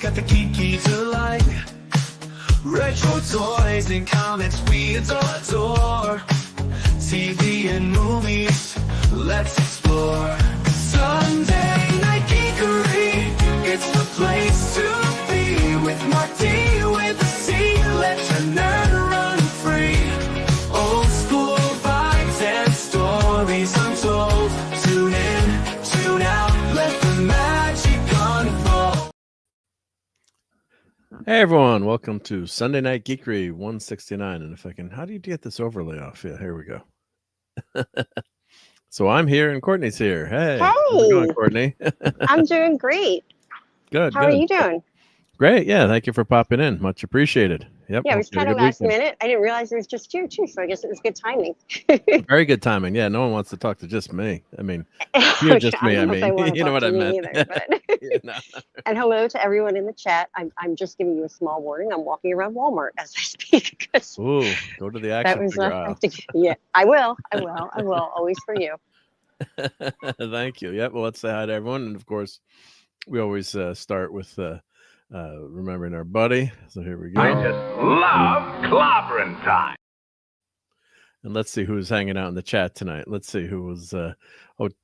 got the geeky delight. Retro toys and comics we adore. TV and movies, let's explore. Sunday Night Geekery, it's the place to be. With Marc D, with a C, let your nerd run free. Old school vibes and stories untold. Tune in, tune out, let the magic unfold. Hey everyone, welcome to Sunday Night Geekery 169. And if I can, how do you get this overlay off? Yeah, here we go. So I'm here and Courtney's here. Hey, how's it going, Courtney? I'm doing great. Good. How are you doing? Great. Yeah, thank you for popping in. Much appreciated. Yep. Yeah, it was kind of last minute. I didn't realize it was just you too, so I guess it was good timing. Very good timing. Yeah, no one wants to talk to just me. I mean, you're just me. I mean, you know what I meant. Either, but... Yeah, no. And hello to everyone in the chat. I'm just giving you a small warning. I'm walking around Walmart as I speak. Ooh, go to the action figure aisle. Yeah, I will. Always for you. Thank you. Yep. Well, let's say hi to everyone, and of course, we always start with remembering our buddy. So here we go. I just love clobbering time. And let's see who's hanging out in the chat tonight. Let's see who was.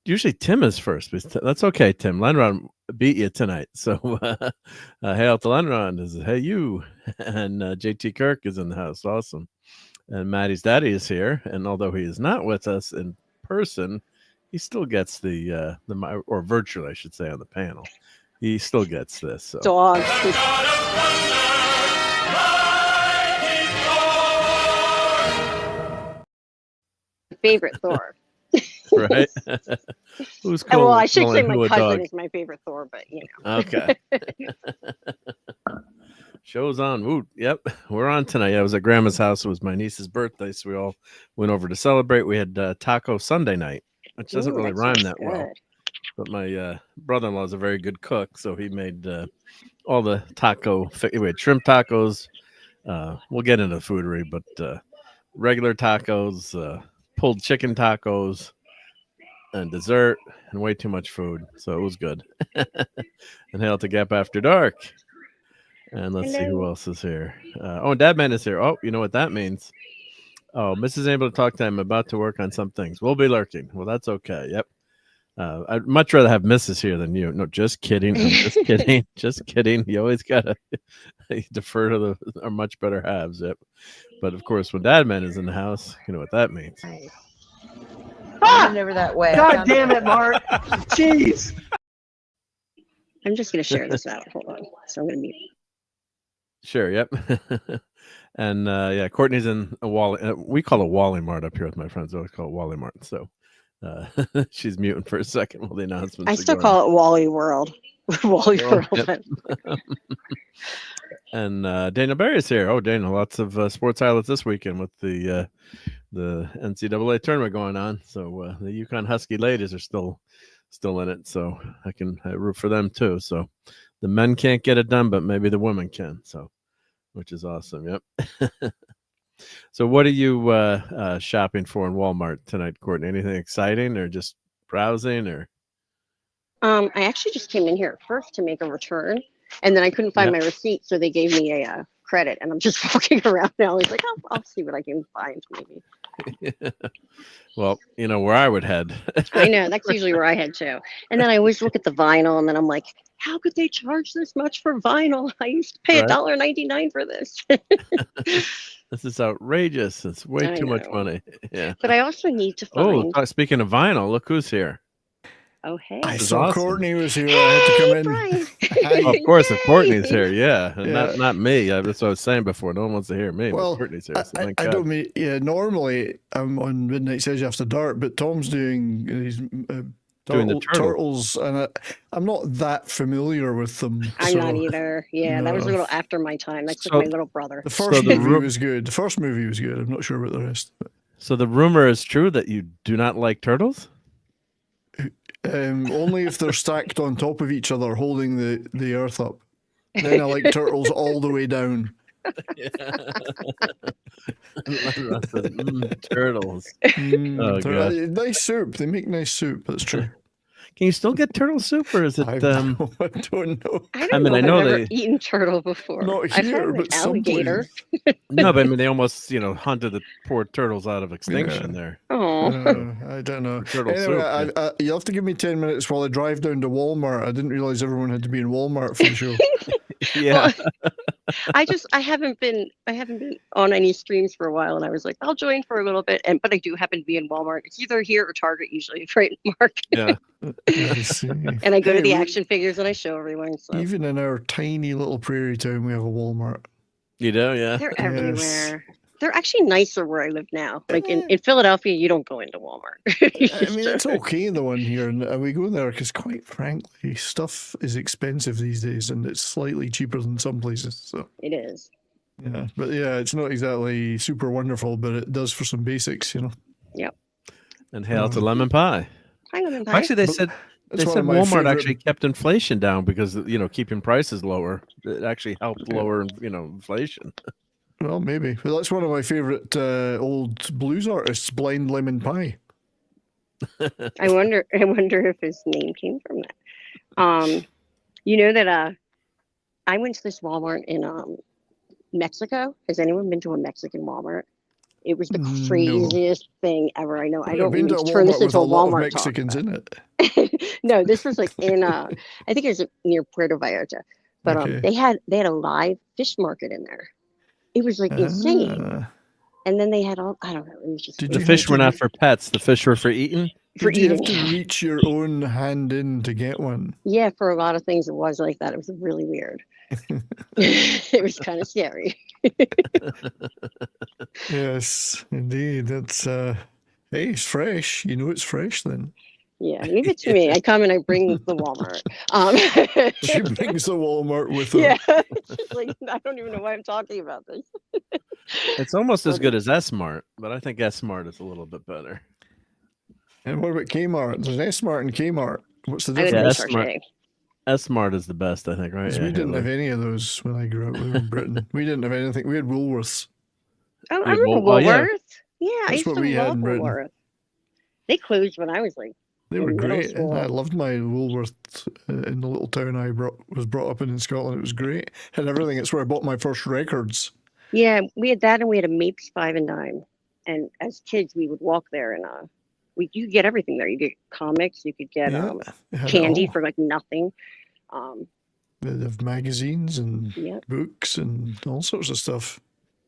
Usually Tim is first. But that's okay, Tim. Lenron beat you tonight. So hail to Lenron. Is hey you, and JT Kirk is in the house. Awesome. And Maddie's daddy is here. And although he is not with us in person, he still gets the or virtually, I should say, on the panel. He still gets this. So. Dog. Favorite Thor. Right? Who's cool? Well, I should say my cousin is my favorite Thor, but you know. Okay. Show's on. Ooh, yep, we're on tonight. I was at Grandma's house. It was my niece's birthday, so we all went over to celebrate. We had taco Sunday night, which doesn't really rhyme that well. But my brother-in-law is a very good cook, so he made all the taco. We had shrimp tacos. We'll get into foodery, but regular tacos, pulled chicken tacos, and dessert, and way too much food. So it was good. And hail to Gap After Dark. And let's see who else is here. Dadman is here. Oh, you know what that means. Oh, Mrs. able to talk to him about to work on some things. We'll be lurking. Well, that's okay. Yep. I'd much rather have Mrs. here than you. No, just kidding. I'm just kidding. Just kidding. You always gotta defer to our much better halves. Yep. But of course, when Dadman is in the house, you know what that means. Never that way. God damn it, Mark. Jeez. I'm just gonna share this out. Hold on. So I'm gonna mute. Sure. Yep. And yeah, Courtney's in a Wally. We call it Wally Mart up here with my friends. I always call it Wally Mart. So she's muting for a second while the announcements. I still call it Wally World. Wally World. Yep. And Daniel Berry is here. Oh, Daniel, lots of sports highlights this weekend with the NCAA tournament going on. So the UConn Husky ladies are still in it. So I root for them too. So the men can't get it done, but maybe the women can. So, which is awesome. Yep. So what are you shopping for in Walmart tonight, Courtney? Anything exciting or just browsing or? I actually just came in here at first to make a return, and then I couldn't find my receipt, so they gave me a credit, and I'm just walking around now. I was like, I'll see what I can find, maybe. Well, you know where I would head. I know, that's usually where I head too. And then I always look at the vinyl, and then I'm like, how could they charge this much for vinyl? I used to pay $1.99 for this. This is outrageous. It's way too much money. Yeah. But I also need to find. Oh, speaking of vinyl, look who's here. Oh, hey. I saw awesome. Courtney was here. I had to come in. Brian. Of course, if Courtney's here, yeah. Not me. That's what I was saying before. No one wants to hear me. Well, Courtney's here. So I don't mean, normally I'm on Midnight Says After Dark, but Tom's doing his doing the turtles, and I'm not that familiar with them. I'm not either. Yeah, that was a little after my time. That's just my little brother. The first movie was good. The first movie was good. I'm not sure about the rest. So the rumor is true that you do not like turtles? Only if they're stacked on top of each other, holding the earth up. Then I like turtles all the way down. Turtles. Nice soup. They make nice soup. That's true. Can you still get turtle soup, or is it? I don't know. I don't mean, know I if know I've ever they- eaten turtle before. Not I've here, had like but alligator. someplace. No, but I mean, they almost hunted the poor turtles out of extinction there. Oh, I don't know. Turtle Anyway, soup. you'll have to give me 10 minutes while I drive down to Walmart. I didn't realize everyone had to be in Walmart for the show. Yeah. I haven't been on any streams for a while, and I was like, I'll join for a little bit, but I do happen to be in Walmart. It's either here or Target usually, right, Mark? Yeah. I see. And I go to the Hey, action figures and I show everyone. So Even in our tiny little prairie town, we have a Walmart. You do, yeah. they're Yes. everywhere. They're actually nicer where I live now. Like in Philadelphia, you don't go into Walmart. I mean, it's okay, the one here, and we go there because, quite frankly, stuff is expensive these days, and it's slightly cheaper than some places. So It is. yeah, but yeah, it's not exactly super wonderful, but it does for some basics, Yep. And hail to lemon pie. Hi, Lemon Pie. Actually, they said It's one of my Walmart favorite- actually kept inflation down because keeping prices lower. It actually helped lower inflation. Well, maybe. But that's one of my favorite old blues artists, Blind Lemon Pie. I wonder if his name came from that. You know that I went to this Walmart in Mexico. Has anyone been to a Mexican Walmart? It was the No. craziest thing ever. I know. I I've don't been mean to to a turn this Walmart with into a a lot of Walmart Mexicans talk. in it. No, this was like in I think it was near Puerto Vallarta. But Okay. they had a live fish market in there. It was like insane. Ah. And then they had all, I don't know, it was just Did The you crazy. fish were not for pets. The fish were for eating. For Did you have eating. to reach your own hand in to get one? Yeah, for a lot of things it was like that. It was really weird. It was kind of scary. Yes, indeed. That's hey, it's fresh. You know it's fresh then. Yeah, leave it to me. I come and I bring the Walmart. She brings the Walmart with her. Yeah, it's just like I don't even know why I'm talking about this. It's almost as good as S-Mart, but I think S-Mart is a little bit better. And what about Kmart? There's S-Mart and Kmart. What's the I live in difference? S-Mart. Chartier. S-Mart is the best, I think, right? 'Cause we didn't have any of those when I grew up. We were in Britain. We didn't have anything. We had Woolworths. Oh, Yeah, I remember well, yeah. Woolworths. Yeah, I That's used what to we had love in Britain. Woolworths. They closed when I was like, They were in middle great. school. I loved my Woolworths in the little town I was brought up in Scotland. It was great. Had everything. It's where I bought my first records. yeah, we had that and we had a Mapes 5 and Dime. And as kids, we would walk there and you could get everything there. You get comics, you could get Yeah, they had it candy all. for like nothing. They'd have magazines and Yeah. books and all sorts of stuff.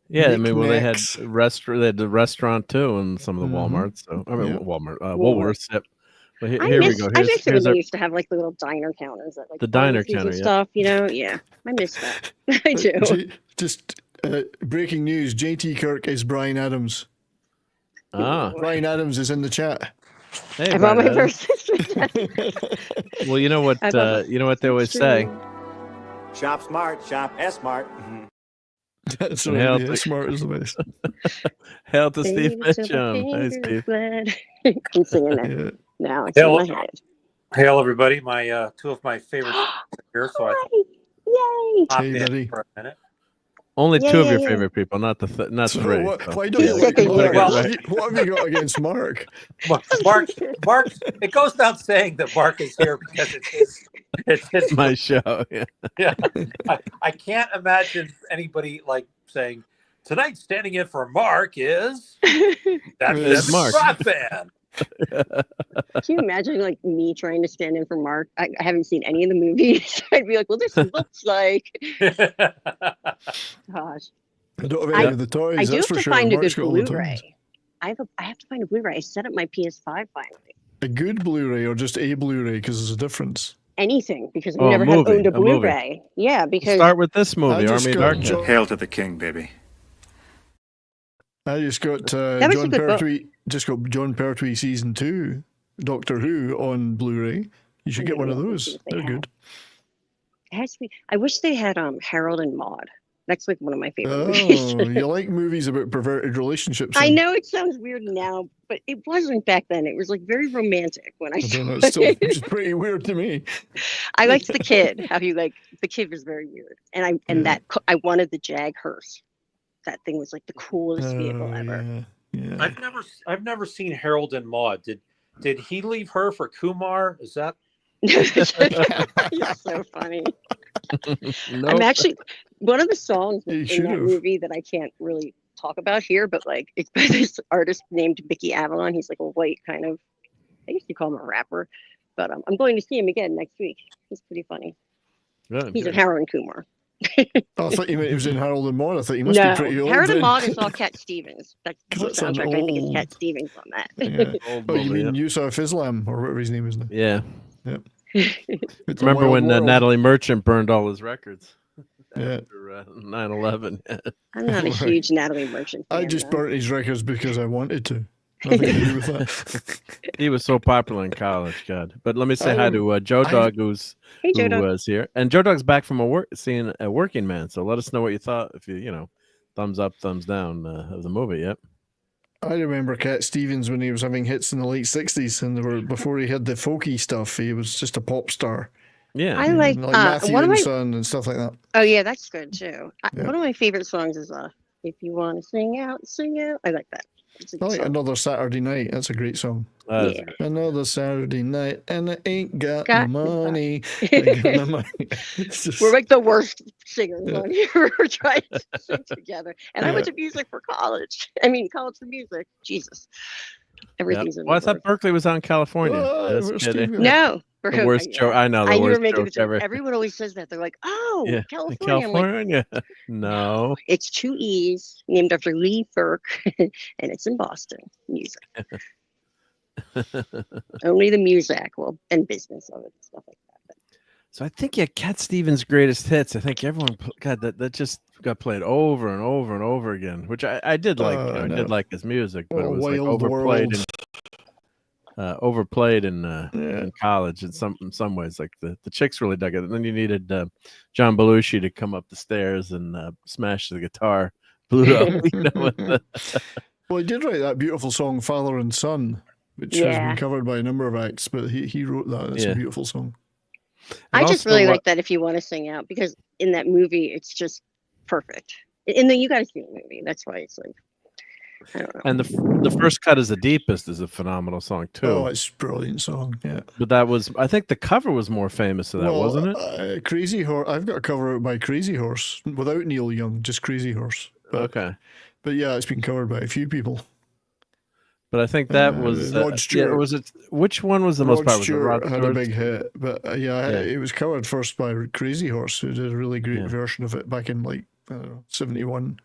Yeah, I mean, well, they had Knickknacks. they had the restaurant too, and some of the Mhm. Walmarts. So I mean, Yeah. Walmart, Woolworths. Woolworths. Yep. But I here we miss go. I miss it when Here's they our, used to have like the little diner counters at like The diner pharmacies counter, and yeah. stuff, Yeah, I miss that. I do. Just breaking news: JT Kirk is Brian Adams. ah. Brian Adams is in the chat. Hey, I bought my Brian Adams. first sister. Well, you know what? I bought You know what they always say. Shop smart, shop S-Smart. That's And right. how Yeah, to- smart is the best. Hail to Steve Baby, till Mitchum. my Hey, fingers Steve. bled. I'm singing it Yeah. now. It's in Hello. my head. Hail, everybody! My two of my favorites here, so I Yay! popped Hey, in buddy. for a minute. Only Yeah, two of yeah, your yeah. favorite people, not not So three. what, so. why don't He's you sick like of Mark? you. What have you got against Mark? Mark, it goes without saying that Mark is here because it's his. My show. Yeah. Yeah, I can't imagine anybody like saying tonight standing in for Mark is that It's Mark. rock band. Can you imagine like me trying to stand in for Mark? I haven't seen any of the movies. I'd be like, well, this looks like. Gosh, I don't have any of the toys. I do that's have for to sure. find a Mark's good got all the toys. Blu-ray. I have to find a Blu-ray. I set up my PS5 finally. A good Blu-ray or just a Blu-ray? Because there's a difference. Anything because I Oh, a never have movie, owned a a movie. Blu-ray. Yeah, because Start with this movie, I just Army of got Darkness. John- Hail to the king, baby. I just got That was a John good book. Pertwee. Just got John Pertwee season 2, Doctor Who on Blu-ray. You should get one of those. They They're have. good. it has to be. I wish they had Harold and Maude. That's like one of my favorite Oh, movies. you like movies about perverted relationships? I then? know it sounds weird now, but it wasn't back then. It was like very romantic when I I saw don't know. It's still it. it's pretty weird to me. I liked the kid. How he the kid was very weird, and I wanted the Jag hearse. That thing was like the coolest vehicle ever. Yeah. I've never seen Harold and Maude. Did he leave her for Kumar? Is that? You're so funny. Nope. I'm actually one of the songs You in should that have. movie that I can't really talk about here, but like it's by this artist named Mickey Avalon. He's like a white kind of, I guess you call him a rapper, but I'm going to see him again next week. He's pretty funny. Good, He's in good. Harold and Kumar. Oh, I thought you meant he was in Harold and Maude. I thought he must No, be pretty old. Harold and then. Maude is all Cat Stevens. That's the 'Cause whole that's an soundtrack. I think it's Cat old- Stevens on that. Yeah. Old Oh, you movie, mean yeah. Yusuf Islam or whatever his name is now? Yeah. It's a Remember wild when world. Natalie Merchant burned all his records Yeah. after 9/11? I'm not a Right. huge Natalie Merchant fan. I just though. burnt his records because I wanted to. Nothing to do with that. He was so popular in college, God. But let me say I hi rem- to Joe I- Dog, Hey, Joe who Dog. was here, and Joe Dog's back from seeing a Working Man. So let us know what you thought. If you thumbs up, thumbs down of the movie. Yep. I remember Cat Stevens when he was having hits in the late 60s, and before he had the folky stuff, he was just a pop star. Yeah. I like Matthew one of and my. Son and stuff like that. Oh yeah, that's good too. Yeah. One of my favorite songs is "If You Want to Sing Out, Sing Out." I like that. It's a I good like song. Another Saturday Night. That's a great song. Yeah. Another Saturday night, and I ain't got Got no the money. Ain't got no money. It's just, We're like the worst singers Yeah. on here. We're trying to sing together. And I went Yeah. to music for college. I mean, college for music. Jesus. Everything's in Well, I thought reverse. Berkeley was on California. Oh, Just we're kidding. Steve- No. The worst joke. I know. The I knew we worst were making joke the joke. ever. Everyone always says that. They're like, oh, Yeah. California. I'm like, California. No. it's 2 E's named after Lee Burke, and it's in Boston. Music. Only the music and business of it and stuff like that. So I think Cat Stevens' greatest hits. I think everyone, God, that just got played over and over and over again, which I did like. I no. did like his music, but it Oh, was like Wild overplayed World. overplayed in Yeah. college in some ways. Like the chicks really dug it, and then you needed John Belushi to come up the stairs and smash the guitar, Pluto. With the, Well, he did write that beautiful song, Father and Son, which has Yeah. been covered by a number of acts, but he wrote that. It's Yeah. a beautiful song. I And just also, really like that If You Want to Sing Out, because in that movie, it's just perfect. In the You Gotta See the movie. That's why it's like, I don't know. and the first cut is the deepest is a phenomenal song too. Oh, it's a brilliant song. Yeah. But that was, I think the cover was more famous of that, wasn't it? Crazy Horse. I've got a cover out by Crazy Horse without Neil Young, just Crazy Horse. But, Okay. But yeah, it's been covered by a few people. But I think that was Rod Stewart. was it? Which one was the most popular? Was it Stewart Rod had a Stewart? big hit, but Yeah. it was covered first by Crazy Horse, who did a really great Yeah. version of it back in like 71.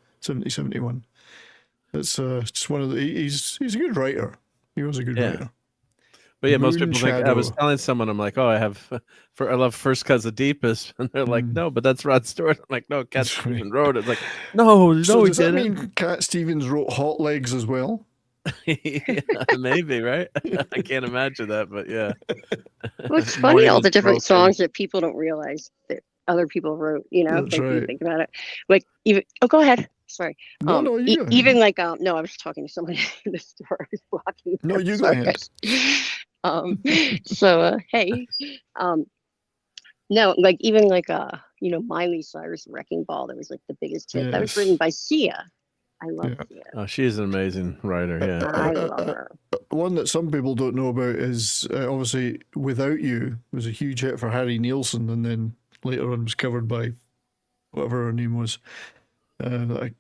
It's just one of the. He's a good writer. He was a good Yeah. writer. But yeah, most people think. I was Moonshadow. telling someone, I'm like, oh, I love First Cuz the Deepest, and they're like, no, but that's Rod Stewart. I'm like, no, Cat That's right. Stevens wrote it. It's like, no, So he does that didn't. mean Cat Stevens wrote Hot Legs as well? Yeah, maybe, right? I can't imagine that, but yeah. Well, it's funny, Morning all is the different broken. songs that people don't realize that other people wrote, That's if you right. think about it. Like, even, go ahead. Sorry. No, you go ahead. Even like, no, I was talking to someone in the store. I was walking. No, there. you go Sorry, ahead. guys. So, hey, no, like, even like, Miley Cyrus Wrecking Ball, that was like the biggest hit. That was Yes. written by Sia. I love Sia. Oh, she's an amazing writer. Yeah. I love her. One that some people don't know about is obviously Without You was a huge hit for Harry Nilsson, and then later on was covered by whatever her name was. But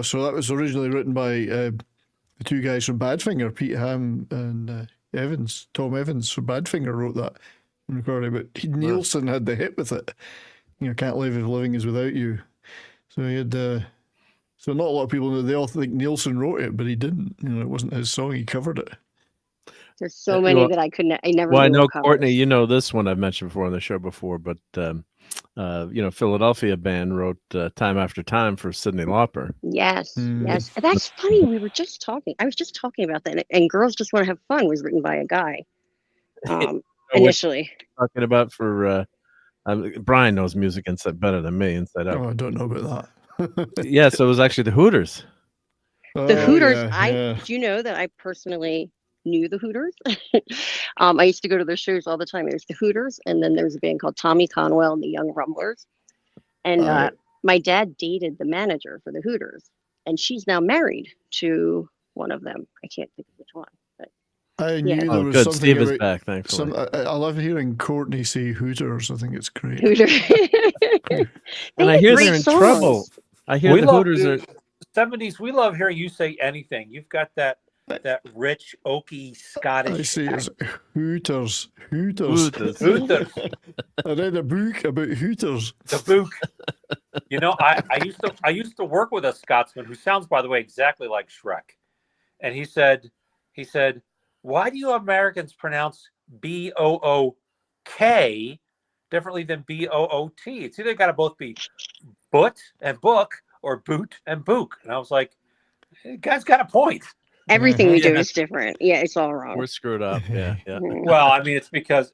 so that was originally written by the two guys from Badfinger, Pete Ham and Tom Evans from Badfinger wrote that and recorded it. But Nilsson had the hit with it. Can't Live If Living Is Without You. So he had. So not a lot of people know. They all think Nilsson wrote it, but he didn't. It wasn't his song. He covered it. There's so many that I couldn't. I never. Well, I knew know were covers. Courtney. You know this one I've mentioned before on the show before, but Philadelphia band wrote "Time After Time" for Cyndi Lauper. Yes, Mm. yes. That's funny. We were just talking. I was just talking about that. And Girls Just Want to Have Fun was written by a guy. Initially. Talking about for Brian knows music inside better than me inside out. Oh, I don't know about that. Yeah, so it was actually the Hooters. The Oh, Hooters. yeah. Do you know that I personally knew the Hooters? I used to go to their shows all the time. It was the Hooters, and then there was a band called Tommy Conwell and the Young Rumblers. And my dad dated the manager for the Hooters, and she's now married to one of them. I can't think of which one, but I knew Yeah. there Oh, was good. something Steve is about back, thankfully. I love hearing Courtney say Hooters. I think it's great. Hooter. And I had hear great they're in songs. trouble. I hear We the love Hooters are. the 70s. We love hearing you say anything. You've got that rich, oaky I Scottish. say it's Hooters. Hooters. Hooters. I read a book about Hooters. The book. You know, I used to work with a Scotsman who sounds, by the way, exactly like Shrek. And he said, why do you Americans pronounce B-O-O-K differently than B-O-O-T? It's either got to both be boot and book or boot and book. And I was like, hey, guy's got a point. Everything we do Yeah. is different. Yeah, it's all wrong. We're screwed up. Yeah, yeah. Mhm. Well, I mean, it's because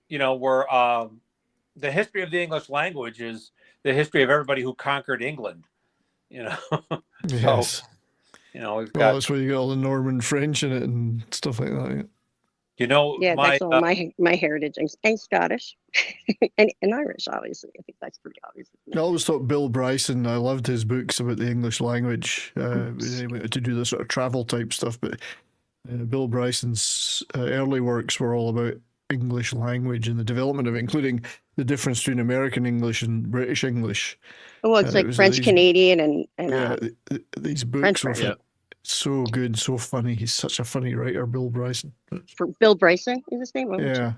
you know, we're the history of the English language is the history of everybody who conquered England. You know, Yes. you know, we've Well, got that's where you get all the Norman French in it and stuff like that. you know Yeah, my that's all my heritage and Scottish and Irish, obviously. I think that's pretty obvious. I always thought Bill Bryson, I loved his books about the English language. He wanted to do this sort of travel type stuff, but Bill Bryson's early works were all about English language and the development of it, including the difference between American English and British English. Well, it's it like was French these- Canadian and Yeah, these books were French. so good, so funny. He's such a funny writer, Bill Bryson. for Bill Bryson is his name. Yeah.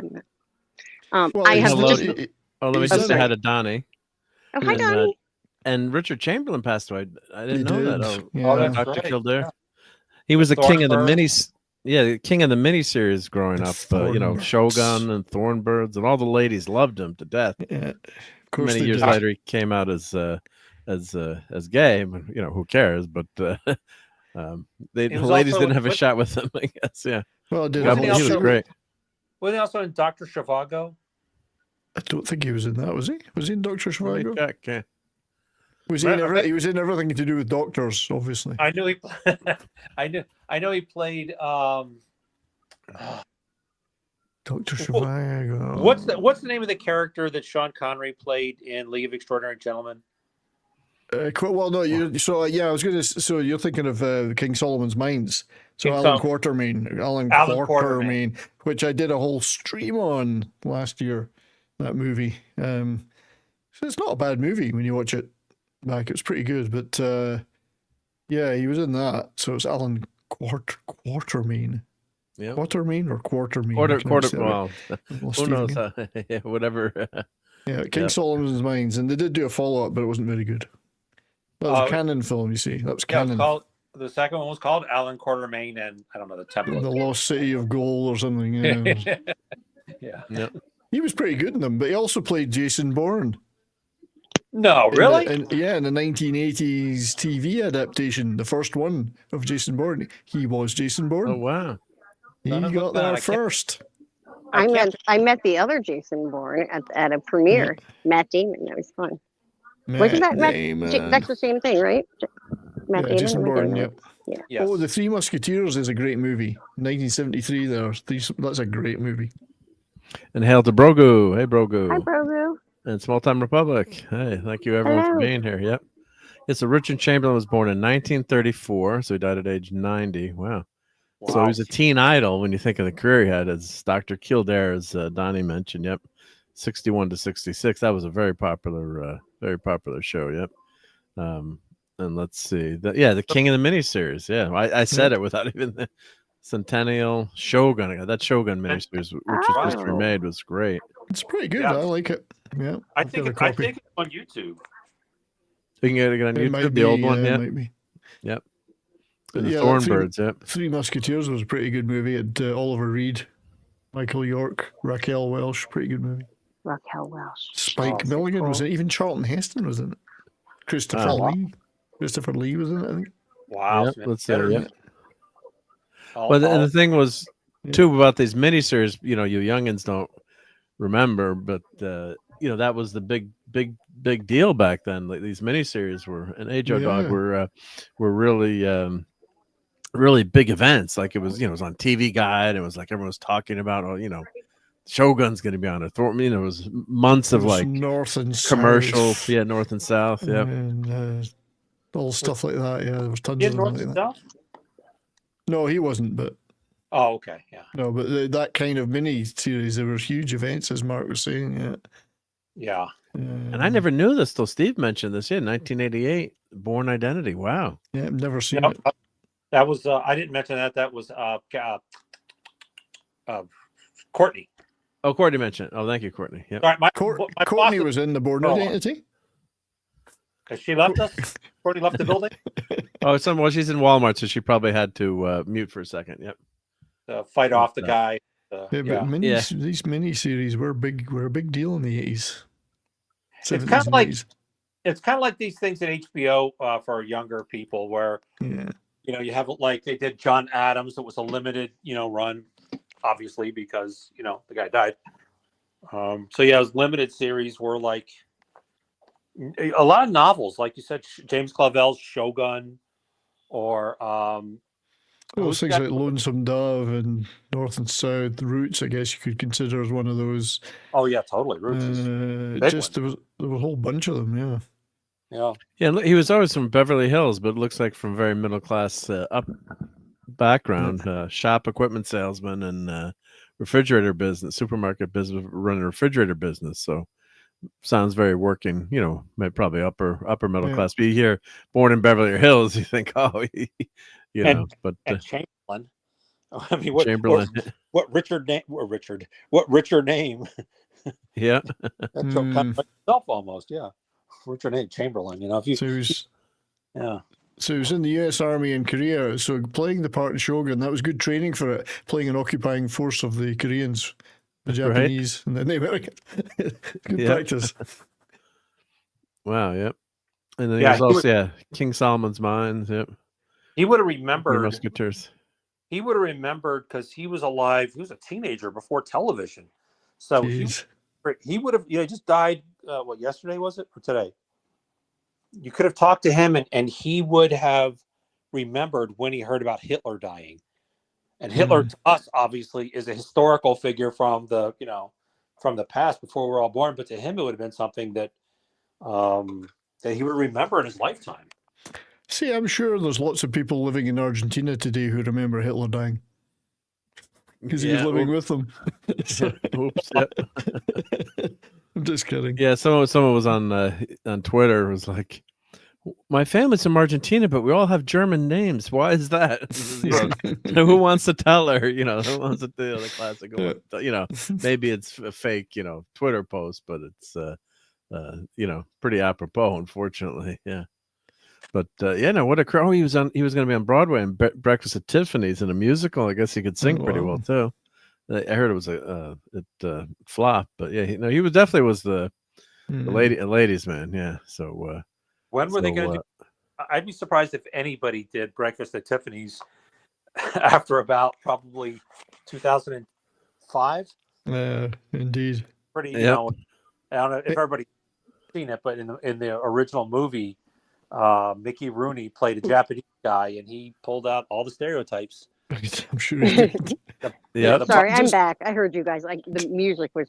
I he's have hello. just. Oh, let me He's just say done hi it. to Donnie. Oh, hi, and, Donnie. And Richard Chamberlain passed away. I didn't He know that. did, Oh, yeah. that's Dr. right. Kildare. Yeah. He was the king of the Thornbird. minis. Yeah, the king of the miniseries growing The up. You know, Thornbirds. Shogun and Thornbirds, and all the ladies loved him to death. Yeah, of course Many they years did. later, he came out as gay. But, you know, who cares? But the He was ladies also- didn't have a shot with him. I guess. Yeah, Well, I did. Wasn't he he was also- great. wasn't he also in Dr. Zhivago? I don't think he was in that, was he? Was he in Doctor Let me Zhivago? check, yeah. Was he in He was in everything to do with doctors, obviously. I knew he. I know he played. Doctor Zhivago. What's the name of the character that Sean Connery played in League of Extraordinary Gentlemen? Well, no, I was going to. So you're thinking of King Solomon's Mines. So King Alan Sol- Quatermain, Alan Quatermain. Quatermain, which I did a whole stream on last year. That movie. So it's not a bad movie when you watch it back. It was pretty good, but yeah, he was in that. So it's Alan Quatermain. Yeah. Quatermain or Quartermain? I can never say it right. Well, Well, who Steve knows? again. Yeah, whatever. Yeah, King Yeah. Solomon's Mines, and they did do a follow up, but it wasn't very good. That was a canon film, you see. That was Yeah, it was canon. called, the second one was called Alan Quatermain, and I don't know the The template. Lost City of Gold or something. Yeah. Yeah. Yep. He was pretty good in them, but he also played Jason Bourne. No, really? In the 1980s TV adaptation, the first one of Jason Bourne. He was Jason Bourne. Oh wow. He Son of a got gun, there I can't- first. I met the other Jason Bourne at a premiere. Matt Damon. That was fun. Wasn't that Matt? Damon. That's the same thing, right? Matt Yeah, Damon. Jason Am I Bourne, getting yeah. that? Yeah. Yes. Oh, The Three Musketeers is a great movie. 1973 there. That's a great movie. And hail to Brogu. Hey, Brogu. Hi, Brogu. And Small Time Republic. Hey, thank you everyone for Hello. being here. Yep. It's so Richard Chamberlain was born in 1934, so he died at age 90. Wow. So he was a teen idol when you think of the career he had as Dr. Kildare, as Donnie mentioned. Yep. 61 to 66. That was a very popular show. Yep. And let's see. The King of the Miniseries. Yeah. I said it without even the Centennial Shogun. That Shogun miniseries, which was just remade, was great. It's pretty good. Yeah. I like it. Yeah. I I've think got a I copy. think it's on YouTube. You can get it on It might YouTube, the old be, one. yeah, Yeah. it might be. Yep. But The yeah, Thornbirds. Yep. Three Musketeers was a pretty good movie. It had Oliver Reed, Michael York, Raquel Welch. Pretty good movie. Raquel Welch. Spike Oh, Milligan cool. was in it. Even Charlton Heston was in it. Christopher wow. Lee. Christopher Lee was in it, I think. Wow. Yep, Smith. let's say, yep. All- Well, and all- the thing was Yeah. too about these miniseries. You know, you youngins don't remember, but that was the big deal back then. Like these miniseries were, and Ajo Dog Yeah. were really big events. Like it was, it was on TV Guide. It was like everyone was talking about, Shogun's going to be on it. It was months of It was like North and commercials. South, Yeah, North and South. Yeah. and all stuff like that. Yeah, there was tons Yeah, of them North like and that. South? No, he wasn't, but Oh, okay, yeah, No, but that kind of mini series, there were huge events, as Mark was saying. Yeah. yeah. And I never knew this till Steve mentioned this. Yeah, 1988, Born Identity. Wow. Yeah, I've never seen No, it. that was I didn't mention that. That was Courtney. Oh, Courtney mentioned it. Oh, thank you, Courtney. Yep. Sorry, my Courtney boss was in the Born girl. Identity. Has she left us? Courtney left the building Oh, well, she's in Walmart, so she probably had to mute for a second. Yep. to fight off the guy. Yeah, but these mini series were a big deal in the 80s. It's kind of like these things at HBO for younger people, where you have like they did John Adams. It was a limited run, obviously because the guy died. So yeah, it was limited series were like a lot of novels, like you said, James Clavell's Shogun, or things like Lonesome Dove and North and South, Roots, I guess you could consider as one of those. Oh yeah, totally. Roots there was a whole bunch of them, yeah. He was always from Beverly Hills, but it looks like from very middle class up background, shop equipment salesman and refrigerator business, supermarket business, running a refrigerator business. So sounds very working, probably upper middle class. But you hear Born in Beverly Hills, you think, but and Chamberlain. I mean, what Chamberlain? What Richard name? What Richard name? Yeah, That's kind of like himself almost. Yeah, Richard name Chamberlain. If you So he was in the U.S. Army in Korea. So playing the part of Shogun, that was good training for it. Playing an occupying force of the Koreans, the Japanese, and then the Americans. Good practice. Wow. Yep. And then he was also King Solomon's Mines. Yep. He would have remembered. Musketeers. He would have remembered because he was alive. He was a teenager before television, so he would have. He just died. What, yesterday was it, or today? You could have talked to him, and he would have remembered when he heard about Hitler dying. And Hitler to us, obviously, is a historical figure from the past before we're all born. But to him, it would have been something that that he would remember in his lifetime. See, I'm sure there's lots of people living in Argentina today who remember Hitler dying because he was living with them. Oops. Yep. I'm just kidding. Yeah, someone was on Twitter, was like, my family's from Argentina, but we all have German names. Why is that? Who wants to tell her? Who wants to do the classical? Maybe it's a fake, Twitter post, but it's pretty apropos, unfortunately. Yeah. But what a crowd! He was going to be on Broadway in Breakfast at Tiffany's in a musical. I guess he could sing pretty well too. I heard it was it flopped, but he was definitely the ladies man. Yeah. So when were they going to do? I'd be surprised if anybody did Breakfast at Tiffany's after about probably 2005. Indeed. Pretty. I don't know if everybody's seen it, but in the original movie, Mickey Rooney played a Japanese guy, and he pulled out all the stereotypes. I'm sure he did. Sorry, I'm back. I heard you guys. The music was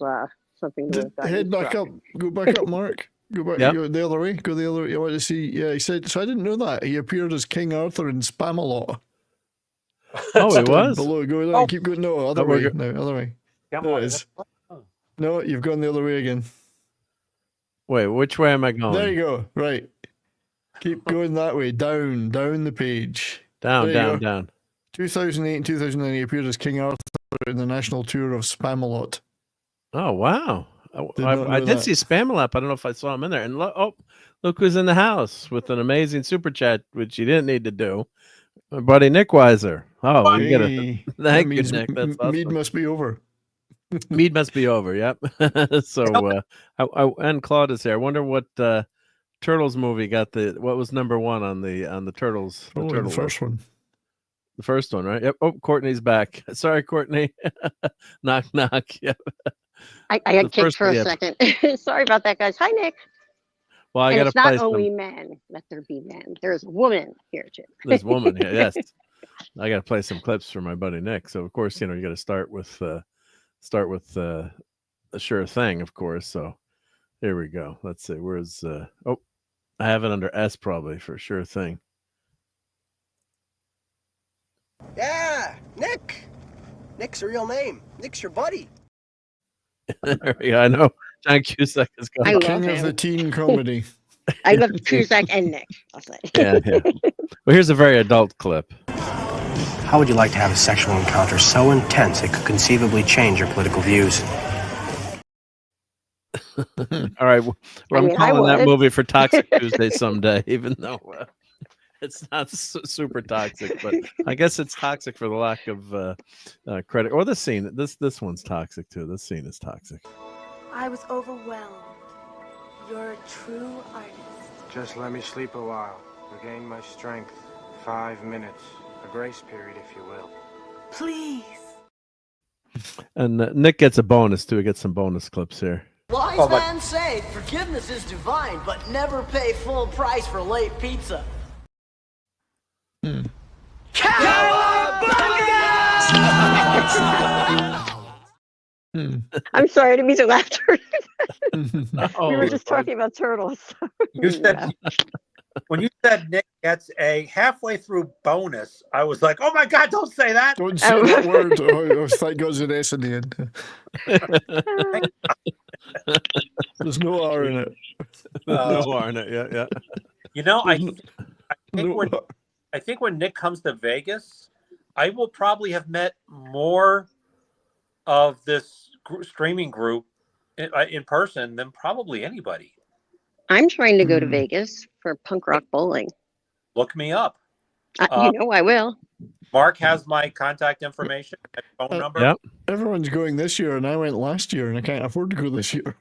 something. Head back up. Go back up, Mark. Go back. Go the other way. Go the other way. You want to see? Yeah, he said. So I didn't know that he appeared as King Arthur in Spamalot. Oh, he was. Below. Go down. Keep going. No, other way. No, other way. There it is. No, you've gone the other way again. Wait, which way am I going? There you go. Right. Keep going that way. Down the page. Down. 2008 and 2009, he appeared as King Arthur in the national tour of Spamalot. Oh, wow. I did see Spamalot. I don't know if I saw him in there. And look who's in the house with an amazing super chat, which he didn't need to do. My buddy Nick Weiser. Oh, we get it. Thank you, Nick. That's awesome. Mead must be over. Mead must be over. Yep. So, and Claude is here. I wonder what Turtles movie got what was number one on the Turtles? The first one. The first one, right? Yep. Oh, Courtney's back. Sorry, Courtney. Knock, knock. Yep. I got kicked for a second. Sorry about that, guys. Hi, Nick. Well, I got to play. It's not only men. Let there be men. There's a woman here, Jim. There's a woman here. Yes. I got to play some clips for my buddy Nick. So of course, you got to start with a sure thing, of course. So here we go. Let's see. Where's I have it under S probably for sure thing. Yeah, Nick. Nick's a real name. Nick's your buddy. Yeah, I know. John Cusack is I going. love King of the him. teen comedy. I love Cusack and Nick. I'll say. Yeah, yeah. Well, here's a very adult clip. How would you like to have a sexual encounter so intense it could conceivably change your political views? All right, well, I I'm mean, I calling that would. movie for Toxic Tuesday someday, even though it's not super toxic. But I guess it's toxic for the lack of credit. Or this scene. This one's toxic too. This scene is toxic. I was overwhelmed. You're a true artist. Just let me sleep a while. Regain my strength. 5 minutes. A grace period, if you will. Please. And Nick gets a bonus too. He gets some bonus clips here. Wise men say forgiveness is divine, but never pay full price for late pizza. I'm sorry, I didn't mean to laugh. Oh, We were just talking about turtles. You said, when you said Nick gets a halfway through bonus, I was like, oh my God, don't say that. Don't say that word. Oh, thank God there's an S in the end. There's no R in it. No R in it. Yeah, yeah. You know, I think when Nick comes to Vegas, I will probably have met more of this streaming group in person than probably anybody. I'm trying to go to Vegas for punk rock bowling. Look me up. You know I will. Mark has my contact information, my phone number. Yep. Everyone's going this year, and I went last year, and I can't afford to go this year.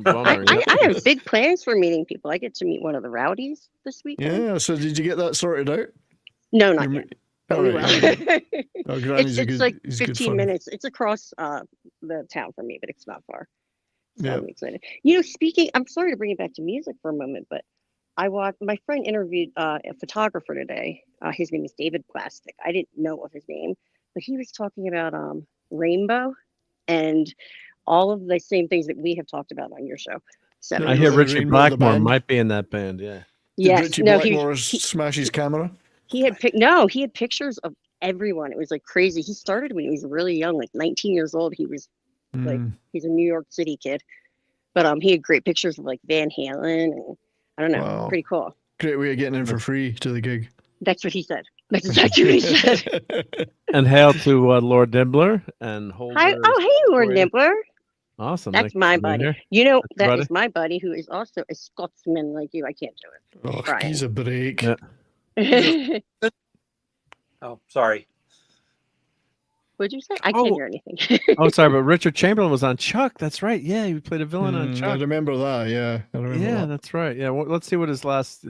I have big plans for meeting people. I get to meet one of the rowdies this weekend. Yeah, so did you get that sorted out? No, not yet. But we will. Oh, Granny's it's good, like he's good 15 fun. minutes. It's across the town from me, but it's not far. So Yeah. I'm excited. You know, speaking, I'm sorry to bring it back to music for a moment, but I watched, my friend interviewed a photographer today. His name is David Plastic. I didn't know of his name, but he was talking about Rainbow and all of the same things that we have talked about on your show. So I hear Richie Rainbow, the Blackmore band. might be in that band. Yeah. Did yes, Richie no, Blackmore smash his camera? he had pictures of everyone. It was like crazy. He started when he was really young, like 19 years old. He was like, he's a New York City kid, but he had great pictures of like Van Halen and I don't know, Wow. pretty cool. Great way of getting in for free to the gig. That's what he said. That's exactly what he said. And hail to Lord Nibbler and Holder. Hi, oh, hey, Lord Nibbler. Awesome. That's Thank you my for being buddy. here. You know, that buddy. is my buddy who is also a Scotsman like you. I can't do it. Oh, Brian. he's a break. Yeah. Oh, sorry. What'd you say? I can't hear anything. Oh, sorry, but Richard Chamberlain was on Chuck. That's right. Yeah, he played a villain on I Chuck. remember that. Yeah, I remember Yeah, that. that's right. Yeah, well, let's see what his last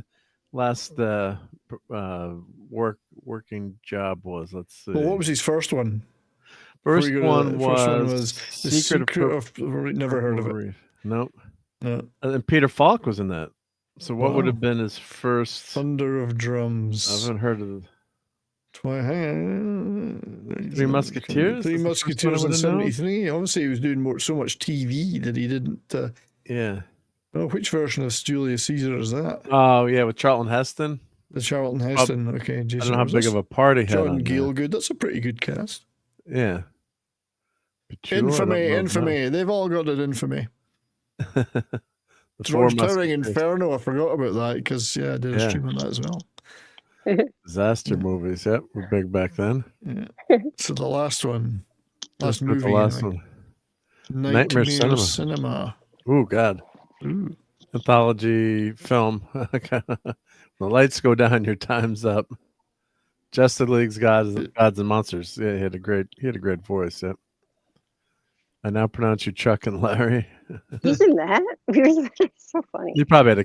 working job was. Let's see. Well, what was his first one? First Before you go to one that, first one was The Secret of never heard of it. Nope. No. And Peter Falk was in that. So what would Wow. have been his first? Thunder of Drums. I haven't heard of. Three Musketeers? Three That's the first Musketeers one I in would've known? '73. Obviously, he was doing so much TV that he didn't. Yeah. Oh, which version of Julius Caesar is that? Oh yeah, with Charlton Heston. The Charlton Heston. Okay, I Jason. don't know how big of a party he had John on there. Gielgud. That's a pretty good cast. Yeah. Petula, I don't Infamy, know infamy. They've all got an infamy. The George Four Towering Musketeers. Inferno. I forgot about that because I did a Yeah. stream on that as well. Disaster movies. Yep, were big back then. Yeah. So the last one, last Let's put movie. The last anyway. one. Nightmare Cinema. Cinema. Oh God. Ooh. Anthology film. The lights go down. Your time's up. Justice League's Gods and Monsters. Yeah, he had a great voice. Yep. I now pronounce you Chuck and Larry. He's in that. It's so funny. You probably had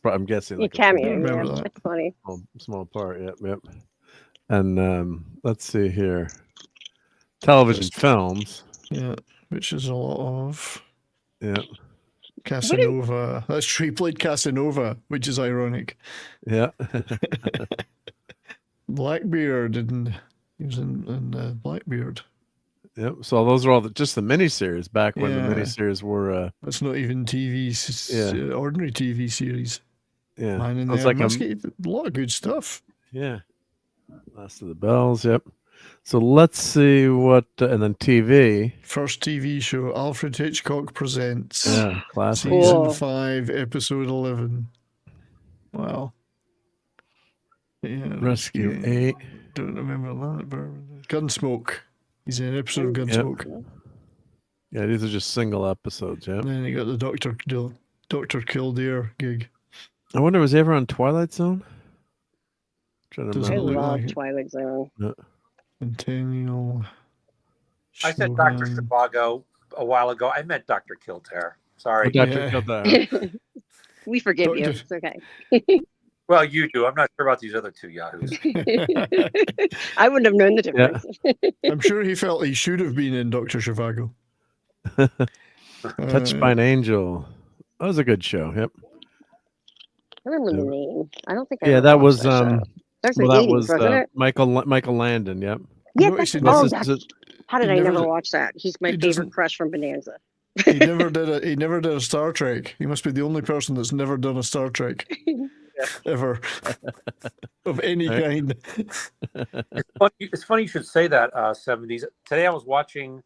I'm guessing. A Like cameo. remember Yeah, that. that's funny. small part. Yep. And let's see here. Television films. Yeah, which is a lot of Yeah. Casanova. That's true. He played Casanova, which is ironic. Yeah. Blackbeard, and he was in Blackbeard. Yep. So those are all just the miniseries back when Yeah. the miniseries were. That's not even TV, ordinary TV series. Yeah. Man in It's there. like A lot of good stuff. yeah. Last of the Bells. Yep. So let's see what, and then TV. First TV show, Alfred Hitchcock Presents. Yeah, classic. Season 5, episode 11. Wow. Yeah, Rescue 8. Don't remember that. But Gunsmoke. He's in an episode of Gunsmoke. Yep. Yeah, these are just single episodes, yeah. And then you got the Dr. Kildare gig. I wonder, was he ever on Twilight Zone? Trying to I remember. love Twilight Zone. Yeah. Centennial. I said Dr. Zhivago a while ago. I meant Dr. Kildare. Sorry. Dr. Kildare. We forgive you. It's okay. Well, you do. I'm not sure about these other two yahoos. I wouldn't have known the difference. I'm sure he felt he should have been in Dr. Zhivago. Touched by an Angel. That was a good show. Yep. I remember the name. I don't think I Yeah, ever that watched was show. There's well, the that 80s, was wasn't it? Michael Landon. Yep. Yeah, Notice how did I never never did- watch that? He's my he favorite doesn't- crush from Bonanza. He never did a Star Trek. He must be the only person that's never done a Star Trek ever of any kind. It's funny you should say that, 70s. Today I was watching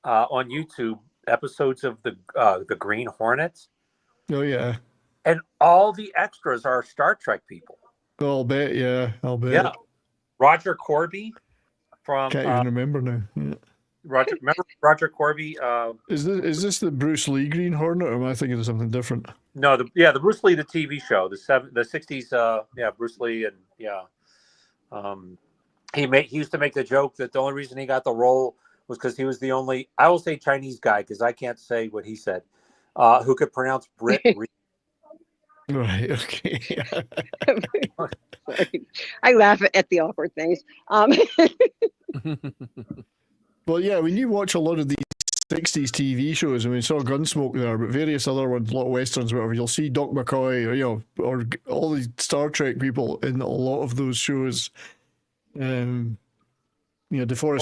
on YouTube episodes of the Green Hornets, Oh yeah. and all the extras are Star Trek people. I'll bet. Yeah, I'll bet. Yeah, Roger Corby from Can't even remember now. Yeah. Remember Roger Corby? Is this the Bruce Lee Green Hornet, or am I thinking of something different? No, the Bruce Lee, the TV show, the 60s. Bruce Lee, and he used to make the joke that the only reason he got the role was because he was the only, I will say Chinese guy because I can't say what he said, who could pronounce Brit. Right. Okay. Sorry. I laugh at the awkward things. Well, yeah, when you watch a lot of these 60s TV shows, I mean, saw Gunsmoke there, but various other ones, a lot of westerns, whatever, you'll see Doc McCoy or all these Star Trek people in a lot of those shows. DeForest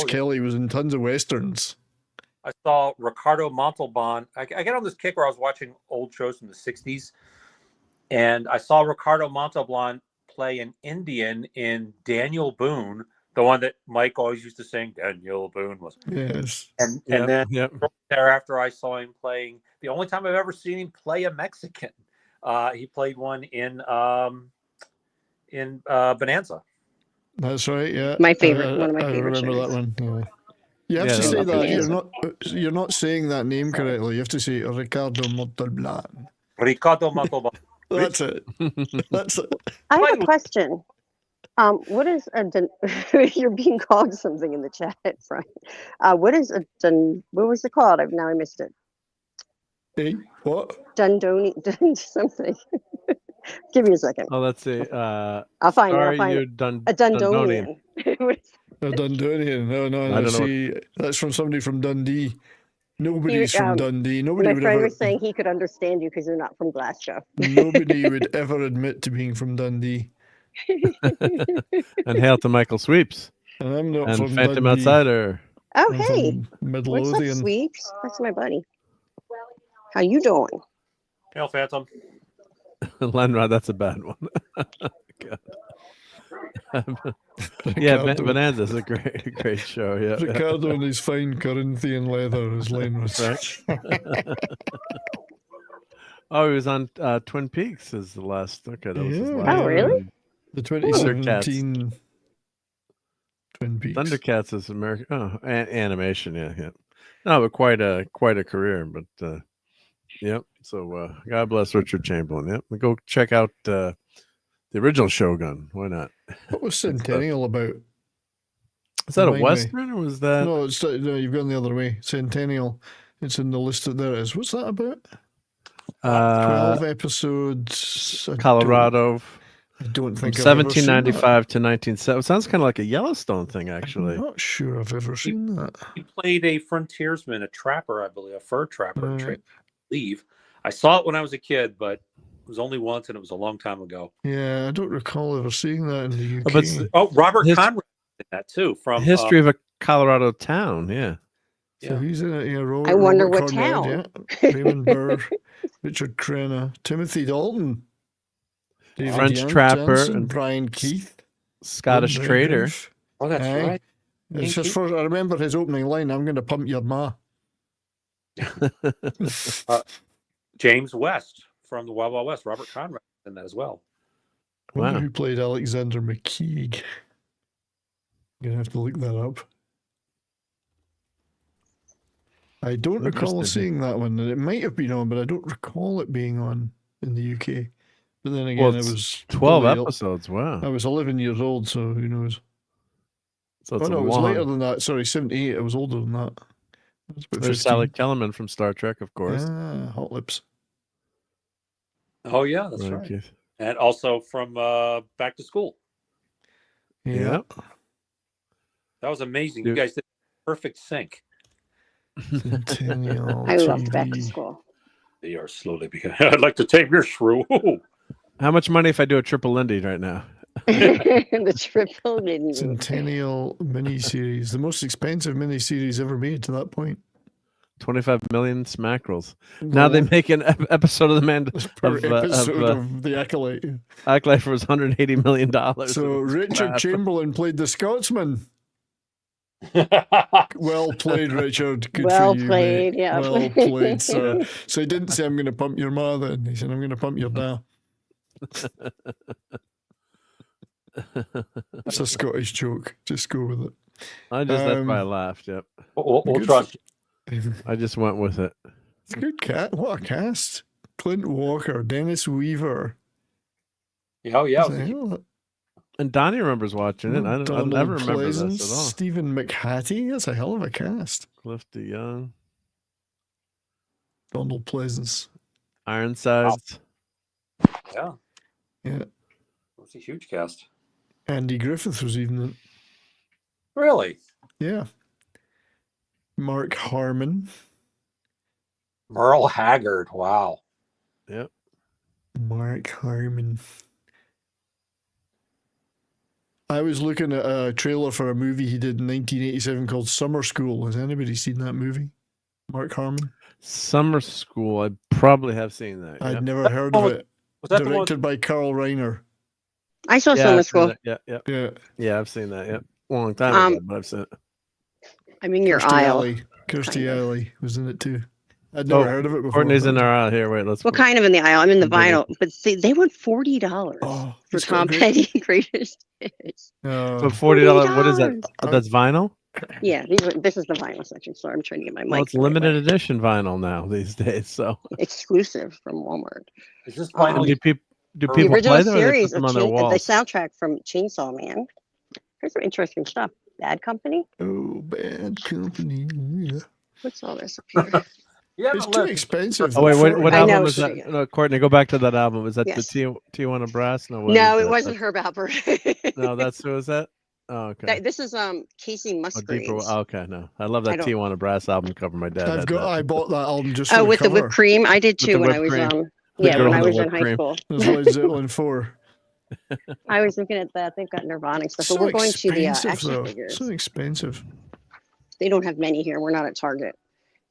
Kelley was in tons of westerns. I saw Ricardo Montalban. I get on this kick where I was watching old shows from the 60s, and I saw Ricardo Montalban play an Indian in Daniel Boone, the one that Mike always used to sing. Daniel Boone was. Yes. And then thereafter, I saw him playing. The only time I've ever seen him play a Mexican, he played one in Bonanza. That's right. Yeah, My favorite, one of my I favorite remember shows. that one. Yeah. You have to say that you're not saying that name correctly. You have to say Ricardo Montalban. Ricardo Montalban. That's it. That's it. I have a question. What is you're being called something in the chat, Frank. What is what was it called? I missed it. Hey, what? Dundoni something. Give me a second. Oh, let's see. I'll find it. A Dundonian. A Dundonian. No. I don't see, that's from somebody from Dundee. Nobody's from Dundee. Nobody My would friend ever. was saying he could understand you because you're not from Glasgow. Nobody would ever admit to being from Dundee. And hail to Michael Sweeps. And I'm not and from Phantom Dundee. Outsider. Oh, I'm hey. from What's up, Midlothian. Sweeps? That's my buddy. How you doing? Hail, Phantom. Lenrod, that's a bad one. Yeah, Bonanza's a great show. Yeah, Ricardo in his fine Corinthian leather, as Len was. Right. Oh, he was on Twin Peaks as the last. Okay, that was his last. Oh, really? The 2017 Twin Peaks. Thundercats is American. Oh, animation. Yeah. No, but quite a career. But yep. So God bless Richard Chamberlain. Yep. Go check out the original Shogun. Why not? What was Centennial about? Is that a Remind me. Western or was that? No, no, you've gone the other way. Centennial. It's in the list that there is. What's that about? 12 episodes. Colorado. I don't From think I've ever seen 1795 to 1970. Sounds kind of like a Yellowstone thing, actually. I'm not sure I've ever seen that. He played a frontiersman, a trapper, I believe, a fur trapper. Right. I saw it when I was a kid, but it was only once, and it was a long time ago. Yeah, I don't recall ever seeing that in the UK. Robert Conrad did that too. From History of a Colorado town. Yeah. So who's in it? Yeah, I wonder Robert what Cornell, town. Yeah. Raymond Burr, Richard Crenna, Timothy Dalton, David French trapper Jansen, and Brian Keith, Scottish Lynn trader. Redgrave. Oh, that's Aye. right. It's just for, I remember his opening line, I'm going to pump your ma. James West from the Wild Wild West. Robert Conrad in that as well. I wonder who played Alexander McKeague. I'm going to have to look that up. I don't recall seeing that one. It might have been on, but I don't recall it being on in the UK. But then again, it was 12 episodes. Wow. I was 11 years old, so who knows? So it's it was later than that. Sorry, 78. I was older than that. There's Sally Kellerman from Star Trek, of course. Ah, Hot Lips. Oh, yeah, that's right. And also from Back to School. Yeah. That was amazing. You guys did perfect sync. I love Back to School. They are slowly becoming. I'd like to tame your shrew. How much money if I do a triple Lindy right now? The triple Lindy. Centennial miniseries. The most expensive miniseries ever made to that point. 25 million smackerels. Now they make an episode of the of The Acolyte. Acolyte for $180 million. So Richard Chamberlain played the Scotsman. Well played, Richard. Good well for you, played, mate. yeah. Well played, sir. So he didn't say, I'm going to pump your ma then. He said, I'm going to pump your da. It's a Scottish joke. Just go with it. That's why I laughed, yep. We'll trust you. I just went with it. It's a good cat. What a cast. Clint Walker, Dennis Weaver. Oh, yeah. And Donnie remembers watching it. I'll never remember this at all. Stephen McHattie. That's a hell of a cast. Cliff DeYoung. Donald Pleasance. Ironsides. Yeah. Yeah. It was a huge cast. Andy Griffith was even in. Really? Yeah. Mark Harmon. Merle Haggard. Wow. Yep. Mark Harmon. I was looking at a trailer for a movie he did in 1987 called Summer School. Has anybody seen that movie? Mark Harmon? Summer School. I probably have seen that. I'd never heard of it. Was that Directed by Carl Reiner. I saw Summer School. Yeah, I've seen that. Long time ago, but I've seen it. I'm in your aisle. Kirstie Alley was in it too. I'd never heard of it before. Courtney's in our aisle here. Wait, What kind of in the aisle? I'm in the vinyl. But see, they want $40 for Tom Petty Greatest Hits. But $40, what is that? That's vinyl? Yeah, this is the vinyl section. So I'm trying to get my mic. Well, it's limited edition vinyl now these days. So exclusive from Walmart. Is this vinyl? Do people the play original them series or of they put them on their walls? the soundtrack from Chainsaw Man. Here's some interesting stuff. Bad Company. Oh, Bad Company. Yeah. What's all this up here? Yeah, it's too expensive. Oh wait, what album was that? No, Courtney, go back to that album. Was that the Tijuana Brass? No, it wasn't Herb Alpert. No, who was that? Oh, okay. This is Casey Musgraves. Okay, no, I love that Tijuana Brass album cover. My dad. I bought that album just for with the cover. the whipped cream. I did too when I was when I was in high school. It was Led Zeppelin 4. I was looking at that. They've got Nirvana stuff, but we're going to the action figures. So expensive. They don't have many here. We're not at Target.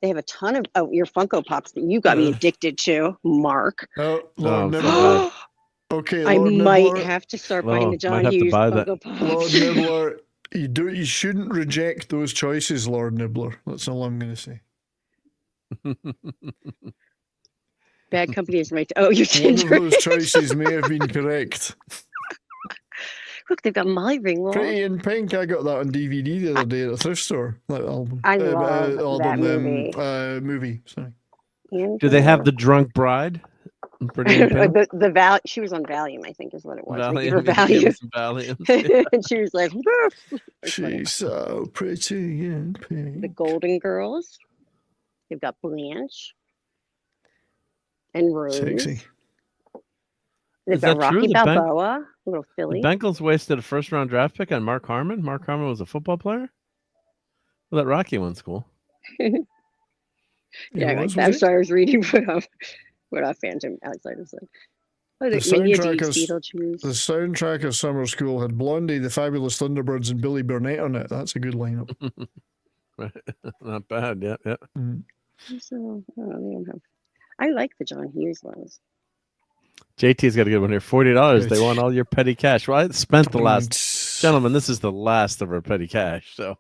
They have a ton of your Funko Pops that you got me addicted to, Mark. Oh, Lord Nibbler. Okay, I Lord might Nibbler. have to start buying the John Hughes Funko Pops. Lord Nibbler, you shouldn't reject those choices, Lord Nibbler. That's all I'm going to say. Bad Company is right. Oh, you did. One of those choices may have been correct. Look, they've got Molly Ringwald. Pretty in Pink. I got that on DVD the other day at a thrift store. That album. I love that movie. Movie. Sorry. Do they have the Drunk Bride? Pretty in Pink? She was on Valium, I think, is what it was. Valium. And she was like, she's so pretty in pink. The Golden Girls. They've got Blanche and Rose. Sexy. They've got Rocky Balboa, little Philly. The Bengals wasted a first-round draft pick on Mark Harmon. Mark Harmon was a football player. Well, that Rocky one's cool. I'm sorry, I was reading what Phantom Outsiders said. Oh, the soundtrack of Summer School had Blondie, the Fabulous Thunderbirds, and Billy Burnett on it. That's a good lineup. Not bad. Yeah. So, I like the John Hughes ones. JT's got a good one here. $40. They want all your petty cash. Well, I spent the last Gentlemen, this is the last of our petty cash. So,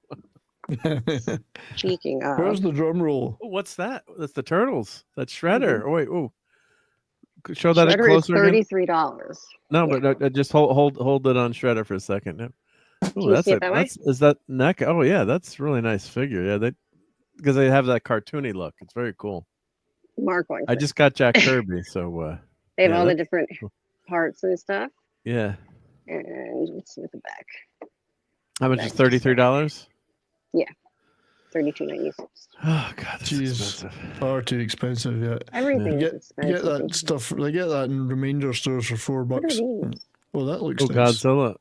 Speaking of, Where's the drum roll? oh, what's that? That's the Turtles. That's Shredder. Mm-hmm. Oh, wait, oh, show that Shredder closer is again. $33. No, Yeah. but just hold it on Shredder for a second. Yep. Can Oh, you that's see it it. that way? Is that neck? Oh yeah, that's a really nice figure. Yeah, because they have that cartoony look. It's very cool. Mark wants I it. just got Jack Kirby, so They have yeah, all the that's different cool. parts and stuff. Yeah. And let's see at the back. How much is $33? Yeah, $32.96. Oh god, that's Jeez, expensive. far too expensive. Yeah, Everything you is expensive. get that stuff. They get that in remainder stores for $4. What are these? Well, that looks Oh, nice. Godzilla.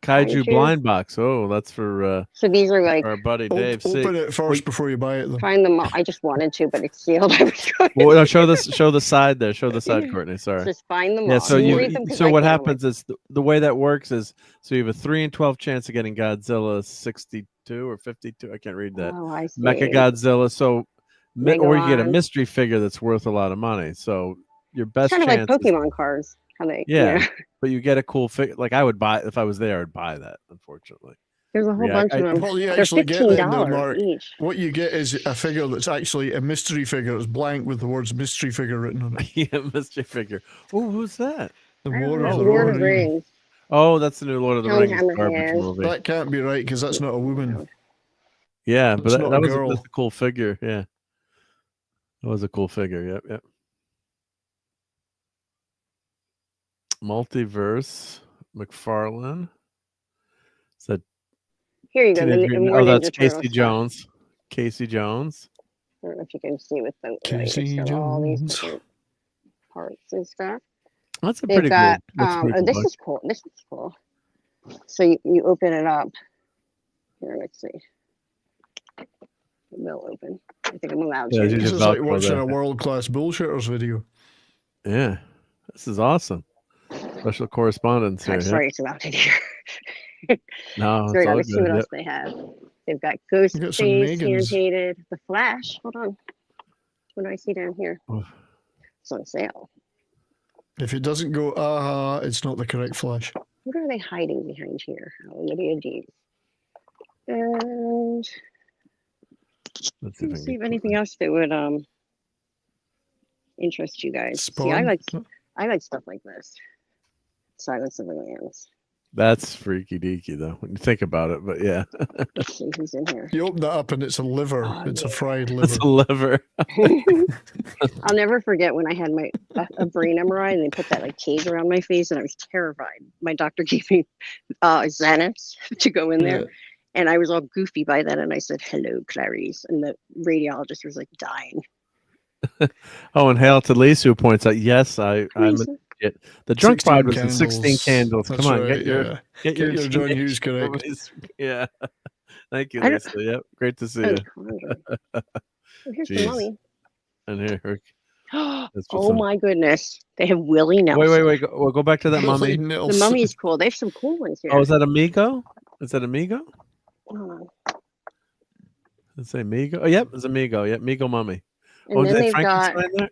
Kaiju blind box. Oh, that's for So these are like our buddy Dave. Open it first before you buy it, though. find them all. I just wanted to, but it's sealed. I was going Well, no, show the side there. Show the side, Courtney. Sorry. Just find them Yeah. all. So You read them 'cause so I what can't happens is the way that works is so you have a 3 in 12 chance of getting Godzilla 62 or 52. I can't read that. Oh, I see. Mecha Godzilla. So or you get a Megalon. mystery figure that's worth a lot of money. So your best Kind of like chance is- Pokemon cards. How they, yeah, but you get a cool figure. Like I would buy if I was there, I'd buy that. Unfortunately, There's a whole bunch of them. What you They're actually get then, though, $15 Mark, each. what you get is a figure that's actually a mystery figure. It's blank with the words mystery figure written on it. yeah, mystery figure. Oh, who's that? The I don't War know, of the Lord of Rings. Rings. Oh, that's the new Lord of the Tom Rings Hammerhand. garbage movie. That can't be right because that's not a woman. Yeah, but It's that not was a girl. that's a cool figure. Yeah, that was a cool figure. Yep, yep. Multiverse McFarlane. Is that Here you go. Teenage Mutant- More oh, that's Ninja Turtle Casey stuff. Jones. Casey Jones. I don't know if you can see with them. Casey all these Jones. different parts and stuff. That's a They've pretty got, cool. That's a pretty cool this box. is cool. This is cool. So you open it up. Here, let's see. It will open. I think I'm allowed Yeah, to. you This just is like Velcro watching there. a world-class bullshitters video. Yeah, this is awesome. Special correspondence here. I'm yeah. sorry, it's allowed in here. No, Sorry, it's all let's see what good. else they have. They've got Ghost You got some Face, Megans. hand-painted, The Flash. Hold on. What do I see down here? Oh. It's on sale. If it doesn't go, it's not the correct flash. What are they hiding behind here? Oh, Lydia G's. And Let's see if I let's can see get if anything else that would interest you guys. See, I Spawn? like stuff like this. Silence of the Lambs. That's freaky deaky though when you think about it. But yeah, Let's see who's in here. You open that up and it's a liver. Oh, It's a yeah. fried it's liver. a liver. I'll never forget when I had a brain MRI and they put that like cage around my face and I was terrified. My doctor gave me Xanax to go in there. Yeah. And I was all goofy by then, and I said, "Hello, Clarice," and the radiologist was like dying. Oh, and hail to Lisa who points out, yes, I'm Lisa. an idiot. The drunk 16 bride was in 16 candles. That's Come on, right, get Get your John Hughes correct. movies. Yeah. Thank you, I don't- Lisa. Yep. Great to see Oh, you. Conjuring. Oh, here's the Jeez. mummy. And here. That's what's Oh up. my goodness, they have Willie Nelson. Wait. Go back to that mummy. The mummy is cool. They have some cool ones here. Oh, is that Amigo? Is that Amigo? Hold on. Let's say Amigo. Oh, yep, it's Amigo. Yep, Amigo mummy. And Oh, then is that they've got Frankenstein there?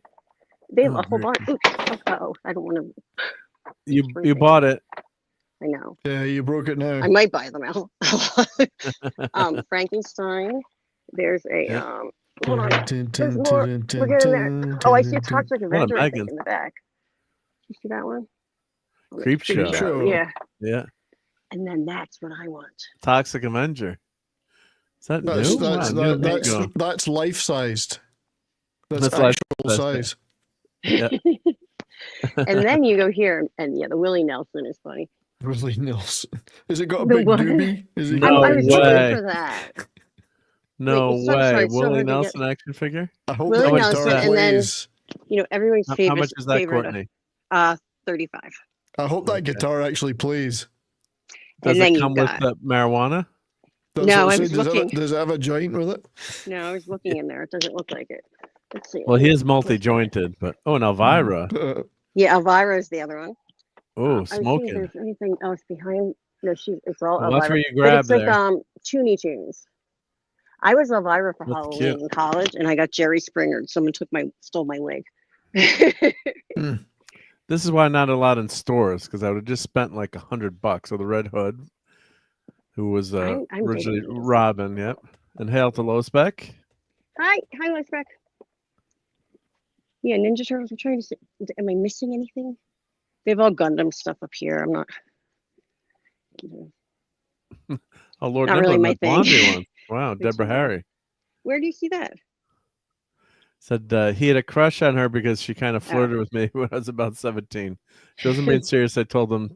they have Oh, a whole very bunch. Oops. Oh, I don't want to. You bought it. I know. Yeah, you broke it now. I might buy them out. Frankenstein. There's a hold on. There's more. We're getting there. Oh, I see a Toxic Avenger I think, in the back. You see that one? Creep show. Yeah. Yeah. And then that's what I want. Toxic Avenger. Is that That's new? that's Wow, new that's, Amigo. that's life sized. That's That's actual life-sized, size. Yeah. And then you go here, and yeah, the Willie Nelson is funny. Willie Nelson. Has it got a The big what? doobie? Is it No I was way. looking for that. No Wait, it's so way. hard- so Willie hard to get- Nelson action figure? I hope Willie that Nelson, guitar and then plays. you know everyone's How favorite. much is that, favorite, Courtney? 35. I hope that Okay. guitar actually plays. Does And then it you come with got- the marijuana? That's No, what I I'm was saying. looking. Does it have a joint with it? No, I was looking in there. It doesn't look like it. Let's see. Well, he is multi-jointed, but and Elvira. Yeah, Elvira is the other one. Oh, I was seeing if smoking. there's anything else behind. No, it's all Well, Elvira. that's where you But grab it's like there. Toonie Tunes. I was Elvira for That's Halloween cute. in college, and I got Jerry Springer. Someone stole my wig. This is why not allowed in stores because I would have just spent like $100 with the Red Hood who was I'm originally digging these. Robin. Yep. And hail to Lois Beck. Hi, Lois Beck. Yeah, Ninja Turtles. I'm trying to see. Am I missing anything? They have all Gundam stuff up here. I'm not. Oh, Lord Not Nimble, really my that Blondie thing. one. Wow, Which Deborah one? Harry. Where do you see that? Said he had a crush on her because she kind of Oh. flirted with me when I was about 17. She wasn't being serious. I told him,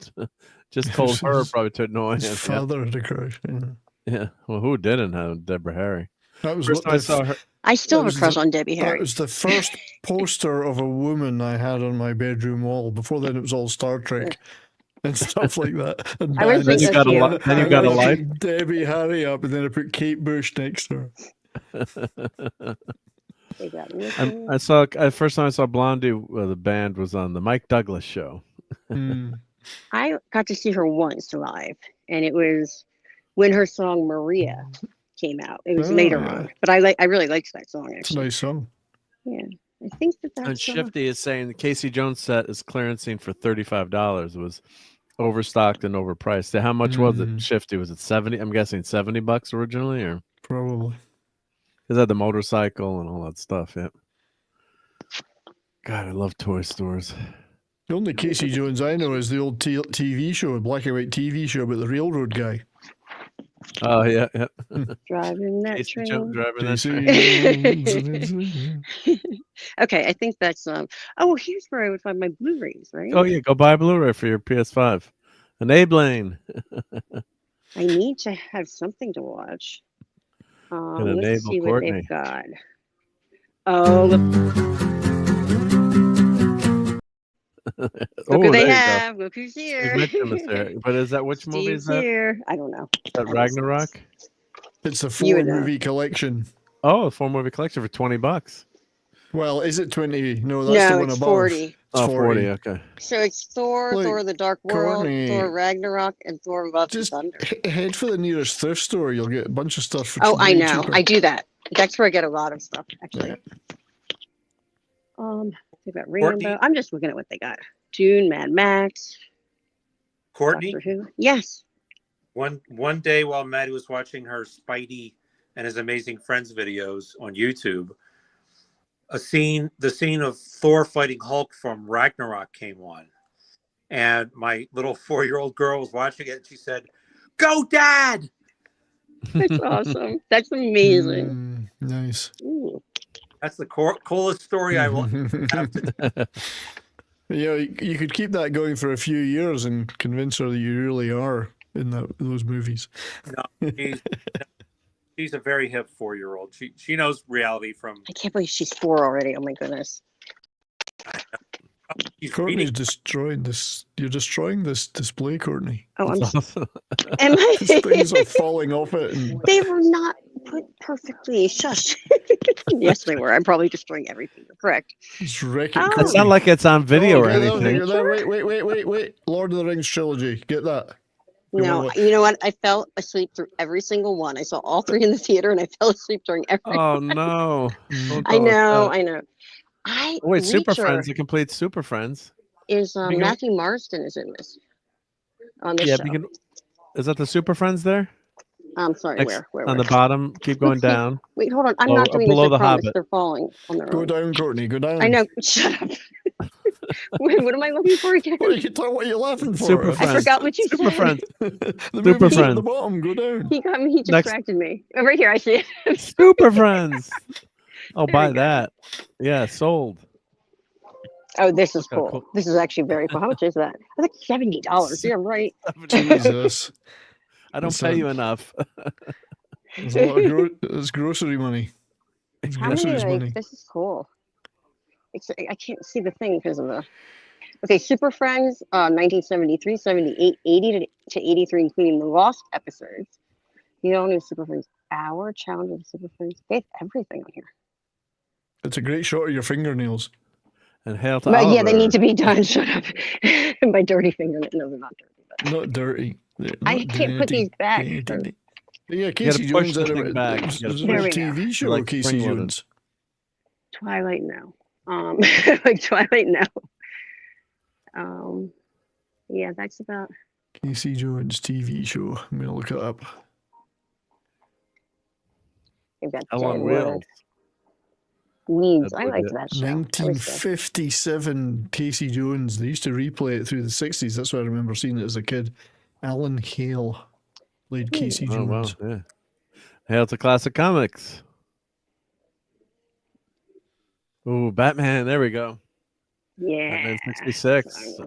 just told her probably to annoy him. His father had a crush. Yeah. Well, who didn't have Deborah Harry? That was First what time I saw her. I still have a crush on Debbie Harry. That was the first poster of a woman I had on my bedroom wall. Before then, it was all Star Trek and stuff like that. And I always think you got a that's then you got a life. Debbie Harry up, and then I put Kate Bush next to her. They got I saw first time I saw Blondie. The band was on the Mike Douglas show. I got to see her once live, and it was when her song Maria came out. It was later on, but I really liked that song. Actually, It's a nice song. Yeah, I think that's. And Shifty is saying the Casey Jones set is clearancing for $35. It was overstocked and overpriced. How much was it? Shifty, was it 70? I'm guessing $70 originally, or probably. Because I had the motorcycle and all that stuff. Yep. God, I love toy stores. The only Casey Jones I know is the old TV show, a black and white TV show about the railroad guy. Oh yeah, yeah. Driving that Casey train. driving that train. Okay, I think that's Oh, here's where I would find my Blu-rays, right? Oh yeah, go buy a Blu-ray for your PS5. Enabling. I need to have something to watch. Can Let's enable see what Courtney. they've got. Oh, look who they have. Look who's here. But is that which movie is that? Here. I don't know. Is that Ragnarok? It's a 4-movie collection. Oh, a 4-movie collection for $20. Well, is it 20? No, that's the one it's above. 40. Oh, 40. Okay. So it's Thor, Like, Thor: The Dark World, Courtney, Thor: Ragnarok, and Thor: Love and Just Thunder. head for the nearest thrift store. You'll get a bunch of stuff for Oh, I way know. cheaper. I do that. That's where I get a lot of stuff, actually. They got Courtney? Rambo. I'm just looking at what they got. Dune, Mad Max. Courtney? Doctor Who. Yes. One day while Maddie was watching her Spidey and his Amazing Friends videos on YouTube, the scene of Thor fighting Hulk from Ragnarok came on, and my little 4-year-old girl was watching it, and she said, "Go, Dad!" That's awesome. That's amazing. Nice. Ooh. That's the coolest story I will have to. Yeah, you could keep that going for a few years and convince her that you really are in those movies. No, she's a very hip 4-year-old. She knows reality from. I can't believe she's 4 already. Oh my goodness. Courtney's destroying this. You're destroying this display, Courtney. Oh, I'm. Awesome. Am I? Things are falling off it. And They were not put perfectly. Shush. Yes, they were. I'm probably destroying everything. You're correct. it's wrecking. Oh. It's not like it's on video or get out anything. here. Wait. Lord of the Rings trilogy. Get that. No, you know what? I fell asleep through every single one. I saw all 3 in the theater, and I fell asleep during every. Oh no! Don't I tell us know. that. I know. Oh, wait, Super Reacher Friends, the complete Super Friends. is Begin- Matthew Marsden is in this. On this Yeah, show. is that the Super Friends there? I'm sorry. Next, Where? on the bottom, keep going Let's see. down. Wait, hold on. I'm Below- not doing below this. I the promise. Hobbit. They're falling on their Go own. down, Courtney. Go down. I know. Shut up. Wait, what am I looking for again? What are you laughing for? Super I Friends. forgot what you Super said. Friends. The Super movie's at Friends. the bottom. Go down. He got me. He Next. distracted me. Oh, right here. I see it. Super Friends. Oh, There buy we go. that. Yeah, sold. Oh, this is Oh, cool. cool. This is actually very cool. How much is that? I think $70. Yeah, right. Jesus. I don't It's, pay you enough. There's a lot of it's grocery money. It's How many? groceries Like, money. this is cool. I can't see the thing because of the. Okay, Super Friends, 1973, 78, 80 to 83, including the lost episodes. The all new Super Friends Hour, Challenge of the Super Friends. They have everything on here. It's a great shot of your fingernails. And hail to But Oliver. yeah, they need to be done. Shut up. My dirty fingernails. No, they're not dirty. But Not dirty. They're I not can't put dirty. these back. Dirty. Yeah, gotta Casey push Jones the had thing back. There's You gotta a There we go. TV show, Like Casey spring-loaded. Jones. Twilight now. Like Twilight now. Yeah, that's about. Casey Jones TV show. I'm going to look it up. They've got Hell on Deadwood. Wheels. Weeds. I liked that show. 1957 Casey Jones. They used to replay it through the 60s. That's why I remember seeing it as a kid. Alan Hale played Casey Jones. Oh, wow. Yeah. Hail to classic comics. Ooh, Batman. There we go. Yeah. Batman 66.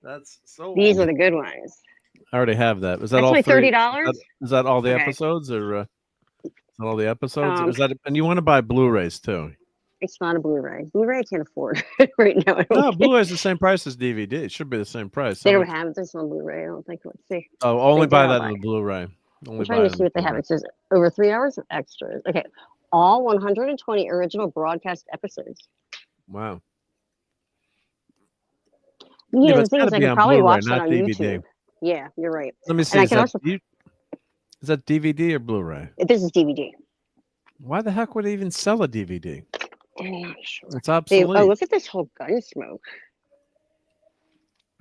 That's so These old. are the good ones. I already have that. Was that That's all my three? $30? Is that all the Okay. episodes, or is that all the episodes? Or is that? And you want to buy Blu-rays too? It's not a Blu-ray. Blu-ray I can't afford right now. I don't No, think. Blu-ray is the same price as DVD. It should be the same price. They How don't much- have this on Blu-ray. I don't think. Let's see. Oh, only They buy did, that I'll in the Blu-ray. Only I'm trying buy to it see in what they the have. Blu-ray. It says over 3 hours of extras. Okay. All 120 original broadcast episodes. Wow. Yeah, but the it's thing gotta is, I be could on probably Blu-ray, watch that not on DVD. YouTube. Yeah, you're right. Let me see. And I Is can that, also. is that DVD or Blu-ray? This is DVD. Why the heck would they even sell a DVD? I'm not sure. It's obsolete. Oh, look at this whole Gunsmoke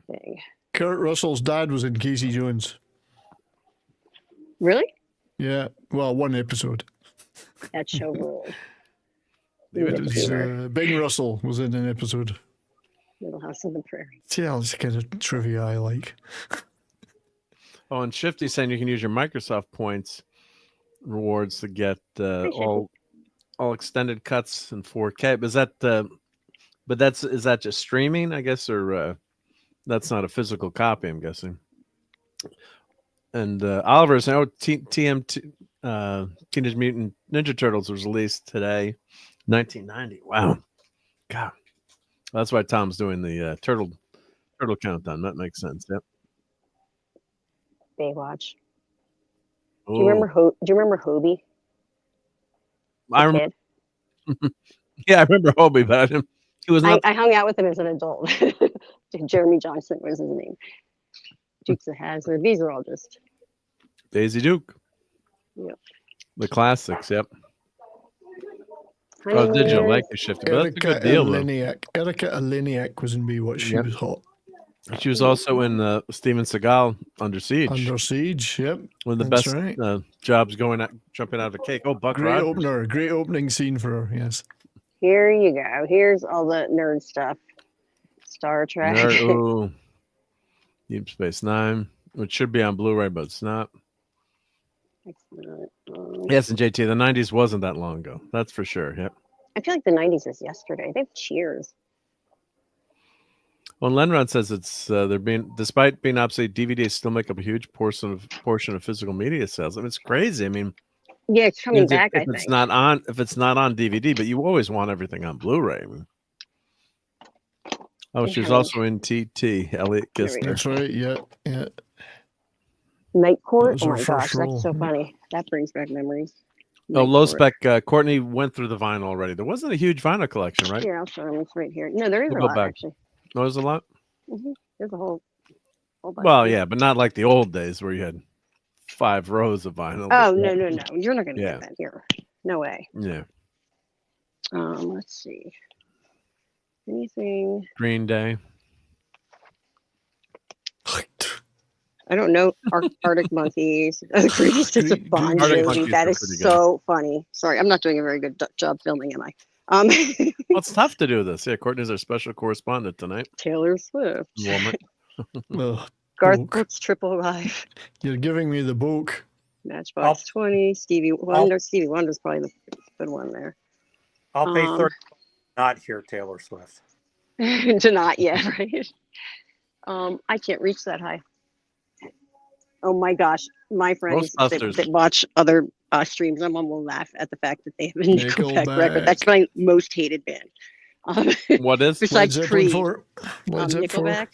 thing. Kurt Russell's dad was in Casey Jones. Really? Yeah. Well, one episode. That show ruled. It was, Bing Russell was in an episode. Little House on the Prairie. See, that's the kind of trivia I like. Oh, and Shifty's saying you can use your Microsoft points rewards to get all extended cuts in 4K. Is that is that just streaming, I guess, or that's not a physical copy, I'm guessing. And Oliver's saying, TMT Teenage Mutant Ninja Turtles was released today, 1990. Wow, God, that's why Tom's doing the turtle countdown. That makes sense. Yep. Baywatch. Ooh. Do you remember Hobie? I remember. Yeah, I remember Hobie, but I didn't. He was not. I hung out with him as an adult. Jeremy Johnson was his name. Dukes of Hazzard. These are all just. Daisy Duke. Yep. The classics. Yep. Honeymoon. Digital, like you shifted, but that's a good deal, though. Erica Eleniak was in Baywatch. She was hot. She was also in Steven Seagal Under Siege. Under Siege, yep. One of the That's best right. jobs jumping out of a cake. Oh, Buck Great Rogers. opener. Great opening scene for her, yes. Here you go. Here's all the nerd stuff. Star Trek. Ooh. Deep Space Nine, which should be on Blu-ray, but it's not. Yes, and JT, the 90s wasn't that long ago. That's for sure. Yep. I feel like the 90s was yesterday. They have Cheers. Well, Lenrod says it's despite being obsolete, DVDs still make up a huge portion of physical media sales. I mean, it's crazy. I mean, yeah, it's coming back. If it's not on DVD, but you always want everything on Blu-ray. I mean, she's also in TT. Elliot Kistner. That's right. Yeah. Night Court. That was Oh her my first gosh, role. that's so funny. That brings back memories. Oh, low spec. Courtney went through the vinyl already. There wasn't a huge vinyl collection, right? Here, I'll show them. It's right here. No, there is We'll a go lot back. actually. Oh, there's a lot. There's a whole bunch. Well, yeah, but not like the old days where you had 5 rows of vinyl. Oh no! You're not going to Yeah. get that here. No way. Yeah. Let's see. Anything? Green Day. I don't know. Arctic Monkeys. The greatest hits of Bon Arctic Jovi. Monkeys That are is pretty good. so funny. Sorry, I'm not doing a very good job filming, am I? Well, it's tough to do this. Yeah, Courtney's our special correspondent tonight. Taylor Swift. Woman. Ugh, Garth Boke. Brooks Triple Live. You're giving me the book. Matchbox 20. Stevie Wonder. Stevie Wonder's probably the good one there. I'll pay 30. Not hear Taylor Swift. To not yet, right? I can't reach that high. Oh my gosh, my friends that watch other streams, my mom will laugh at the fact that they have a Nickelback record. That's my most hated band. What is? Besides Creed, Nickelback.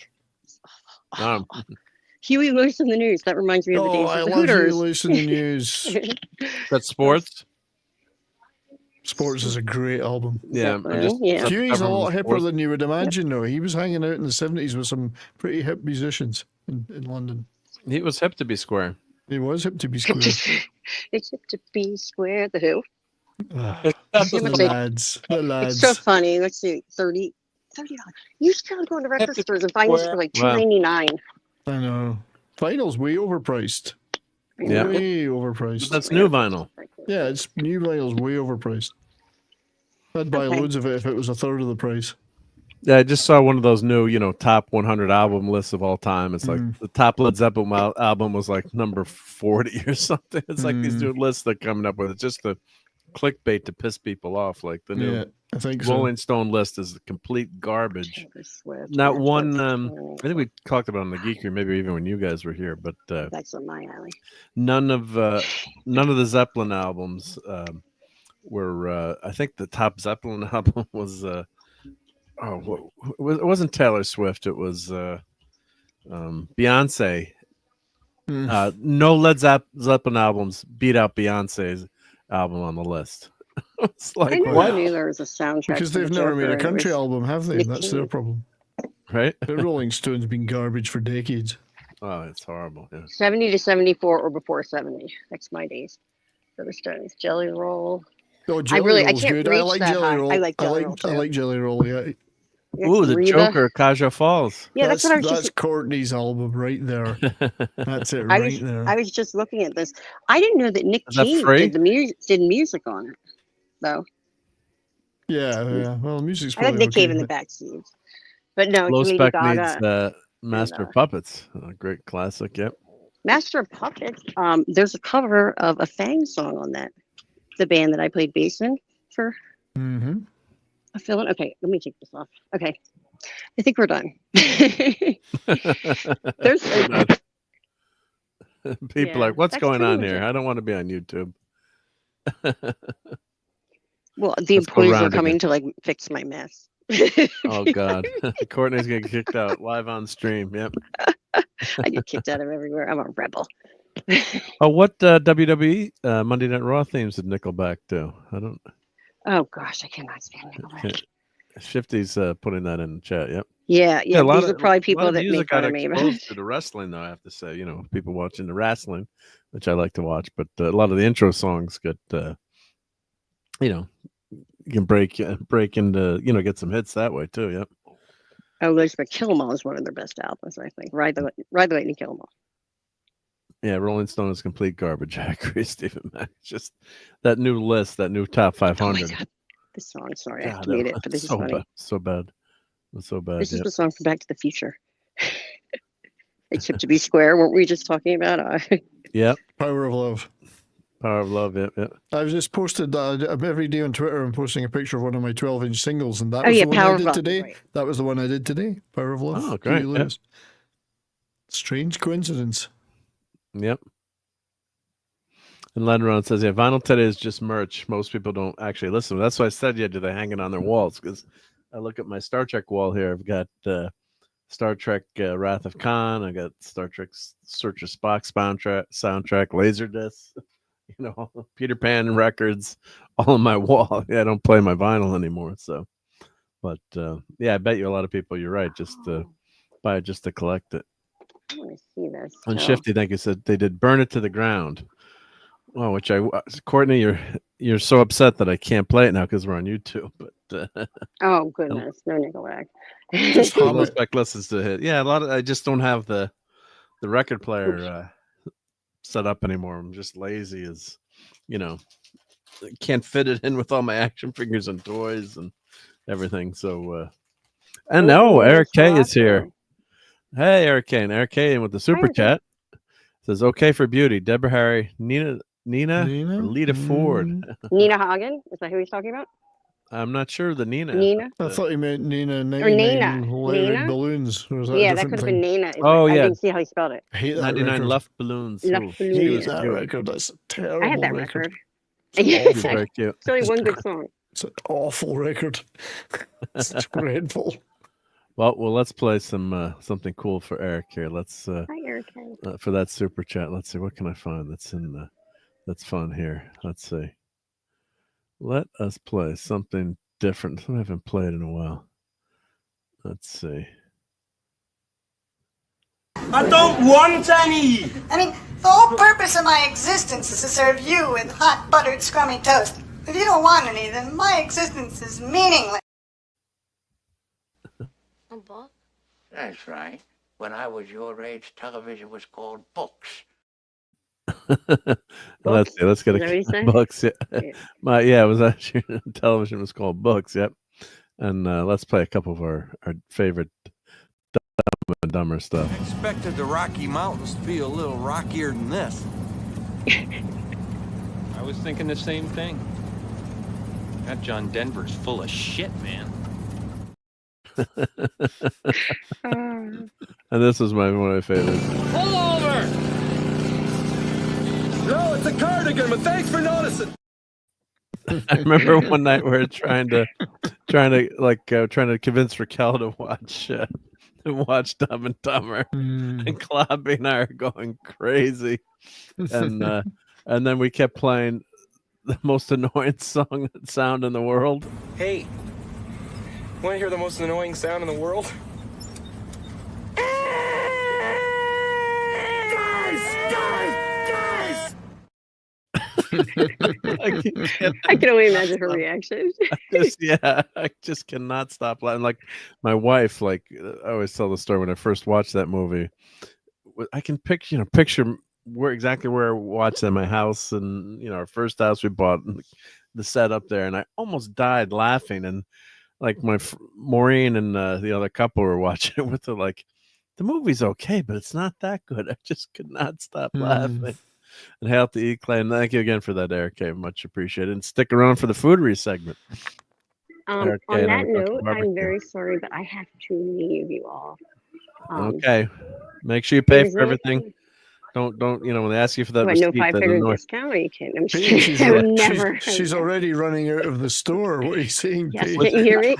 Huey Lewis in the News. That reminds me of the days I of the love Hooters. Huey Lewis in the News. That's Sports. Sports is a great album. Yeah, Huey's a lot hipper than you would imagine, though. He was hanging out in the 70s with some pretty hip musicians in London. He was hip to be square. He was hip to be square. It's hip to be square. The Who? The lads. It's so funny. Let's see, $30. You used to be able to go into record stores and find this for like $2.99. I know. Vinyl's way overpriced. Yeah. Way overpriced. That's new vinyl. Yeah, it's new vinyl's way overpriced. I'd buy loads of it if it was a third of the price. Yeah, I just saw one of those new, top 100 album lists of all time. It's like the top Led Zeppelin album was like number 40 or something. It's like these new lists they're coming up with. It's just the clickbait to piss people off. Like the new I think Rolling Stone list is complete garbage. Not one. I think we talked about it on the Geekery, maybe even when you guys were here. But that's on my alley. None of the Zeppelin albums were. I think the top Zeppelin album was. It wasn't Taylor Swift. It was Beyonce. No Led Zeppelin albums beat out Beyonce's album on the list. It's like, I never knew there was a soundtrack. Because they've never made a country album, have they? That's their problem. Right? The Rolling Stones have been garbage for decades. Oh, it's horrible. Yeah. 70 to 74 or before 70. That's my days for the Stones. Jelly Roll. Oh, Jelly Roll's can't good. reach I like that Jelly high. Roll. I like Jelly Roll too. I like Jelly Roll, yeah. Ooh, the Reba. Joker, Kaja Falls. Yeah, that's what I was That's just. Courtney's album right there. That's it right there. I was just looking at this. I didn't know that Nick Is that Cave free? did music on it, though. Yeah. Well, music's I like probably Nick Cave in okay, the back seats, but no, Low it's Lady Spec Gaga. needs Master of Puppets. A great classic. Yep. Master of Puppets. There's a cover of a Fang song on that. The band that I played bass in for. Mm-hmm. A fill-in. Okay, let me take this off. Okay, I think we're done. There's People are like, what's that's going pretty on much here? it. I don't want to be on YouTube. Well, the Let's go employees are round coming again. to like fix my mess. Oh God, Courtney's getting kicked out live on stream. Yep. I get kicked out of everywhere. I'm a rebel. Oh, what WWE Monday Night Raw themes did Nickelback do? I don't. Oh gosh, I cannot stand Nickelback. Shifty's putting that in the chat. Yep. Yeah. A lot These of- are probably a lot people of that music make fun got of me. exposed to the wrestling, though. I have to say, people watching the wrestling, which I like to watch, but a lot of the intro songs get, you can break into, get some hits that way too. Yep. Oh, Elizabeth Kill 'Em All is one of their best albums, I think. Ride the Lightning, Kill 'Em All. Yeah, Rolling Stone is complete garbage. I agree, Stephen Mack. Just that new list, that new top 500. God, this song. Sorry, I have God, to mute it, but this is so funny. bad. So bad. It's so bad. This is Yep. the song from Back to the Future. Except to be square, weren't we just talking about? Yep. Power of Love. Power of Love. Yep. Yep. I've just posted every day on Twitter. I'm posting a picture of one of my 12-inch singles, and that Oh, was yeah, the one Power I of did Love, today. right. That was the one I did today. Power of Love. Oh, great, Huey yeah. Lewis. Strange coincidence. Yep. And Ledron says, yeah, vinyl today is just merch. Most people don't actually listen. That's why I said, do they hang it on their walls? Because I look at my Star Trek wall here. I've got Star Trek Wrath of Khan. I got Star Trek Search of Spock soundtrack, Laserdisc, Peter Pan records, all on my wall. Yeah, I don't play my vinyl anymore. So, but yeah, I bet you a lot of people, you're right, just buy it just to collect it. I want to see this. And so- Shifty, thank you, said they did Burn It to the Ground. Oh, which Courtney, you're so upset that I can't play it now because we're on YouTube. But Oh, goodness. No Nickelback. Just hum it. Spec listens to hit. Yeah, I just don't have the record player set up anymore. I'm just lazy as, can't fit it in with all my action figures and toys and everything. So, and Eric K is here. Hey, Eric K. And Eric K. with the super chat says, okay for beauty. Deborah Harry, Nina? Or Lita Ford. Nina Hagen? Is that who he's talking about? I'm not sure the Nina. Nina? I thought you meant Nina. Or 99 Nina. Lighted Nina? Balloons. Or was that a Yeah, that different could have thing? been Nina. Oh, I yeah. didn't see how he spelled it. I hate that 99 record. Left Balloons. Left Ooh, Balloons. she Hate was that cute. record. That's a terrible I had that record. record. She's very cute. It's only one good song. It's an awful record. It's dreadful. Well, let's play something cool for Eric here. Let's Hi, Eric. for that super chat. Let's see, what can I find that's fun here. Let's see. Let us play something different. Something I haven't played in a while. Let's see. I don't want any! I mean, the whole purpose of my existence is to serve you with hot, buttered, scrummy toast. If you don't want any, then my existence is meaningless. That's right. When I was your age, television was called books. Let's see. Let's get Is that what you said? books. Yeah. Yeah. It was actually television was called books. Yep. And let's play a couple of our favorite Dumb and Dumber stuff. I expected the Rocky Mountains to be a little rockier than this. I was thinking the same thing. That John Denver's full of shit, man. And this is one of my favorites. Pull over! No, it's a cardigan, but thanks for noticing. I remember one night we were trying to convince Raquel to watch Dumb and Dumber, and Klobby and I are going crazy, and then we kept playing the most annoying sound in the world. Hey, want to hear the most annoying sound in the world? I can only imagine her reaction. I just cannot stop laughing. Like my wife, I always tell the story when I first watched that movie. I can picture exactly where I watched at my house, and our first house we bought, the setup there, and I almost died laughing. And like Maureen and the other couple were watching it with her, like, the movie's okay, but it's not that good. I just could not stop laughing. And hail to E-Claim. Thank you again for that, Eric K. Much appreciated. And stick around for the foodery segment. On that note, I'm very sorry, but I have to leave you all. Okay. Make sure you pay for everything. Don't when they ask you for that receipt, no 5-figure discount, or you can. I'm just she's already running out of the store. What are you saying? Yes, can you hear me?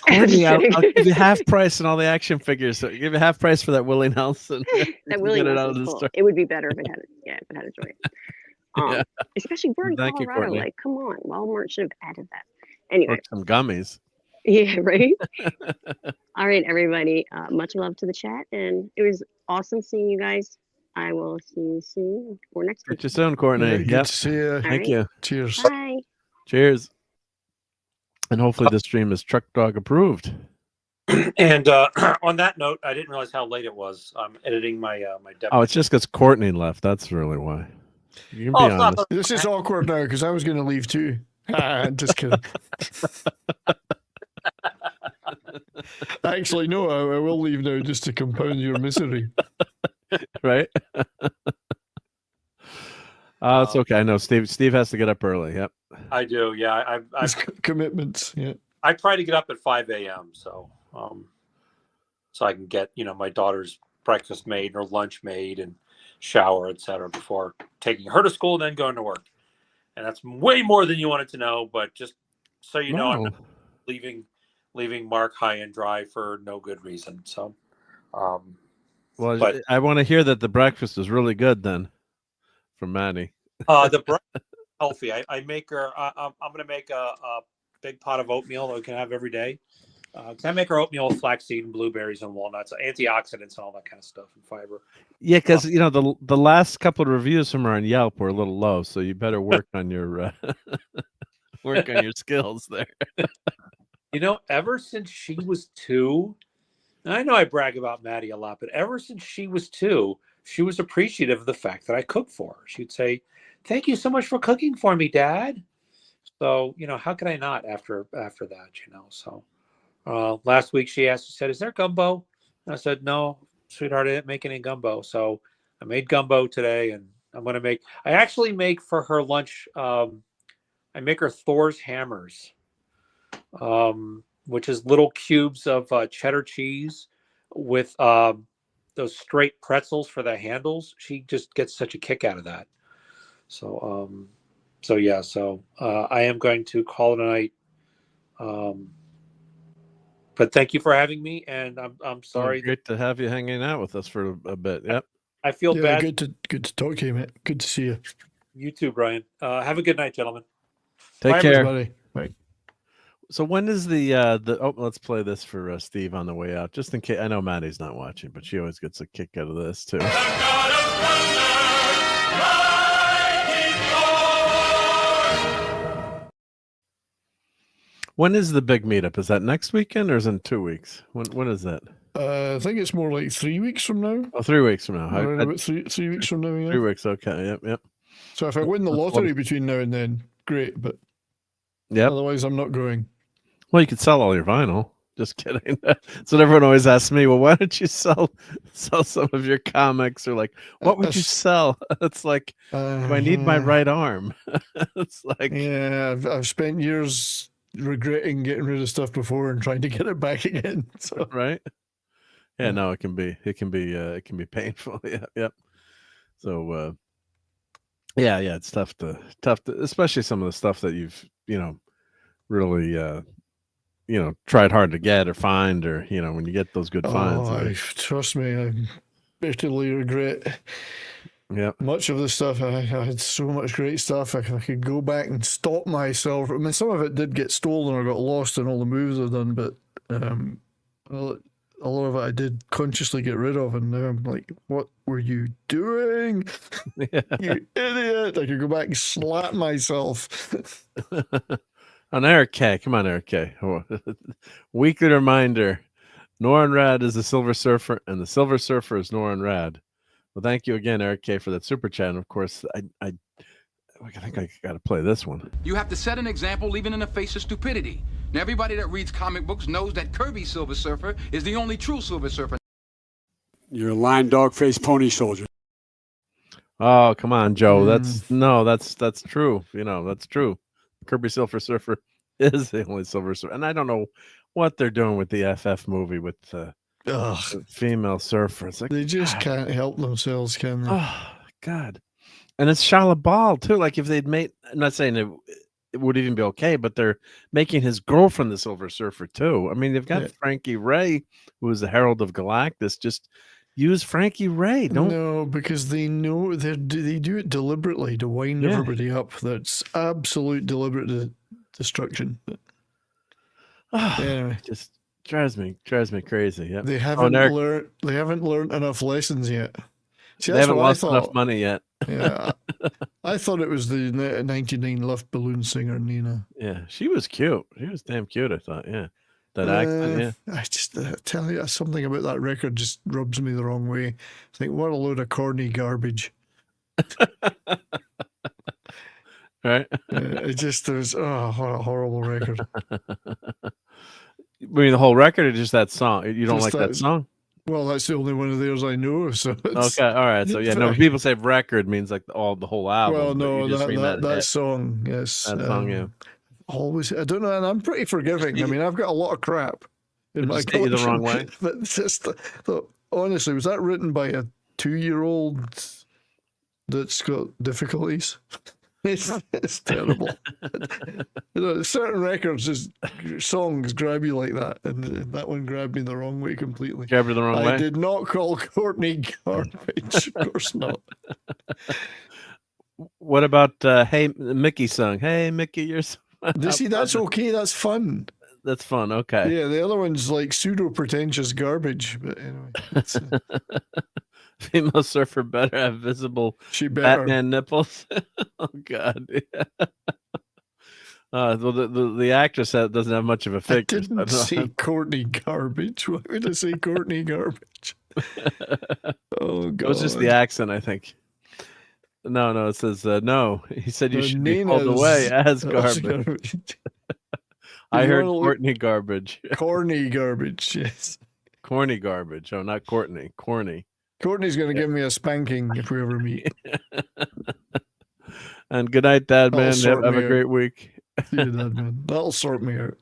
Courtney, I'll give you half price on all the action figures. So give you half price for that Willie Nelson. That Willie Nelson, cool. It would be better if it had a joint. Especially we're in Colorado. Like, come on, Walmart should have added that. Anyway, or some gummies. Yeah, right. All right, everybody. Much love to the chat, and it was awesome seeing you guys. I will see you soon or next week. Catch you soon, Courtney. Good to see you. Thank you. Cheers. Bye. Cheers. And hopefully this stream is Truck Dog approved. And on that note, I didn't realize how late it was. I'm editing my demo. Oh, it's just because Courtney left. That's really why. You can be honest. This is awkward now because I was going to leave too. Just kidding. Actually, no, I will leave now just to compound your misery. Right? It's okay. I know Steve has to get up early. Yep. I do. Yeah. I've commitments. Yeah. I try to get up at 5 a.m. So I can get my daughter's breakfast made or lunch made and shower, etc. before taking her to school and then going to work. And that's way more than you wanted to know, but just so you know, I'm not leaving Mark high and dry for no good reason. So well, I want to hear that the breakfast is really good then from Manny. The breakfast is healthy. I make her I'm going to make a big pot of oatmeal that we can have every day. I make her oatmeal with flaxseed and blueberries and walnuts, antioxidants and all that kind of stuff, and fiber. Yeah, because the last couple of reviews from her on Yelp were a little low, so you better work on your skills there. Ever since she was 2, and I know I brag about Maddie a lot, but ever since she was 2, she was appreciative of the fact that I cooked for her. She'd say, "Thank you so much for cooking for me, Dad." So how could I not after that? So. Last week she said, "Is there gumbo?" And I said, "No, sweetheart, I didn't make any gumbo." So I made gumbo today, and I actually make for her lunch. I make her Thor's hammers, which is little cubes of cheddar cheese with those straight pretzels for the handles. She just gets such a kick out of that. So, I am going to call it a night. But thank you for having me, and I'm sorry. Great to have you hanging out with us for a bit. Yep. I feel bad. Good to talk to you, mate. Good to see you. You too, Brian. Have a good night, gentlemen. Take care. Everybody. Bye. So when is let's play this for Steve on the way out, just in case. I know Maddie's not watching, but she always gets a kick out of this too. When is the big meetup? Is that next weekend or is it in 2 weeks? When is that? I think it's more like 3 weeks from now. Oh, 3 weeks from now. Around about 3 weeks from now, yeah. 3 weeks, okay. Yep. So if I win the lottery between now and then, great. But otherwise, I'm not going. Well, you could sell all your vinyl. Just kidding. That's what everyone always asks me. Well, why don't you sell some of your comics? Or like, what would you sell? It's like, do I need my right arm? It's like, yeah, I've spent years regretting getting rid of stuff before and trying to get it back again. So. Right? Yeah, no, it can be painful. Yep. So, yeah, it's tough to, especially some of the stuff that you've, really, tried hard to get or find, or when you get those good finds. Trust me, I bitterly regret. Yeah, much of the stuff. I had so much great stuff. I could go back and stop myself. I mean, some of it did get stolen or got lost in all the moves I've done, but a lot of it I did consciously get rid of, and now I'm like, what were you doing? You idiot! I could go back and slap myself. On Eric K. Come on, Eric K. Weekly reminder. Noran Rad is the Silver Surfer, and the Silver Surfer is Noran Rad. Well, thank you again, Eric K, for that super chat. And of course, I think I got to play this one. You have to set an example even in the face of stupidity. Now, everybody that reads comic books knows that Kirby's Silver Surfer is the only true Silver Surfer. You're a lying dog-faced pony soldier. Oh, come on, Joe. That's true. That's true. Kirby Silver Surfer is the only Silver Surfer. And I don't know what they're doing with the FF movie with the female surfer. It's like, they just can't help themselves, can they? Oh, God. And it's Shala Ball, too. Like, if they'd made, I'm not saying it would even be okay, but they're making his girlfriend the Silver Surfer, too. I mean, they've got Frankie Ray, who is the Herald of Galactus. Just use Frankie Ray. No, because they know they do it deliberately to wind everybody up. That's absolute deliberate destruction. Anyway, just drives me crazy. Yeah, they haven't learned enough lessons yet. See, they haven't lost enough money yet. Yeah, I thought it was the 99 Left Balloon singer Nina. Yeah, she was cute. She was damn cute. I thought. Yeah. That accent, I just tell you, something about that record just rubs me the wrong way. I think, what a load of corny garbage. Right? There's what a horrible record. I mean, the whole record, or just that song? You don't like that song? Well, that's the only one of theirs I know. So okay, all right. So no, people say record means like the whole album. Well, no, that song, yes, that song, yeah. Always, I don't know, and I'm pretty forgiving. I mean, I've got a lot of crap in my collection. The wrong way. But just honestly, was that written by a 2-year-old that's got difficulties? It's terrible. Certain records, songs grab you like that, and that one grabbed me the wrong way completely. Grabbed you the wrong way? I did not call Courtney garbage. Of course not. What about Hey Mickey song? Hey Mickey, you're so see, that's okay. That's fun. That's fun. Okay. Yeah, the other one's like pseudo pretentious garbage. But anyway, female surfer better have visible Batman nipples. Oh God. Yeah. The actress doesn't have much of a figure. I didn't say Courtney garbage. Why would I say Courtney garbage? Oh God. It was just the accent, I think. No, it says no. He said you should be called away as garbage. I heard Courtney garbage. Corny garbage, yes. Corny garbage. Oh, not Courtney. Corny. Courtney's going to give me a spanking if we ever meet. And good night, Dad Man. Have a great week. See you, Dad Man. That'll sort me out.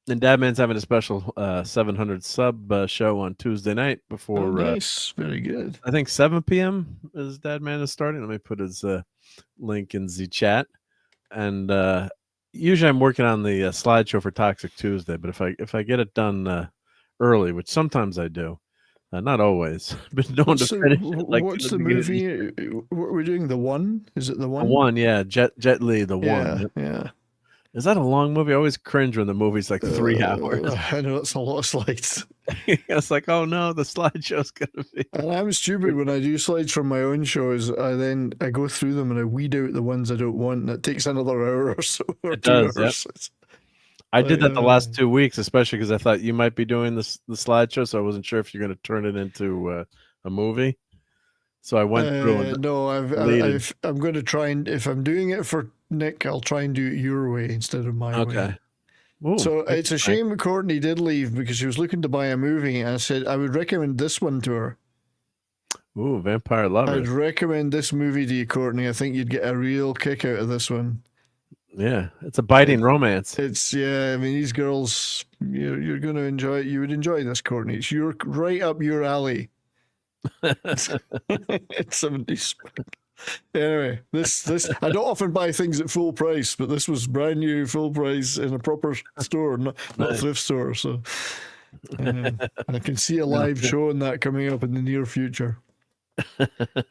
And Dad Man's having a special 700 sub show on Tuesday night before. Nice, very good. I think 7 p.m. is Dad Man is starting. Let me put his link in the chat. And usually I'm working on the slideshow for Toxic Tuesday, but if I get it done early, which sometimes I do, not always, but known to finish it. Like, what's the movie? We're doing The One. Is it The One? The One, yeah. Jet Li, The One. Yeah. Is that a long movie? I always cringe when the movie's like 3 hours. I know, it's a lot of slides. It's like, oh no, the slideshow's gonna be. And I'm stupid when I do slides from my own shows. I go through them and I weed out the ones I don't want, and it takes another hour or so. It does. Yep. I did that the last 2 weeks, especially because I thought you might be doing the slideshow, so I wasn't sure if you're going to turn it into a movie. So I went through and no, I'm going to try and if I'm doing it for Nick, I'll try and do it your way instead of my way. Okay. Ooh, So it's a shame Courtney did leave because she was looking to buy a movie, and I said I would recommend this one to her. Ooh, Vampire Lovers. I'd recommend this movie to you, Courtney. I think you'd get a real kick out of this one. Yeah, it's a biting romance. It's I mean, these girls, you're going to enjoy it. You would enjoy this, Courtney. It's right up your alley. It's 70s. Anyway, this I don't often buy things at full price, but this was brand new, full price in a proper store, not a thrift store. So I can see a live show on that coming up in the near future.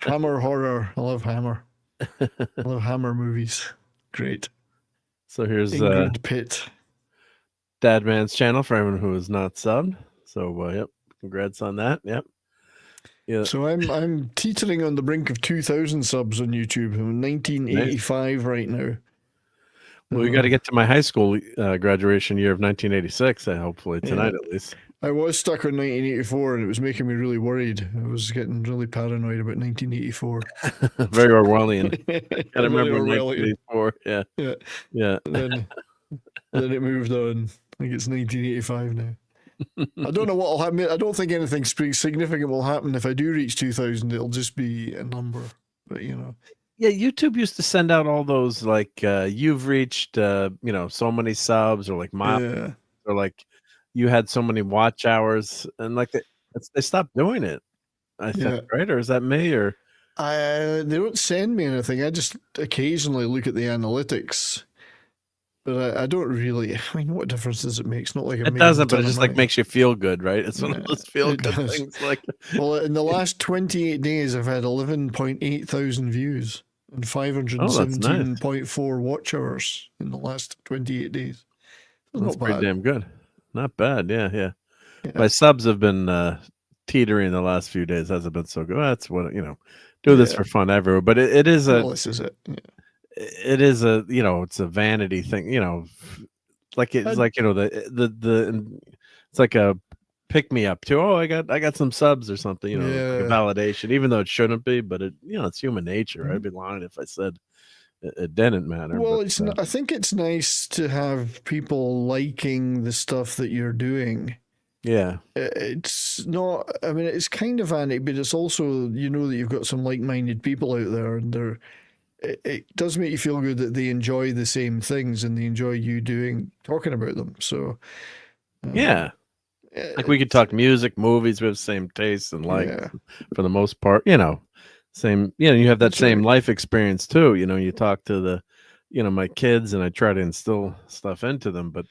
Hammer horror. I love Hammer. I love Hammer movies. Great. So here's Ingrid Pitt. Dadman's channel for everyone who is not subbed. So yep, congrats on that. Yep. Yeah. So I'm teetering on the brink of 2,000 subs on YouTube. I'm 1985 right now. Well, we got to get to my high school graduation year of 1986. Hopefully tonight at least. I was stuck on 1984, and it was making me really worried. I was getting really paranoid about 1984. Very Orwellian. I remember Orwellian. 1984. Yeah. Then it moved on. I think it's 1985 now. I don't know what will happen. I don't think anything significant will happen if I do reach 2,000. It'll just be a number, but Yeah, YouTube used to send out all those like you've reached so many subs, or like or like you had so many watch hours, and like they stopped doing it. I think, right? Or is that me? Or they don't send me anything. I just occasionally look at the analytics. But I don't really. I mean, what difference does it make? It's not like it doesn't, but it just like makes you feel good, right? It's one of those feel good things. Like, well, in the last 28 days, I've had 11.8 thousand views and 517.4 watch hours in the last 28 days. That's pretty damn good. Not bad. Yeah. My subs have been teetering the last few days. Hasn't been so good. That's what do this for fun everywhere. But it is a. Well, this is it. Yeah. It is a it's a vanity thing, like it's like the it's like a pick me up too. Oh, I got some subs or something, like a validation, even though it shouldn't be, but it's human nature. I'd be lying if I said it didn't matter. Well, I think it's nice to have people liking the stuff that you're doing. Yeah, it's not. I mean, it's kind of vanity, but it's also that you've got some like-minded people out there, and it does make you feel good that they enjoy the same things and they enjoy you talking about them. So, like we could talk music, movies. We have the same tastes and likes for the most part. Same. You have that same life experience too. You talk to the, my kids, and I try to instill stuff into them. But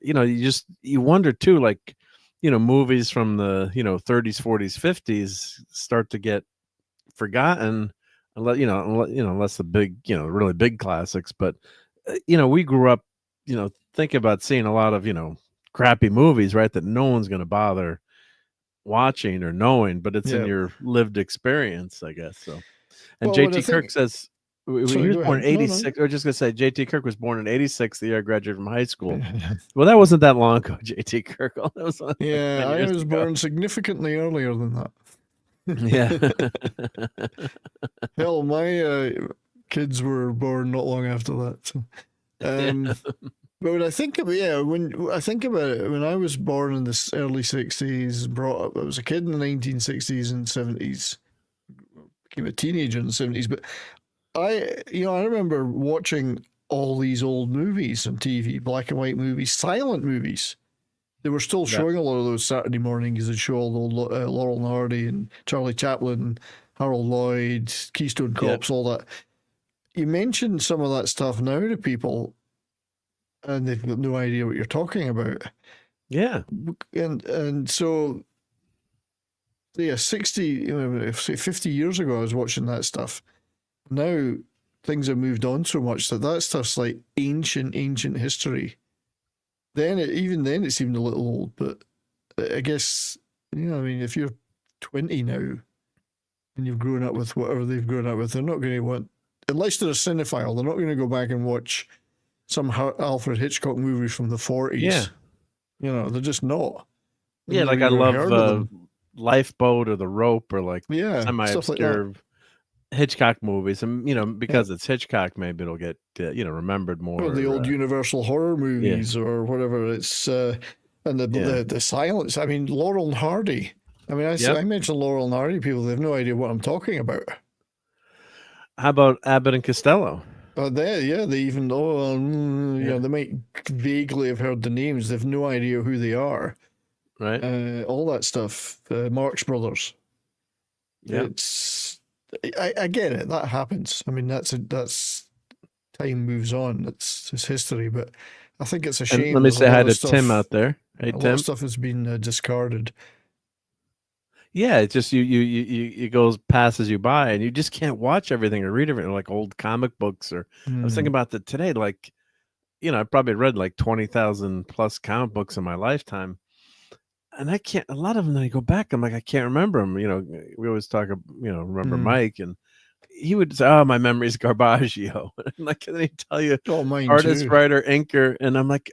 you wonder too, like, movies from the 30s, 40s, 50s start to get forgotten. Unless the big, really big classics. But, we grew up, thinking about seeing a lot of, crappy movies, right? That no one's going to bother watching or knowing, but it's in your lived experience, I guess. So, and JT Kirk says he was born in 86. I was just going to say, JT Kirk was born in 86, the year I graduated from high school. Well, that wasn't that long ago, JT Kirk. That was I was born significantly earlier than that. Yeah. Hell, my kids were born not long after that. So. But when I think about it, when I was born in the early 60s, brought up, I was a kid in the 1960s and 70s, became a teenager in the 70s. But I remember watching all these old movies on TV, black and white movies, silent movies. They were still showing a lot of those Saturday mornings. They'd show all the Laurel and Hardy and Charlie Chaplin, Harold Lloyd, Keystone Cops, all that. You mention some of that stuff now to people, and they've got no idea what you're talking about. Yeah. And so, 50 years ago, I was watching that stuff. Now, things have moved on so much that stuff's like ancient history. Even then it seemed a little old, but I guess, if you're 20 now and you've grown up with whatever they've grown up with, they're not going to want, unless they're a cinephile, they're not going to go back and watch some Alfred Hitchcock movies from the 40s. Yeah. You know, they're just not. Yeah, like I love Lifeboat or The Rope or like semi-obscure Hitchcock movies, and you know, because it's Hitchcock, maybe it'll get remembered more. Or the old Universal horror movies or whatever. It's and the silence. I mean, Laurel and Hardy. I mean, I mentioned Laurel and Hardy. People, they have no idea what I'm talking about. How about Abbott and Costello? They even though they might vaguely have heard the names, they've no idea who they are. Right. All that stuff. Marx Brothers. Yeah. I get it. That happens. I mean, that's time moves on. It's history, but I think it's a shame. And let me say hi to Tim out there. Hey, Tim. A lot of stuff has been discarded. Yeah, it's just it passes you by, and you just can't watch everything or read everything like old comic books. Or I was thinking about that today. Like, I probably read like 20,000 plus comic books in my lifetime. And I can't, a lot of them, then I go back, I'm like, I can't remember them. We always talk, remember Mike, and he would say, oh, my memory's Garbaggio. And like, and he'd tell you, artist, writer, inker. And I'm like,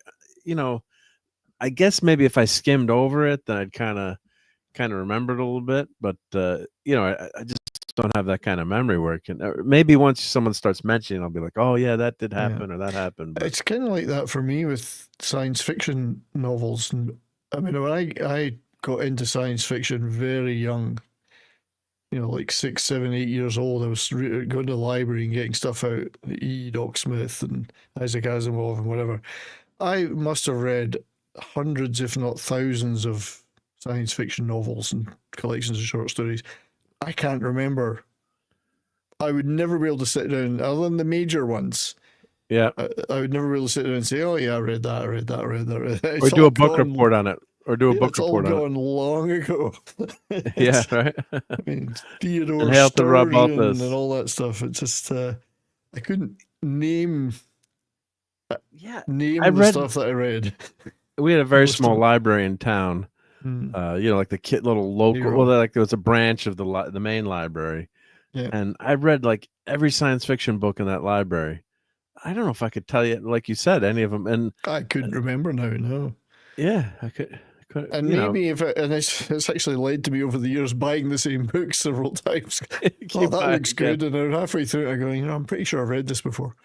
I guess maybe if I skimmed over it, then I'd kind of remember it a little bit. But, I just don't have that kind of memory work. And maybe once someone starts mentioning, I'll be like, oh, yeah, that did happen or that happened. But it's kind of like that for me with science fiction novels. And I mean, when I got into science fiction very young, like 6, 7, 8 years old, I was going to the library and getting stuff out, E. Doc Smith and Isaac Asimov and whatever. I must have read hundreds, if not thousands, of science fiction novels and collections of short stories. I can't remember. I would never be able to sit down, other than the major ones. Yeah, I would never be able to sit down and say, "Oh yeah, I read that." Or do a book report on it. Or do a book report on it. It's all gone long ago. Yeah, right. I mean, Theodore and hail to RobAltis and all that stuff. It's just I couldn't name. The stuff that I read. We had a very small library in town. Like the little local. Well, like there was a branch of the main library. Yeah. And I read like every science fiction book in that library. I don't know if I could tell you, like you said, any of them. And I couldn't remember now. No. Yeah, I could. And maybe it's actually led to me over the years buying the same book several times. Oh, that looks good, and I'm halfway through it, I go, I'm pretty sure I've read this before.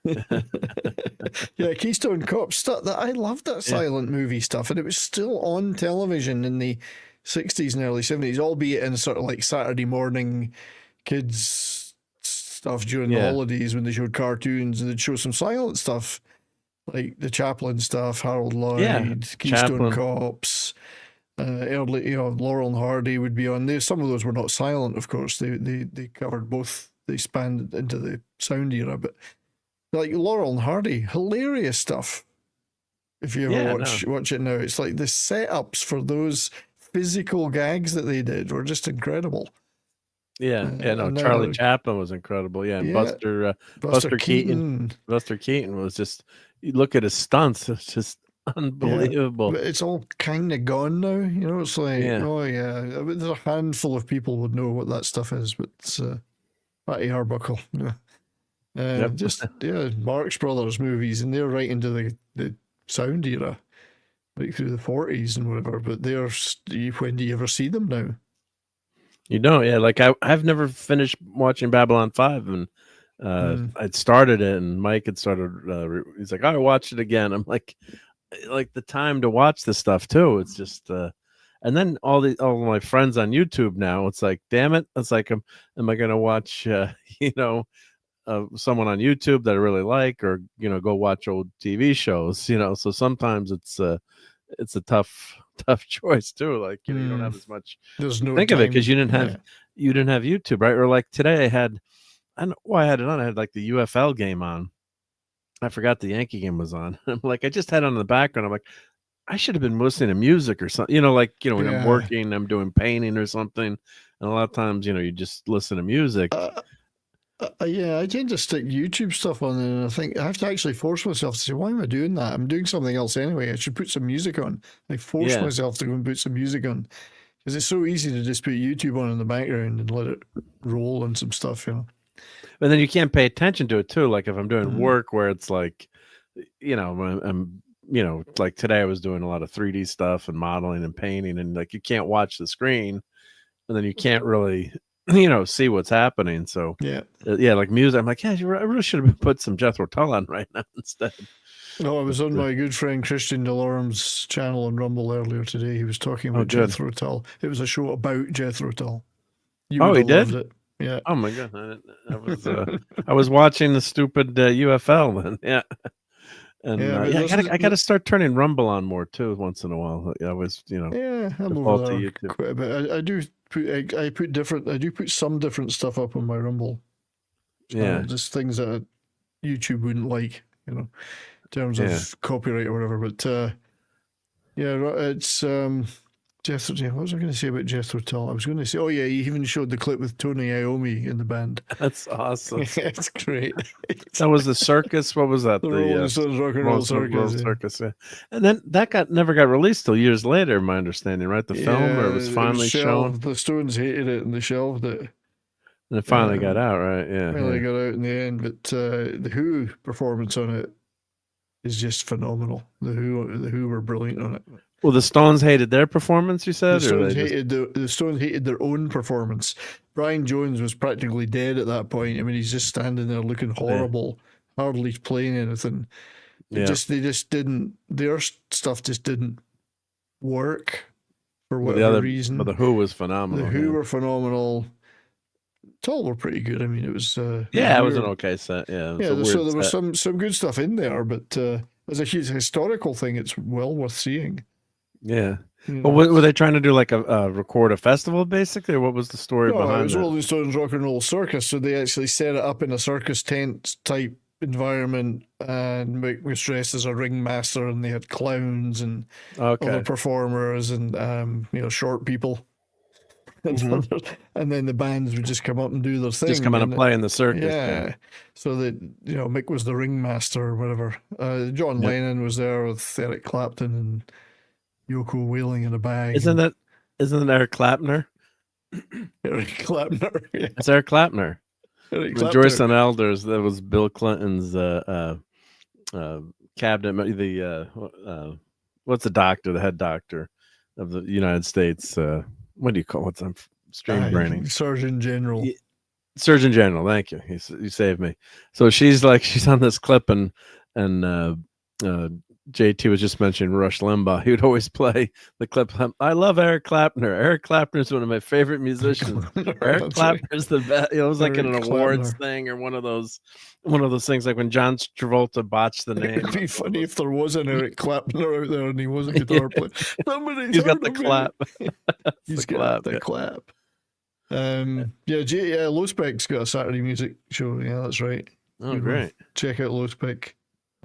Yeah, Keystone Cops stuff. I loved that silent movie stuff, and it was still on television in the 60s and early 70s, albeit in sort of like Saturday morning kids stuff during the holidays when they showed cartoons, and they'd show some silent stuff. Like the Chaplin stuff, Harold Lloyd, Keystone Cops, early, Laurel and Hardy would be on there. Some of those were not silent, of course. They covered both. They spanned into the sound era, but like Laurel and Hardy, hilarious stuff. If you ever watch it now, it's like the setups for those physical gags that they did were just incredible. Charlie Chaplin was incredible. And Buster Keaton. Buster Keaton was just, you look at his stunts, it's just unbelievable. But it's all kind of gone now. It's like, there's a handful of people would know what that stuff is, but it's Patty Arbuckle. Marx Brothers movies, and they're right into the sound era, right through the 40s and whatever. But when do you ever see them now? You don't, like I've never finished watching Babylon 5, and I'd started it, and Mike had started. He's like, "I watched it again." I'm like the time to watch this stuff too. It's just, and then all my friends on YouTube now. It's like, damn it! It's like, am I going to watch, someone on YouTube that I really like, or go watch old TV shows? So sometimes it's a tough choice too. Like you don't have as much. There's no think time. Of it because you didn't have YouTube, right? Or like today I had it on. I had like the UFL game on. I forgot the Yankee game was on. I'm like, I just had it on in the background. I'm like, I should have been listening to music or something. When I'm working, I'm doing painting or something. And a lot of times, you just listen to music. I tend to stick YouTube stuff on, and I think I have to actually force myself to say, why am I doing that? I'm doing something else anyway. I should put some music on. I force myself to go and put some music on, because it's so easy to just put YouTube on in the background and let it roll and some stuff, But then you can't pay attention to it too. Like if I'm doing work where it's like, like today I was doing a lot of 3D stuff and modeling and painting, and like you can't watch the screen, and then you can't really, see what's happening. So like music, I'm like, I really should have put some Jethro Tull on right now instead. No, I was on my good friend Christian Delorme's channel on Rumble earlier today. He was talking about Jethro Tull. It was a show about Jethro Tull. You would have loved it. Yeah. Oh my god, I was watching the stupid UFL then. Yeah. And I got to start turning Rumble on more too once in a while. I was, I'm over there quite a bit. I do put some different stuff up on my Rumble. Just things that YouTube wouldn't like, in terms of copyright or whatever. But it's Jethro. What was I going to say about Jethro Tull? I was going to say, he even showed the clip with Tony Iommi in the band. That's awesome. It's great. That was the circus. What was that? The Rolling Stones Rock and Roll Circus. Yeah. And then that never got released till years later, my understanding, right? The film, or it was finally shown. The Stones hated it and they shelved it. And it finally got out, right? Yeah. Finally got out in the end, but the Who performance on it is just phenomenal. The Who were brilliant on it. Well, the Stones hated their performance, you said? The Stones hated their own performance. Brian Jones was practically dead at that point. I mean, he's just standing there looking horrible, hardly playing anything. They just didn't, their stuff just didn't work for whatever reason. But the Who was phenomenal. The Who were phenomenal. Tull were pretty good. I mean, it was... it was an okay set. Yeah, so there was some good stuff in there, but as a huge historical thing, it's well worth seeing. Yeah. Well, were they trying to do like a record a festival basically, or what was the story behind it? It was Rolling Stones Rock and Roll Circus, so they actually set it up in a circus tent type environment, and Mick was dressed as a ringmaster, and they had clowns and other performers and short people. And then the bands would just come up and do their thing. Just come in and play in the circus. Yeah. So that, Mick was the ringmaster or whatever. John Lennon was there with Eric Clapton and Yoko wailing in a bag. Isn't it Eric Clapton? Eric Clapton. Yeah. It's Eric Clapton. Joyce and Elders, that was Bill Clinton's cabinet. What's the head doctor of the United States? What do you call it? I'm strange braining. Surgeon General. Surgeon General. Thank you. You saved me. So she's on this clip, and JT was just mentioning Rush Limbaugh. He would always play the clip. I love Eric Clapton. Eric Clapton is one of my favorite musicians. Eric Clapton is the best. It was like in an awards thing or one of those things, like when John Travolta botched the name. It'd be funny if there was an Eric Clapton out there and he was a guitar player. He's got the clap. He's got the clap. Low Spec's got a Saturday music show. Yeah, that's right. Oh, great. Check out Low Spec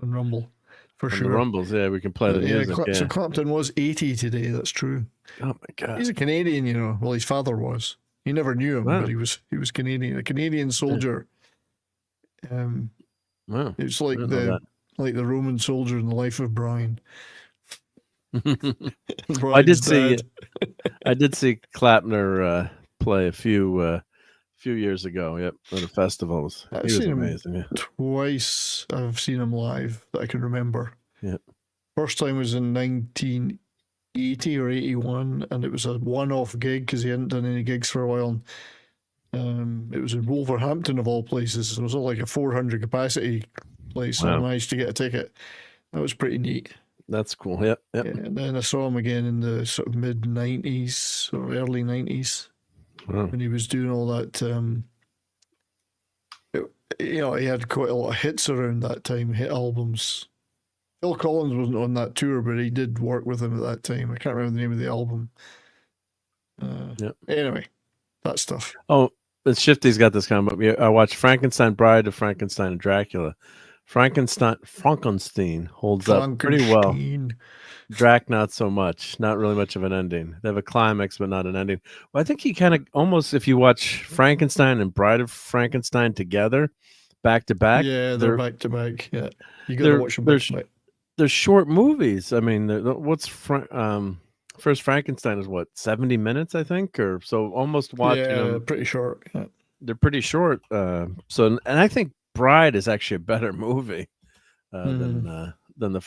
on Rumble. For sure. The Rumbles, we can play the music. So Clapton was 80 today, that's true. Oh my god. He's a Canadian, Well, his father was. He never knew him, but he was Canadian, a Canadian soldier. Wow. It's like the Roman soldier in the life of Brian. I did see Clapton play a few years ago, at the festivals. I've seen him amazing. Twice I've seen him live that I can remember. Yeah. First time was in 1980 or 81, and it was a one-off gig because he hadn't done any gigs for a while. It was in Wolverhampton of all places. It was all like a 400 capacity place, so I managed to get a ticket. That was pretty neat. That's cool. Yep. Yeah, and then I saw him again in the sort of mid-90s or early 90s. Wow. When he was doing all that, he had quite a lot of hits around that time, hit albums. Phil Collins wasn't on that tour, but he did work with him at that time. I can't remember the name of the album. Anyway, that stuff. Oh, and Shifty's got this comment. I watched Frankenstein, Bride of Frankenstein, and Dracula. Frankenstein holds up pretty well. Drac, not so much. Not really much of an ending. They have a climax, but not an ending. Well, I think he kind of almost, if you watch Frankenstein and Bride of Frankenstein together, back to back. Yeah, they're back to back. Yeah, you got to watch them back to back. They're short movies. I mean, First Frankenstein is 70 minutes, I think, or so. Almost watching them. Pretty short. Yeah. They're pretty short. And I think Bride is actually a better movie. than the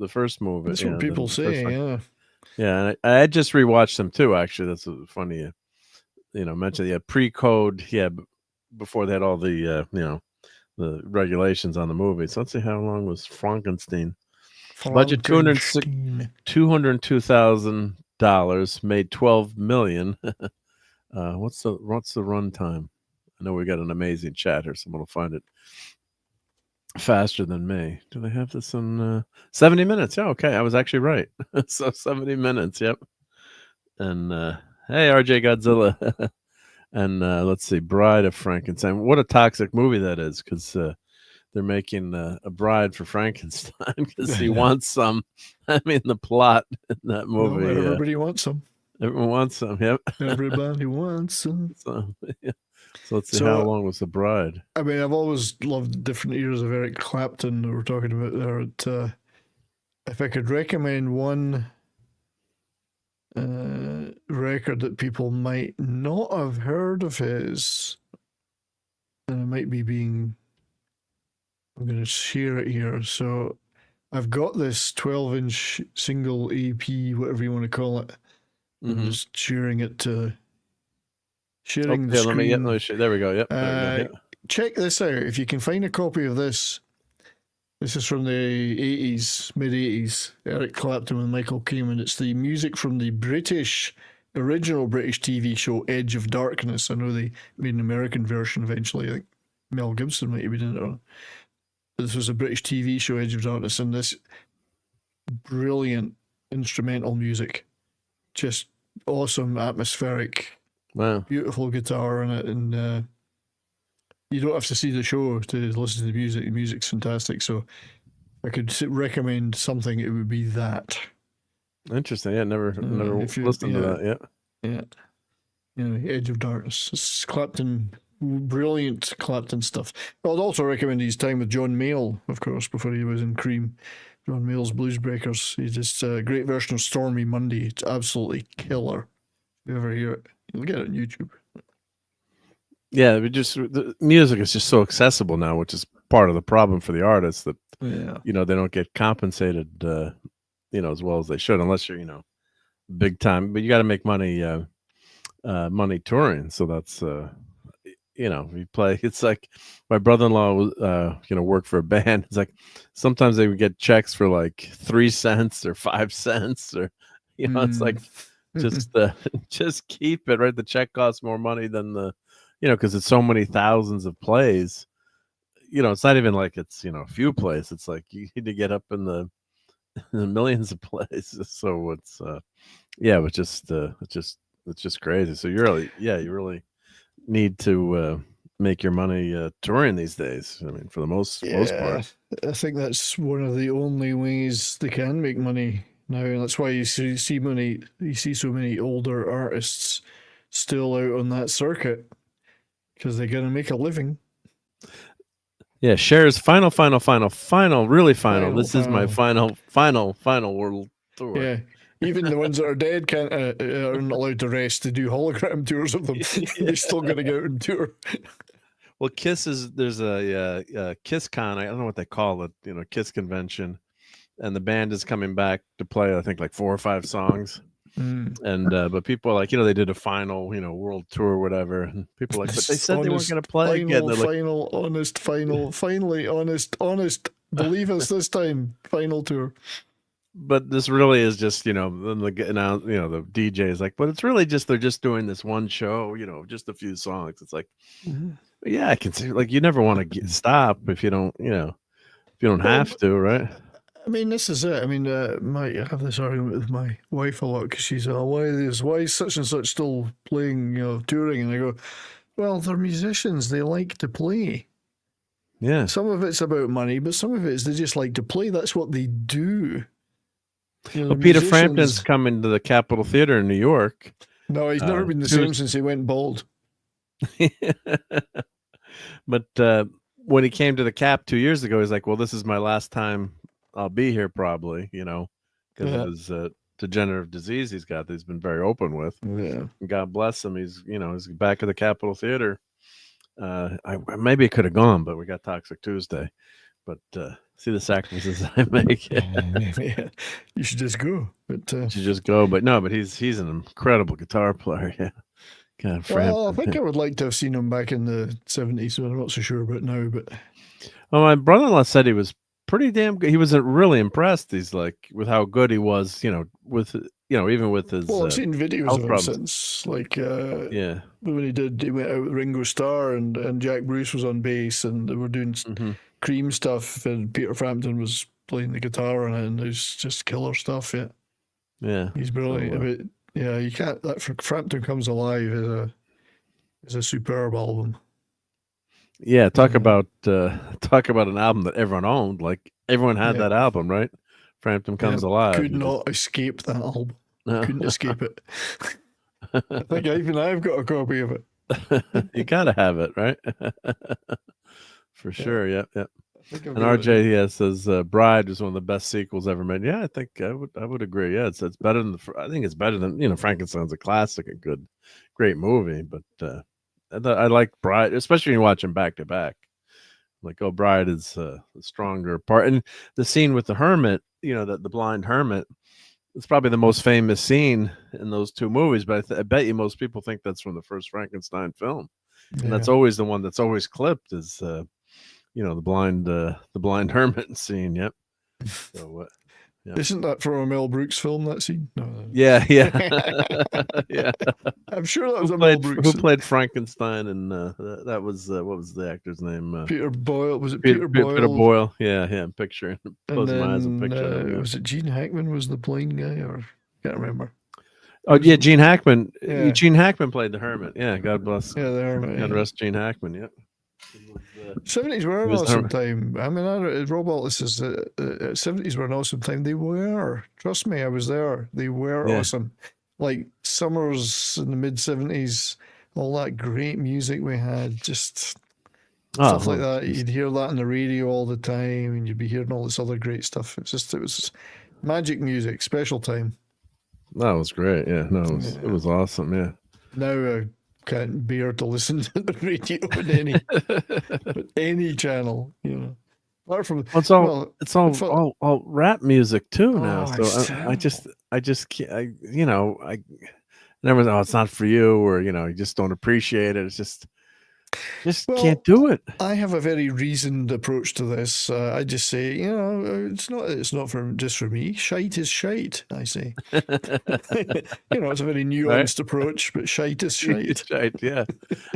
first movie. That's what people say. Yeah. Yeah, and I just rewatched them too. Actually, that's funny. Mentioned pre-code. Yeah, before they had all the the regulations on the movie. So let's see, how long was Frankenstein? Budget $202,000, made $12 million. What's the runtime? I know we got an amazing chat here. Someone will find it faster than me. Do they have this in 70 minutes? Yeah, okay. I was actually right. So 70 minutes, yep. And hey, RJ Godzilla. And let's see, Bride of Frankenstein. What a toxic movie that is, because they're making a bride for Frankenstein because he wants some. I mean, the plot in that movie. Everybody wants some. Everyone wants some, yep. Everybody wants some. So let's see, how long was The Bride? I mean, I've always loved different eras of Eric Clapton that we're talking about there. If I could recommend one record that people might not have heard of his, and it might be I'm going to share it here. So I've got this 12-inch single EP, whatever you want to call it. I'm just sharing it to... Sharing the screen. There we go. Yep. Check this out. If you can find a copy of this, this is from the 80s, mid-80s. Eric Clapton with Michael Kamen. It's the music from the original British TV show Edge of Darkness. I know they made an American version eventually. I think Mel Gibson might have been in it. This was a British TV show, Edge of Darkness, and this brilliant instrumental music. Just awesome, atmospheric. Wow. Beautiful guitar in it, and you don't have to see the show to listen to the music. The music's fantastic. So if I could recommend something, it would be that. Interesting. Yeah, never listened to that. Yeah. Edge of Darkness. It's Clapton, brilliant Clapton stuff. I'd also recommend his time with John Mayall, of course, before he was in Cream. John Mayall's Blues Breakers. He just a great version of Stormy Monday. It's absolutely killer. If you ever hear it, you'll get it on YouTube. Yeah, the music is just so accessible now, which is part of the problem for the artists, that they don't get compensated as well as they should, unless you're big time. But you got to make money touring. So that's you play. It's like my brother-in-law worked for a band. It's like sometimes they would get checks for like 3 cents or 5 cents, or it's like just keep it, right? The check costs more money than the because it's so many thousands of plays. It's not even like it's a few plays. It's like you need to get up in the millions of plays. So it's it's just crazy. So you really need to make your money touring these days. I mean, for the most part. I think that's one of the only ways they can make money now, and that's why you see so many older artists still out on that circuit, because they're gonna make a living. Yeah, Cher's final. This is my final world tour. Yeah. Even the ones that are dead aren't allowed to rest to do hologram tours of them. They're still going to go out and tour. Well, there's a Kiss Con. I don't know what they call it. Kiss convention, and the band is coming back to play. I think like 4 or 5 songs. And but people are like, they did a final, world tour or whatever. And people are like, but they said they weren't going to play again. Finally, honest. Believe us this time. Final tour. But this really is just, the DJ is like, but it's really just, they're just doing this one show, just a few songs. It's like, yeah, I can see, like, you never want to stop if you don't, if you don't have to, right? I mean, this is it. I mean, I have this argument with my wife a lot, because she's why is such and such still playing, touring? And I go, well, they're musicians. They like to play. Yeah. Some of it's about money, but some of it is they just like to play. That's what they do. Peter Frampton's coming to the Capitol Theater in New York. No, he's never been the same since he went bald. But when he came to the Cap 2 years ago, he's like, well, this is my last time I'll be here, probably, because of his degenerative disease he's got that he's been very open with. Yeah. God bless him. He's back at the Capitol Theater. Maybe it could have gone, but we got Toxic Tuesday. but see the sacrifices I make. Yeah, you should just go. But You should just go. But no, but he's an incredible guitar player. Yeah. God, well, I Frampton. think I would like to have seen him back in the 70s. I'm not so sure about now, but Well, my brother-in-law said he was pretty damn good. He was really impressed. He's like with how good he was, with even with his. well, I've seen videos health of him problems. since, like Yeah. when he went out with Ringo Starr and Jack Bruce was on bass and they were doing Cream stuff and Peter Frampton was playing the guitar on it and it was just killer stuff. Yeah, Yeah. he's brilliant. So, But yeah, you can't. That Frampton Comes Alive is a superb album. yeah. Talk about an album that everyone owned. Like everyone had that album, right? Frampton Comes Alive. Could not escape that album. Couldn't escape it. I think I've got a copy of it. You gotta have it, right? For sure. Yep. think I've And got RJ says Bride was one of the best sequels ever made. Yeah, I think I would agree. Yeah, it's better than I think it's better than Frankenstein's a classic, a great movie. But I like Bride, especially when you watch them back to back. Like, Bride is a stronger part, and the scene with the hermit, the blind hermit. It's probably the most famous scene in those two movies, but I bet you most people think that's from the first Frankenstein film, and that's always the one that's always clipped is, the blind hermit scene. Yep. So, yeah. Isn't that from a Mel Brooks film? That scene? No. Yeah. Yeah. I'm sure that was a Mel Brooks. Who played Frankenstein, and that was what was the actor's name? Peter Boyle. Was it Peter Boyle? Peter Boyle. Yeah. I'm picturing. And Closing my eyes and then, picturing. was it Gene Hackman was the blind guy, or can't remember. Oh yeah, Gene Hackman. Yeah. Gene Hackman played the hermit. Yeah, God bless. Yeah, the hermit. God rest Gene Hackman. Yep. 70s were an He was the awesome hermit. time. I mean, RobAltis says that 70s were an awesome time. They were. Trust me, I was there. They were Yeah. awesome. Like summers in the mid 70s, all that great music we had, just stuff like that. You'd hear that on the radio all the time, and you'd be hearing all this other great stuff. It was magic music, special time. That was great. Yeah, no, it was awesome. Yeah. Now I can't bear to listen to the radio on any channel, Apart from Well, it's all rap music too now. So I just can't. I never. It's not for you, or you just don't appreciate it. It's just can't do it. I have a very reasoned approach to this. I just say, it's not just for me. Shite is shite, I say. It's a very nuanced approach, but shite is shite. Shite, yeah.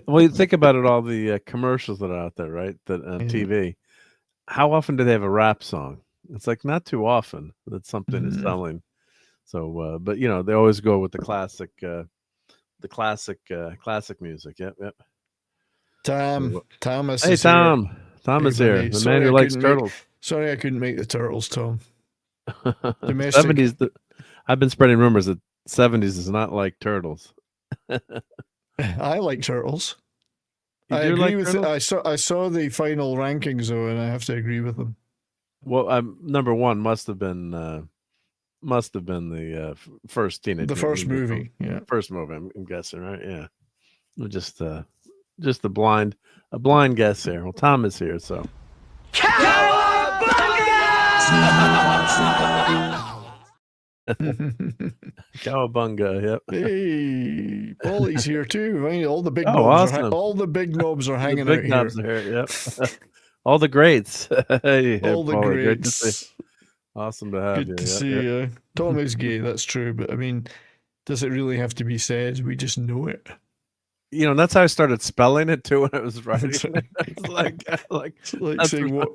Well, you think about it, all the commercials that are out there, right? That on TV. How often do they have a rap song? It's like not too often that something is selling. So, but they always go with the classic music. Yep. Tom is Hey, Tom. here. Tom is Hey, here. buddy. The Sorry man who I likes couldn't make- turtles. Sorry I couldn't make the turtles, Tom. Domestic. 70s. I've been spreading rumors that 70s is not like turtles. I like turtles. You I do agree like with turtles? I saw the final rankings though, and I have to agree with them. Well, number one must have been the first Teenage The Mutant first Ninja movie, film. yeah. First movie. I'm guessing, right? Yeah. Just a blind guess here. Well, Tom is here, so. Cowabunga, yep. Hey, Paulie's here too. I mean, all the big Oh, knobs awesome. all the big knobs are hanging The out big here. knobs are here, yep. All the greats. Hey, All the Paulie, great to greats. see. Awesome to have you. Good to Yep, see yep. you. Tom is gay, that's true, but I mean, does it really have to be said? We just know it. That's how I started spelling it too when I was writing. It's It's like It's like that's saying what-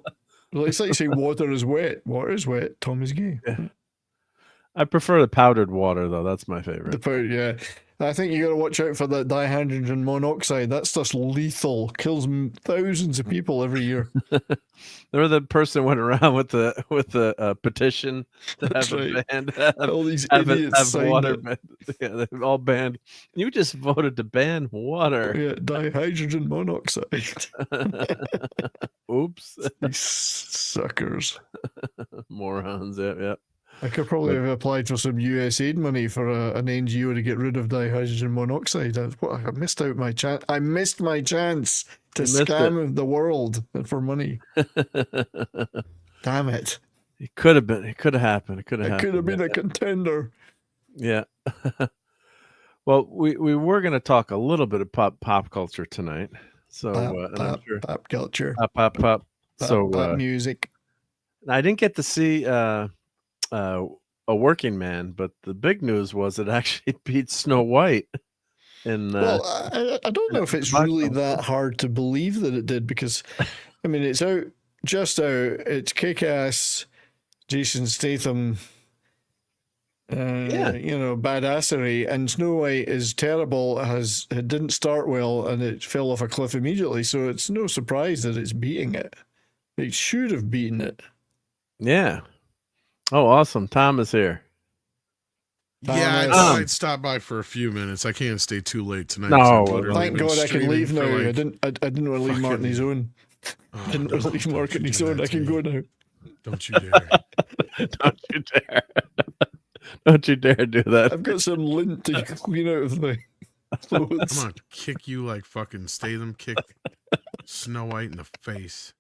it's like saying water is wet. Water is wet. Tom is gay. I prefer the powdered water though. That's my favorite. The powder, yeah. I think you got to watch out for that dihydrogen monoxide. That's just lethal. Kills thousands of people every year. Remember the person went around with the petition to That's have right. a band. All these have idiots signed water. it. Banned. Yeah, they've all banned. You just voted to ban water. Yeah, dihydrogen monoxide. Oops. These suckers. Morons. Yep. I could probably have applied for some USAID money for an NGO to get rid of dihydrogen monoxide. I missed out my chance. I missed my chance. to scam the world for money. Damn it! It could have been. It could have happened. It could have happened. Could have been a contender. Yeah. Well, we were going to talk a little bit of pop culture tonight. So pop culture. Pop. So pop music. I didn't get to see A Working Man, but the big news was it actually beat Snow White. Well, I don't know if it's really that hard to believe that it did, because, I mean, it's just out. It's kick-ass, Jason Statham, badassery, and Snow White is terrible. It didn't start well, and it fell off a cliff immediately. So it's no surprise that it's beating it. It should have beaten it. Yeah. Oh, awesome! Tom is here. Yeah, I thought I'd stop by for a few minutes. I can't stay too late tonight. No, thank God I can leave now. I didn't want to leave Mark on his own. I didn't want to leave Mark on his own. I can go now. Don't you dare! Don't you dare! Don't you dare do that! I've got some lint to clean out of my clothes. I'm gonna kick you like fucking Statham kicked Snow White in the face.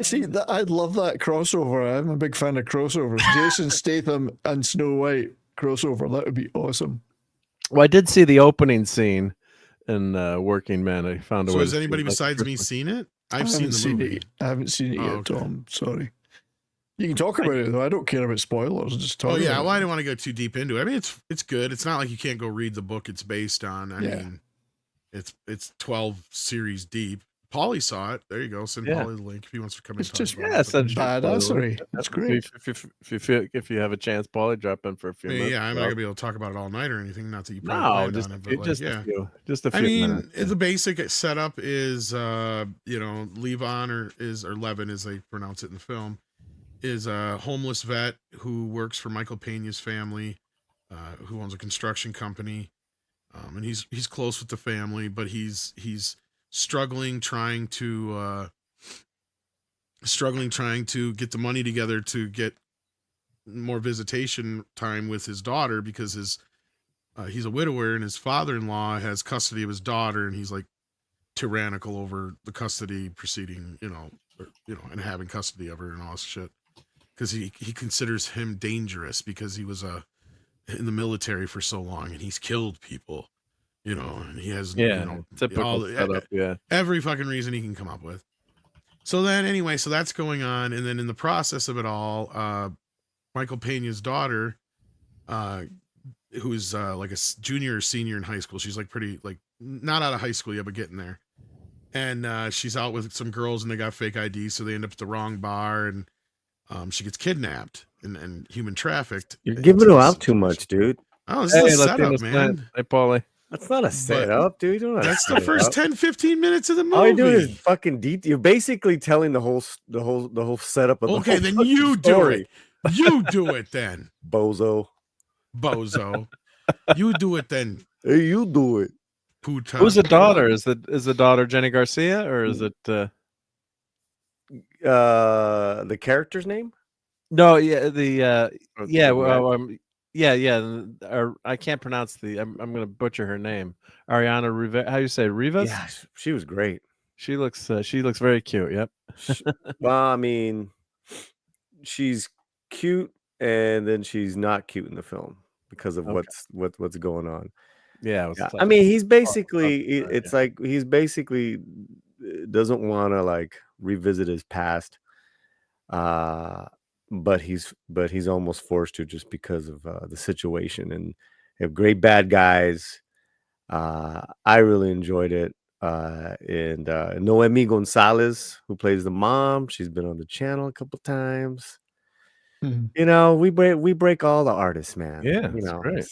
See, I love that crossover. I'm a big fan of crossovers. Jason Statham and Snow White crossover. That would be awesome. Well, I did see the opening scene in Working Man. I found a way. So has anybody besides me seen it? I've seen the movie. I haven't seen it yet, Tom. Sorry. You can talk about it though. I don't care about spoilers. Just talk. Oh yeah, about well, I didn't want to go too deep into it. I mean, it's good. It's not like you can't go read the book it's based on. I mean, it's 12 series deep. Paulie saw it. There you go. Send Paulie the link if he wants to come in. It's just badassery. That's great. If you have a chance, Paulie, drop in for a few minutes. Yeah, I'm not gonna be able to talk about it all night or anything. Not that you probably just on it, but just a few minutes. I mean, the basic setup is Levon or Levin as they pronounce it in the film, is a homeless vet who works for Michael Pena's family, who owns a construction company, and he's close with the family, but he's struggling trying to get the money together to get more visitation time with his daughter, because he's a widower and his father-in-law has custody of his daughter, and he's like tyrannical over the custody proceeding, and having custody of her and all this shit, because he considers him dangerous because he was in the military for so long and he's killed people. And he has typical setup, every fucking reason he can come up with. So then anyway, so that's going on, and then in the process of it all, Michael Pena's daughter, who's like a junior or senior in high school, she's like pretty like not out of high school yet, but getting there, and she's out with some girls and they got fake IDs, so they end up at the wrong bar, and she gets kidnapped and human trafficked. You're giving her out too much, dude. Oh, this is a setup, man. Hey, Paulie. That's not a setup, dude. That's the first 10-15 minutes of the movie. All you're doing is fucking detail. You're basically telling the whole setup of the Okay, whole then you do story. it. You do it then. Bozo. You do it then. Hey, you do it. Puta. Who's the daughter? Is the daughter Jenny Garcia, or is it the character's name? No, or I can't pronounce I'm going to butcher her name. Ariana Rivera. How do you say Rivas? Yeah, she was great. She looks very cute. Yep. Well, I mean, she's cute, and then she's not cute in the film because of what's going on. Yeah. I mean, he's basically like he's basically doesn't want to like revisit his past. But he's almost forced to just because of the situation, and they have great bad guys. I really enjoyed it. And Noemi Gonzalez, who plays the mom, she's been on the channel a couple times. Mm-hmm. We break all the artists, man. Yeah, great.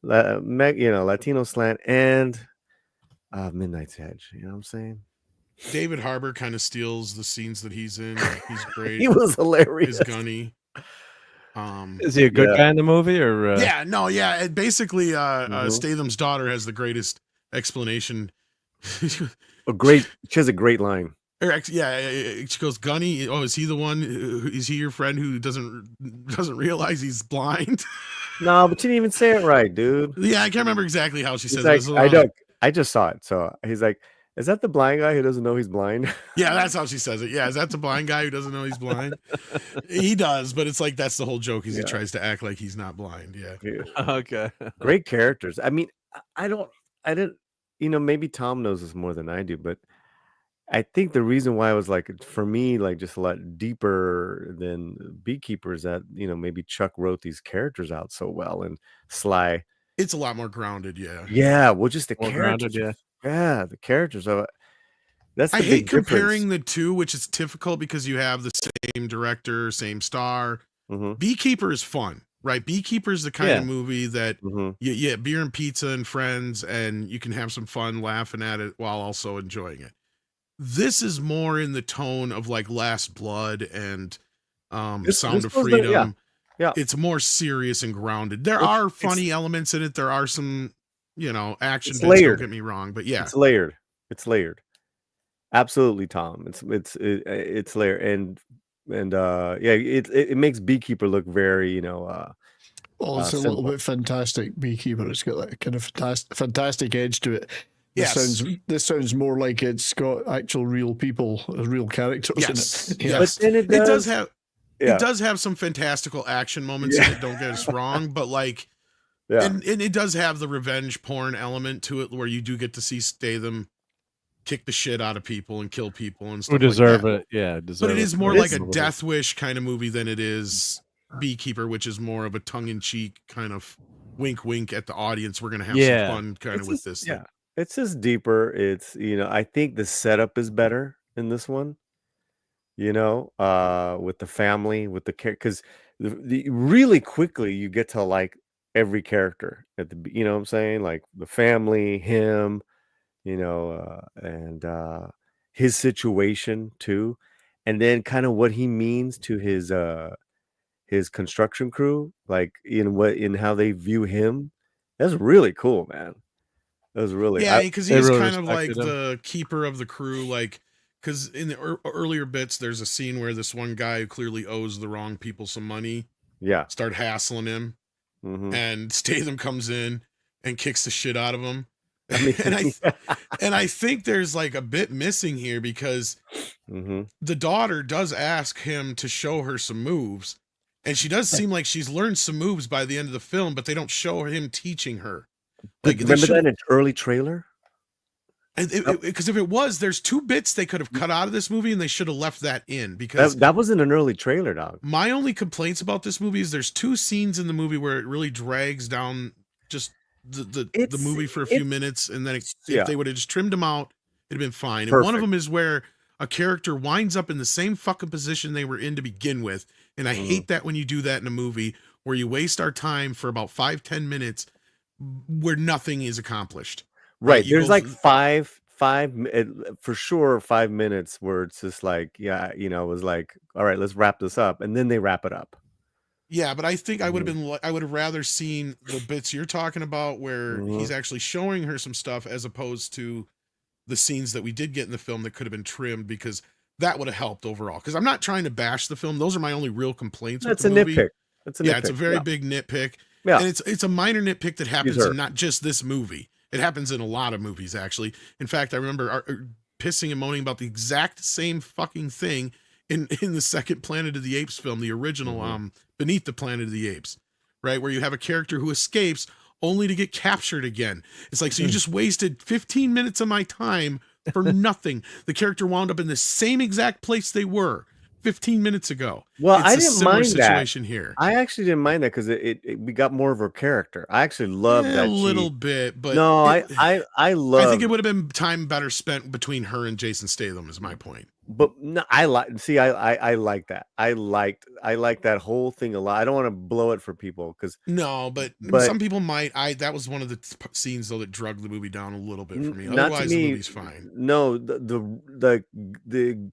Latino slant and Midnight's Edge. You know what I'm saying? David Harbour kind of steals the scenes that he's in. He's great. He was hilarious. He's Gunny. Is he a good guy in the movie, or? Yeah. Basically, Statham's daughter has the greatest explanation. She has a great line. She goes, Gunny. Oh, is he the one? Is he your friend who doesn't realize he's blind? No, but you didn't even say it right, dude. Yeah, I can't remember exactly how she says it. Like, I just saw it. So he's like, Is that the blind guy who doesn't know he's blind? Yeah, that's how she says it. Yeah, is that the blind guy who doesn't know he's blind? He does, but it's like that's the whole joke is he tries to act like he's not blind. Yeah. Okay. Great characters. I mean, I didn't, maybe Tom knows this more than I do, but I think the reason why it was like, for me, like just a lot deeper than Beekeeper is that, maybe Chuck wrote these characters out so well, and Sly. It's a lot more grounded. Yeah. Yeah. Well, just the More characters. grounded, Yeah. The characters of it. That's the I hate big difference. comparing the two, which is difficult because you have the same director, same star. Beekeeper is fun, right? Beekeeper is the kind of movie that you beer and pizza and friends, and you can have some fun laughing at it while also enjoying it. This is more in the tone of like Last Blood and Sound of Freedom. Yeah. It's more serious and grounded. There are funny elements in it. There are some, action bits, don't get me wrong, but yeah. It's layered. Absolutely, Tom. It's layered, and it makes Beekeeper look very, well, it's a little bit fantastic Beekeeper. It's got that kind of fantastic edge to it. This sounds more like it's got actual real people, real characters in it. Yes. But then it does have some fantastical action moments in it. Don't get us wrong, but like, and it does have the revenge porn element to it, where you do get to see Statham kick the shit out of people and kill people and stuff. Who deserve like that. it? Yeah, but it is more like a Death Wish kind of movie than it is Beekeeper, which is more of a tongue-in-cheek kind of wink at the audience. We're gonna have some fun kind of with this. Yeah, it's just deeper. It's I think the setup is better in this one. With the family, with the character, because the really quickly you get to like every character at the what I'm saying, like the family, him, and his situation too, and then kind of what he means to his construction crew, like in how they view him. That's really cool, man. That was really because he's really kind of like the keeper of the crew, like. Because in the earlier bits, there's a scene where this one guy who clearly owes the wrong people some money, start hassling him, and Statham comes in and kicks the shit out of him. And I think there's like a bit missing here because the daughter does ask him to show her some moves, and she does seem like she's learned some moves by the end of the film, but they don't show him teaching her. Like, remember that in an early trailer? Because if it was, there's two bits they could have cut out of this movie, and they should have left that in, because that wasn't an early trailer, dog. My only complaints about this movie is there's two scenes in the movie where it really drags down just the movie for a few minutes, and then if they would have just trimmed them out, it'd have been fine. And one of them is where a character winds up in the same fucking position they were in to begin with, and I hate that when you do that in a movie where you waste our time for about 5-10 minutes where nothing is accomplished. Right. There's like five for sure 5 minutes where it's just like, it was like, all right, let's wrap this up. And then they wrap it up. Yeah, but I think I would have rather seen the bits you're talking about where he's actually showing her some stuff, as opposed to the scenes that we did get in the film that could have been trimmed, because that would have helped overall. Because I'm not trying to bash the film. Those are my only real complaints with the movie. Nitpick. It's a very big nitpick. Yeah. And it's a minor nitpick that happens in not just this movie. It happens in a lot of movies, actually. In fact, I remember pissing and moaning about the exact same fucking thing in the second Planet of the Apes film, the original Beneath the Planet of the Apes, right? Where you have a character who escapes only to get captured again. It's like, so you just wasted 15 minutes of my time for nothing. The character wound up in the same exact place they were 15 minutes ago. Well, it's I didn't mind situation that. Here. I actually didn't mind that because we got more of her character. I actually loved that. A little bit, but no, I think it would have been time better spent between her and Jason Statham, is my point. But no, I like that. I like that whole thing a lot. I don't want to blow it for people because but some people might. That was one of the scenes though that drug the movie down a little bit for me. Otherwise, the movie's fine. No, the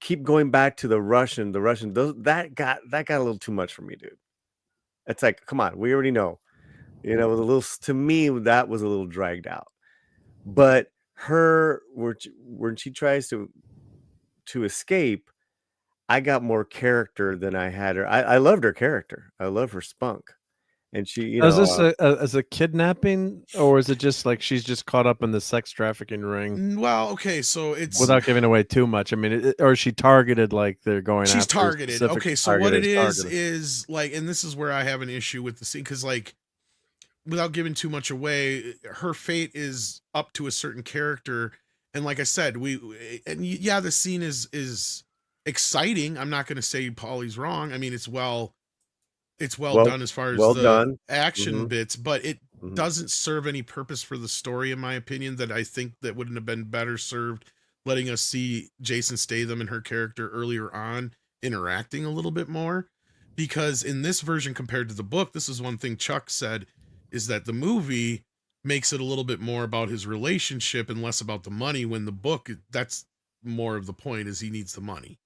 keep going back to the Russian. That got a little too much for me, dude. It's like, come on, we already know. It was a little, to me, that was a little dragged out. But her, when she tries to escape, I got more character than I had her. I loved her character. I love her spunk. and she, you Is know, this as a kidnapping, or is it just like she's just caught up in the sex trafficking ring? Well, okay, so it's Without giving away too much. I mean, or is she targeted like they're going she's after targeted. specific Okay, so what it targeted. is like, and this is where I have an issue with the scene, because like, without giving too much away, her fate is up to a certain character, and like I said, yeah, the scene is exciting. I'm not going to say Paulie's wrong. I mean, it's well done as far as well the done. action Mhm. bits, but it Mhm. doesn't serve any purpose for the story, in my opinion. That I think that wouldn't have been better served letting us see Jason Statham and her character earlier on interacting a little bit more, because in this version compared to the book, this is one thing Chuck said, is that the movie makes it a little bit more about his relationship and less about the money, when the book, that's more of the point, is he needs the money.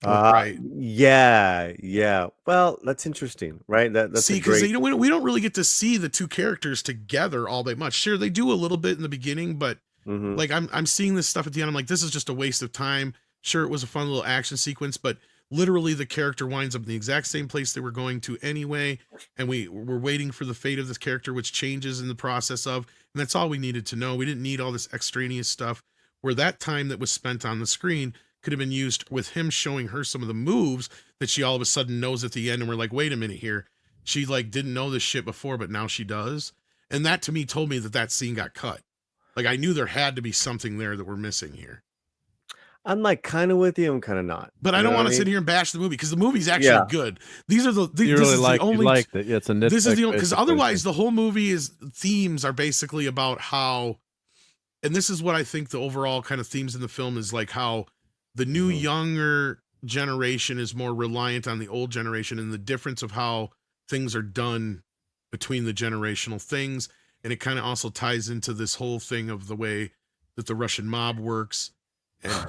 Right. Yeah. Well, that's interesting, right? That's See, a because great. you know we don't really get to see the two characters together all that much. Sure, they do a little bit in the beginning, but Mhm. like I'm seeing this stuff at the end. I'm like, this is just a waste of time. Sure, it was a fun little action sequence, but literally the character winds up in the exact same place they were going to anyway, and we're waiting for the fate of this character, which changes in the process of, and that's all we needed to know. We didn't need all this extraneous stuff, where that time that was spent on the screen could have been used with him showing her some of the moves that she all of a sudden knows at the end, and we're like, wait a minute here, she like didn't know this shit before, but now she does. And that to me told me that scene got cut. Like, I knew there had to be something there that we're missing here. I'm like kind of with you, I'm kind of not. But I don't want to sit here and bash the movie, because the movie's actually Yeah. good. These are the You this really is like the you only liked it. Yeah, it's a nitpick. this is the only, because basically. otherwise the whole movie is themes are basically about how, and this is what I think the overall kind of themes in the film is, like how the new younger generation is more reliant on the old generation, and the difference of how things are done between the generational things. And it kind of also ties into this whole thing of the way that the Russian mob works.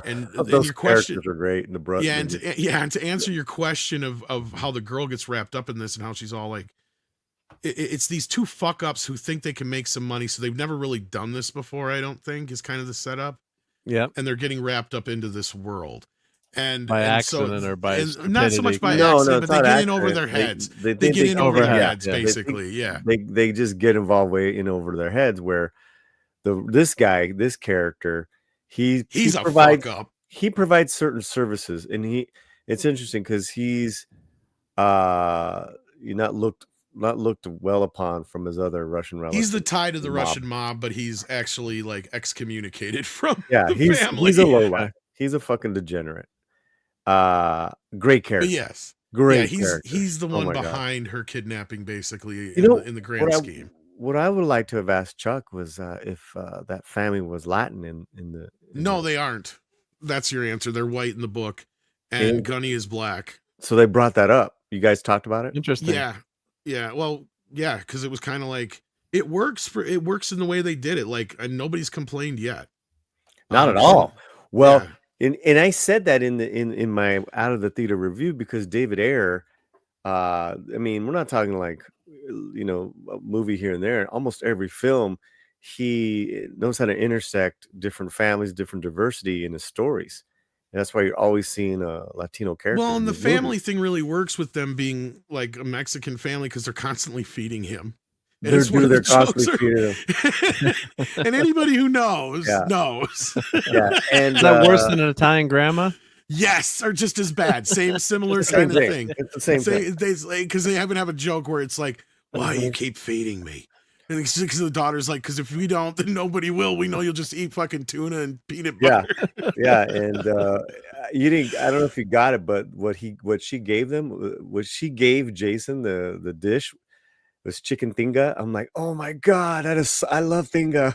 And Those your question characters are great in the Brut. and to answer your question of how the girl gets wrapped up in this and how she's all like, it's these two fuck ups who think they can make some money, so they've never really done this before, I don't think, is kind of the setup. Yeah. And they're getting wrapped up into this world. And By accident so, or by and not so much by stupidity. No, accident, it's but they not get in over accident. their heads. They They get in over their heads, yeah. basically. Yeah. They just get involved way in over their heads, where this character, He's a provides fuck up. he provides certain services, and it's interesting because he's not looked well upon from his other Russian relatives. He's the tie to the mob. Russian mob, but he's actually like excommunicated from Yeah, the he's family. a lowlife. He's a fucking degenerate. Great character. But yes. Great yeah, character. he's the Oh one my God. behind her kidnapping, basically, You in the grand scheme. What I would like to have asked Chuck was if that family was Latin in the. No, they aren't. That's your answer. They're white in the book, and Gunny is black. So they brought that up. You guys talked about it? Interesting. Yeah. Well, yeah, because it was kind of like it works in the way they did it. Like, and nobody's complained yet. Not at all. Well, yeah. and I said that in my out of the theater review, because David Ayer, I mean, we're not talking like, a movie here and there. Almost every film, he knows how to intersect different families, different diversity in his stories. And that's why you're always seeing a Latino character. Well, and the his family movies. thing really works with them being like a Mexican family, because they're constantly feeding him. And They're it's one of the constantly jokes feeding him. and anybody who knows Yeah. knows. Yeah, and Is that worse than an Italian grandma? Yes, or just as bad. Similar It's the same kind of thing. thing. It's the same thing. Because they haven't have a joke where it's like, why you keep feeding me? And because the daughter's like, because if we don't, then nobody will. We know you'll just eat fucking tuna and peanut butter. Yeah, and you didn't. I don't know if you got it, but what she gave them, what she gave Jason the dish was chicken tinga. I'm like, oh my God, I love tinga.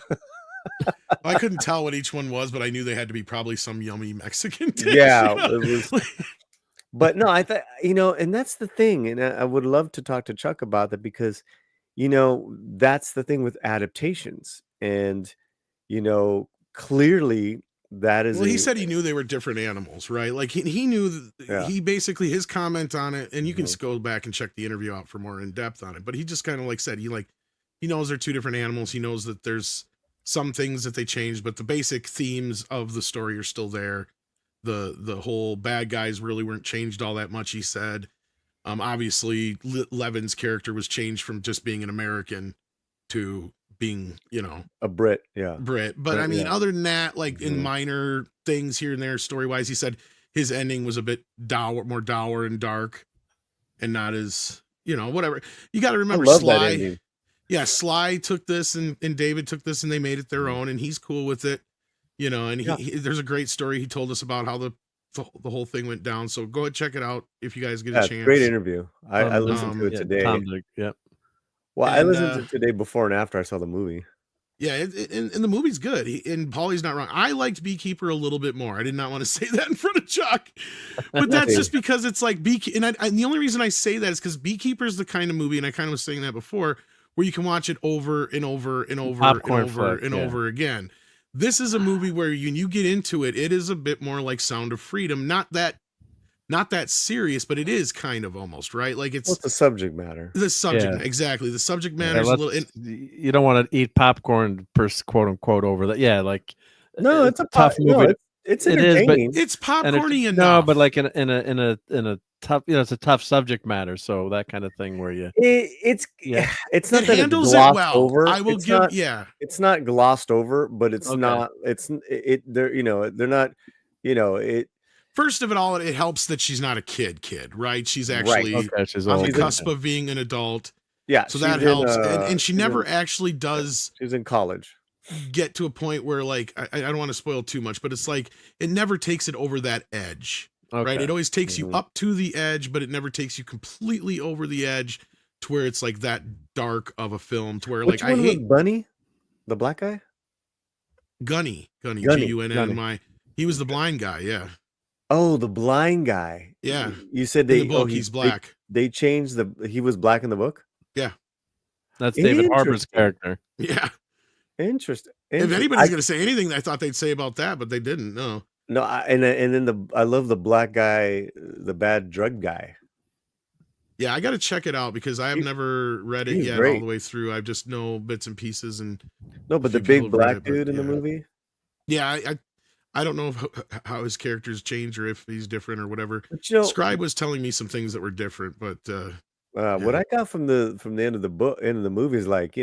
I couldn't tell what each one was, but I knew they had to be probably some yummy Mexican dish. Yeah, it was. But no, I thought, and that's the thing, and I would love to talk to Chuck about that, because that's the thing with adaptations, and clearly that is. Well, he said he knew they were different animals, right? Like he knew that he basically, his comment on it, and you can just go back and check the interview out for more in depth on it. But he just kind of like said he knows they're two different animals. He knows that there's some things that they changed, but the basic themes of the story are still there. The whole bad guys really weren't changed all that much, he said. Obviously, Levin's character was changed from just being an American to being, a Brit. Yeah. Brit. But I mean, other than that, like in minor things here and there, story wise, he said his ending was a bit more dour and dark, and not as whatever. You got to remember, Sly. Yeah, Sly took this and David took this and they made it their own, and he's cool with it. And there's a great story he told us about how the whole thing went down. So go ahead, check it out if you guys get a chance. Great interview. I listened to it today. Yep. Well, I listened to it today before and after I saw the movie. Yeah, and the movie's good. And Paulie's not wrong. I liked Beekeeper a little bit more. I did not want to say that in front of Chuck, but that's just because it's like and the only reason I say that is because Beekeeper is the kind of movie, and I kind of was saying that before, where you can watch it over and over and over over again. This is a movie where when you get into it, it is a bit more like Sound of Freedom. Not that serious, but it is kind of almost, right? Like it's the subject matter. The subject, exactly. The subject matter is a little. You don't want to eat popcorn, quote unquote, over that. Yeah, like no, it's a tough movie. No, it's entertaining. It's popcorny enough. No, but like in a tough, it's a tough subject matter. So that kind of thing where you it's not that handles it's glossed it well. over. I will it's not glossed over, but it's not. They're not. First of it all, it helps that she's not a kid, right? She's actually she's on the cusp of being an adult. Yeah, so that helps. And she never actually does. She's in college. Get to a point where, like, I don't want to spoil too much, but it's like it never takes it over that edge, right? It always takes you up to the edge, but it never takes you completely over the edge to where it's like that dark of a film. To where, Which like, one I hate Bunny, the black guy, Gunny, Gunny. He was the blind guy, yeah. Oh, the blind guy. Yeah. You said in the book, he's black. They changed he was black in the book? Yeah. That's David Harbour's character. Yeah. Interesting. If anybody's going to say anything, I thought they'd say about that, but they didn't. No. And then I love the black guy, the bad drug guy. Yeah, I got to check it out because I have never read it yet all the way through. I just know bits and pieces but the big black dude in the movie. Yeah, I don't know how his character's changed or if he's different or whatever. Scribe was telling me some things that were different, but what I got from the end of the movie is like,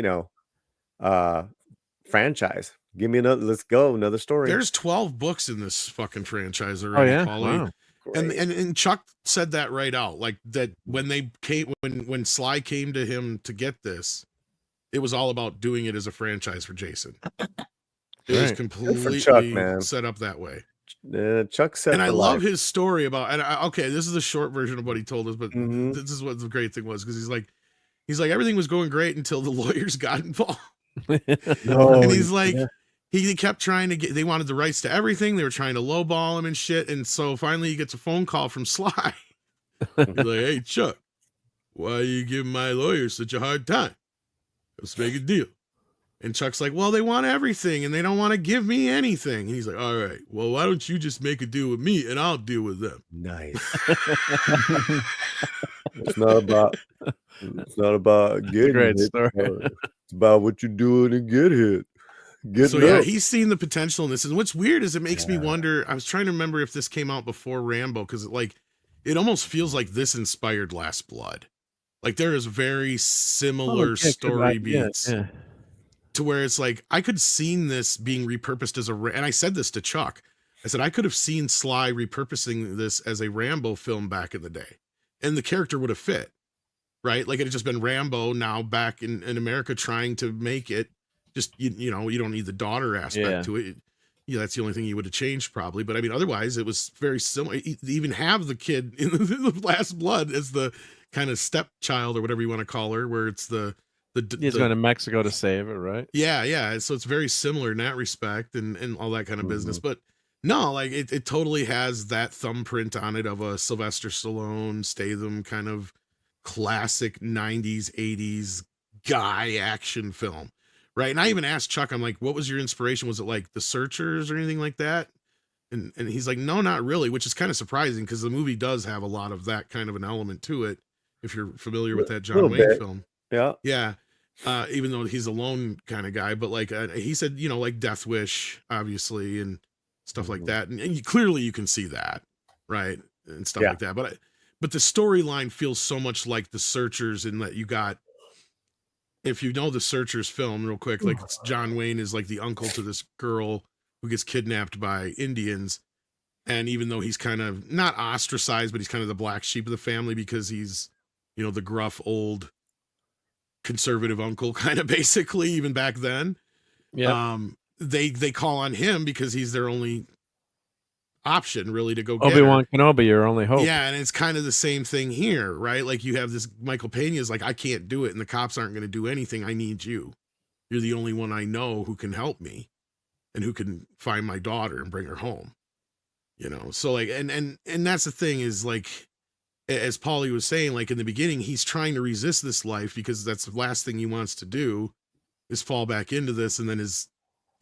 franchise. Give me let's go, another story. There's 12 books in this fucking franchise already. Oh yeah, Paulie. wow. And Chuck said that right out, like that when Sly came to him to get this, it was all about doing it as a franchise for Jason. It was completely Chuck, set up that way. Chuck said, and I love his story about. And okay, this is a short version of what he told us, but this is what the great thing was because he's like everything was going great until the lawyers got involved. And he's like, he kept trying to get. They wanted the rights to everything. They were trying to lowball him and shit. And so finally, he gets a phone call from Sly. He's like, "Hey Chuck, why are you giving my lawyers such a hard time? Let's make a deal." And Chuck's like, "Well, they want everything and they don't want to give me anything." And he's like, "All right, well, why don't you just make a deal with me and I'll deal with them?" Nice. It's not about getting great hit. story. It's about what you're doing and get hit. He's seen the potential in this. And what's weird is it makes me wonder. I was trying to remember if this came out before Rambo because it almost feels like this inspired Last Blood. Like there is very similar story beats. Yeah. To where it's like I could seen this being repurposed as and I said this to Chuck. I said I could have seen Sly repurposing this as a Rambo film back in the day, and the character would have fit, right? Like it had just been Rambo now back in America trying to make it. Just you don't need the daughter aspect to it. That's the only thing you would have changed probably. But I mean, otherwise it was very similar. They even have the kid in the Last Blood as the kind of stepchild or whatever you want to call her, where it's he's going to Mexico to save it, right? Yeah. So it's very similar in that respect and all that kind of business. But no, like it totally has that thumbprint on it of a Sylvester Stallone, Statham kind of classic 90s, 80s guy action film, right? And I even asked Chuck, I'm like, what was your inspiration? Was it like The Searchers or anything like that? And he's like, no, not really, which is kind of surprising because the movie does have a lot of that kind of an element to it. If you're familiar with that John Wayne film. Yeah. Even though he's a lone kind of guy, but like he said, like Death Wish, obviously, and stuff like that. And clearly you can see that, right? And stuff like that. but the storyline feels so much like The Searchers in that you got, if you know the Searchers film real quick, like it's John Wayne is like the uncle to this girl who gets kidnapped by Indians. And even though he's kind of not ostracized, but he's kind of the black sheep of the family because he's, you know, the gruff old conservative uncle kind of basically even back then. Yeah. They call on him because he's their only option really to go get Obi-Wan her. Kenobi, your only hope. Yeah, and it's kind of the same thing here, right? Like you have this Michael Pena's like, I can't do it, and the cops aren't going to do anything. I need you. You're the only one I know who can help me and who can find my daughter and bring her home. You know, so like, and that's the thing is like, as Paulie was saying, like in the beginning, he's trying to resist this life because that's the last thing he wants to do is fall back into this, and then his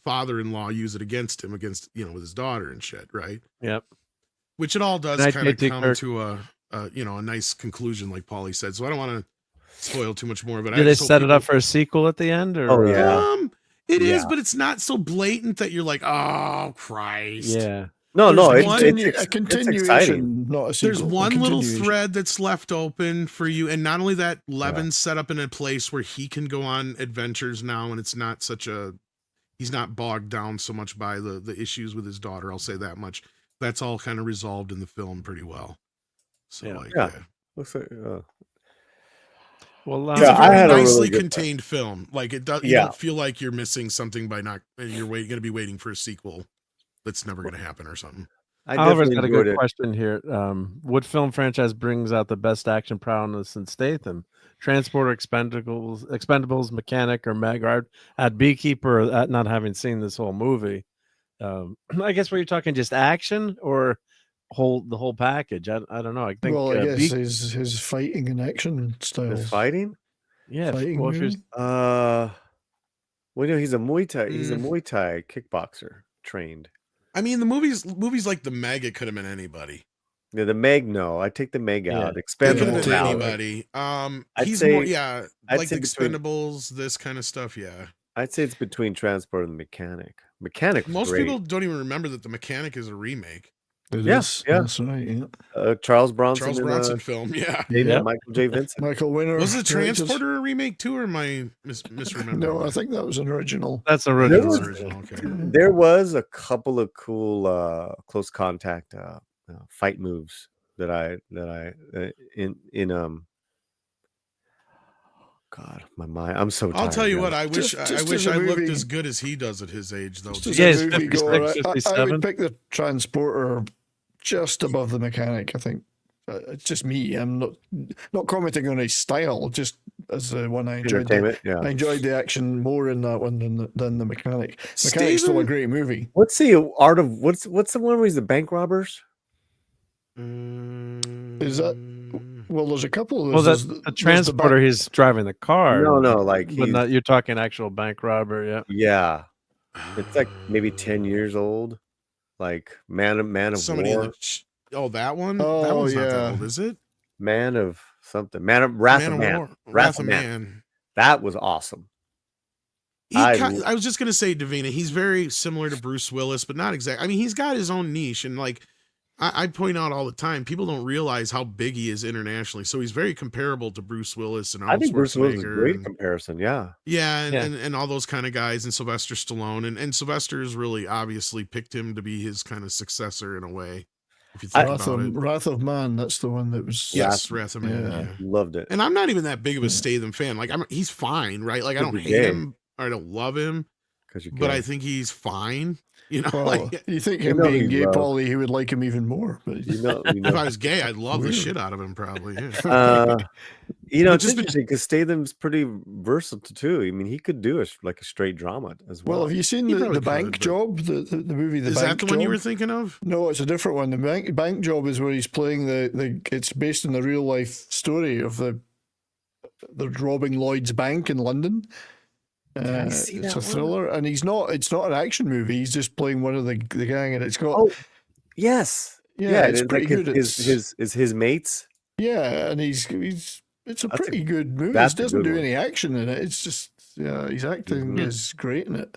father-in-law use it against him, against, you know, with his daughter and shit, right? Yep. Which it all does Night kind of Night come Geekery. to a you know, a nice conclusion, like Paulie said. So I don't want to spoil too much more of it. Did they set it up for a sequel at the end? Or It is, but it's not so blatant that you're like, oh Christ. Yeah. No, It's a continuation, continuation, not a sequel. There's A one little continuation. thread that's left open for you, and not only that, Levin's set up in a place where he can go on adventures now, and it's not such a, he's not bogged down so much by the issues with his daughter. I'll say that much. That's all kind of resolved in the film pretty well. So looks like. Well, it's a very nicely really good contained film. Like it does, you don't feel like you're missing something by not. You're going to be waiting for a sequel that's never going to happen or something. Oliver's got a good question here. What film franchise brings out the best action prowess in Statham? Transporter, Expendables, Mechanic, or Magard? At Beekeeper, at not having seen this whole movie. I guess were you talking just action or the whole package? I don't know. I think. Well, I guess his fighting and action style. His fighting? Yeah. Fighting, Well, really? Well, you know, he's a Muay Thai. He's a Muay Thai kickboxer trained. I mean, the movies like The Meg, it could have been anybody. Yeah, the Meg. No, I take the Meg out. It could have Expendables been out. anybody. He's say- more, yeah, I'd like the say between- Expendables, this kind of stuff. Yeah. I'd say it's between Transport and Mechanic. Mechanic. Most great. people don't even remember that The Mechanic is a remake. Yes, That's right. Yeah. Charles Bronson. Charles in, Bronson film. Yeah. Michael J. Vincent. Michael Winner. Was the directed. Transporter a remake too, or am I misremembering? No, I think that was an original. That's original. Okay. There was a couple of cool close contact fight moves that I God, my mind. I'm so tired. I'll tell you guys. what. I wish Just I wish as a I looked movie- as good as he does at his age, though. Just as Yeah, a he's movie 56, goer, I 57. would pick the Transporter just above the Mechanic. I think it's just me. I'm not commenting on his style. Just as the one I enjoyed. Entertainment, yeah. I enjoyed the action more in that one than the Mechanic. Mechanic's still a great movie. What's the art of what's the one where he's the bank robbers? Is that? Well, there's a couple. Well, the Transporter, he's driving the car. No, like but not, you're talking actual bank robber. Yeah. Yeah, it's like maybe 10 years old. Like Man of War. That one. Oh, that one's not yeah. that old, is it? Man of something. Wrath of Man. Wrath of Man. That was awesome. I was just gonna say, Davina, he's very similar to Bruce Willis, but not exactly. I mean, he's got his own niche, and like I point out all the time, people don't realize how big he is internationally. So he's very comparable to Bruce Willis and I think Bruce Willis is a Schwarzenegger great and- comparison. Yeah. Yeah, and all those kind of guys, and Sylvester Stallone, and Sylvester has really obviously picked him to be his kind of successor in a way. If you think about it, Wrath of Man. That's the one that was. yes, Wrath of Man. Yeah. Yeah. Loved it. And I'm not even that big of a Statham fan. Like he's fine, right? Like I don't You're hate gay. him or I don't love him, but I think he's fine. You know, Well, like you think You him know being he's gay, loved. Paulie, he would like him even more. But You know. if I was gay, I'd love the Weird. shit out of him, probably. Yeah. It's But just interesting because Statham's pretty versatile too. I mean, he could do a straight drama as well. Well, have you seen He the probably Bank could, but- Job? The movie, The Is Bank that the one you Job? were thinking of? No, it's a different one. The Bank Job is where he's playing the. It's based on the real life story of the robbing Lloyd's Bank in London. I see It's that a thriller, and it's not an action movie. He's just playing one of the gang, and it's got yes, it's it's pretty like good. his mates. Yeah, and it's a pretty good movie. It that's a doesn't good do one. any action in it. It's just his acting is great in it.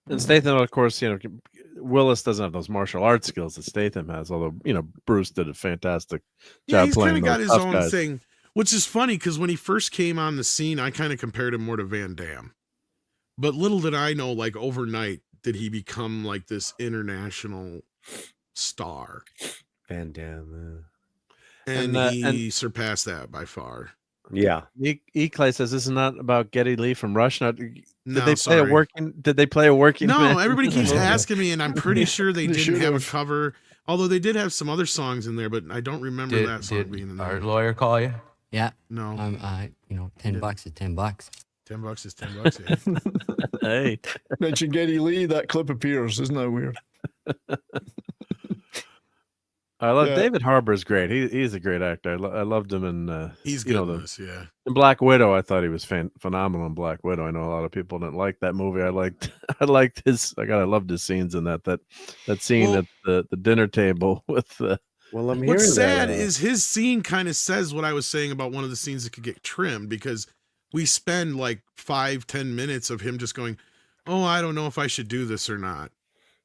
And Statham, of course, Willis doesn't have those martial arts skills that Statham has. Although Bruce did a fantastic Yeah, job he's kind playing of got those his tough own guys. thing, which is funny because when he first came on the scene, I kind of compared him more to Van Damme. But little did I know, like overnight, did he become like this international star? Van Damme. And he surpassed that by far. Yeah. E-Clay says this is not about Geddy Lee from Rush. Now, did No, they play a sorry. working? Did they play a working? No, man? everybody keeps Okay. asking me, and I'm pretty sure they They didn't should have a have. cover. Although they did have some other songs in there, but I don't remember Did, that song did being in our there. lawyer call you? Yeah. No. $10 is $10. $10 is $10. Yeah. Hey, Mention Geddy Lee, that clip appears. Isn't that weird? I love Yeah. David Harbour's great. He's a great actor. I loved him in He's good in this, yeah. in Black Widow. I thought he was phenomenal in Black Widow. I know a lot of people didn't like that movie. I loved his. I loved his scenes in that scene Well- at the dinner table with. Well, I'm hearing What's sad that, is his scene kind of says what I was saying about one of the scenes that could get trimmed, because we spend like 5-10 minutes of him just going, "Oh, I don't know if I should do this or not."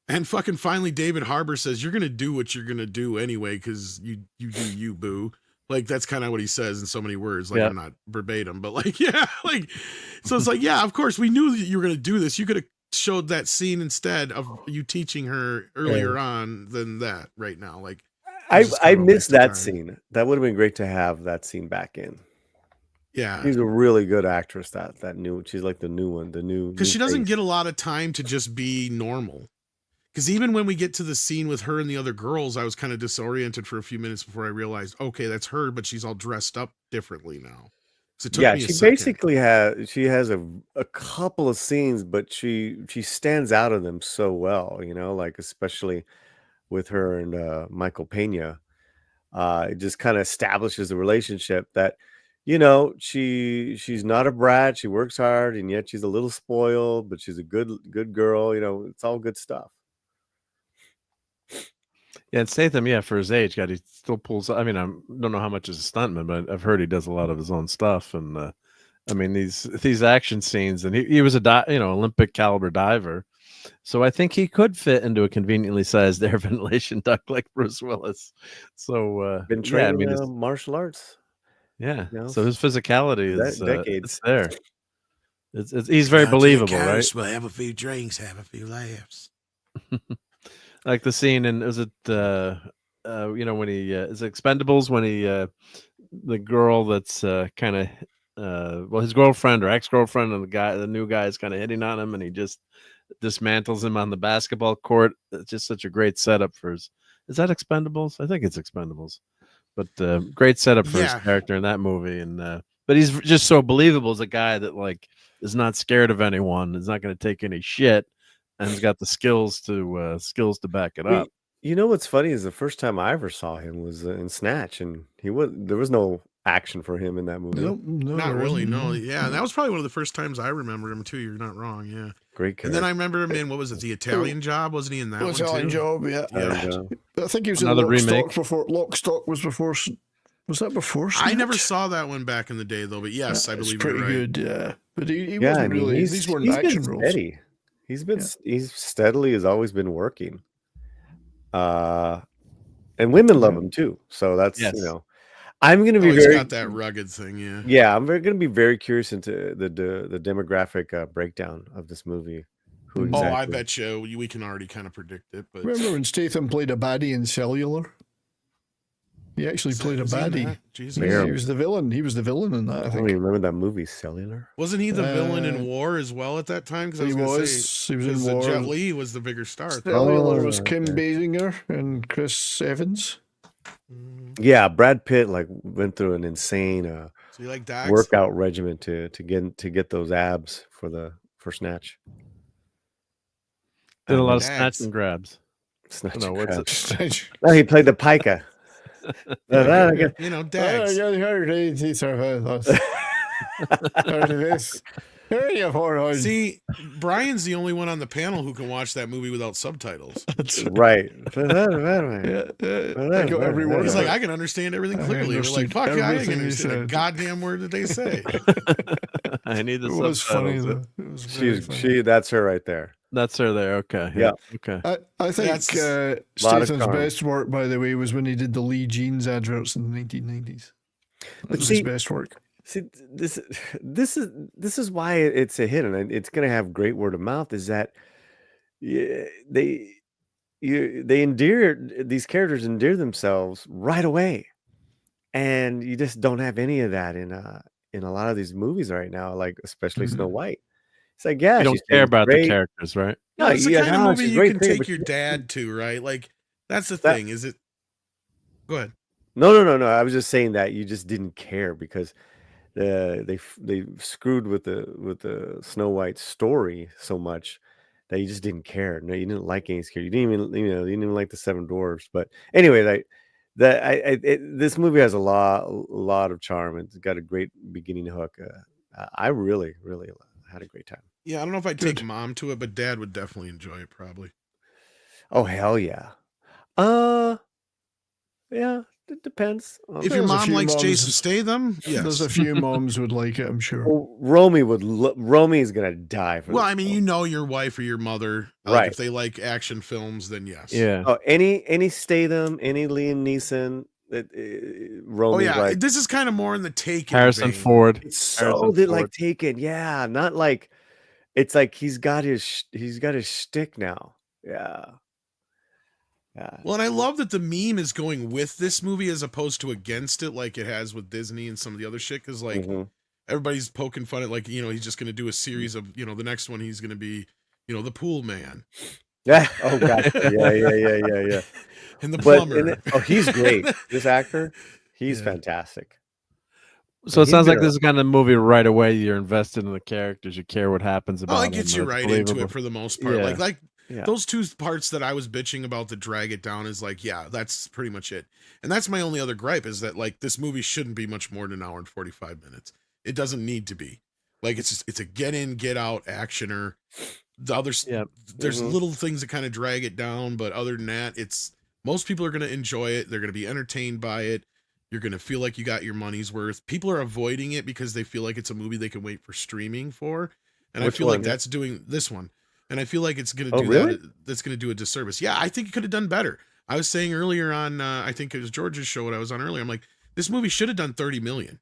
And fucking finally David Harbour says, "You're going to do what you're going to do anyway, because you do you, boo." Like, that's kind of what he says in so many words. Like, Yeah. I'm not verbatim, but like, yeah, like, so it's like, yeah, of course we knew that you were going to do this. You could have showed that scene instead of you teaching her earlier on than that right now. Like, it's just I kind of a missed waste of that time. scene. That would have been great to have that scene back in. Yeah. She's a really good actress. That new. She's like the new one. The new. Because new she doesn't face. get a lot of time to just be normal. Because even when we get to the scene with her and the other girls, I was kind of disoriented for a few minutes before I realized, okay, that's her, but she's all dressed up differently now. So it took Yeah, me a she second. basically has a couple of scenes, but she stands out of them so well. Like especially with her and Michael Pena. It just kind of establishes the relationship that, she's not a brat. She works hard, and yet she's a little spoiled, but she's a good girl. It's all good stuff. Yeah, and Statham, for his age, God, he still pulls. I mean, I don't know how much is a stuntman, but I've heard he does a lot of his own stuff. And I mean, these action scenes, and he was a Olympic caliber diver, so I think he could fit into a conveniently sized air ventilation duct like Bruce Willis. So Been yeah, I training mean, martial arts. yeah. You know, So his physicality is decades. it's there. He's very believable, right? We'll have a few drinks, have a few laughs. Like the scene in when he is it Expendables, when he the girl that's kind of his girlfriend or ex-girlfriend, and the new guy is kind of hitting on him, and he just dismantles him on the basketball court. It's just such a great setup for his. Is that Expendables? I think it's Expendables, but great setup for his character in that movie. And but he's just so believable as a guy that like is not scared of anyone, is not going to take any shit, and has got the skills to back it up. What's funny is the first time I ever saw him was in Snatch, and there was no action for him in that movie. No, Not really, no. Yeah, that was probably one of the first times I remember him too. You're not wrong, yeah. Great character. And then I remember him in, what was it, The Italian Job? Wasn't he in that one too? Italian Job, yeah. I think he was Another in Lock, remake. Stock before. Lock, Stock was before. Was that before? I never Snatch? saw that one back in the day though, but yes, I It's believe pretty you're right. good. Yeah, but he wasn't really. These weren't he's action been roles. steady. He's steadily has always been working. And women love him too. So that's I'm going to be He's very got that rugged thing, yeah. Yeah, I'm going to be very curious into the demographic breakdown of this movie. Who exactly? Oh, I bet you we can already kind of predict it. But Remember when Statham played a baddie in Cellular? He actually played a was he in baddie. that? Jesus. He was the villain. He was the villain in that. I I don't think. even remember that movie, Cellular. Wasn't he the villain in War as well at that time? Because I was He going to was. say, He was in 'cause War. Jet Li was the bigger star. Cellular was Kim Basinger and Chris Evans. Yeah, Brad Pitt went through an insane So you like Dax? workout regimen to get those abs for Snatch. Did a lot of Dax. snatch and grabs. Snatch No, and what's grab. it? Snatch. No, he played the pica. Dax. See, Brian's the only one on the panel who can watch that movie without subtitles. Right. I got every word. He's of like, it. I can understand everything I clearly. We're like, understood fuck yeah, I everything can he understand a said. goddamn word that they say. I need the It was funny subtitles. though. It was very funny. That's her right there. That's her there. Okay. Yeah. Okay. I think That's lot of Statham's charm. best work, by the way, was when he did the Lee Jeans adverts in the 1990s. That was see- his best work. See, this is why it's a hit, and it's going to have great word of mouth. Is that they endear these characters endear themselves right away, and you just don't have any of that in a lot of these movies right now, like especially Snow White. It's like, yeah, You don't she's care about great. the characters, right? No, it's the yeah, kind of no, movie she's you great can creative, take but your she- dad to, right? Like that's the thing. Is it? Go ahead. No. I was just saying that you just didn't care because they screwed with the Snow White story so much that you just didn't care. No, you didn't like any scare. You didn't even you didn't even like the Seven Dwarfs. But anyway, this movie has a lot of charm. It's got a great beginning hook. I really had a great time. Yeah, I don't know if I'd take mom to it, but dad would definitely enjoy it. Probably. Oh hell yeah. Yeah, it depends. If your There's a mom few likes moms- Jason Statham, yes. There's a few moms would like it, I'm sure. Well, Romy's gonna die for Well, this I mean, film. you know your wife or your mother. Right. Like if they like action films, then yes. Yeah. Oh, any Statham, any Liam Neeson, Romy's Oh yeah, like this is kind of more in the Taken Harrison vein. Ford. it's so did like Taken, yeah, not like it's like he's got his shtick now, yeah. Well, and I love that the meme is going with this movie as opposed to against it, like it has with Disney and some of the other shit. Because like everybody's poking fun at, like, he's just going to do a series of, the next one he's going to be, the pool man. Yeah. Oh god. Yeah. And the But plumber. he's great. This actor, he's fantastic. So it He's sounds like been a- this is kind of movie right away. You're invested in the characters. You care what happens about Oh, it them, gets and you it's right into believable. it for the most part. Yeah. Like Yeah. those two parts that I was bitching about to drag it down is like, yeah, that's pretty much it. And that's my only other gripe is that like this movie shouldn't be much more than an hour and 45 minutes. It doesn't need to be. Like it's a get in, get out actioner. The others, there's little things that kind of drag it down, but other than that, most people are going to enjoy it. They're going to be entertained by it. You're going to feel like you got your money's worth. People are avoiding it because they feel like it's a movie they can wait for streaming for. And Which I feel one? like that's doing this one. And I feel like it's going to Oh, do really? that's going to do a disservice. Yeah, I think it could have done better. I was saying earlier on, I think it was George's show what I was on earlier. I'm like, this movie should have done 30 million.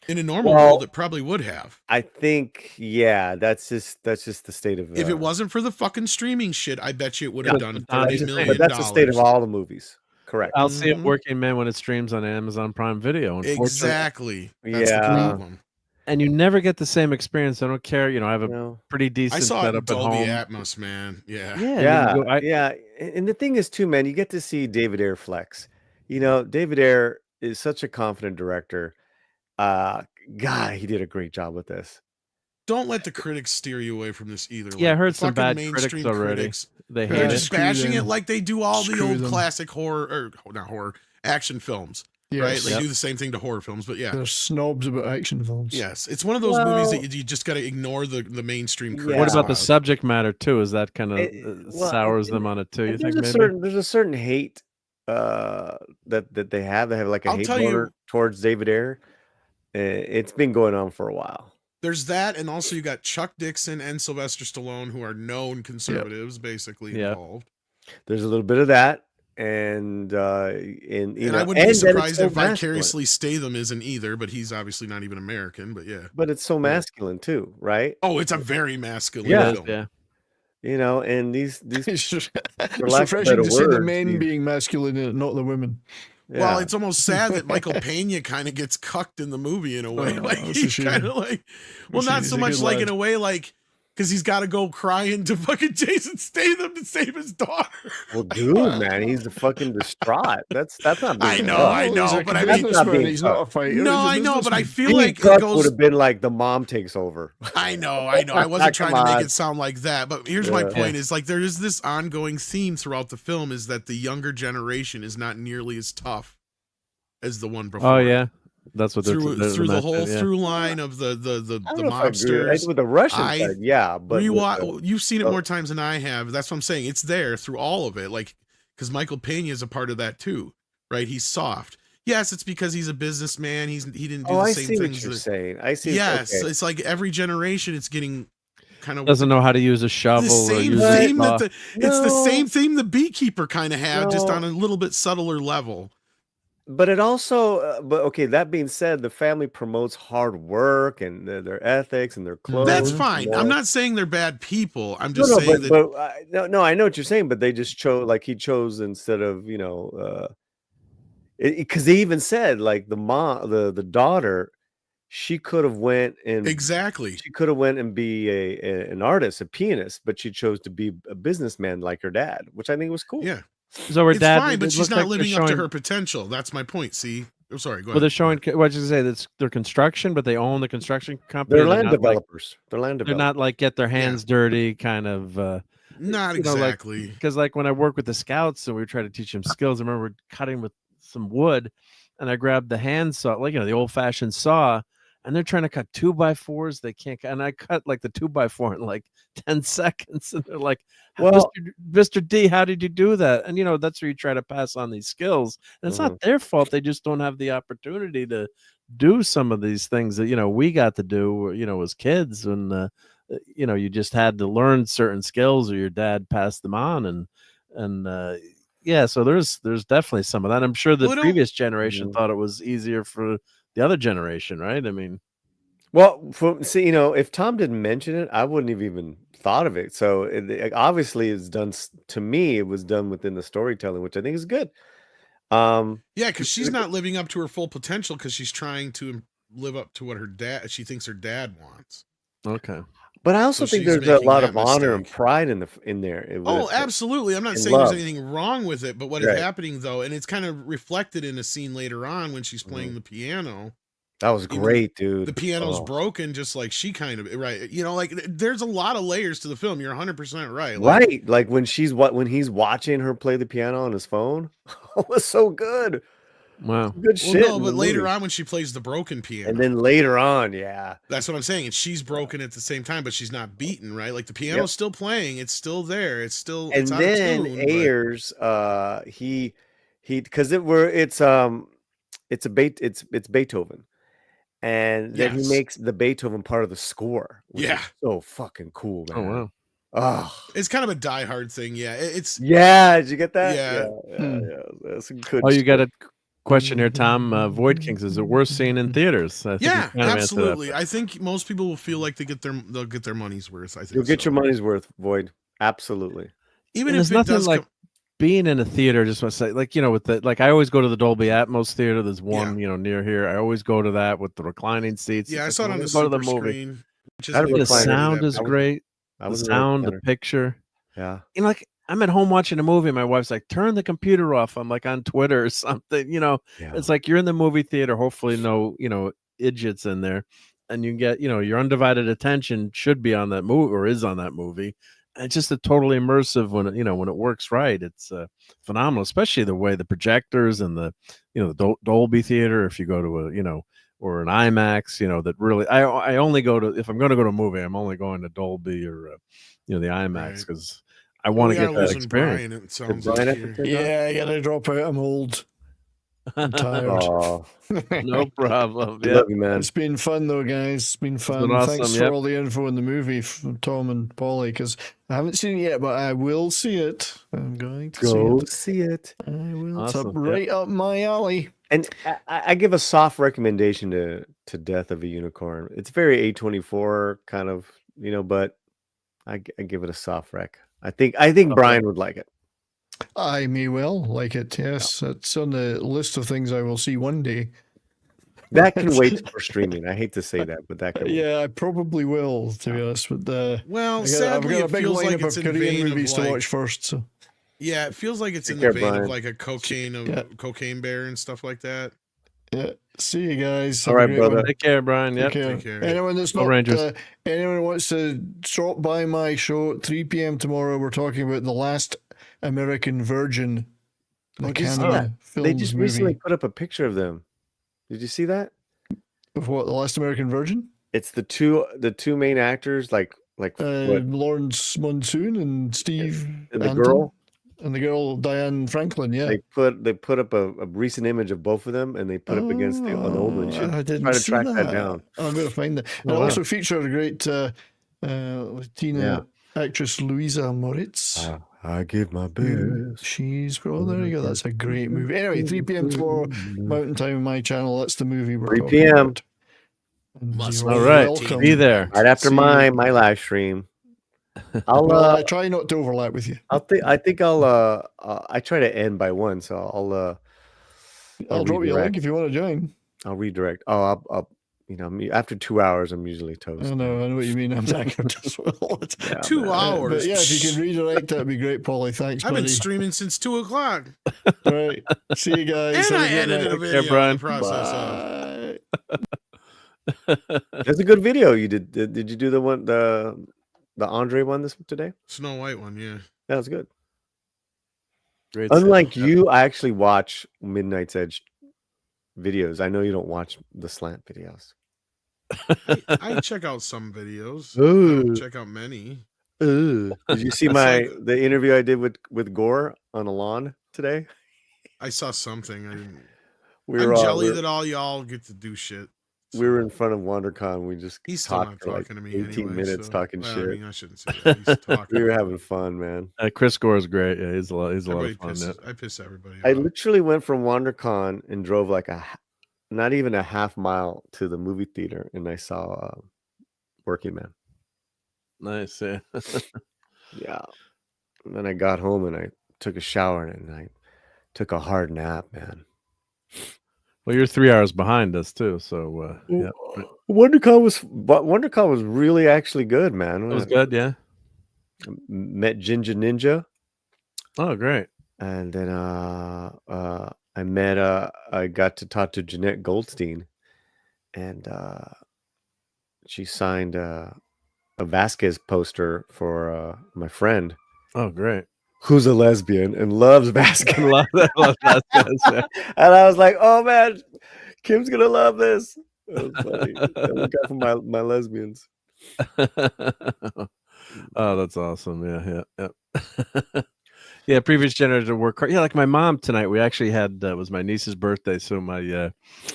In a normal world, it probably would have. I think, yeah, that's just the state of. If it wasn't for the fucking streaming shit, I bet you it would have done $30 million. But that's the state of all the movies. Correct. I'll see it Working Man when it streams on Amazon Prime Video. Unfortunately. Exactly. That's the Yeah. problem. And you never get the same experience. I don't care. I have a pretty I decent saw it in setup at Dolby home. Atmos, man. Yeah. Yeah. And the thing is, too, man, you get to see David Ayer flex. David Ayer is such a confident director. God, he did a great job with this. Don't let the critics steer you away from this either. Yeah, I Like, heard the some fucking bad critics mainstream already. critics, They they're hate just it. bashing it like they do all the Screw old them. classic horror, or not horror, action films. Yes. Right? They Yep. do the same thing to horror films, but yeah. They're snobs about action films. Yes, it's one of those movies that you just got to ignore the mainstream critics. What about the about. subject matter too? Is that kind of well, sours them on it too? You think There's maybe? a certain hate that they have. They have like a I'll hate tell you- motor towards David Ayer. It's been going on for a while. There's that, and also you got Chuck Dixon and Sylvester Stallone, who are known conservatives, basically involved. There's a little bit of that, and and I wouldn't be then it's surprised so if masculine. vicariously Statham isn't either, but he's obviously not even American. But yeah. But it's so masculine too, right? Oh, it's a very masculine Yeah. film. Yeah. And these It's for it's lack of refreshing better to see the words, men these- being masculine and not the women. Well, it's almost sad that Michael Pena kind of gets cucked in the movie in a way. Oh, Like that's a he's shame. kind of like, well, not He's so a much good like lad. in a way like because he's got to go crying to fucking Jason Statham to save his daughter. Well, dude, man, he's fucking distraught. That's not. Being I know, tough. I know, but I That's mean, not being He's not a tough. fighter. no, he's a I know, but I businessman. feel like it would goes. have been like the mom takes over. I know. I wasn't trying to Come make on. it sound like that, but here's my Yeah. point: is like there is this ongoing theme throughout the film is that the younger generation is not nearly as tough as the one before. Oh yeah, that's what through they're the whole mentioning, yeah. through line of the I don't know if I agree. mobsters. With the Russian side, yeah, but You've seen it more times than I have. That's what I'm saying. It's there through all of it, like because Michael Pena is a part of that too, right? He's soft. Yes, it's because he's a businessman. He didn't do the I same see what things. you're saying. I see. Yes, okay. it's like every generation, it's getting kind of doesn't know how to use a shovel. The same or use theme a that it's the same theme the beekeeper kind of had, just on a little bit subtler level. But it also, but okay, that being said, the family promotes hard work and their ethics and their clothes. That's fine. I'm not saying they're bad people. I'm just saying no, I know what you're saying, but they just chose, like he chose instead of, because they even said like the daughter, she could have went and she could have went and be an artist, a pianist, but she chose to be a businessman like her dad, which I think was cool. Yeah. So her it's dad, fine, but she's not living up to her potential. That's my point. See, I'm sorry. Go ahead. Well, they're showing what you say. That's their construction, but they own the construction company. They're land developers. They're not like get their hands dirty, kind of. Not exactly. Because like when I work with the scouts and we try to teach them skills, I remember cutting with some wood, and I grabbed the hand saw, like the old fashioned saw, and they're trying to cut 2x4s. They can't, and I cut like the 2x4 in like 10 seconds, and they're like, "Well, Mr. D, how did you do that?" And that's where you try to pass on these skills. And it's not their fault; they just don't have the opportunity to do some of these things that we got to do, as kids. And you just had to learn certain skills, or your dad passed them on, and yeah. So there's definitely some of that. I'm sure the previous generation thought it was easier for the other generation, right? I mean, well, if Tom didn't mention it, I wouldn't have even thought of it. So obviously, it's done to me. It was done within the storytelling, which I think is good. Yeah, because she's not living up to her full potential because she's trying to live up to what she thinks her dad wants. Okay. But I also think there's a lot of honor and pride in there. Absolutely. I'm not saying there's anything wrong with it, but what is happening though, and it's kind of reflected in a scene later on when she's playing the piano. That was great, dude. The piano's broken, just like she kind of, right? There's a lot of layers to the film. You're 100% right. Right. Like when he's watching her play the piano on his phone, it was so good. Wow. Good shit. No, but later on when she plays the broken piano. And then later on, yeah. That's what I'm saying. And she's broken at the same time, but she's not beaten, right? Like the piano's still playing. It's still there. It's still it's out of tune, Ayers, because it's Beethoven. And then he makes the Beethoven part of the score. Which is so fucking cool, man. Oh wow. Oh, it's kind of a diehard thing. Yeah. Did you get that? Yeah. That's a good. Oh, you got a question here, Tom. Void Kings, is it worth seeing in theaters? I think absolutely. I think most people will feel like they'll get their money's worth. I think you'll get your money's worth, Void. Absolutely. Even if it does like being in a theater, just want to say, like, with the, like, I always go to the Dolby Atmos theater. There's one, near here. I always go to that with the reclining seats. Yeah, I it's saw like, it on the go to the super movie. screen. The sound is great. The sound, the picture. Yeah. Like, I'm at home watching a movie. My wife's like, turn the computer off. I'm like on Twitter or something, It's like you're in the movie theater. Hopefully no, idiots in there. And you get, your undivided attention should be on that movie or is on that movie. And it's just a totally immersive when it works right. It's phenomenal, especially the way the projectors and the, the Dolby theater. If you go to a, or an IMAX, that really, I only go to, if I'm going to go to a movie, I'm only going to Dolby or, the IMAX because I want to get that experience. Yeah, I gotta drop out. I'm old. I'm tired. No problem. Yeah. Love you, man. It's been fun though, guys. It's been fun. Awesome. Thanks for all the info in the movie from Tom and Polly, because I haven't seen it yet, but I will see it. I'm going to go see it. I will. Awesome. It's right up my alley. And I give a soft recommendation to Death of a Unicorn. It's very A24 kind of, but I give it a soft rec. I think Brian would like it. I may well like it. Yes, it's on the list of things I will see one day. That can wait for streaming. I hate to say that, but that can. Yeah, I probably will. To be honest, with sadly, I've got a big lineup of Korean movies to watch first. So yeah, it feels like it's in the vein of like a cocaine bear and stuff like that. Yeah. See you guys. All right, brother. Take care, Brian. Yep. Take care. Anyone that's not anyone who wants to drop by my show at 3 p.m. tomorrow, we're talking about The Last American Virgin. They just recently put up a picture of them. Did you see that? Of what? The Last American Virgin? It's the two main actors, like Lawrence Monsoon and Steve and the girl. And the girl, Diane Franklin, yeah. They put up a recent image of both of them, and they put up against the old one. I didn't try to see track that down. I'm going to find that. It also featured a great Latina actress Louisa Moritz. I give my best. She's there you go. That's a great movie. Anyway, 3 p.m. tomorrow, Mountain Time on my channel. That's the movie we're 3 talking p.m. about. All right, welcome. be there right after my live stream. I try not to overlap with you. I think I'll I try to end by 1, so I'll drop you a link if you want to join. I'll redirect. I'll after 2 hours I'm usually toast. I know what you mean. I'm not going to swallow it. 2 hours. But yeah, if you can redirect, that'd be great, Paulie. Thanks, I've buddy. been streaming since 2 o'clock. All right. See you guys. And I edited a video in the process of. That's a good video you did. Did you do the one the Andre one today? Snow White one, yeah. That was good. Great Unlike stuff. you, I actually watch Midnight's Edge videos. I know you don't watch the slant videos. I check out some videos. Ooh. I don't check out many. Ooh. Did you see the interview I did with Gore on a lawn today? I saw something. I didn't. I'm jelly that all y'all get to do shit. We were in front of WonderCon. We just He's still not for talking to me 18 anyway, minutes so- talking well, shit. I mean, I shouldn't say that. He's talking. We were having fun, man. Chris Gore is great. Yeah, he's a lot of fun. I piss everybody I off. literally went from WonderCon and drove like not even a half mile to the movie theater, and I saw Working Man. Nice, yeah. Yeah. And then I got home and I took a shower and I took a hard nap, man. Well, you're 3 hours behind us too, so yeah. WonderCon was really actually good, man. It was good, yeah. Met Ginger Ninja. Oh, great. And then I got to talk to Jeanette Goldstein, and she signed a Vasquez poster for my friend. Oh, great. Who's a lesbian and loves Vasquez. Love Vasquez, yeah. And I was like, oh man, Kim's gonna love this. That was funny. Look out for my lesbians. Oh, that's awesome. Yeah. Yeah, previous generation work hard. Yeah, like my mom tonight, we actually had it was my niece's birthday, so my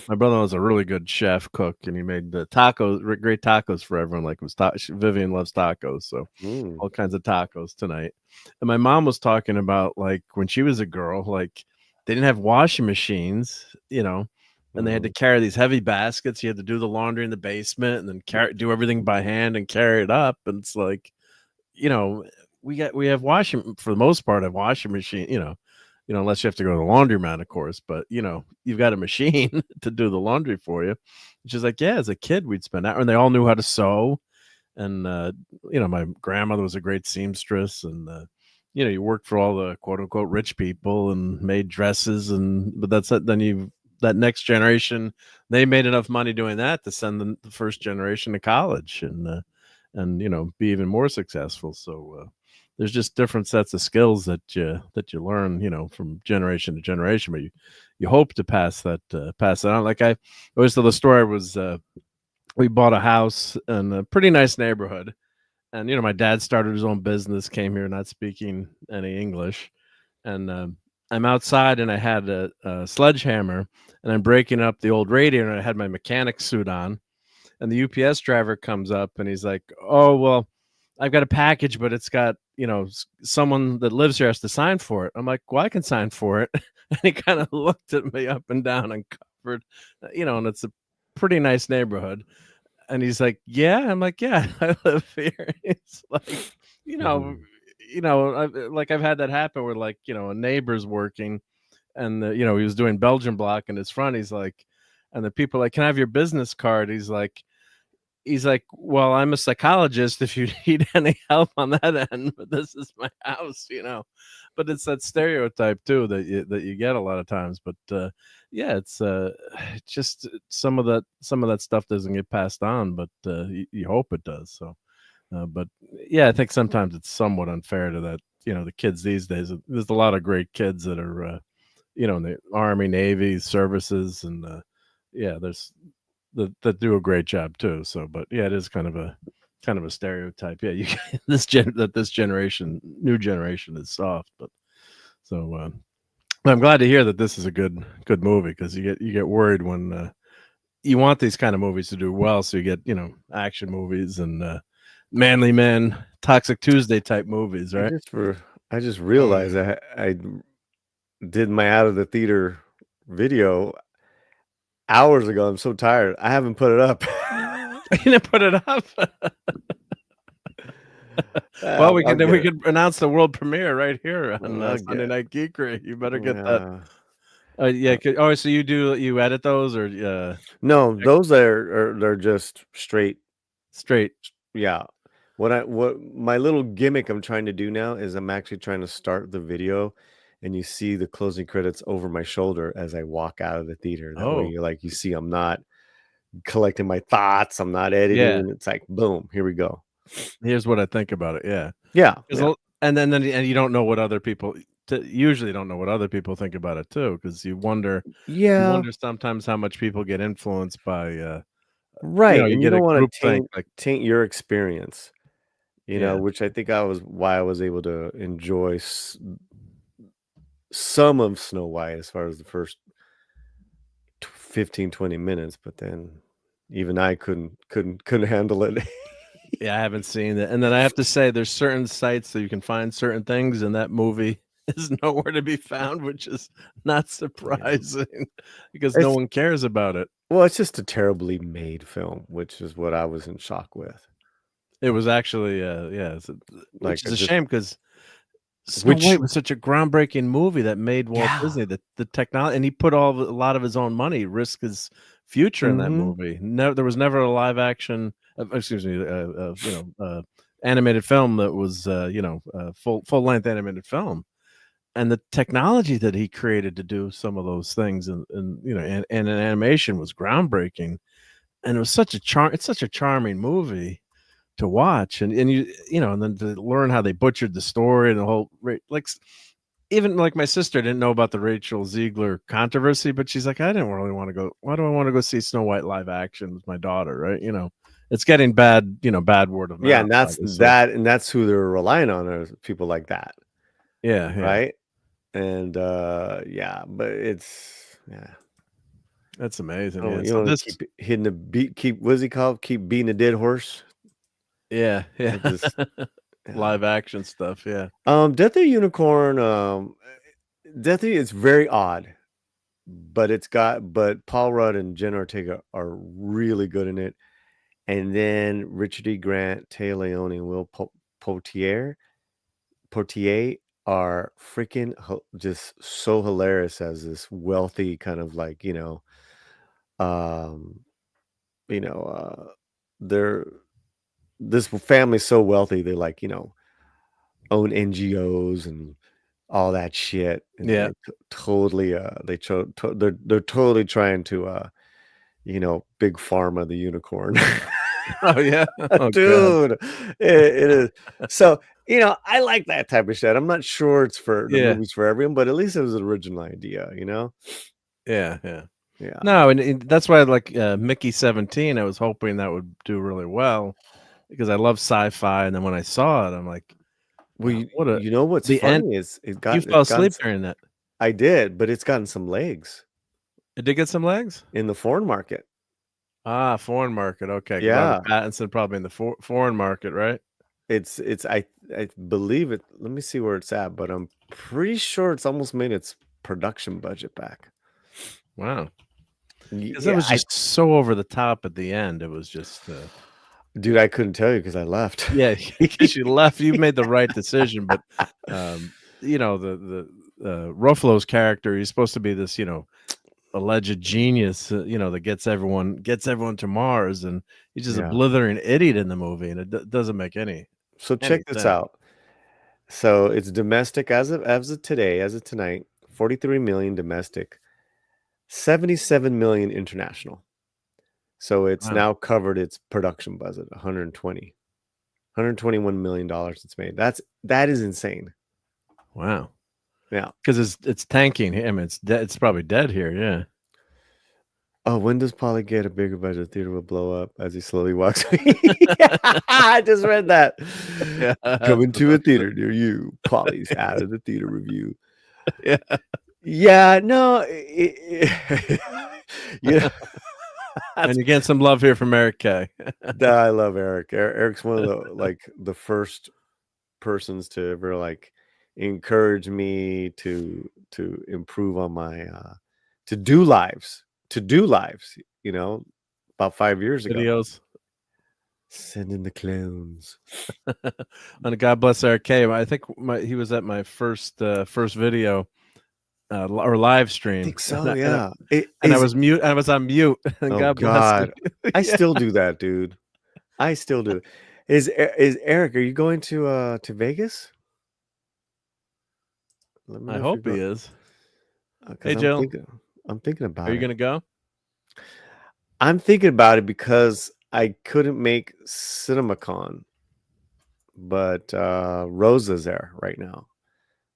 brother was a really good chef cook, and he made the tacos, great tacos for everyone. Like it was Vivian loves tacos, so all kinds of tacos tonight. And my mom was talking about like when she was a girl, like they didn't have washing machines, and they had to carry these heavy baskets. You had to do the laundry in the basement, and then do everything by hand and carry it up. And it's like, we have for the most part, a washing machine, unless you have to go to the laundromat, of course, but you've got a machine to do the laundry for you. She's like, yeah, as a kid, we'd spend that, and they all knew how to sew. And, my grandmother was a great seamstress, and, you worked for all the quote unquote rich people and made dresses. But that's it. Then that next generation, they made enough money doing that to send the first generation to college and be even more successful. So, there's just different sets of skills that you learn, from generation to generation, but you hope to pass that on. Like I always tell the story was, we bought a house in a pretty nice neighborhood, and my dad started his own business, came here not speaking any English, and I'm outside and I had a sledgehammer and I'm breaking up the old radiator, and I had my mechanic suit on, and the UPS driver comes up and he's like, oh, well, I've got a package, but it's got, someone that lives here has to sign for it. I'm like, well, I can sign for it. And he kind of looked at me up and down and covered, and it's a pretty nice neighborhood. And he's like, yeah. I'm like, yeah, I live here. It's like, I've had that happen where like, a neighbor's working and, he was doing Belgian block in his front. He's like, and the people are like, can I have your business card? He's like, well, I'm a psychologist if you need any help on that end, but this is my house, but it's that stereotype too that you get a lot of times. But yeah, it's just some of that stuff doesn't get passed on, but you hope it does. So, but yeah, I think sometimes it's somewhat unfair to that, the kids these days. There's a lot of great kids that are, in the Army, Navy, services, and yeah, there's that do a great job too. So, but yeah, it is kind of a stereotype. Yeah, this new generation is soft, but so I'm glad to hear that this is a good movie, because you get worried when you want these kind of movies to do well, so you get action movies and Manly Man, Toxic Tuesday type movies, right? I just realized I did my out of the theater video hours ago. I'm so tired. I haven't put it up. You didn't put it up. Well, we could announce the world premiere right here on Sunday Night Geekery. You better get that. Yeah. So you edit those or no? Those they're just straight. Yeah. What my little gimmick I'm trying to do now is I'm actually trying to start the video, and you see the closing credits over my shoulder as I walk out of the theater. That way, you see, I'm not collecting my thoughts. I'm not editing. It's like, boom, here we go. Here's what I think about it. Yeah. Yeah. And then you don't know what other people usually don't know what other people think about it too, because you wonder. Yeah. You wonder sometimes how much people get influenced by. Right. You and get you don't want to taint your experience. Which I think why I was able to enjoy some of Snow White as far as the first 15, 20 minutes, but then even I couldn't handle it. Yeah, I haven't seen it. And then I have to say there's certain sites that you can find certain things, and that movie is nowhere to be found, which is not surprising because no one cares about it. Well, it's just a terribly made film, which is what I was in shock with. It was actually, which is a shame because Snow White was such a groundbreaking movie that made Walt Disney the technology, and he put a lot of his own money, risk his future in that movie. No, there was never a live action, animated film that was, full length animated film, and the technology that he created to do some of those things, and an animation was groundbreaking, and it was such a It's such a charming movie to watch, and and then to learn how they butchered the story and the whole even my sister didn't know about the Rachel Ziegler controversy, but she's like, I didn't really want to go. Why do I want to go see Snow White live action with my daughter? Right? It's getting bad. Bad word of mouth. Yeah, and that's who they're relying on, are people like that. Yeah. Right. And but it's that's amazing. You don't keep hitting the beat. What's he called? Keep beating a dead horse. Yeah. Live action stuff. Yeah. Death of the Unicorn. Death is very odd, but Paul Rudd and Jen Ortega are really good in it, and then Richard E. Grant, Taya Leone, and Will Poitier are freaking just so hilarious as this wealthy kind of this family's so wealthy they own NGOs and all that shit. And yeah, totally. They're totally trying to big pharma the unicorn. Oh yeah, dude, it is. So I like that type of shit. I'm not sure it's for the movies for everyone, but at least it was an original idea. Yeah. Yeah. No, and that's why I like Mickey 17. I was hoping that would do really well because I love sci-fi, and then when I saw it, I'm like, well, what's funny is you fell asleep during that. I did, but it's gotten some legs. It did get some legs in the foreign market. Ah, foreign market. Okay. Yeah. Pattinson probably in the foreign market, right? It's I believe it. Let me see where it's at, but I'm pretty sure it's almost made its production budget back. Wow. Because it was just so over the top at the end. It was just dude, I couldn't tell you because I left. Yeah, because you left. You made the right decision, but the Ruffalo's character, he's supposed to be this, alleged genius, that gets everyone to Mars, and he's just a blithering idiot in the movie, and it doesn't make any. So check this out. So it's domestic as of tonight, 43 million domestic, 77 million international. So it's now covered its production budget, $121 million it's made. That is insane. Wow. Yeah, because it's tanking. I mean, it's probably dead here. Yeah. Oh, when does Polly get a bigger budget? The theater will blow up as he slowly walks away. I just read that. Yeah. Coming to a theater near you. Polly's out of the theater review. Yeah. Yeah. No. And you get some love here from Eric K. I love Eric. Eric's one of the first persons to ever like encourage me to improve on my to do lives, you know, about 5 years ago. Videos. Send in the clones. And God bless Eric K. I think he was at my first video or live stream. I think so, yeah. I was mute. I was on mute. And Oh God bless God, him. I still do that, dude. I still do. Is Eric? Are you going to Vegas? Let me I know if hope you're he go- is. 'cause Hey, Jill. I'm thinking about Are you it. gonna go? I'm thinking about it because I couldn't make CinemaCon, but Rosa's there right now,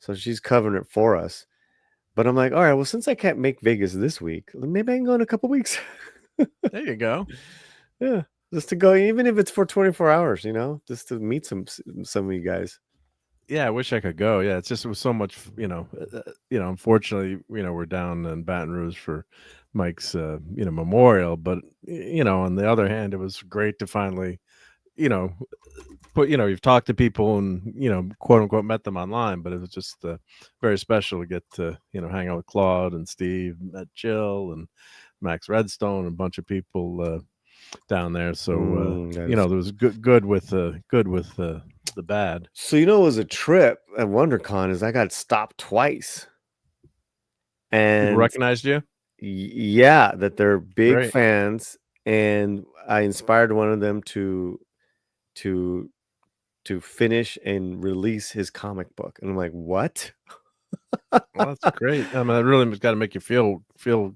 so she's covering it for us. But I'm like, all right, well, since I can't make Vegas this week, maybe I can go in a couple weeks. There you go. Yeah, just to go, even if it's for 24 hours, you know, just to meet some of you guys. Yeah, I wish I could go. Yeah, it was so much, unfortunately, we're down in Baton Rouge for Mike's, memorial. But, on the other hand, it was great to finally, you've talked to people and, quote unquote, met them online, but it was just very special to get to, hang out with Claude and Steve, met Jill and Max Redstone, and a bunch of people down there. So, there was good with the bad. So it was a trip at WonderCon is I got stopped twice. And people recognized you? Yeah, that they're big Great. fans, and I inspired one of them to finish and release his comic book. And I'm like, what? Well, that's great. I mean, that really got to make you feel good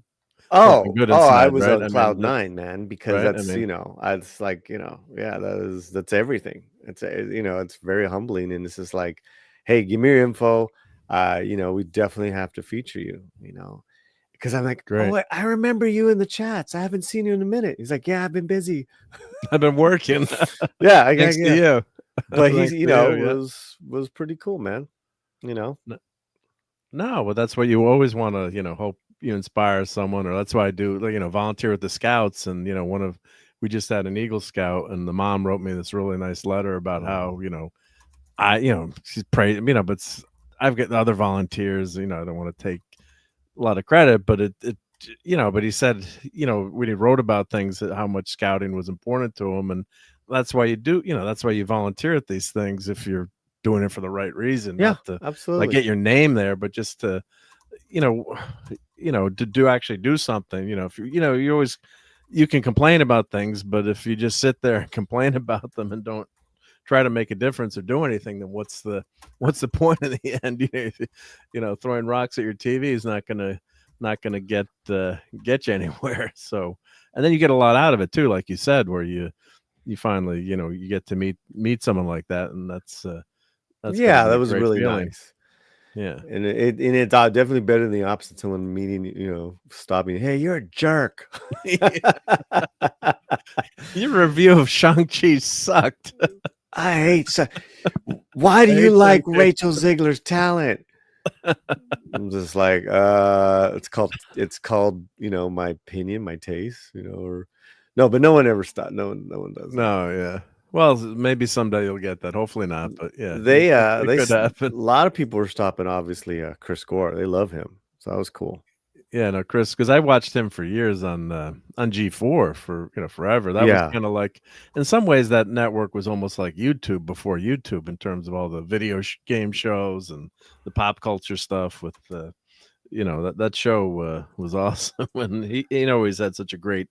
inside, I was right? on cloud nine, man, because right? that's it's like, yeah, that's everything. It's it's very humbling, and it's just like, hey, give me your info. We definitely have to feature you, because I'm like, Great. oh, I remember you in the chats. I haven't seen you in a minute. He's like, yeah, I've been busy. I've been working. Yeah, thanks to you. But he's yeah. was pretty cool, man. No, well, that's what you always want to, hope you inspire someone, or that's why I do, volunteer with the Scouts. And, we just had an Eagle Scout, and the mom wrote me this really nice letter about how, she's praying, but I've got other volunteers, I don't want to take a lot of credit, but but he said, when he wrote about things, how much scouting was important to him. And that's why you do, that's why you volunteer at these things, if you're doing it for the right reason. Yeah, not to absolutely. like get your name there, but just to to actually do something. If you always, you can complain about things, but if you just sit there and complain about them and don't try to make a difference or do anything, then what's the point in the end? Throwing rocks at your TV is not gonna get you anywhere. So, and then you get a lot out of it too, like you said, where you finally you get to meet someone like that, and that's yeah, that was really feeling. nice. Yeah, and it's definitely better than the opposite. Someone meeting, stopping. Hey, you're a jerk. Your review of Shang-Chi sucked. I hate. Why do you like Rachel Ziegler's talent? I'm just like, it's called, my opinion, my taste, or no, but no one ever stopped. No one does. No, yeah. Well, maybe someday you'll get that. Hopefully not, but yeah, they could happen. A lot of people were stopping. Obviously, Chris Gore, they love him, so that was cool. Yeah, no, Chris, because I watched him for years on G4 for forever. That was kind of like, in some ways, that network was almost like YouTube before YouTube, in terms of all the video game shows and the pop culture stuff. With that show was awesome, and he always had such a great,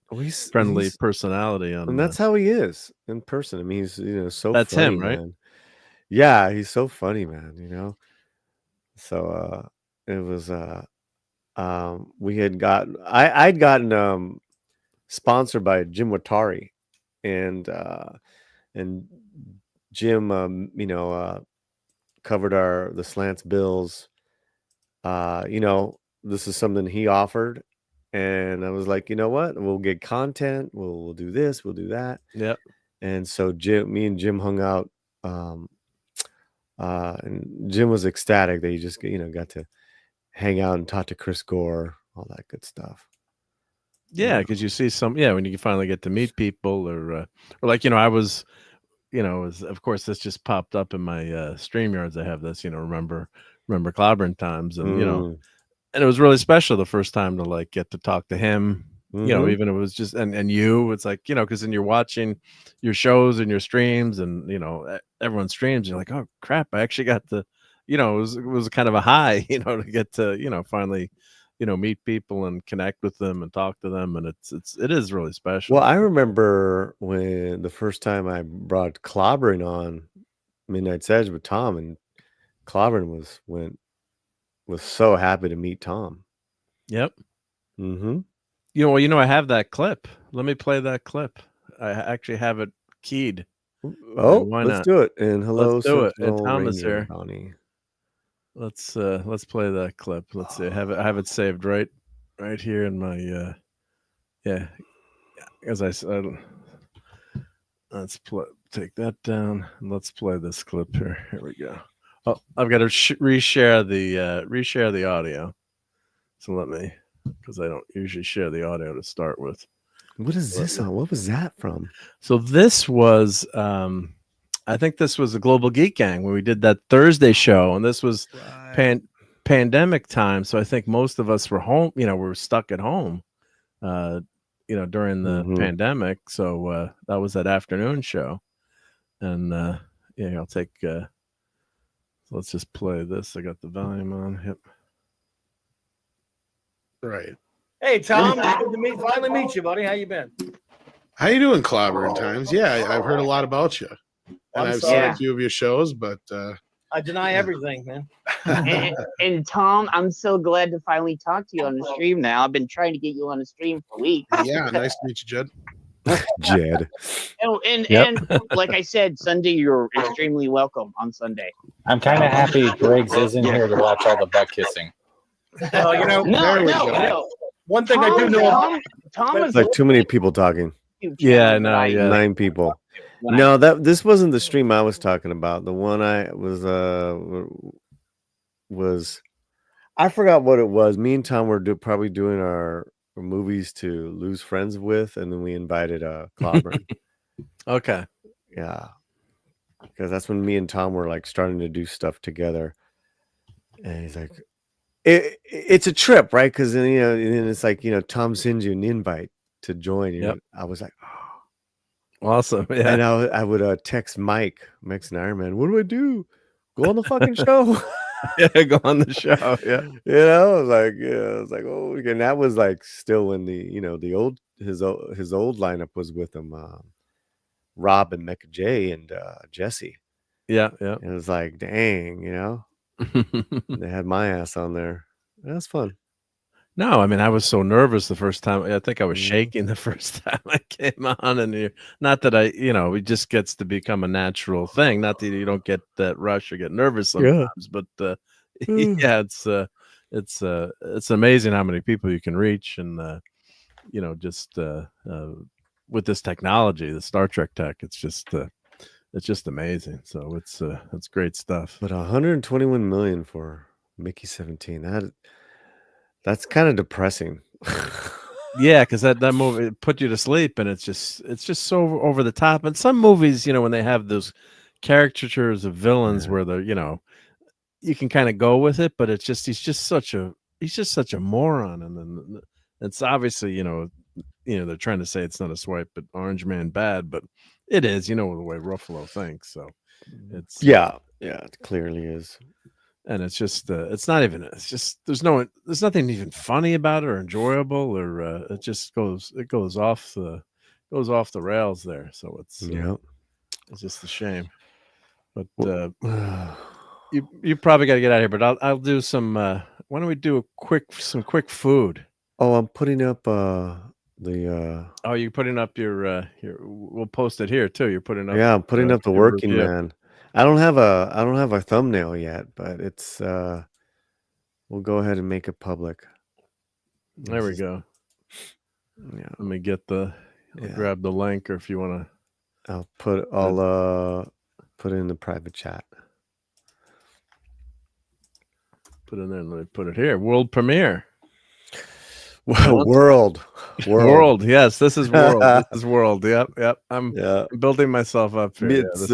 friendly personality. And that's how he is in person. I mean, he's so. That's funny, him, right? Man. Yeah, he's so funny, man. So it was we had gotten I'd gotten sponsored by Jim Watari, and Jim covered the Slants bills. This is something he offered, and I was like, you know what, we'll get content, we'll do this, we'll do that. Yep. And so me and Jim hung out, and Jim was ecstatic that he just got to hang out and talk to Chris Gore, all that good stuff. Yeah, because you see when you finally get to meet people, or like I was, of course this just popped up in my StreamYards. I have this, remember clobbering times, and and it was really special the first time to like get to talk to him. Even if it was just and you, it's like because then you're watching your shows and your streams, and everyone streams. You're like, oh crap, I actually got to, it was kind of a high, to get to finally meet people and connect with them and talk to them, and it is really special. Well, I remember when the first time I brought clobbering on Midnight's Edge with Tom, and clobbering was so happy to meet Tom. Yep. Mm-hmm. I have that clip. Let me play that clip. I actually have it keyed. Oh, let's do it. And hello, let's do it. Sentinel And Tom is Rainier here. Bonnie. Let's play that clip. Let's see. I have it saved right here in my as I said. Let's take that down, and let's play this clip here. Here we go. Oh, I've got to reshare the audio. So let me, because I don't usually share the audio to start with. What is this on? What was that from? So this was I think this was the Global Geek Gang when we did that Thursday show, and this was pandemic time. So I think most of us were home, were stuck at home, during the pandemic. So that was that afternoon show. And I'll take, let's just play this. I got the volume on. Yep. Right. Hey, Tom, good to finally meet you, buddy. How you been? How you doing, Clobbering Times? Yeah, I've heard a lot about you. And I've seen a few of your shows, but I deny everything, man. and Tom, I'm so glad to finally talk to you on the stream now. I've been trying to get you on the stream for weeks. Yeah, nice to meet you, Jed. Jed. And like I said, Sunday, you're extremely welcome on Sunday. I'm kind of happy Griggs isn't here to watch all the butt kissing. No. One thing I do know. Tom is like too many people talking. Yeah, no, yeah. 9 people. No, this wasn't the stream I was talking about. The one I was I forgot what it was. Me and Tom were probably doing our movies to lose friends with, and then we invited Clobbering. Okay. Yeah. Because that's when me and Tom were like starting to do stuff together. And he's like, it's a trip, right? Because then and it's like, Tom sends you an invite to join. Yep. I was like, awesome. Yeah. And I would text Mike, Mexican Iron Man, what do I do? Go on the fucking show. Yeah, go on the show. Yeah. I was like, oh, and that was like still in the, the old, his old lineup was with him, Rob and Mecca J and Jesse. Yeah. Yeah. And it was like, dang, they had my ass on there. That's fun. No, I mean, I was so nervous the first time. I think I was shaking the first time I came on, and not that it just gets to become a natural thing. Not that you don't get that rush or get nervous sometimes, but yeah, it's amazing how many people you can reach, and just with this technology, the Star Trek tech, it's just amazing. So it's great stuff. But 121 million for Mickey 17. That's kind of depressing. Yeah, because that movie put you to sleep, and it's just so over the top. And some movies, when they have those caricatures of villains where they're, you can kind of go with it, but he's just such a moron. And then it's obviously, they're trying to say it's not a swipe, but Orange Man bad, but it is, the way Ruffalo thinks. So it's yeah, it clearly is. And it's just there's nothing even funny about it or enjoyable, or it just goes off the rails there. So it's just a shame. But you probably got to get out of here. But I'll do some. Why don't we do some quick food? Oh, I'm putting up the. Oh, you're putting up your. We'll post it here too. You're putting up. Yeah, I'm putting up the Working review. Man. I don't have a thumbnail yet, but it's we'll go ahead and make it public. There we go. Yeah. Let me get grab the link, or if you want to. I'll put it in the private chat. Put it in there and let me put it here. World premiere. World. Yes, this is world. This is world. Yep. I'm building myself up here. It's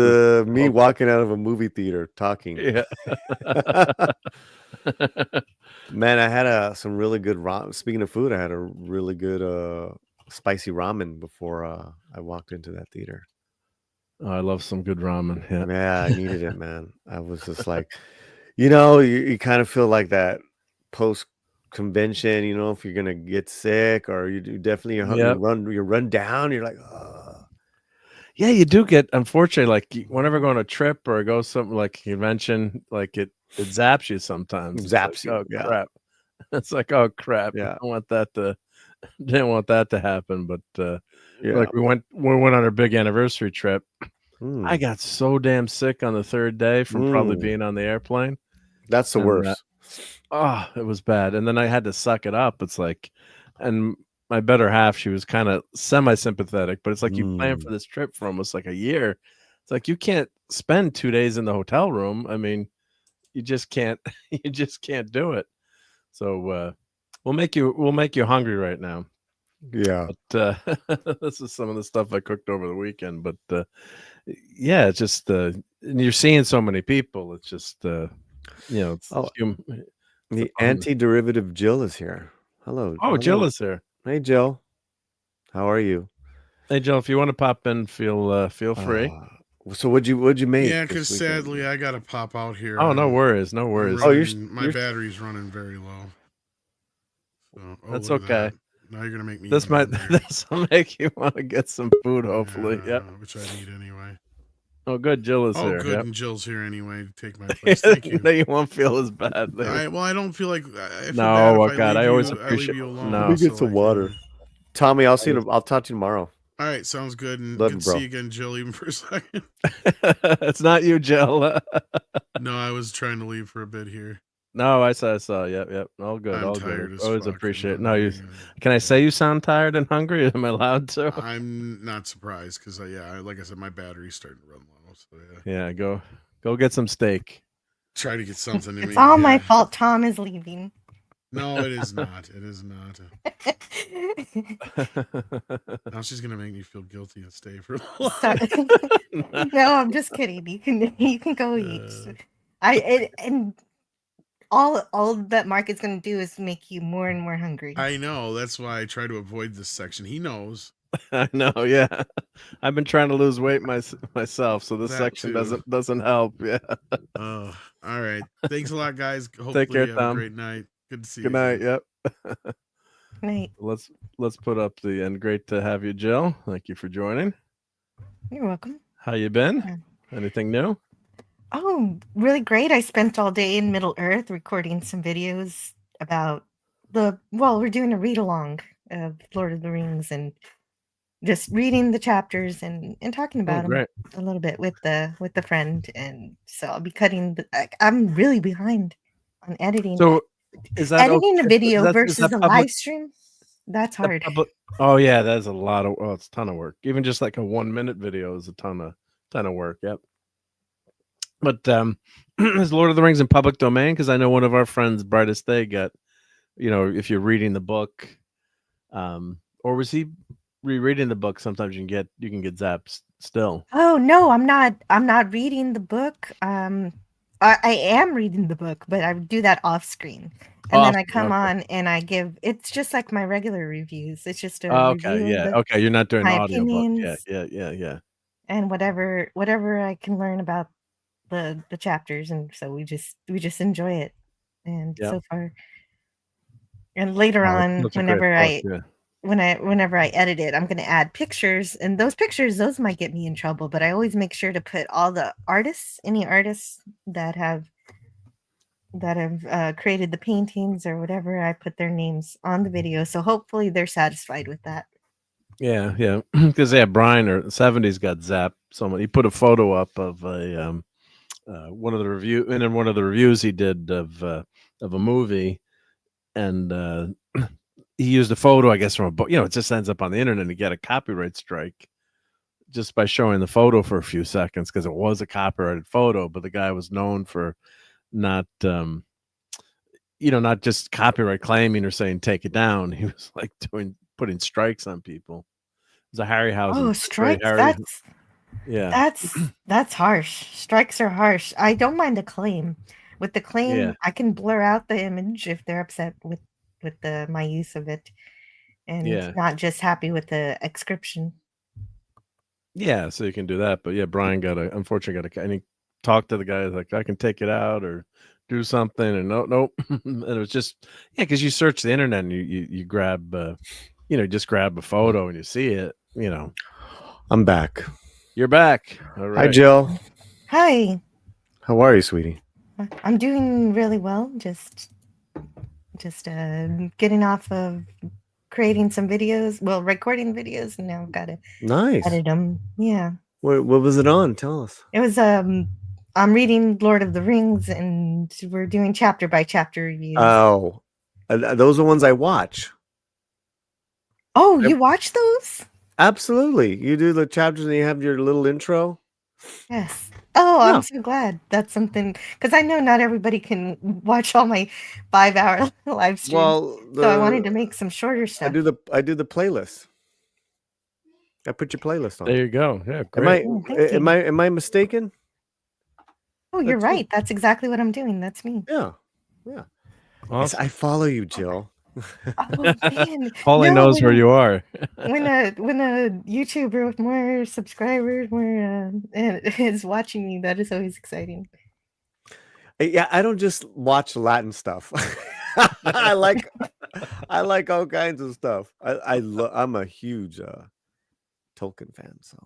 me walking out of a movie theater talking. Yeah. Man, I had some really good ramen. Speaking of food, I had a really good spicy ramen before I walked into that theater. Oh, I love some good ramen. Yeah. Yeah, I needed it, man. I was just like, you kind of feel like that post convention, if you're gonna get sick or you definitely you run down, you're like, oh. Yeah, you do get, unfortunately, like whenever I go on a trip or I go something like a convention, like it zaps you sometimes. Zaps you. Oh crap. It's like, oh crap. Yeah. Didn't want that to happen. But like we went on our big anniversary trip. I got so damn sick on the third day from probably being on the airplane. That's the worst. It was bad. And then I had to suck it up. It's like, and my better half, she was kind of semi-sympathetic, but it's like you plan for this trip for almost like a year. It's like you can't spend 2 days in the hotel room. I mean, you just can't do it. So we'll make you hungry right now. Yeah. But this is some of the stuff I cooked over the weekend. But yeah, it's just and you're seeing so many people. It's just it's the anti-derivative Jill is here. Hello. Oh, Jill is here. Hey, Jill. How are you? Hey, Jill. If you want to pop in, feel free. So what'd you make? Yeah, because sadly I gotta pop out here. Oh, no worries. My battery's running very low. So, that's okay. Now you're gonna make me. This will make you want to get some food. Hopefully, which I need anyway. Oh, good. Jill is here. Oh, good. And Jill's here anyway to take my place. Thank you. Then you won't feel as bad. I don't feel like. I always appreciate. Let me get some water. Tommy, I'll talk to you tomorrow. All right, sounds good. And Love good to you, see you again, Jill, even for a second. It's not you, Jill. No, I was trying to leave for a bit here. No, I saw. Yep. All good. I'm all tired good. as Always fuck. appreciate it. No, can I say you sound tired and hungry? Am I allowed to? I'm not surprised because like I said, my battery's starting to run low. So yeah, go get some steak. Try to get something in me. It's all my fault. Tom is leaving. No, it is not. It is not. Now she's gonna make me feel guilty and stay for a while. No, I'm just kidding. You can go eat. And all that Mark is gonna do is make you more and more hungry. I know. That's why I try to avoid this section. He knows. I know. Yeah, I've been trying to lose weight myself, so this section doesn't help. Yeah. Oh, all right. Thanks a lot, guys. Hopefully Take care, you have Tom. a great night. Good to see you. Good night. Yep. Night. Let's put up the end. Great to have you, Jill. Thank you for joining. You're welcome. How you been? Anything new? Oh, really great. I spent all day in Middle Earth recording some videos about we're doing a read along of Lord of the Rings and just reading the chapters and talking about them a little bit with the friend. And so I'll be cutting I'm really behind on editing. So is that editing a video versus a live stream? That's hard. Oh yeah, that's a lot of it's a ton of work. Even just like a 1 minute video is a ton of work. Yep. But is Lord of the Rings in public domain? Because I know one of our friends, Brightest Day, got, if you're reading the book, or was he rereading the book? Sometimes you can get zapped still. Oh no, I'm not reading the book. I am reading the book, but I do that off screen. And then I come on and I give, it's just like my regular reviews. It's just a review. Yeah. Okay. You're not doing my audio opinions. Yeah. And whatever I can learn about the chapters. And so we just enjoy it. And so far, and later on, whenever I edit it, I'm going to add pictures, and those might get me in trouble, but I always make sure to put all the any artists that have created the paintings or whatever, I put their names on the video. So hopefully they're satisfied with that. Yeah. Because Brian or 70s got zapped. He put a photo up of one of the reviews he did of a movie, and he used a photo, I guess, from a book. It just ends up on the internet and you get a copyright strike just by showing the photo for a few seconds because it was a copyrighted photo, but the guy was known for not not just copyright claiming or saying take it down. He was like putting strikes on people. It was a Harryhausen. Oh, strikes. That's harsh. Strikes are harsh. I don't mind a claim. With the claim, I can blur out the image if they're upset with my use of it, and not just happy with the excription. Yeah, so you can do that. But yeah, Brian unfortunately and he talked to the guy like, I can take it out or do something, and nope. And it was just because you search the internet and you grab just grab a photo and you see it. I'm back. You're back. All right. Hi, Jill. Hi. How are you, sweetie? I'm doing really well. Just getting off of creating some videos. Well, recording videos, and now I've got to edit them. Yeah. What was it on? Tell us. It was I'm reading Lord of the Rings, and we're doing chapter by chapter reviews. Oh, those are the ones I watch. Oh, you watch those? Absolutely. You do the chapters and you have your little intro. Yes. Oh, I'm so glad. That's something, because I know not everybody can watch all my 5-hour live streams. Well, so I wanted to make some shorter stuff. I do the playlist. I put your playlist on. There you go. Yeah, great. Am I mistaken? Oh, you're right. That's exactly what I'm doing. That's me. Yeah. Awesome. I follow you, Jill. Oh, man. Paulie knows where you are. when a YouTuber with more subscribers is watching me, that is always exciting. Yeah, I don't just watch Latin stuff. I like all kinds of stuff. I'm a huge Tolkien fan. So.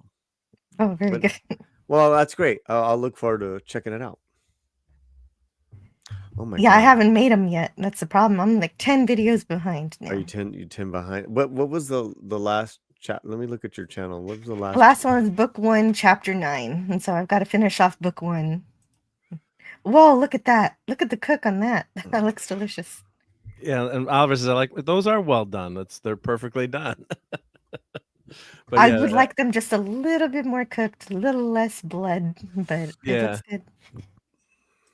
Oh, very good. Well, that's great. I'll look forward to checking it out. Oh my God. I haven't made them yet. That's the problem. I'm like 10 videos behind now. Are you 10 behind? What was the last chat? Let me look at your channel. What was the last? Last one was book 1, chapter 9, and so I've got to finish off book 1. Whoa! Look at that! Look at the cook on that. That looks delicious. Yeah, and Oliver says, those are well done. They're perfectly done. But I would like them just a little bit more cooked, a little less blood, but it looks good.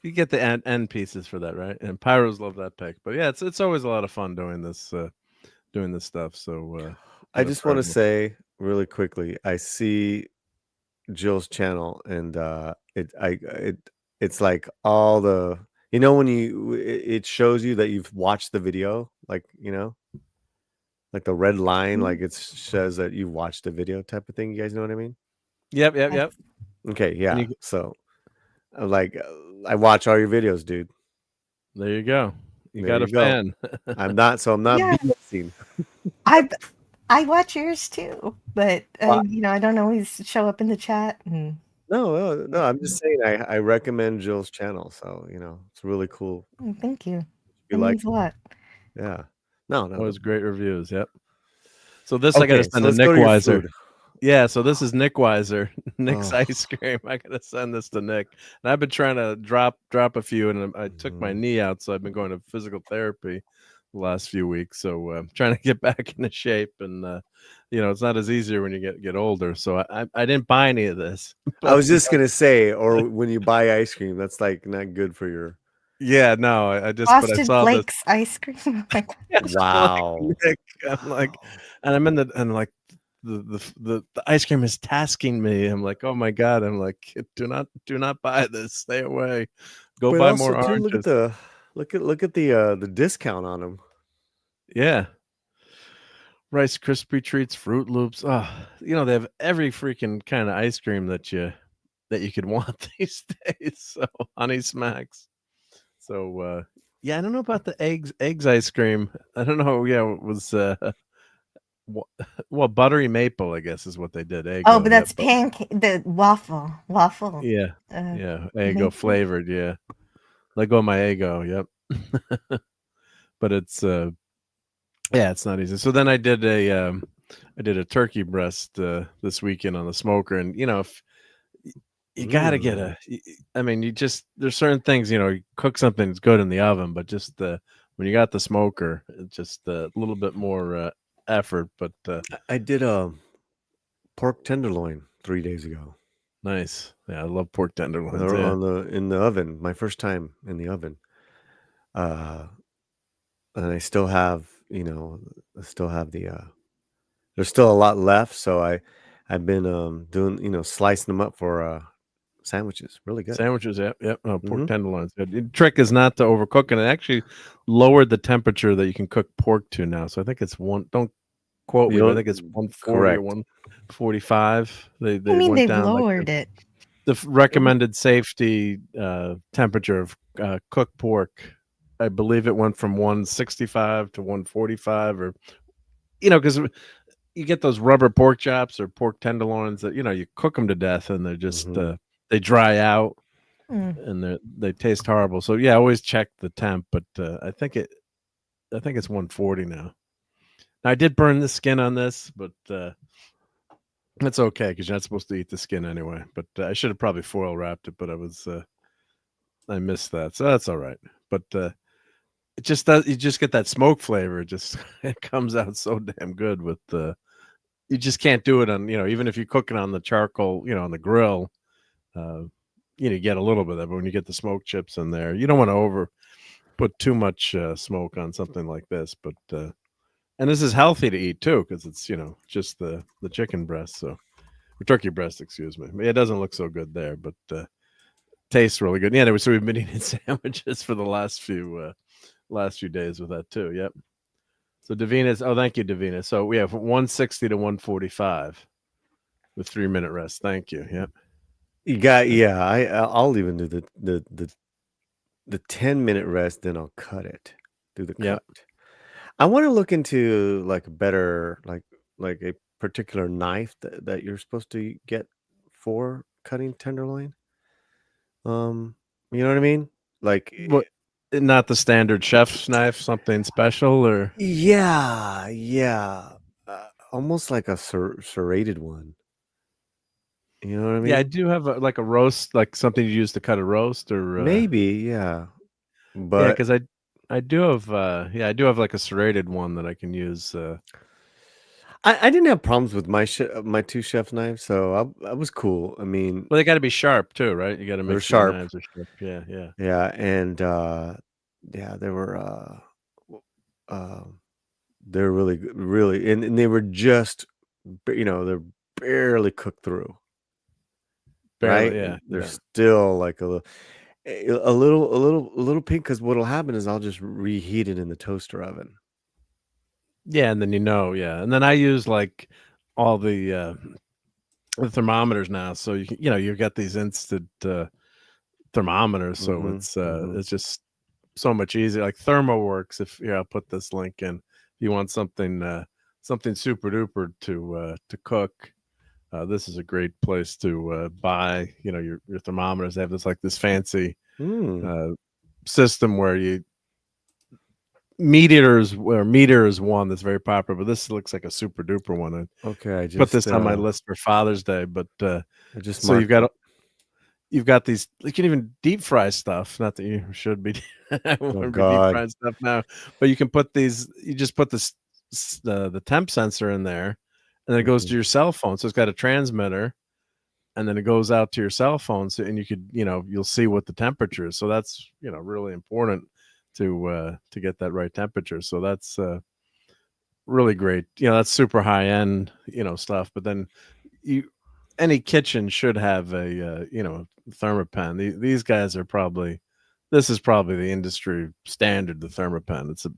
You get the end pieces for that, right? And Pyros love that pick. But yeah, it's always a lot of fun doing this stuff. So I just want to say really quickly, I see Jill's channel, and it's like all the when it shows you that you've watched the video, like like the red line, like it says that you watched the video type of thing. You guys know what I mean? Yep. Okay, yeah. So, I watch all your videos, dude. There you go. You got a fan. I'm not BSing. I watch yours too, but I don't always show up in the chat. And... No. I'm just saying I recommend Jill's channel, so it's really cool. Oh, thank you. You that like means a lot. Yeah. No. That was great reviews. Yep. So this I gotta send to Nick Weiser. Yeah, so this is Nick Weiser, Nick's ice cream. I gotta send this to Nick. And I've been trying to drop a few, and I took my knee out, so I've been going to physical therapy the last few weeks. So I'm trying to get back into shape, and it's not as easier when you get older. So I didn't buy any of this. I was just gonna say, or when you buy ice cream, that's like not good for your. Yeah, no, I just Boston but I saw Blake's this. ice cream. Wow. Nick, I'm like, and I'm in the ice cream is tasking me. I'm like, oh my God. I'm like, do not buy this. Stay away. Go buy more oranges. Look at the discount on them. Yeah. Rice Krispie treats, Fruit Loops. Oh, they have every freaking kind of ice cream that you could want these days. So Honey Smacks. So I don't know about the eggs ice cream. I don't know. Yeah, it was well, buttery maple, I guess, is what they did. Eggo, but that's pancake, the waffle. Yeah, Eggo flavored. Yeah, let go of my Eggo. Yep. But it's it's not easy. So then I did a turkey breast this weekend on the smoker, and if you got to get there's certain things, you cook something that's good in the oven, but just when you got the smoker, it's just a little bit more effort. But I did a pork tenderloin 3 days ago. Nice. Yeah, I love pork tenderloins. In the oven. My first time in the oven. and I still have, I still have the. There's still a lot left, so I've been doing, slicing them up for sandwiches. Really good. Sandwiches, yep. Pork tenderloins. The trick is not to overcook, and it actually lowered the temperature that you can cook pork to now. So I think it's don't quote me, but I think it's 140 or 145. They I mean, went they've down lowered it. The recommended safety temperature of cooked pork. I believe it went from 165 to 145, or because you get those rubber pork chops or pork tenderloins that you cook them to death and they're just they dry out and they taste horrible. So yeah, always check the temp, but I think it's 140 now. I did burn the skin on this, but it's okay because you're not supposed to eat the skin anyway. But I should have probably foil wrapped it, but I missed that, so that's all right. But it just does. You just get that smoke flavor. It comes out so damn good with the. You just can't do it on even if you cook it on the charcoal, on the grill. You get a little bit of that, but when you get the smoke chips in there, you don't want to put too much smoke on something like this. But and this is healthy to eat too because it's just the chicken breast, or turkey breast, excuse me. It doesn't look so good there, but tastes really good. Yeah, so we've been eating sandwiches for the last few days with that too. Yep. So Davina's, thank you, Davina. So we have 160 to 145 with 3-minute rest. Thank you. Yep. You got I'll even do the 10-minute rest, then I'll cut it. Do the cut. Yep. I want to look into like a better like a particular knife that you're supposed to get for cutting tenderloin. You know what I mean? Like what? Not the standard chef's knife, something special, or almost like a serrated one. You know what I mean? Yeah, I do have a roast, like something you use to cut a roast, or maybe, yeah. But because I do have like a serrated one that I can use. I didn't have problems with my two chef knives, so I was cool. I mean, well, they got to be sharp too, right? You got to make sure sharp. Knives are sharp. Yeah. Yeah, and they were they're really good, really, and they were just they're barely cooked through. Barely, right? yeah. They're still like a little pink because what'll happen is I'll just reheat it in the toaster oven. Yeah, and then yeah, and then I use like all the thermometers now, so you've got these instant thermometers, so it's just so much easier. Like ThermoWorks, I'll put this link in. If you want something super duper to cook, this is a great place to buy your thermometers. They have this fancy system where meter is one that's very popular, but this looks like a super duper one. Okay, I just put this on my list for Father's Day, but so you've got these. You can even deep fry stuff. Not that you should be, deep frying stuff now, but you can put these. You just put the temp sensor in there, and then it goes to your cell phone. So it's got a transmitter, and then it goes out to your cell phone. So and you could you'll see what the temperature is. So that's really important to get that right temperature. So that's really great. That's super high end stuff. But then any kitchen should have a Thermapen. These guys are this is probably the industry standard, the Thermapen. It's a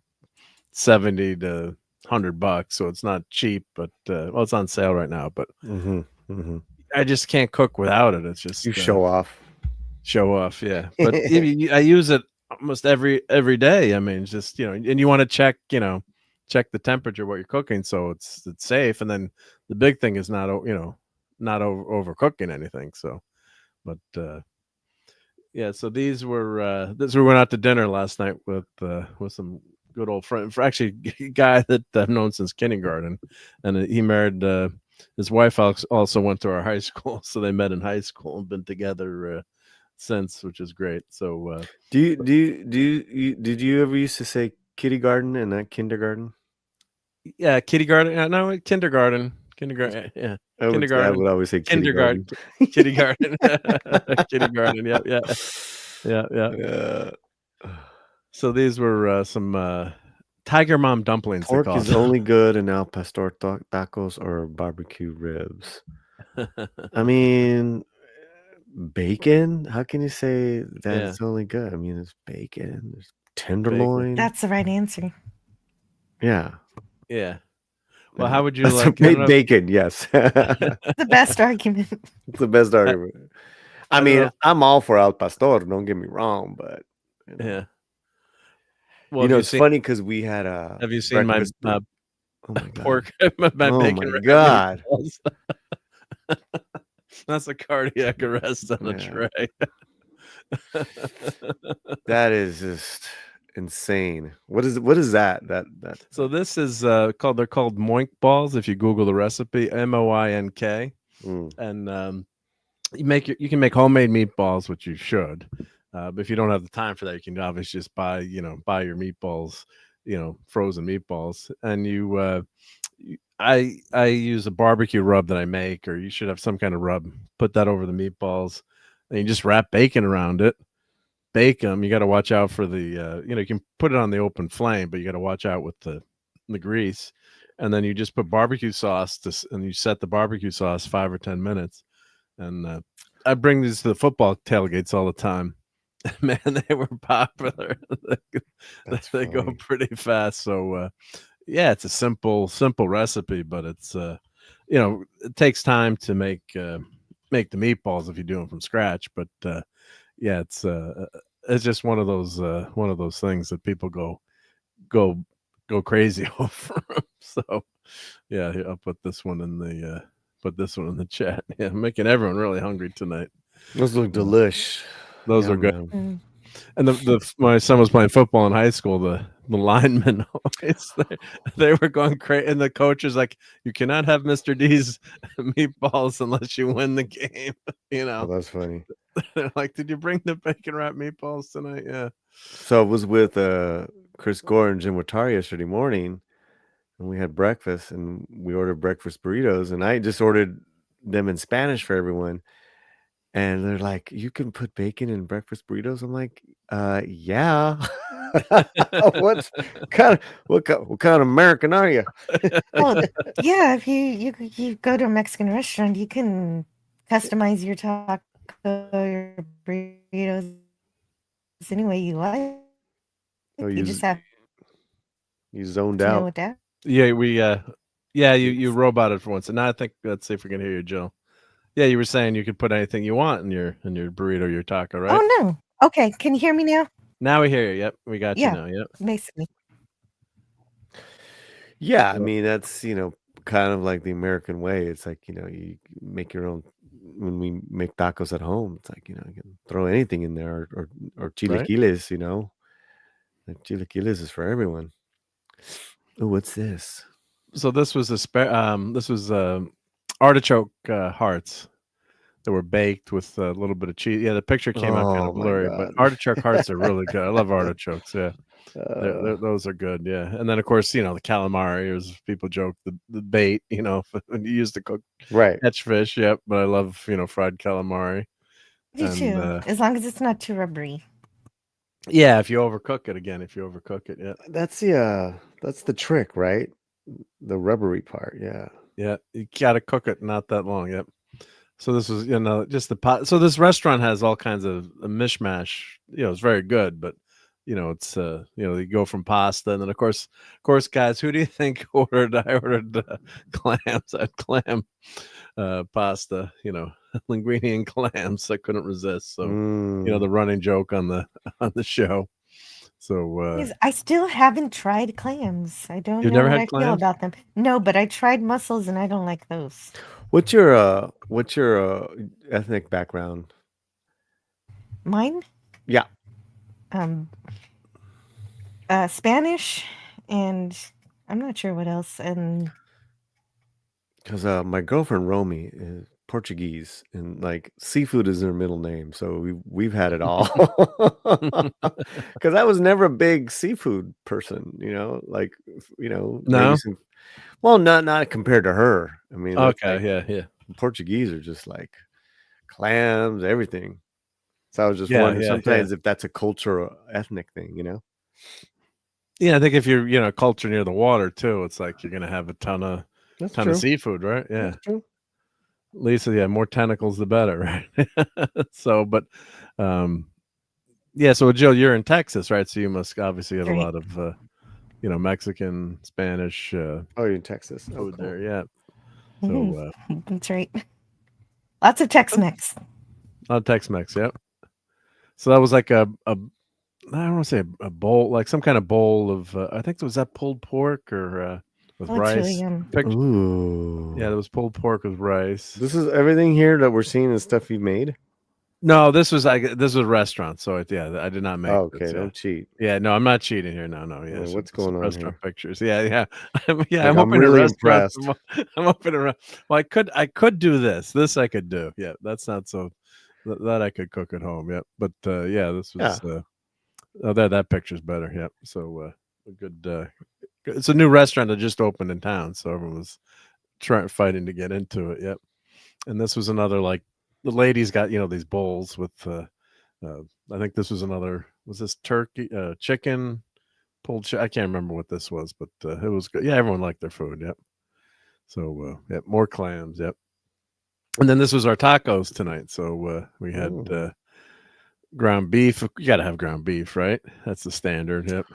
$70 to $100, so it's not cheap, but it's on sale right now. But I just can't cook without it. It's just you show off, yeah. But I use it almost every day. I mean, just and you want to check the temperature what you're cooking, so it's safe. And then the big thing is not overcooking anything. So, but yeah. So these were we went out to dinner last night with some good old friend, actually a guy that I've known since kindergarten, and he married his wife. Also went to our high school, so they met in high school and been together since, which is great. So did you ever used to say kitty garden and not kindergarten? Yeah, kitty garden. No, kindergarten. Yeah. Kindergarten. I would always say kindergarten. Kitty garden. Kitty garden. Yeah. So these were some Tiger Mom dumplings. Pork they call is them. only good in al pastor tacos or barbecue ribs. I mean, bacon? How can you say that it's only good? I mean, there's bacon, there's tenderloin. That's the right answer. Yeah. Yeah. Well, how would you That's like bacon? Yes. The best argument. It's the best argument. I mean, I'm all for al pastor. Don't get me wrong, but yeah. Well, you know, it's funny because we had a. Have you seen my oh my god, pork? my oh bacon my wrap god. meatballs? That's a cardiac arrest on a tray. That is just insane. What is that? That So this is they're called moink balls. If you Google the recipe, MOINK, and you can make homemade meatballs, which you should. But if you don't have the time for that, you can obviously just buy your meatballs, frozen meatballs, and I use a barbecue rub that I make, or you should have some kind of rub. Put that over the meatballs, and you just wrap bacon around it. Bake them. You got to watch out for the you can put it on the open flame, but you got to watch out with the grease. And then you just put barbecue sauce and you set the barbecue sauce 5 or 10 minutes. And I bring these to the football tailgates all the time. Man, they were popular. They go pretty fast. So yeah, it's a simple recipe, but it's it takes time to make the meatballs if you do them from scratch. But yeah, it's just one of those things that people go crazy over. So yeah, I'll put this one in the chat. Yeah, I'm making everyone really hungry tonight. Those look delish. Those are good. And my son was playing football in high school. The linemen always they were going crazy, and the coach is like, "You cannot have Mr. D's meatballs unless you win the game." Oh, that's funny. They're like, "Did you bring the bacon wrap meatballs tonight?" Yeah. So I was with Chris Gore and Jim Watari yesterday morning, and we had breakfast, and we ordered breakfast burritos, and I just ordered them in Spanish for everyone. And they're like, "You can put bacon in breakfast burritos?" I'm like, yeah. what kind of American are you? Well, yeah, if you go to a Mexican restaurant, you can customize your taco, your burritos any way you like. Oh, you just have you zoned to know out. what that. Yeah, you robot it for once. And now I think let's see if we can hear you, Jill. Yeah, you were saying you could put anything you want in your burrito, your taco, right? Oh no. Okay, can you hear me now? Now we hear you. Yep, we got you now. Yep. Basically. Yeah, I mean that's kind of like the American way. It's like you make your own. When we make tacos at home, it's like you can throw anything in there, or chilaquiles. Like chilaquiles is for everyone. Oh, what's this? So this was artichoke hearts that were baked with a little bit of cheese. Yeah, the picture came out kind of blurry, but artichoke hearts are really good. I love artichokes. Yeah, those are good. Yeah, and then of course the calamari. As people joke, the bait. When you use to cook catch fish. Yep, but I love fried calamari. Me too. As long as it's not too rubbery. Yeah, if you overcook it, yeah. That's the trick, right? The rubbery part, yeah. Yeah, you got to cook it not that long. Yep. So this was, just the pot. So this restaurant has all kinds of a mishmash. It's very good, but it's you go from pasta, and then of course, guys, who do you think ordered? I ordered clams. I had clam pasta. Linguine and clams. I couldn't resist. So the running joke on the show. So I still haven't tried clams. I don't You've know never how had I feel clams? about them. No, but I tried mussels and I don't like those. What's your ethnic background? Mine? Yeah. Spanish, and I'm not sure what else. And because my girlfriend Romy is Portuguese, and like seafood is her middle name, so we've had it all. Because I was never a big seafood person, like No? maybe some. Well, not compared to her. I mean, that's Okay, like- yeah. Portuguese are just like clams, everything. So I was just Yeah, wondering yeah, sometimes if that's a cultural ethnic thing, Yeah, I think if you're culture near the water too, it's like you're gonna have a ton of true. seafood, right? Yeah. That's true. At least, yeah, more tentacles the better, right? So, but yeah. So, Jill, you're in Texas, right? So you must obviously have a lot of Mexican, Spanish. Oh, you're in Texas. Food cool. there, yeah. So that's right. Lots of Tex-Mex. A lot of Tex-Mex, yep. So that was like I don't want to say a bowl, like some kind of bowl of. I think was that pulled pork or with rice. Really yum. Ooh. Yeah, there was pulled pork with rice. This is everything here that we're seeing is stuff you made. No, this was a restaurant, so I did not make. Oh, okay, this, don't cheat. Yeah, no, I'm not cheating here. No, yeah. Well, what's going on restaurant here? pictures? Yeah. I'm opening really a restaurant. impressed. I'm opening a. Well, I could do this. This I could do. Yeah, that's not so. That I could cook at home. Yeah, but yeah, this was. That picture's better. Yeah, so a good. It's a new restaurant that just opened in town, so everyone was fighting to get into it. Yep, and this was another like. The ladies got these bowls with I think this was another, was this turkey chicken pulled I can't remember what this was, but it was good. Yeah, everyone liked their food. Yep. So yeah, more clams. Yep. And then this was our tacos tonight. So we had ground beef. You got to have ground beef, right? That's the standard. Yep.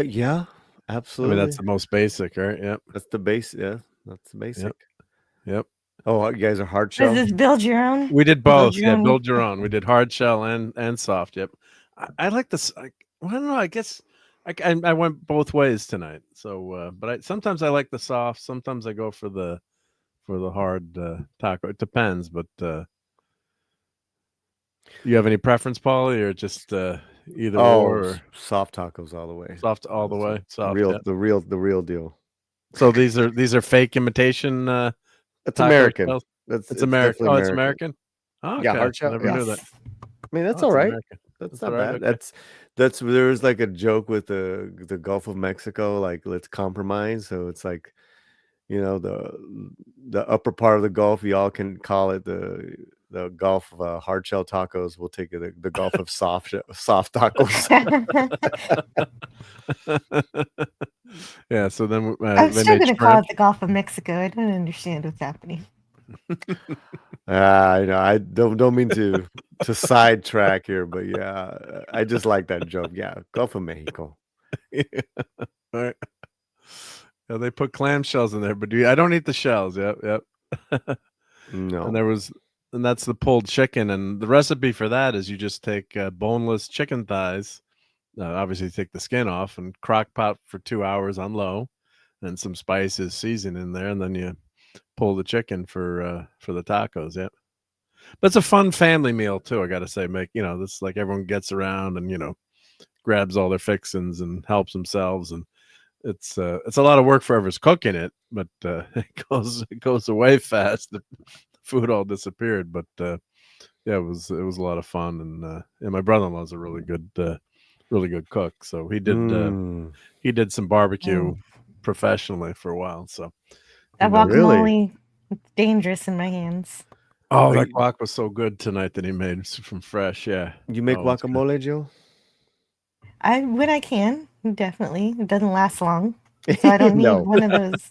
Yeah, absolutely. I mean, that's the most basic, right? Yep. That's the base. Yeah, that's the basic. Yep. Oh, you guys are hard shell? Does this build your own? We did both. Build your own. We did hard shell and soft. Yep. I like this. I don't know. I guess I went both ways tonight. So, but sometimes I like the soft. Sometimes I go for the hard taco. It depends. But you have any preference, Paulie, or just either or? Soft tacos all the way. Soft all the way. Soft. The real deal. So these are fake imitation. It's American. It's American. Oh, it's American. Oh, okay. Yeah, hard shell. Never knew that. I mean, that's all right. American. That's not bad. Okay. That's there was like a joke with the Gulf of Mexico, like let's compromise. So it's like, the upper part of the Gulf, y'all can call it the Gulf of hard shell tacos. We'll take it the Gulf of soft tacos. Yeah, so then I'm still going to call it the Gulf of Mexico. I don't understand what's happening. I know. I don't mean to sidetrack here, but yeah, I just like that joke. Yeah, Gulf of Mexico. Yeah. All right. Yeah, they put clam shells in there, but I don't eat the shells. Yep. No. And that's the pulled chicken, and the recipe for that is you just take boneless chicken thighs. Obviously, take the skin off and crock pot for 2 hours on low, and some spices, season in there, and then you pull the chicken for the tacos. Yeah, but it's a fun family meal too. I got to say, this like everyone gets around and grabs all their fixings and helps themselves, and it's a lot of work for whoever's cooking it, but it goes away fast. The food all disappeared, but yeah, it was a lot of fun, and my brother-in-law's a really good cook, so he did some barbecue professionally for a while. So that guacamole, it's dangerous in my hands. Oh, that guac was so good tonight that he made from fresh. Yeah, you make guacamole, Jill? When I can, definitely. It doesn't last long, so I don't need one of those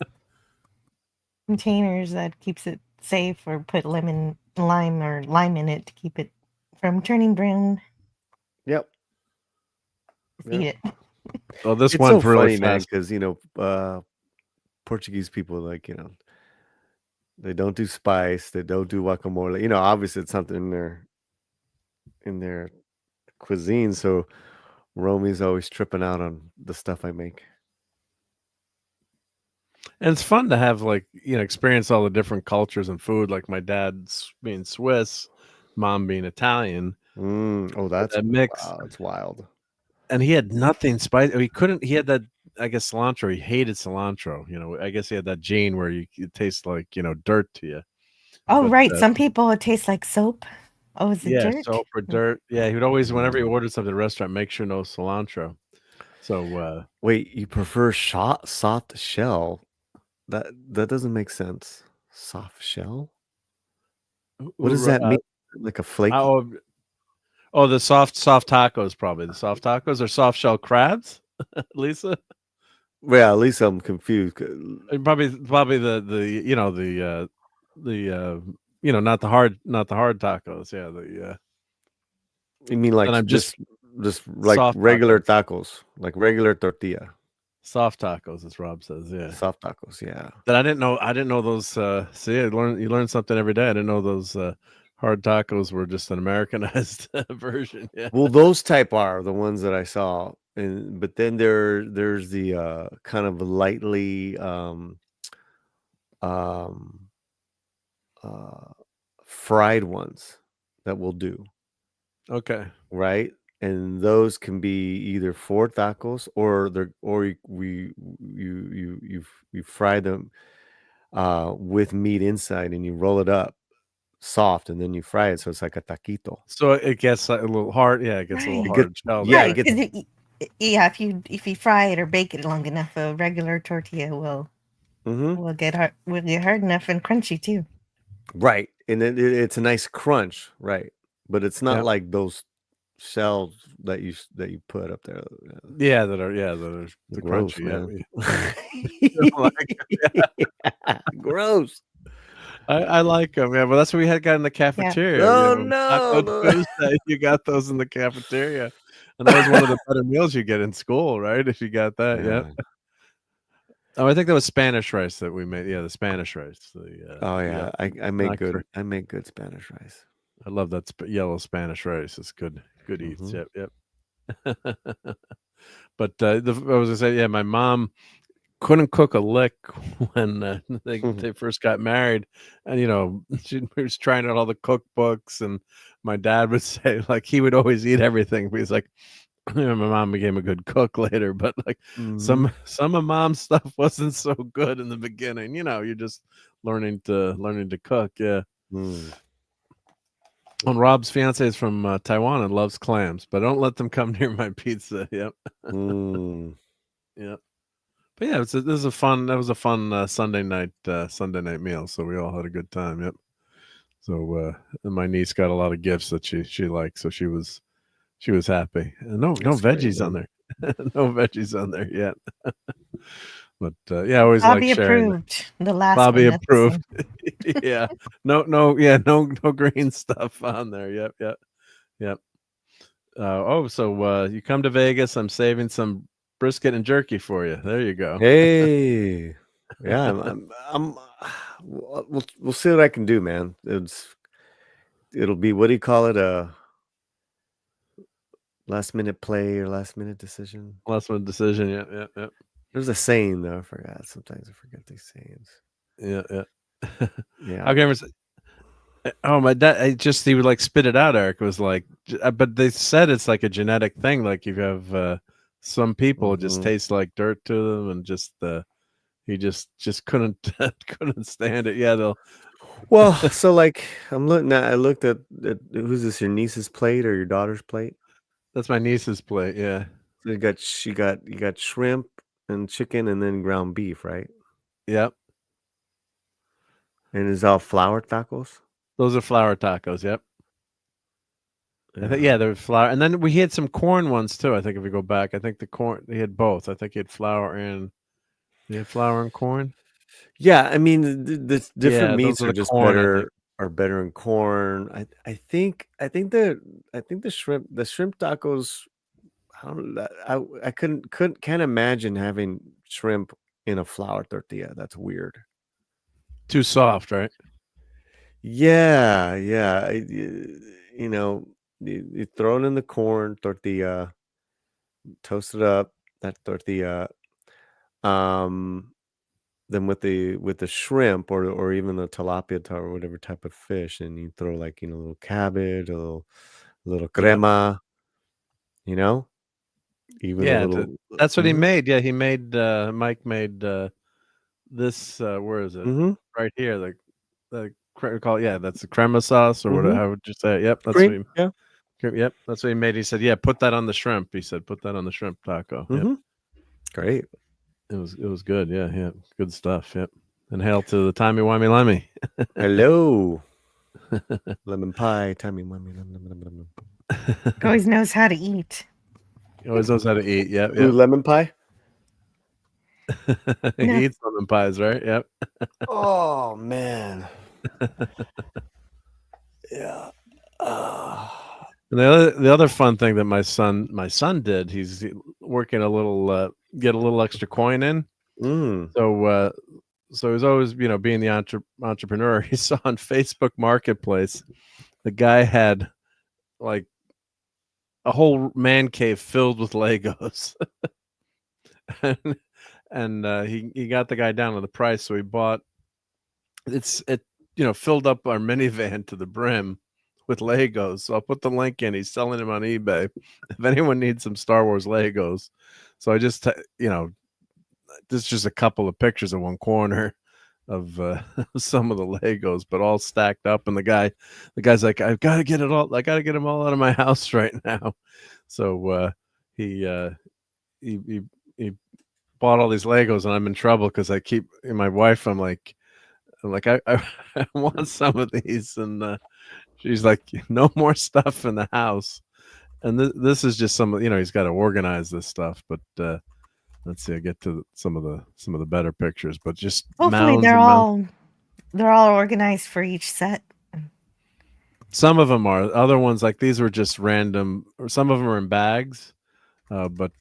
containers that keeps it safe, or put lime in it to keep it from turning brown. Yep. Eat it. Well, this it's one's so really funny, fast, man, because Portuguese people, like, they don't do spice, they don't do guacamole. Obviously it's something in their cuisine. So Romy's always tripping out on the stuff I make. and it's fun to have experience all the different cultures and food. Like my dad's being Swiss, mom being Italian. Oh, that's that mix. Wow, it's wild. And he had nothing spicy. He had that, I guess, cilantro. He hated cilantro. I guess he had that gene where it tastes like, dirt to you. Oh, but, right. Some people, it tastes like soap. Oh, is it dirt? Soap or dirt. Yeah, he would always, whenever he ordered something at a restaurant, make sure no cilantro. So, wait, you prefer soft shell? That doesn't make sense. Soft shell? What does that mean? Like a flake? Oh, the soft tacos, probably. The soft tacos or soft shell crabs? Lisa. Well, Lisa, I'm confused. Probably the not the hard tacos. Yeah, the You mean like I'm just like soft regular tacos, like regular tortilla. Soft tacos, as Rob says. Yeah, soft tacos. Yeah. That I didn't know those. See, you learn something every day. I didn't know those hard tacos were just an Americanized version. Yeah. Well, those type are the ones that I saw, but then there's the kind of lightly fried ones that we'll do. Okay. Right, and those can be either 4 tacos or you fry them with meat inside, and you roll it up soft, and then you fry it, so it's like a taquito. So it gets a little hard. Yeah, it gets a little hard. If you fry it or bake it long enough, a regular tortilla will get hard enough and crunchy too. Right, and then it's a nice crunch, right? But it's not like those shells that you put up there. Yeah, that are the gross, crunchy. man. Yeah. Gross. I like them. Yeah, but that's what we had got in the cafeteria. Oh, Taco Tuesday, you got those in the cafeteria, and that was one of the better meals you get in school, right? If you got that, yeah. Oh, I think that was Spanish rice that we made. Yeah, the Spanish rice. I make good. I make good Spanish rice. I love that yellow Spanish rice. It's good eats. Yep. But I was gonna say, yeah, my mom couldn't cook a lick when they first got married, and she was trying out all the cookbooks, and my dad would say like he would always eat everything. But he's like, my mom became a good cook later, but like some of mom's stuff wasn't so good in the beginning. You're just learning to cook. Yeah. And Rob's fiance is from Taiwan and loves clams, but don't let them come near my pizza. Yep. Yep. But yeah, that was a fun Sunday night meal. So we all had a good time. Yep. So and my niece got a lot of gifts that she liked, so she was happy. No veggies on there. No veggies on there yet. But I always Bobby like sharing. Approved. The last Bobby one, approved. Yeah. No green stuff on there. Yep. So you come to Vegas. I'm saving some brisket and jerky for you. There you go. Hey. Yeah, we'll see what I can do, man. It'll be, what do you call it? A last minute play or last minute decision. Last minute decision. Yeah. There's a saying though. I forgot. Sometimes I forget these sayings. Yeah. Yeah. I remember. Oh, my dad! He would like spit it out. Eric was like, but they said it's like a genetic thing. Like you have some people just taste like dirt to them, and he just couldn't stand it. Yeah, they'll. Well, so like I looked at who's this? Your niece's plate or your daughter's plate? That's my niece's plate. Yeah. So you got shrimp and chicken and then ground beef, right? Yep. And it's all flour tacos? Those are flour tacos, yep. They're flour. And then we had some corn ones too. I think if we go back, I think the corn, he had both. I think he had flour and corn. Yeah, I mean the different meats are just corn, better in corn. I think the shrimp tacos, I can't imagine having shrimp in a flour tortilla. That's weird. Too soft, right? Yeah. You throw it in the corn tortilla, toast it up, that tortilla. Then with the shrimp or even the tilapia or whatever type of fish, and you throw like a little cabbage, a little crema, even a little. That's what he made. Yeah, he made. Mike made this. Where is it? Right here. That's the crema sauce or whatever. How would you say it? Yep, that's what he. Yeah. Yep, that's what he made. He said, "Yeah, put that on the shrimp." He said, "Put that on the shrimp taco." Yep. Great. It was good. Yeah. Good stuff. Yep. And hail to the timey-wimey lemmy. Hello. Lemon pie, timey-wimey lemon. Always knows how to eat. He always knows how to eat. Yep. Ooh, Yep. lemon pie. He No. eats lemon pies, right? Yep. Oh man. Yeah. And the other fun thing that my son did, he's working a little, get a little extra coin in. So he's always, being the entrepreneur. He saw on Facebook Marketplace, the guy had like a whole man cave filled with Legos, and he got the guy down to the price. So he bought it filled up our minivan to the brim with Legos. So I'll put the link in. He's selling them on eBay. If anyone needs some Star Wars Legos, so I just this is just a couple of pictures in one corner of some of the Legos, but all stacked up. And the guy's like, I've got to get it all. I got to get them all out of my house right now. So he bought all these Legos, and I'm in trouble because my wife. I'm like, I want some of these, and she's like, no more stuff in the house. And this is just some, he's got to organize this stuff, but. Let's see. I get to some of the better pictures, but just hopefully they're all organized for each set. Some of them are. Other ones, like these, were just random. Or some of them are in bags, but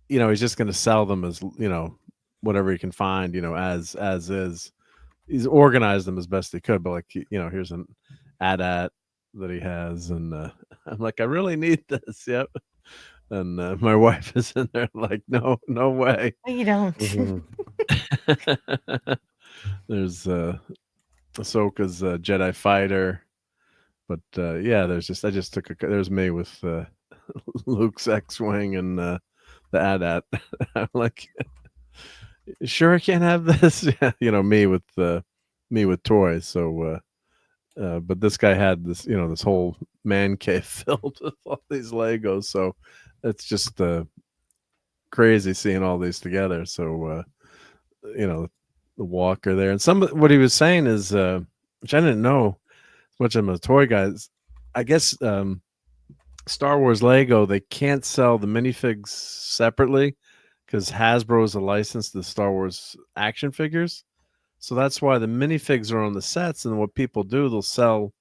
he's just going to sell them as whatever he can find, as is. He's organized them as best he could, but like here's an AT-AT that he has, and I'm like, I really need this. Yep. And my wife is in there like, no way. No, you don't. There's Ahsoka's Jedi fighter, but I just took there's me with Luke's X-wing and the AT-AT. I'm like, sure I can't have this. Me with toys. So but this guy had this this whole man cave filled with all these Legos, so it's just crazy seeing all these together. So the walker there, and what he was saying is, which I didn't know as much. I'm a toy guy. I guess Star Wars Lego, they can't sell the minifigs separately because Hasbro is a license to the Star Wars action figures. So that's why the minifigs are on the sets, and what people do, they'll sell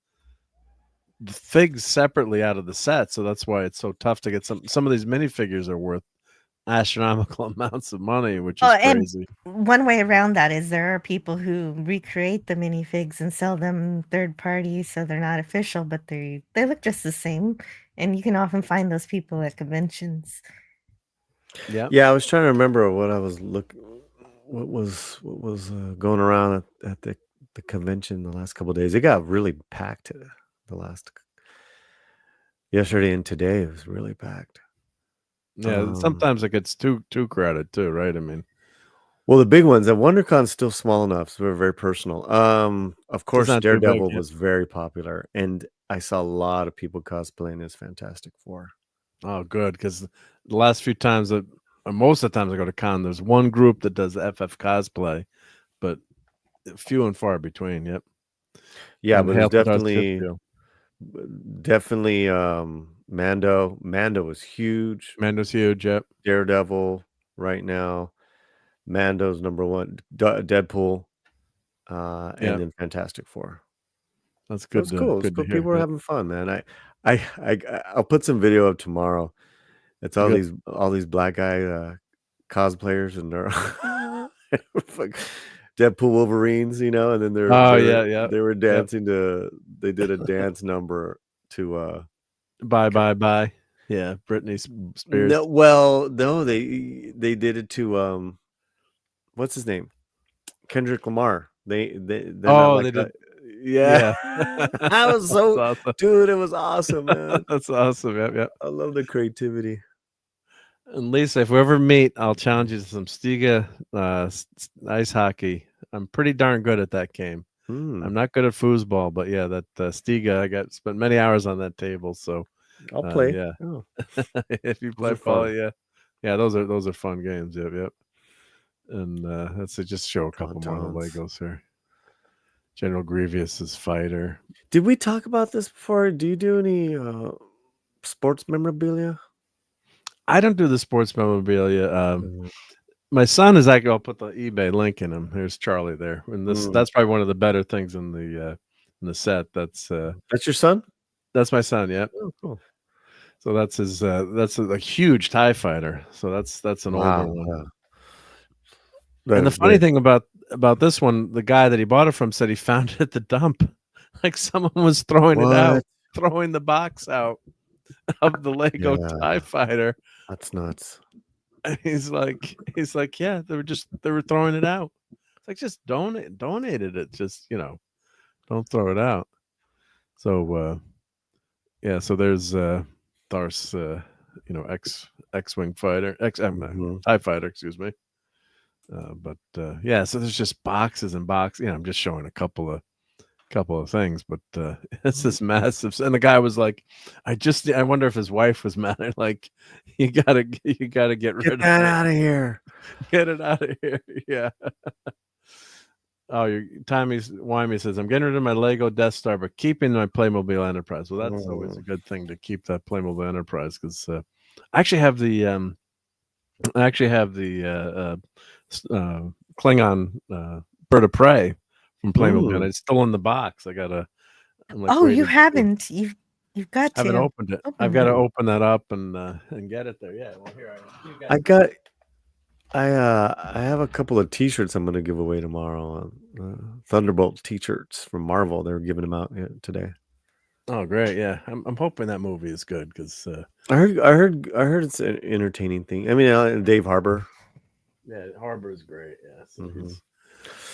the figs separately out of the set. So that's why it's so tough to get some of these minifigures are worth astronomical amounts of money, which is crazy. And one way around that is there are people who recreate the minifigs and sell them third party, so they're not official, but they look just the same, and you can often find those people at conventions. Yeah, I was trying to remember what I was what was going around at the convention the last couple of days. It got really packed yesterday and today. It was really packed. Yeah, sometimes it gets too crowded too, right? I mean, well, the big ones at WonderCon's still small enough, so they're very personal. Of course, Daredevil was very popular, and I saw a lot of people cosplaying as Fantastic Four. Oh, good, because the last few times most of the times I go to con, there's one group that does FF cosplay, but few and far between. Yep. Yeah, and but it's definitely Mando. Mando was huge. Mando's huge. Yep. Daredevil right now. Mando's number one. Deadpool, and then Fantastic Four. That's good. That's cool. It's cool. People are having fun, man. I'll put some video up tomorrow. It's all these black guy cosplayers, and they're like Deadpool Wolverines, and then they were dancing to. They did a dance number to Bye. Yeah, Britney Spears. No, they did it to what's his name? Kendrick Lamar. They did. Yeah. I was so awesome. Dude, it was awesome, man. That's awesome. Yep. I love the creativity. And Lisa, if we ever meet, I'll challenge you to some Stiga ice hockey. I'm pretty darn good at that game. I'm not good at foosball, but yeah, that Stiga, I spent many hours on that table. So I'll play. Yeah. Oh. If you play ball, yeah, those are fun games. Yep. And let's just show a couple more of the Legos here. General Grievous's fighter. Did we talk about this before? Do you do any sports memorabilia? I don't do the sports memorabilia. My son is actually. I'll put the eBay link in him. Here's Charlie there, and that's probably one of the better things in the set. That's your son. That's my son. Yeah. Oh, cool. So that's his. That's a huge TIE fighter. So that's an older one. Wow. And the funny thing about this one, the guy that he bought it from said he found it at the dump. Like someone was throwing it out, throwing the box out of the Lego TIE fighter. That's nuts. And he's like, yeah, they were throwing it out. It's like, just donated it. Just, don't throw it out. So, so there's Darth's, X-Wing fighter, TIE fighter, excuse me. So there's just boxes and boxes. I'm just showing a couple of things, but it's this massive. And the guy was like, I wonder if his wife was mad. Like, you gotta get rid of that it. out of here. Get it out of here. Yeah. Oh, Wymie says, I'm getting rid of my Lego Death Star, but keeping my Playmobil Enterprise. Well, that's always a good thing to keep that Playmobil Enterprise, because I actually have the Klingon Bird of Prey from Playmobil. And it's still in the box. I gotta. You haven't. You've got to. I haven't opened it. I've got to open that up and get it there. Yeah. Well, here I have a couple of T-shirts I'm going to give away tomorrow. Thunderbolt T-shirts from Marvel. They're giving them out today. Oh, great! Yeah, I'm hoping that movie is good, because I heard it's an entertaining thing. I mean, Dave Harbour. Yeah, Harbour is great. Yeah, so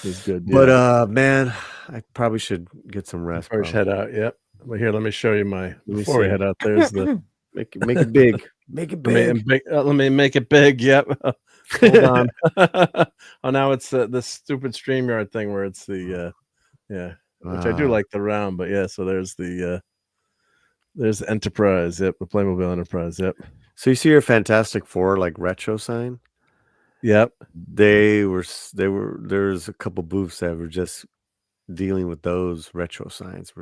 he's good. But man, I probably should get some rest. First head out. Yep. Well, here, let me show you before we head out. There's the make it big. Make it big. Let me make it big. Yep. Hold on. Oh, now it's the stupid StreamYard thing where it's the which I do like the round, but yeah. So there's the Enterprise. Yep, the Playmobil Enterprise. Yep. So you see your Fantastic Four retro sign. Yep. There's a couple booths that were just dealing with those retro signs.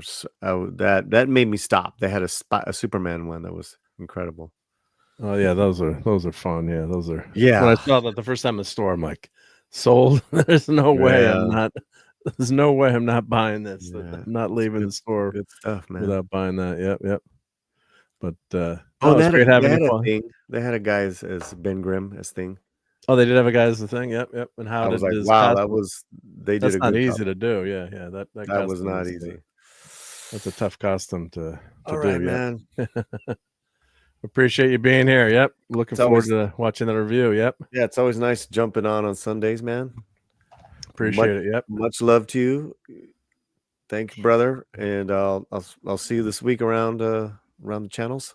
That made me stop. They had a Superman one that was incredible. Oh yeah, those are fun. Yeah, those are. Yeah. When I saw that the first time in the store, I'm like, sold. There's no way I'm not. There's no way I'm not buying this. I'm not leaving the store good stuff, man. without buying that. Yep. But it's great having you, Paul. They had a guy as Ben Grimm as Thing. Oh, they did have a guy as the Thing. Yep. And how I was did like, his wow, costume? That's not easy to do. Yeah. That was not easy. That's a tough costume to All do. right, man. Appreciate you being here. Yep. Looking forward to watching the review. Yep. Yeah, it's always nice jumping on Sundays, man. Appreciate it. Yep. Much love to you. Thank you, brother. And I'll see you this week around the channels.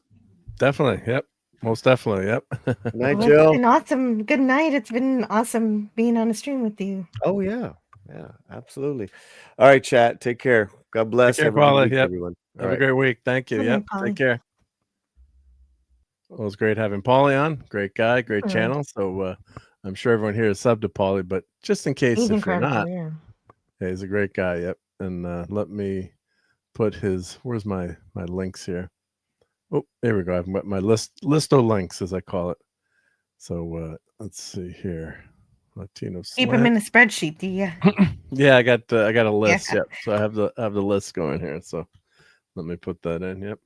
Definitely. Yep. Most definitely. Yep. Good night, Well, Jill. it's been awesome. Good night. It's been awesome being on a stream with you. Oh yeah, absolutely. All right, chat. Take care. God bless. Take care, Paula. Yep. Everyone. Have a great week. Thank you. Yep. Take care. Well, it was great having Paulie on. Great guy, great channel. So I'm sure everyone here is subbed to Paulie, but just in case if you're not, he's a great guy. Yep. And let me put where's my links here? Oh, there we go. I've got my list of links, as I call it. So let's see here. Latino. Keep them in a spreadsheet, do you? Yeah, I got a list. Yeah. Yep. So I have the list going here. So let me put that in. Yep.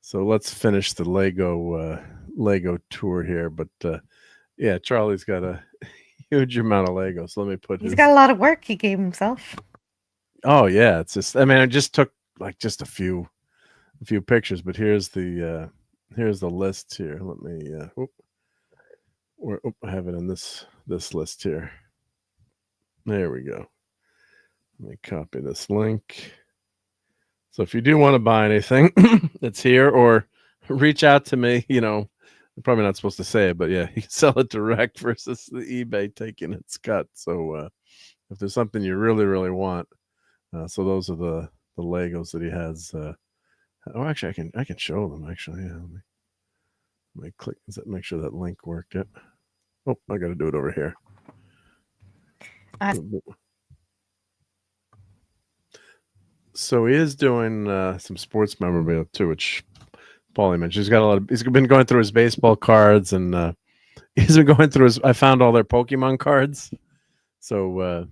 So let's finish the Lego tour here. But yeah, Charlie's got a huge amount of Lego. So let me put. He's got a lot of work he gave himself. Oh yeah, it's just. I mean, I just took just a few pictures, but here's the list here. Let me. I have it in this list here. There we go. Let me copy this link. So if you do want to buy anything, it's here, or reach out to me. I'm probably not supposed to say it, but yeah, you can sell it direct versus the eBay taking its cut. So if there's something you really, really want, so those are the Legos that he has. Actually, I can show them. Actually, yeah. Let me click. Make sure that link worked. Yep. Oh, I got to do it over here. So he is doing some sports memorabilia too, which Paulie mentioned. He's got a lot of. He's been going through his baseball cards, and he's been going through his. I found all their Pokemon cards, so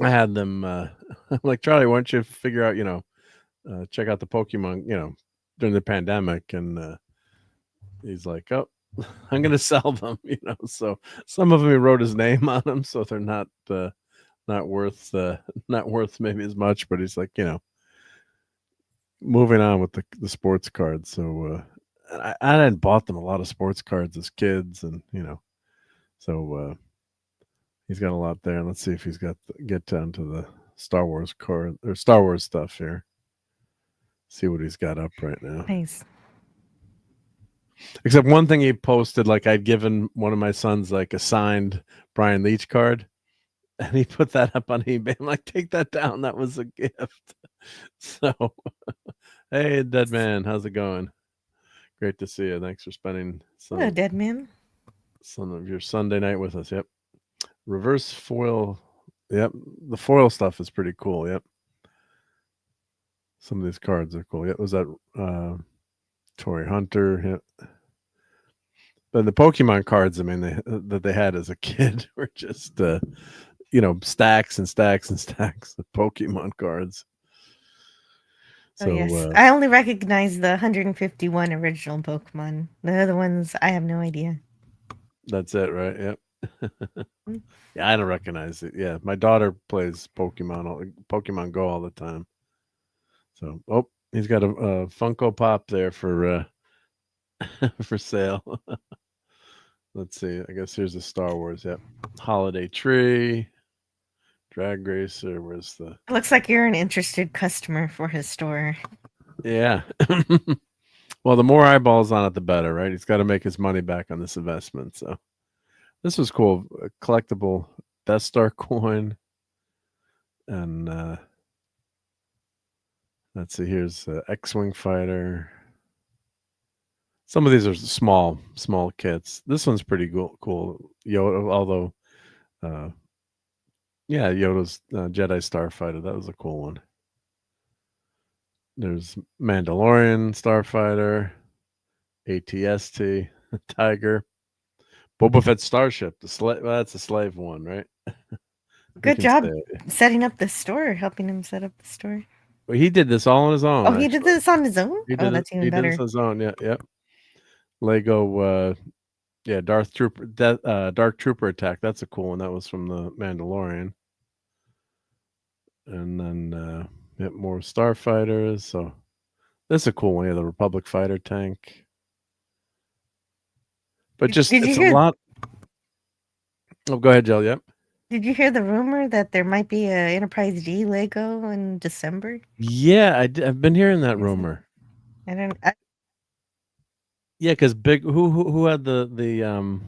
I had them. I'm like, Charlie, why don't you figure out, check out the Pokemon, during the pandemic, and he's like, oh, I'm gonna sell them, So some of them he wrote his name on them, so they're not worth maybe as much, but he's like, moving on with the sports cards. So I hadn't bought them a lot of sports cards as kids, and so he's got a lot there. Let's see if he's get down to the Star Wars card or Star Wars stuff here. See what he's got up right now. Nice. Except one thing he posted, like I'd given one of my sons like a signed Brian Leach card, and he put that up on eBay. I'm like, take that down. That was a gift. So, hey, Dead Man, how's it going? Great to see you. Thanks for spending Hello, Dead Man. some of your Sunday night with us. Yep. Reverse foil. Yep. The foil stuff is pretty cool. Yep. Some of these cards are cool. Yep. Was that Tory Hunter? Yep. But the Pokemon cards, I mean, that they had as a kid were just, stacks and stacks and stacks of Pokemon cards. So, yes. I only recognize the 151 original Pokemon. The other ones, I have no idea. That's it, right? Yep. Yeah, I don't recognize it. Yeah, my daughter plays Pokemon Go all the time. So, he's got a Funko Pop there for for sale. Let's see. I guess here's the Star Wars. Yep. Holiday Tree. Drag Racer. Where's the... It looks like you're an interested customer for his store. Yeah. Well, the more eyeballs on it, the better, right? He's got to make his money back on this investment. So this was cool. A collectible Death Star coin. And let's see. Here's X-Wing Fighter. Some of these are small kits. This one's pretty cool. Yoda, although, Yoda's Jedi Starfighter. That was a cool one. There's Mandalorian Starfighter, ATST, Tiger, Boba Fett Starship. That's a slave one, right? Good job setting up the store, helping him set up the store. Well, he did this all on his own. Oh, he did this on his own? That's even better. He did this on his own, yeah. Yep. Lego, Dark Trooper Attack. That's a cool one. That was from the Mandalorian. And then more Starfighters. So that's a cool one. Yeah, the Republic Fighter Tank. But it's a lot. Oh, go ahead, Jill. Yep. Did you hear the rumor that there might be a Enterprise D Lego in December? Yeah, I've been hearing that rumor. Yeah, because who had the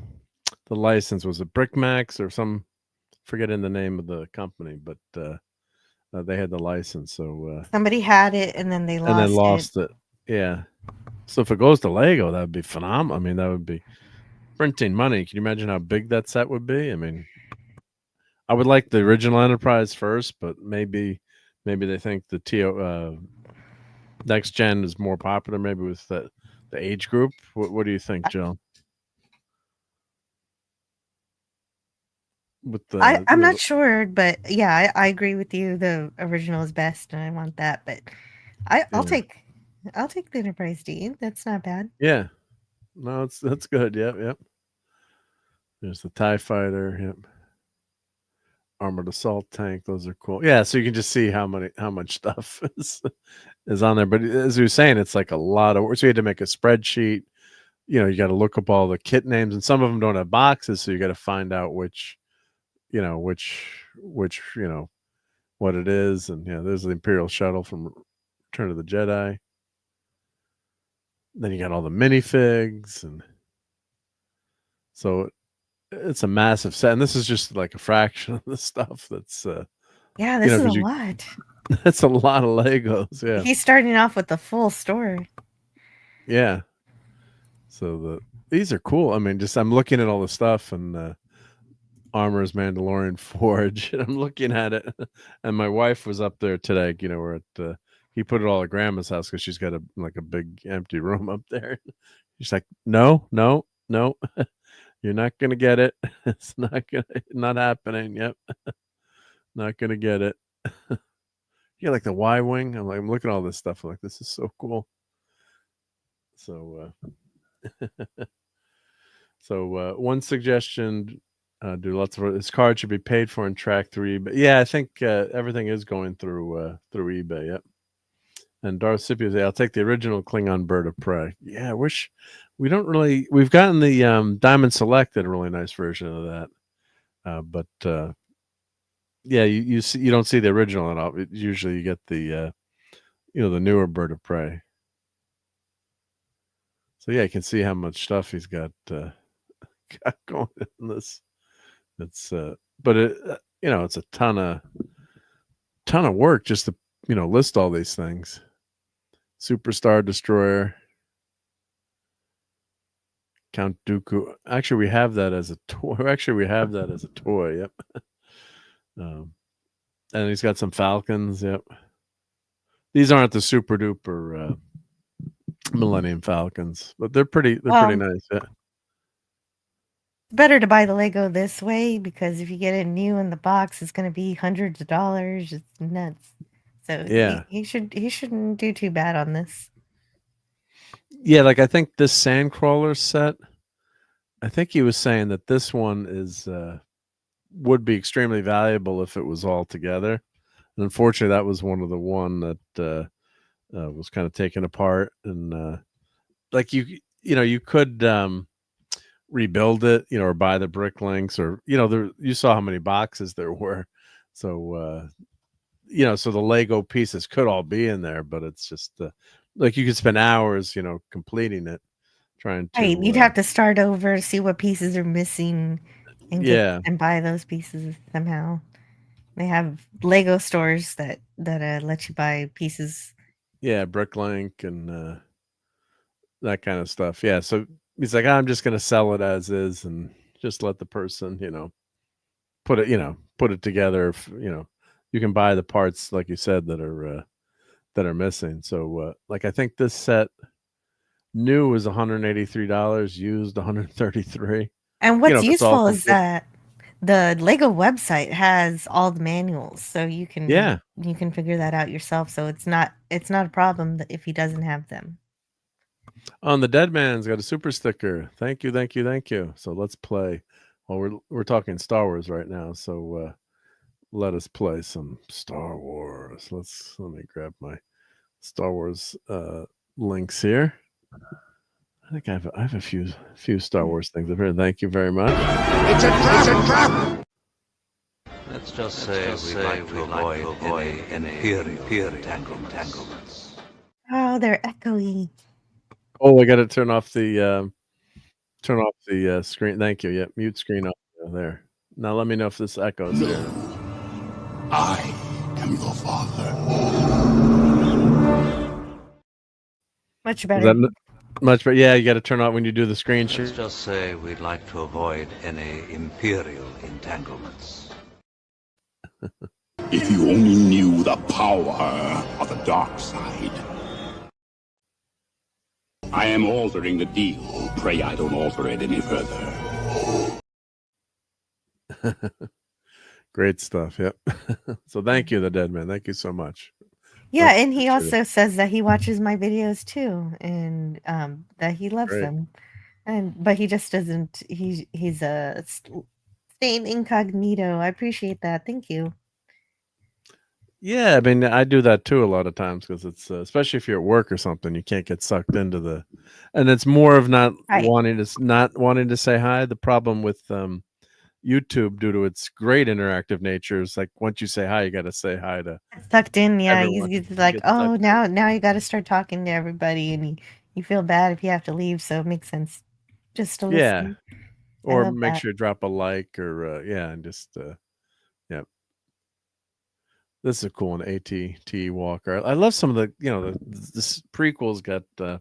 license? Was it Brickmax or some? Forgetting the name of the company, but they had the license. So somebody had it, and then they lost it. Yeah. So if it goes to Lego, that would be phenomenal. I mean, that would be printing money. Can you imagine how big that set would be? I mean, I would like the original Enterprise first, but maybe they think the next gen is more popular. Maybe with the age group. What do you think, Jill? I'm not sure, but yeah, I agree with you. The original is best, and I want that. But I'll take the Enterprise D. That's not bad. Yeah, no, that's good. Yep. There's the TIE Fighter. Yep. Armored Assault Tank. Those are cool. Yeah, so you can just see how much stuff is on there. But as you were saying, it's like a lot of work. So you had to make a spreadsheet. You got to look up all the kit names, and some of them don't have boxes, so you got to find out which what it is. And there's the Imperial Shuttle from Return of the Jedi. Then you got all the minifigs, and so it's a massive set. And this is just like a fraction of the stuff that's this is a lot. That's a lot of Legos. Yeah, he's starting off with the full store. Yeah. So these are cool. I mean, I'm looking at all the stuff, and Armor's Mandalorian Forge, and I'm looking at it. And my wife was up there today. We're at he put it all at grandma's house because she's got a big empty room up there. She's like, no, you're not gonna get it. It's not happening. Yep, not gonna get it. Yeah, like the Y wing. I'm looking at all this stuff. I'm like, this is so cool. So, one suggestion: do lots of this card should be paid for in track 3. But yeah, I think everything is going through eBay. Yep. And Darth Scipio say, I'll take the original Klingon Bird of Prey. Yeah, I wish we don't really. We've gotten the Diamond Select, a really nice version of that. But yeah, you see, you don't see the original at all. Usually, you get the the newer Bird of Prey. So yeah, you can see how much stuff he's got going in this. It's but it it's a ton of work just to list all these things. Superstar Destroyer, Count Dooku. Actually, we have that as a toy. Yep. And he's got some Falcons. Yep. These aren't the super duper Millennium Falcons, but they're pretty nice. Yeah. Better to buy the Lego this way because if you get it new in the box, it's going to be hundreds of dollars. It's nuts. So yeah, he shouldn't do too bad on this. Yeah, like I think this Sandcrawler set, I think he was saying that this one is would be extremely valuable if it was all together. And unfortunately, that was one that was kind of taken apart, and like you could rebuild it, or buy the brick links, or you saw how many boxes there were, so so the Lego pieces could all be in there, but it's just like you could spend hours, completing it, trying to. Right, you'd have to start over, see what pieces are missing, and buy those pieces somehow. They have Lego stores that let you buy pieces. Yeah, Bricklink and that kind of stuff. Yeah, so he's like, I'm just going to sell it as is and just let the person, put it together. If, you can buy the parts, like you said, that are missing. So, like I think this set new was $183, used $133. And what's useful is that the Lego website has all the manuals, so you can figure that out yourself. So it's not a problem if he doesn't have them. On the Dead Man's got a super sticker. Thank you. So let's play. Well, we're talking Star Wars right now, so let us play some Star Wars. Let me grab my Star Wars links here. I think I have a few Star Wars things up here. Thank you very much. It's a trap! Let's just say we'd like to avoid any entanglements. Oh, they're echoey. Oh, I got to turn off the screen. Thank you. Yeah, mute screen up there. Now let me know if this echoes here. I am your father. Much better. Much better. Yeah, you got to turn off when you do the screen share. Let's just say we'd like to avoid any imperial entanglements. If you only knew the power of the dark side. I am altering the deal. Pray I don't alter it any further. Great stuff. Yep. So thank you, the Dead Man. Thank you so much. Yeah, and he also says that he watches my videos too, and that he loves them, but he just doesn't. He's staying incognito. I appreciate that. Thank you. Yeah, I mean, I do that too a lot of times because it's especially if you're at work or something, you can't get sucked into and it's more of not wanting to say hi. The problem with YouTube, due to its great interactive nature, is like once you say hi, you got to say hi to sucked in. Yeah, everyone. he's like, oh, now you got to start talking to everybody, and you feel bad if you have to leave. So it makes sense just to listen. Yeah, or make sure to drop a like or and just yeah. This is a cool one, AT Walker. I love some of the this prequel's got a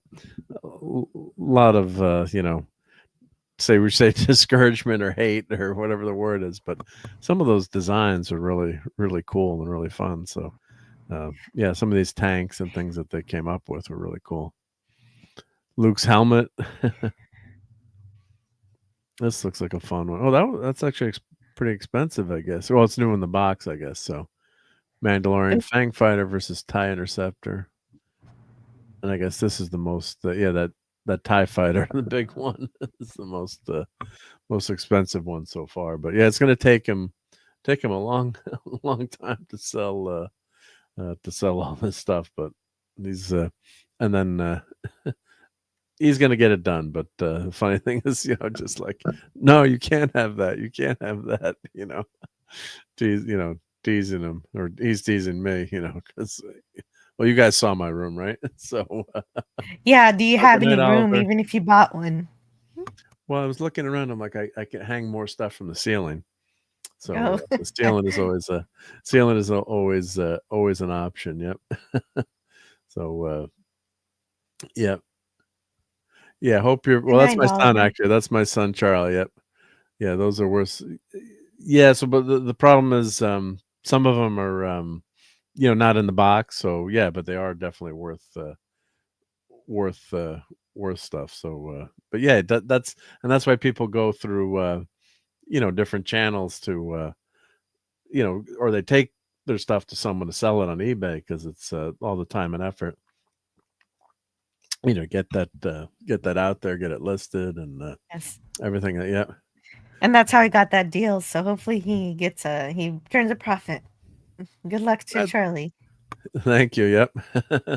lot of say discouragement or hate or whatever the word is, but some of those designs are really, really cool and really fun. So yeah, some of these tanks and things that they came up with were really cool. Luke's helmet. This looks like a fun one. Oh, that's actually pretty expensive, I guess. Well, it's new in the box, I guess. So, Mandalorian Fang Fighter versus TIE Interceptor. And I guess this is the most, that TIE Fighter, the big one, is the most expensive one so far. But yeah, it's going to take him a long time to sell all this stuff. But these, and then he's going to get it done. But the funny thing is, just like, no, you can't have that. You can't have that. Teasing him, or he's teasing me. Because. Well, you guys saw my room, right? So, yeah. Do you have any room, even if you bought one? Well, I was looking around. I'm like, I can hang more stuff from the ceiling. So the ceiling is always an option. Yep. So, yep. Yeah. Hope you're. Well, that's my son. Actually, that's my son, Charlie. Yep. Yeah, those are worse. Yeah. So, but the problem is, some of them are. Not in the box, so yeah, but they are definitely worth stuff. So, but yeah, that's why people go through, different channels to, or they take their stuff to someone to sell it on eBay because it's all the time and effort. Get that out there, get it listed, and everything. Yeah, and that's how he got that deal. So hopefully he turns a profit. Good luck to Charlie. Thank you. Yep.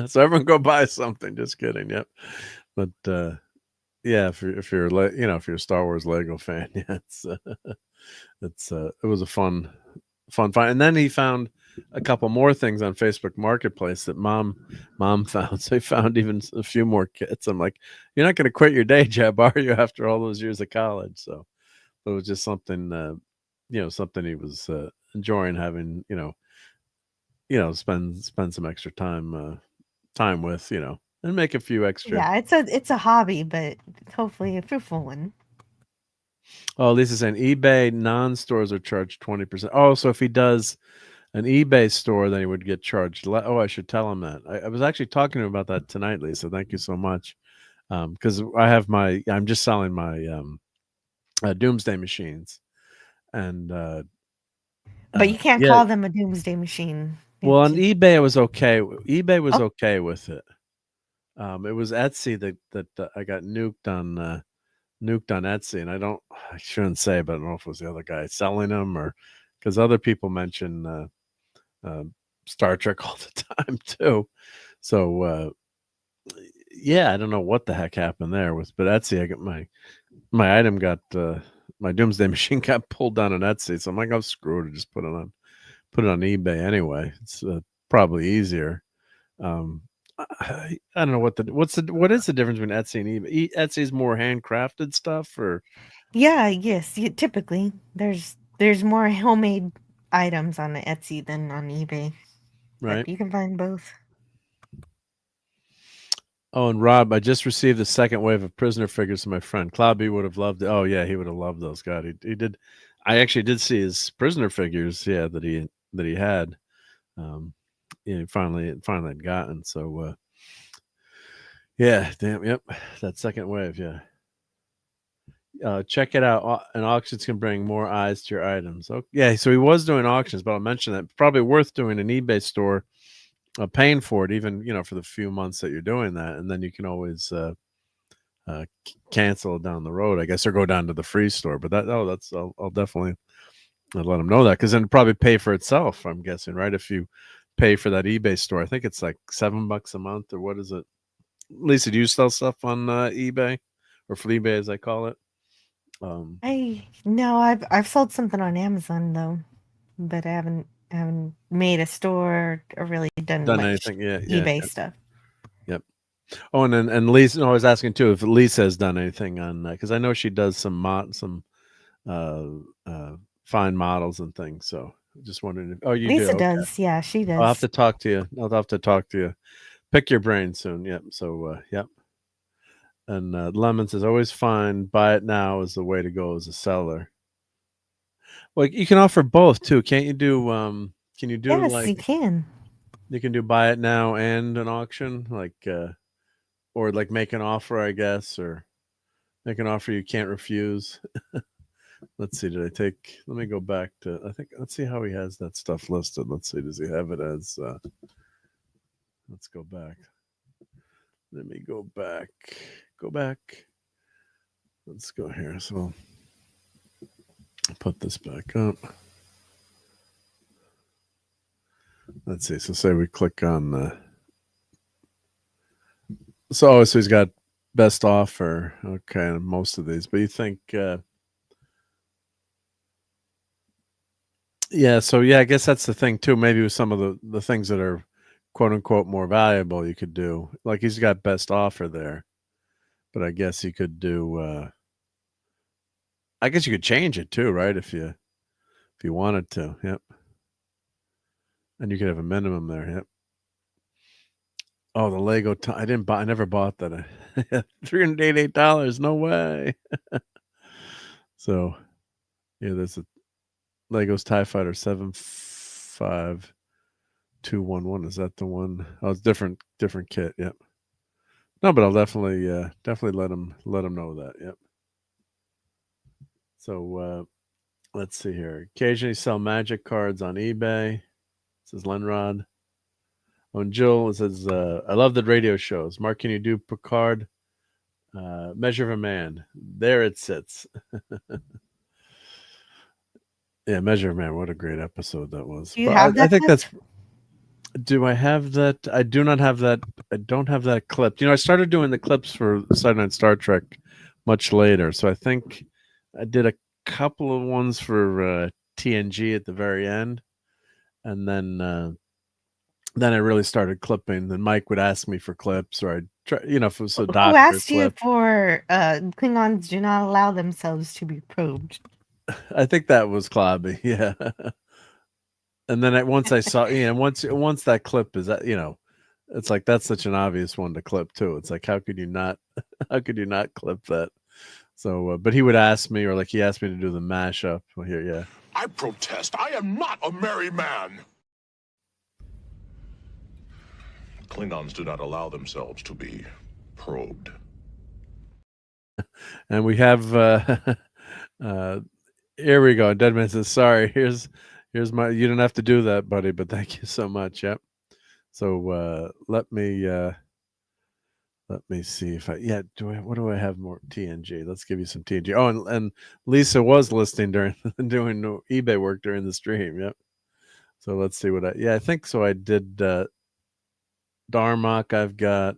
So everyone go buy something. Just kidding. Yep. But yeah, if you're a Star Wars Lego fan, yeah, it was a fun find. And then he found a couple more things on Facebook Marketplace that mom found. So he found even a few more kits. I'm like, you're not going to quit your day job, are you? After all those years of college. So it was just something, something he was enjoying having, spend some extra time with, and make a few extra. Yeah, it's a hobby, but hopefully a fruitful one. Oh, Lisa's saying eBay non-stores are charged 20%. Oh, so if he does an eBay store, then he would get charged. Oh, I should tell him that. I was actually talking to him about that tonight, Lisa. Thank you so much. Because I'm just selling my Doomsday machines, and but you can't call them a Doomsday machine. Well, on eBay, it was okay. eBay was okay with it. It was Etsy that I got nuked on Etsy, and I shouldn't say, but I don't know if it was the other guy selling them or because other people mention Star Trek all the time too. So yeah, I don't know what the heck happened there but Etsy. I got my item got my Doomsday machine got pulled down on Etsy, so I'm like, I'm screwed. Just put it on eBay anyway. It's probably easier. I don't know what is the difference between Etsy and eBay? Etsy is more handcrafted stuff, or yes. Typically, there's more homemade items on the Etsy than on eBay. Right, but you can find both. Oh, and Rob, I just received the second wave of prisoner figures from my friend. Cloudby would have loved it. Oh yeah, he would have loved those. God, he did. I actually did see his prisoner figures. Yeah, that he had. Finally had gotten. So yeah, damn, yep, that second wave. Yeah. Check it out. And auctions can bring more eyes to your items. Okay. Yeah, so he was doing auctions, but I'll mention that probably worth doing an eBay store, paying for it, even for the few months that you're doing that, and then you can always cancel it down the road, I guess, or go down to the free store. But I'll definitely let him know that, because then it'll probably pay for itself, I'm guessing, right? If you pay for that eBay store, I think it's like $7 a month, or what is it? Lisa, do you sell stuff on eBay or Fleabay, as I call it? I've sold something on Amazon though, but I haven't made a store or really done much anything. Yeah, eBay stuff. Yep. Oh, and Lisa, I was asking too if Lisa has done anything on that, because I know she does some fine models and things. So just wondering if Lisa do. does. Okay. Yeah, she does. I'll have to talk to you. Pick your brain soon. Yep. So yep. And Lemon says, always find buy it now is the way to go as a seller. Well, you can offer both too. Can't you do? Can you do yes, you can. You can do buy it now and an auction, like or like make an offer, I guess, or make an offer you can't refuse. Let's see, let me go back to, let's see how he has that stuff listed. Let's see, does he have it as, let's go back. Let me go back. Let's go here. So I'll put this back up. Let's see. So say we click on the, so he's got best offer. Okay, on most of these, but you think, yeah, so yeah, I guess that's the thing too. Maybe with some of the things that are quote unquote more valuable, you could do, like he's got best offer there, but I guess you could do, I guess you could change it too, right? If you wanted to, yep. And you could have a minimum there, yep. Oh, the Lego, I never bought that. $388, no way. So, yeah, there's a Legos TIE Fighter 75211. Is that the one? Oh, it's different kit. Yep. No, but I'll definitely let him know that. Yep. So let's see here. Occasionally sell magic cards on eBay. This is Lenrod. Oh, and Jill says, I love the radio shows. Mark, can you do Picard? Measure of a Man. There it sits. Yeah, Measure of Man. What a great episode that was. Do you have that? I think that's. Do I have that? I do not have that. I don't have that clip. I started doing the clips for Saturday Night Star Trek much later. So I think I did a couple of ones for TNG at the very end. And then I really started clipping. Then Mike would ask me for clips, or I'd try, if it was a doctor. Who asked clip. you for Klingons do not allow themselves to be probed? I think that was Klobby, yeah. And then once I saw, once that clip is that, it's like that's such an obvious one to clip too. It's like how could you not clip that? So, but he would ask me, or like he asked me to do the mashup here, yeah. I protest. I am not a merry man. Klingons do not allow themselves to be probed. And we have here we go. Deadman says, sorry, here's my, you didn't have to do that, buddy, but thank you so much. Yep. So let me see if what do I have more TNG? Let's give you some TNG. Oh, and Lisa was listening doing eBay work during the stream. Yep. So let's see what I think so. I did Darmok. I've got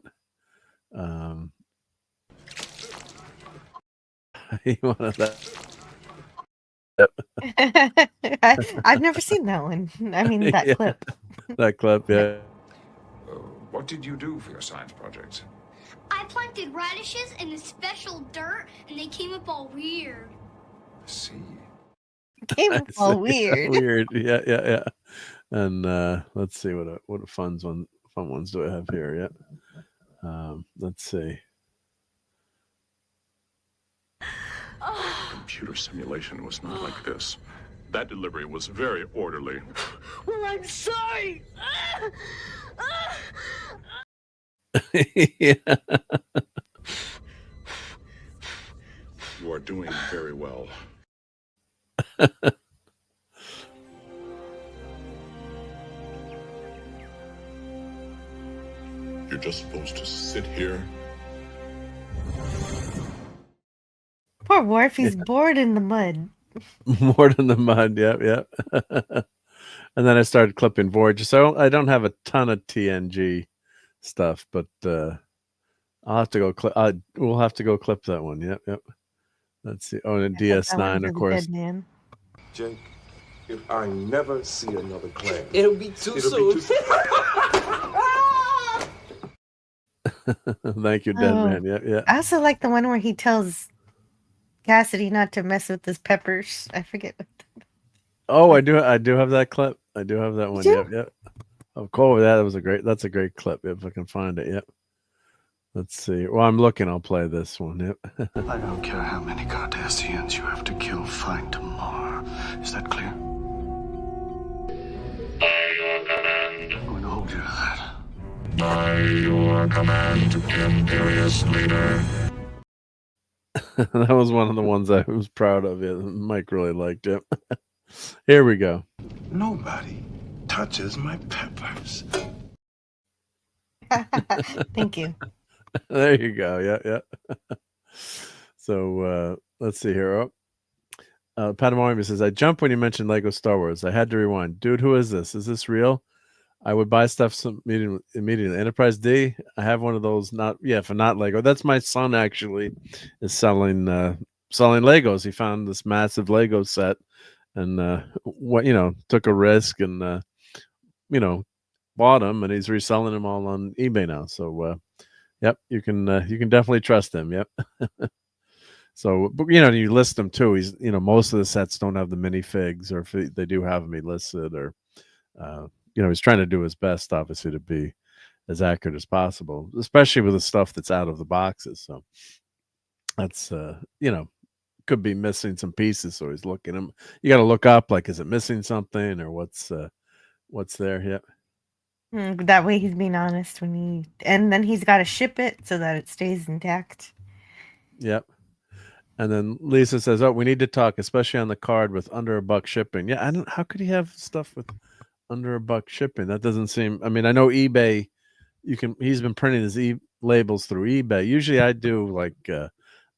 one of that. I've never seen that one. I mean, that clip. That clip, yeah. What did you do for your science project? I planted radishes in the special dirt, and they came up all weird. See. Came up all weird. Weird, yeah. And let's see what fun ones do I have here? Yeah. Let's see. Computer simulation was not like this. That delivery was very orderly. Well, I'm sorry. Yeah. You are doing very well. You're just supposed to sit here. Poor Worf, he's bored in the mud. More than the mud, yep. And then I started clipping Voyager. So I don't have a ton of TNG stuff, but I'll have to go clip. We'll have to go clip that one. Yep. Let's see. Oh, and DS9, of course. Jake, if I never see another Klan, It'll be too soon. Thank you, Deadman. Yeah. I also like the one where he tells Cassidy not to mess with his peppers. I forget what. Oh, I do have that clip. I do have that one. Yep. Oh, cool. That's a great clip. If I can find it. Yep. Let's see. Well, I'm looking. I'll play this one. Yep. I don't care how many Cardassians you have to kill, find tomorrow. Is that clear? I'm going to hold your By your command, imperious leader. That was one of the ones I was proud of. Yeah, Mike really liked it. Here we go. Nobody touches my peppers. Thank you. There you go. Yeah. So let's see here. Patamomi says, I jumped when you mentioned Lego Star Wars. I had to rewind. Dude, who is this? Is this real? I would buy stuff immediately. Enterprise D, I have one of those. For not Lego. That's my son actually is selling Legos. He found this massive Lego set and took a risk and bought them, and he's reselling them all on eBay now. So yep, you can definitely trust him. Yep. So, but you list them too. He's most of the sets don't have the minifigs, or if they do have them, he listed, or he's trying to do his best, obviously, to be as accurate as possible, especially with the stuff that's out of the boxes. So that's could be missing some pieces. So he's looking them. You got to look up, like, is it missing something, or what's there? Yeah. That way he's being honest and then he's got to ship it so that it stays intact. Yep. And then Lisa says, "Oh, we need to talk, especially on the card with under $1 shipping." Yeah, how could he have stuff with under $1 shipping? That doesn't seem. I mean, I know eBay. He's been printing his labels through eBay. Usually, I do like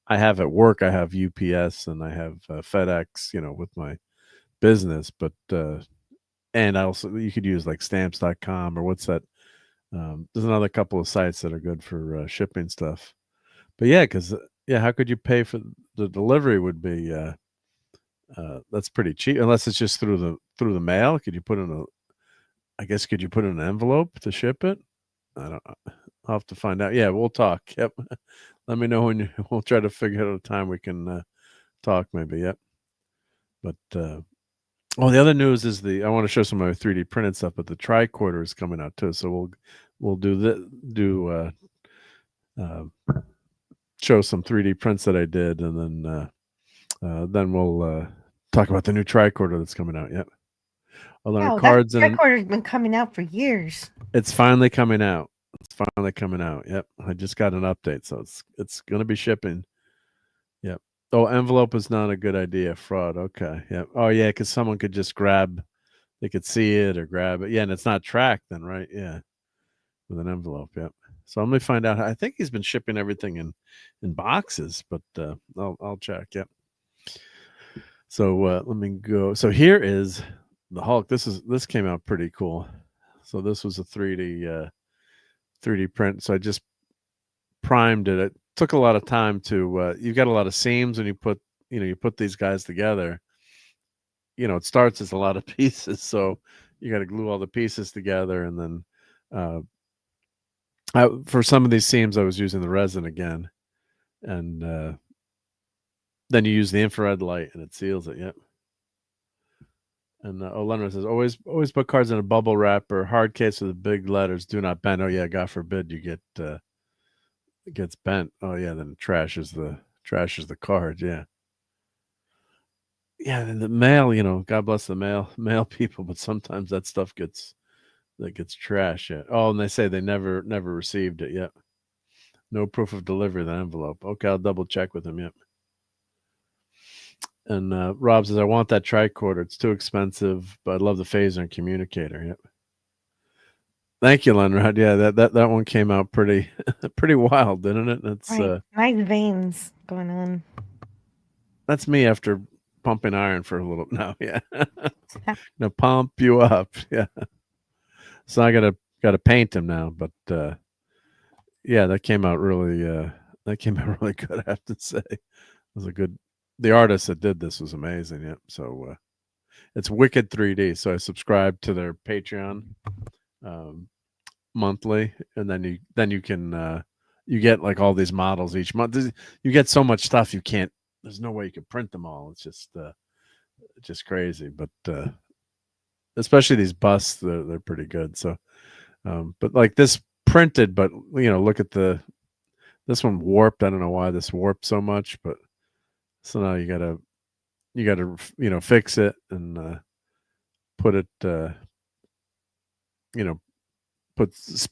I have at work. I have UPS and I have FedEx. With my business, but and I also you could use like stamps.com or what's that? There's another couple of sites that are good for shipping stuff. But yeah, because how could you pay for the delivery? Would be that's pretty cheap, unless it's just through the mail. Could you put in could you put in an envelope to ship it? I don't know. I'll have to find out. Yeah, we'll talk. Yep. Let me know when we'll try to figure out a time we can talk maybe. Yep. But the other news is I want to show some of my 3D printed stuff, but the tricorder is coming out too. So we'll show some 3D prints that I did, and then we'll talk about the new tricorder that's coming out. Yep. Wow, that tricorder's been coming out for years. It's finally coming out. Yep. I just got an update, so it's going to be shipping. Yep. Oh, envelope is not a good idea. Fraud. Okay. Yep. Oh yeah, because someone could just they could see it or grab it. Yeah, and it's not tracked then, right? Yeah. With an envelope. Yep. So let me find out. I think he's been shipping everything in boxes, but I'll check. Yep. So let me go. So here is the Hulk. This came out pretty cool. So this was a 3D print. So I just primed it. It took a lot of time to. You've got a lot of seams when you put these guys together. It starts as a lot of pieces, so you got to glue all the pieces together, and then. For some of these seams, I was using the resin again, and then you use the infrared light, and it seals it. Yep. And Leonard says, always put cards in a bubble wrap or hard case with the big letters. Do not bend. Oh yeah, God forbid you get it gets bent. Oh yeah, then it trashes the card. Yeah. Yeah, and the mail. God bless the mail people, but sometimes that stuff gets trashed. Yeah. Oh, and they say they never received it yet. No proof of delivery of the envelope. Okay, I'll double check with him. Yep. And Rob says, I want that tricorder. It's too expensive, but I love the phaser and communicator. Yep. Thank you, Lenrod. Yeah, that one came out pretty wild, didn't it? That's right. Nice veins going on. That's me after pumping iron for a little now. Yeah. Now pump you up. Yeah. So I gotta paint him now, but yeah, that came out really good. I have to say, it was a good. The artist that did this was amazing. Yeah, so it's Wicked 3D. So I subscribe to their Patreon monthly, and then you can you get like all these models each month. You get so much stuff you can't. There's no way you can print them all. It's just crazy, but. Especially these busts, they're pretty good. So, but like this printed, but look at this one warped. I don't know why this warped so much, but so now you gotta fix it and put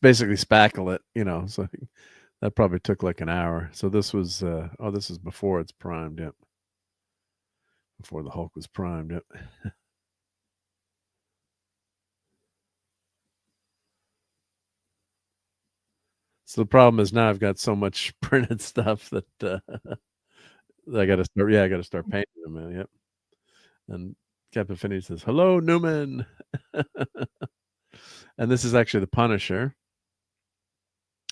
basically spackle it, so that probably took like an hour. So this was this is before it's primed. Yep. Before the Hulk was primed. Yep. So the problem is now I've got so much printed stuff that I got to start. Yeah, I got to start painting them. Yep. And Captain Finney says, "Hello, Newman." And this is actually the Punisher.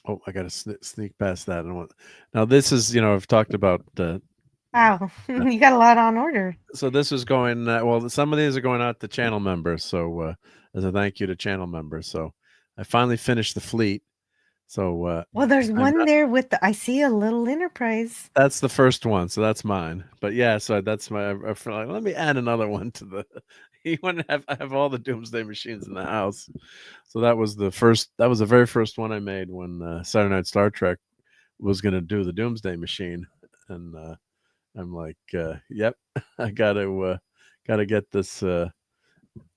Oh, I got to sneak past that. Now this is, I've talked about. Wow, you got a lot on order. So this is going. Well, some of these are going out to channel members. So as a thank you to channel members. So I finally finished the fleet. So well, there's one there with I see a little Enterprise. That's the first one, so that's mine. But yeah, so that's my. I feel like, let me add another one to the. You want to have all the Doomsday machines in the house. So that was the first. That was the very first one I made when Saturday Night Star Trek was going to do the Doomsday machine, and I'm like, yep, I gotta get this.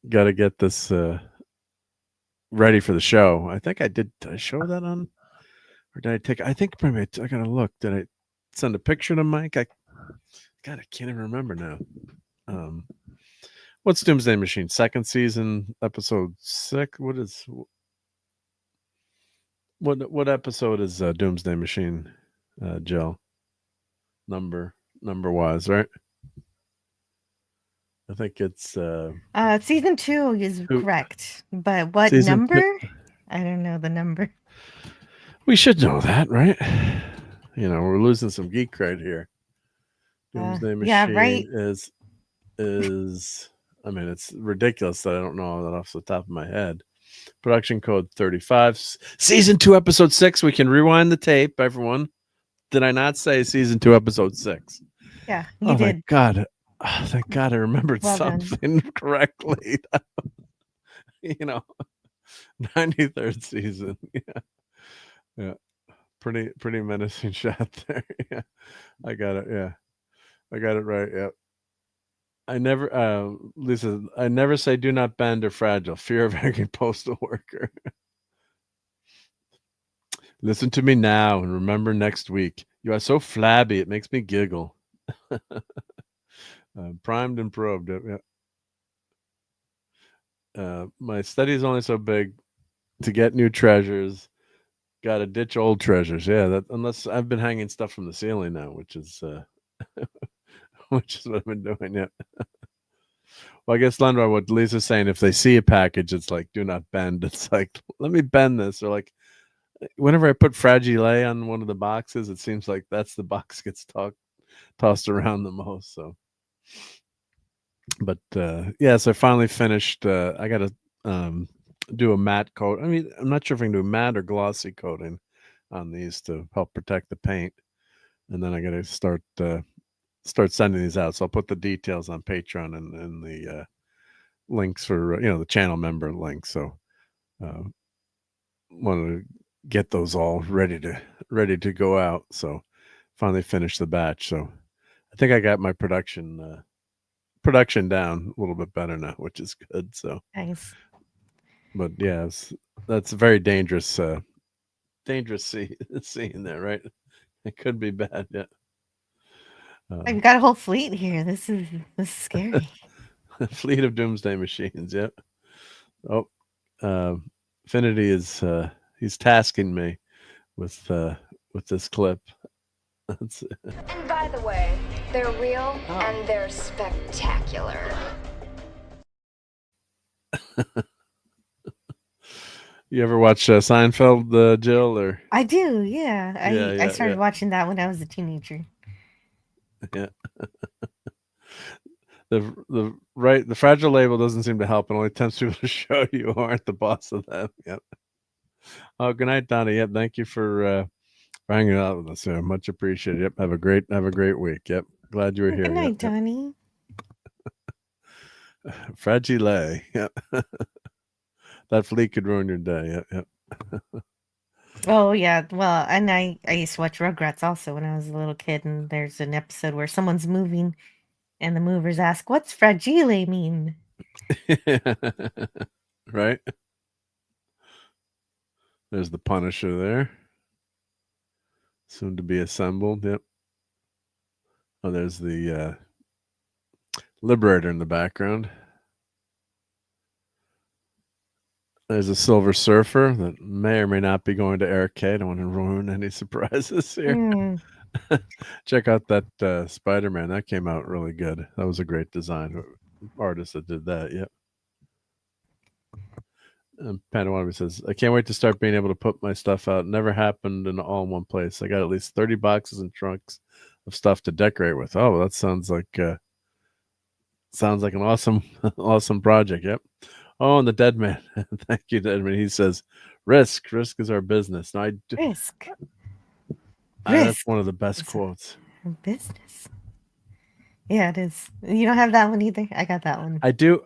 Gotta get this ready for the show. I think I did. Did I show that on? Or did I take? I think maybe I gotta look. Did I send a picture to Mike? I can't even remember now. What's Doomsday Machine? Second season, episode 6. What episode is Doomsday Machine, Jill? Number wise, right? I think it's season 2 is correct, but what number? 2? I don't know the number. We should know that, right? We're losing some geek cred here. Doomsday Machine is I mean, it's ridiculous that I don't know that off the top of my head. Production code 35. Season 2, episode 6. We can rewind the tape, everyone. Did I not say season 2, episode 6? Yeah, you did. Thank God. Oh, thank God I remembered something correctly. 93rd season. Yeah. Pretty menacing shot there. Yeah. I got it. Yeah. I got it right. Yep. Lisa, I never say do not bend or fragile. Fear of angry postal worker. Listen to me now and remember next week. You are so flabby, it makes me giggle. Primed and probed. Yeah. My study is only so big to get new treasures. Got to ditch old treasures. Yeah, unless I've been hanging stuff from the ceiling now, which is what I've been doing. Yeah. Well, I guess Lendra, what Lisa's saying, if they see a package, it's like do not bend. It's like let me bend this, or like whenever I put Fragile on one of the boxes, it seems like that's the box gets tossed around the most. So, but yes, I finally finished. I got to do a matte coat. I mean, I'm not sure if I can do matte or glossy coating on these to help protect the paint, and then I got to start sending these out. So I'll put the details on Patreon and the links for the channel member links. So want to get those all ready to go out. So finally finished the batch. So I think I got my production down a little bit better now, which is good. So nice. But yeah, that's a very dangerous scene there, right? It could be bad. Yeah. I've got a whole fleet here. This is scary. A fleet of Doomsday machines. Yep. Oh, Finity is he's tasking me with this clip. And by the way, they're real and they're spectacular. You ever watch Seinfeld, Jill? Or I do, yeah. I started watching that when I was a teenager. Yeah. The fragile label doesn't seem to help. It only tempts people to show you aren't the boss of them. Yep. Oh, good night, Donnie. Yep. Thank you for hanging out with us. Yeah, much appreciated. Yep. Have a great week. Yep. Glad you were here. Good night, yep. Donnie. Fragile. Yep. That fleet could ruin your day. Yep. Oh yeah, well, and I used to watch Rugrats also when I was a little kid, and there's an episode where someone's moving, and the movers ask, "What's fragile mean?" Right. There's the Punisher there. Soon to be assembled. Yep. Oh, there's the Liberator in the background. There's a Silver Surfer that may or may not be going to Arcade. I don't want to ruin any surprises here. Check out that Spider-Man. That came out really good. That was a great design. Artist that did that. Yep. Padawan says, I can't wait to start being able to put my stuff out. Never happened in all in one place. I got at least 30 boxes and trunks of stuff to decorate with. Oh, that sounds like an awesome project. Yep. Oh, and the Dead Man. Thank you, Dead Man. He says, risk is our business. No, risk. That's one of the best quotes. Business. Yeah, it is. You don't have that one either? I got that one. I do.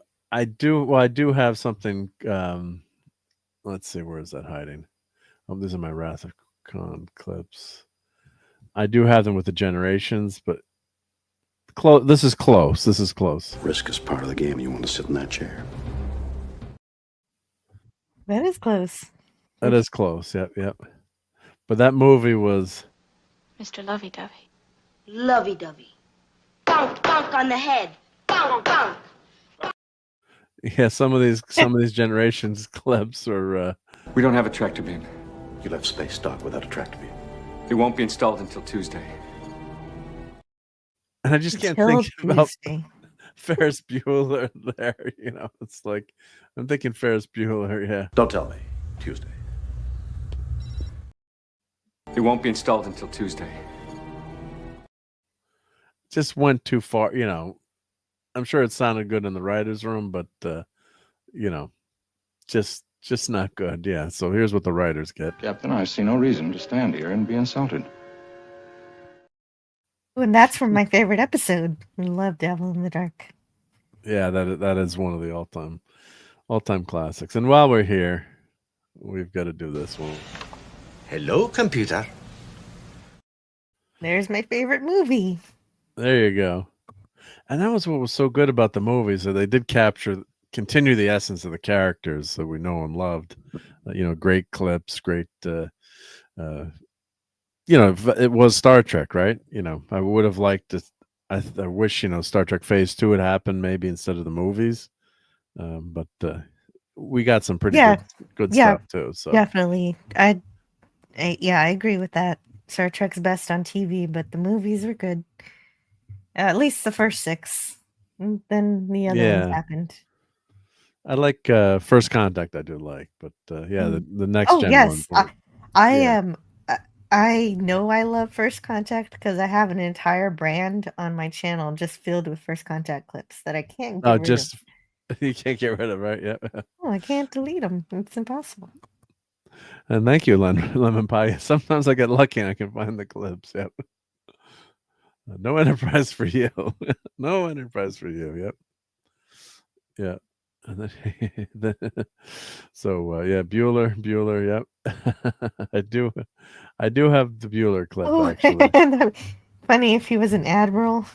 Well, I do have something. Let's see, where is that hiding? Oh, these are my Wrath of Khan clips. I do have them with the Generations, but this is close. Risk is part of the game. You want to sit in that chair. That is close. That is close. Yep. But that movie was Mr. Lovey-Dovey. Lovey-Dovey. Bonk, bonk on the head. Bonk, bonk. Yeah, some of these Generations clips are. We don't have a tractor beam. You left space dock without a tractor beam. It won't be installed until Tuesday. And I just can't think about Ferris Bueller there. You know, it's like I'm thinking Ferris Bueller. Yeah. Don't tell me. Tuesday. It won't be installed until Tuesday. Just went too far. You know, I'm sure it sounded good in the writer's room, but you know, just not good. Yeah. So here's what the writers get. Captain, I see no reason to stand here and be insulted. And that's from my favorite episode. I love Devil in the Dark. Yeah, that is one of the all-time classics. And while we're here, we've got to do this one. Hello, computer. There's my favorite movie. There you go. And that was what was so good about the movies, that they did continue the essence of the characters that we know and loved. You know, great clips, great. You know, it was Star Trek, right? You know, I would have liked to. I wish, you know, Star Trek Phase 2 had happened maybe instead of the movies. But we got some pretty good stuff too. So definitely, I agree with that. Star Trek's best on TV, but the movies were good. At least the first 6. Then the other ones happened. I like First Contact. I do like, but the next gen yes, ones. I know I love First Contact because I have an entire brand on my channel just filled with First Contact clips that I can't get rid of. You can't get rid of, right? Yeah. Oh, I can't delete them. It's impossible. And thank you, Lemon Pie. Sometimes I get lucky and I can find the clips. Yep. No enterprise for you. No enterprise for you. Yep. Yeah. And then, so Bueller. Yep. I do have the Bueller clip actually. Funny if he was an admiral.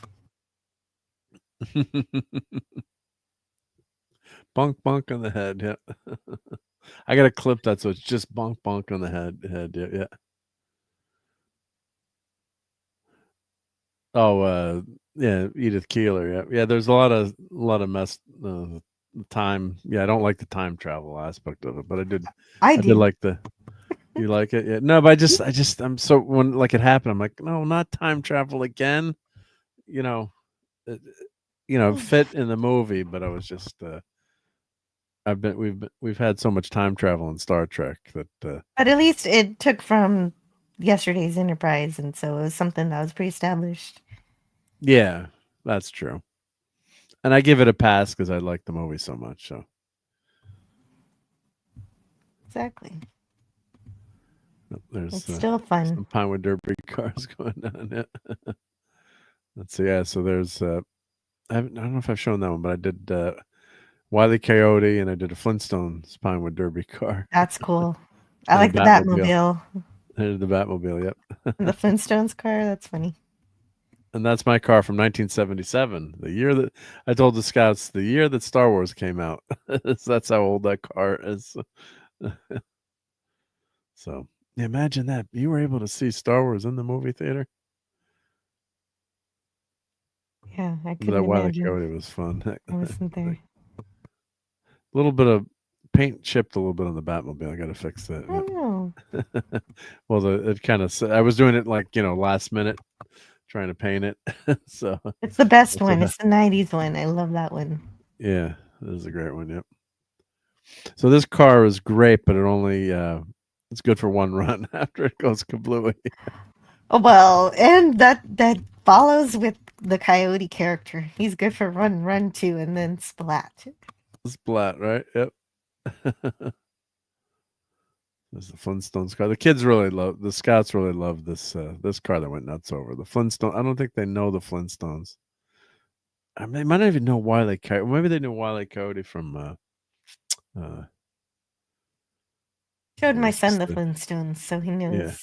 Bonk bonk on the head. Yeah. I got a clip that so it's just bonk bonk on the head. Yeah. Oh, Edith Keeler. Yeah. There's a lot of mess time. Yeah, I don't like the time travel aspect of it, but I did like the. You like it? Yeah. No, but I'm so when like it happened, I'm like, no, not time travel again. You know, fit in the movie, but I was just. We've had so much time travel in Star Trek that. But at least it took from yesterday's Enterprise, and so it was something that was pre-established. Yeah, that's true, and I give it a pass because I like the movie so much. So. Exactly. It's still fun. Some Pinewood Derby cars going on. Yeah. Let's see. Yeah, so there's. I don't know if I've shown that one, but I did. Wile E. Coyote, and I did a Flintstones Pinewood Derby car. That's cool. I like the Batmobile. There's the Batmobile, yep. The Flintstones car, that's funny. And that's my car from 1977, the year that I told the scouts, the year that Star Wars came out. That's how old that car is. So imagine that you were able to see Star Wars in the movie theater. Yeah, I That couldn't Wile E. imagine. Coyote was fun. I wasn't there. A little bit of paint chipped a little bit on the Batmobile. I got to fix that. I know. Well, it kind of. I was doing it like last minute, trying to paint it. So It's the best that's what one. It's the '90s one. I love that one. Yeah, this is a great one. Yep. So this car is great, but it only it's good for one run after it goes kablooey. Oh well, and that follows with the Coyote character. He's good for run two, and then splat. Splat, right? Yep. There's the Flintstones car. The kids really love the Scouts. Really love this this car that went nuts over the Flintstones. I don't think they know the Flintstones. I mean, they might not even know Wile E. Coyote. Maybe they knew Wile E. Coyote from. Showed my son the Flintstones, so he knows. Yeah.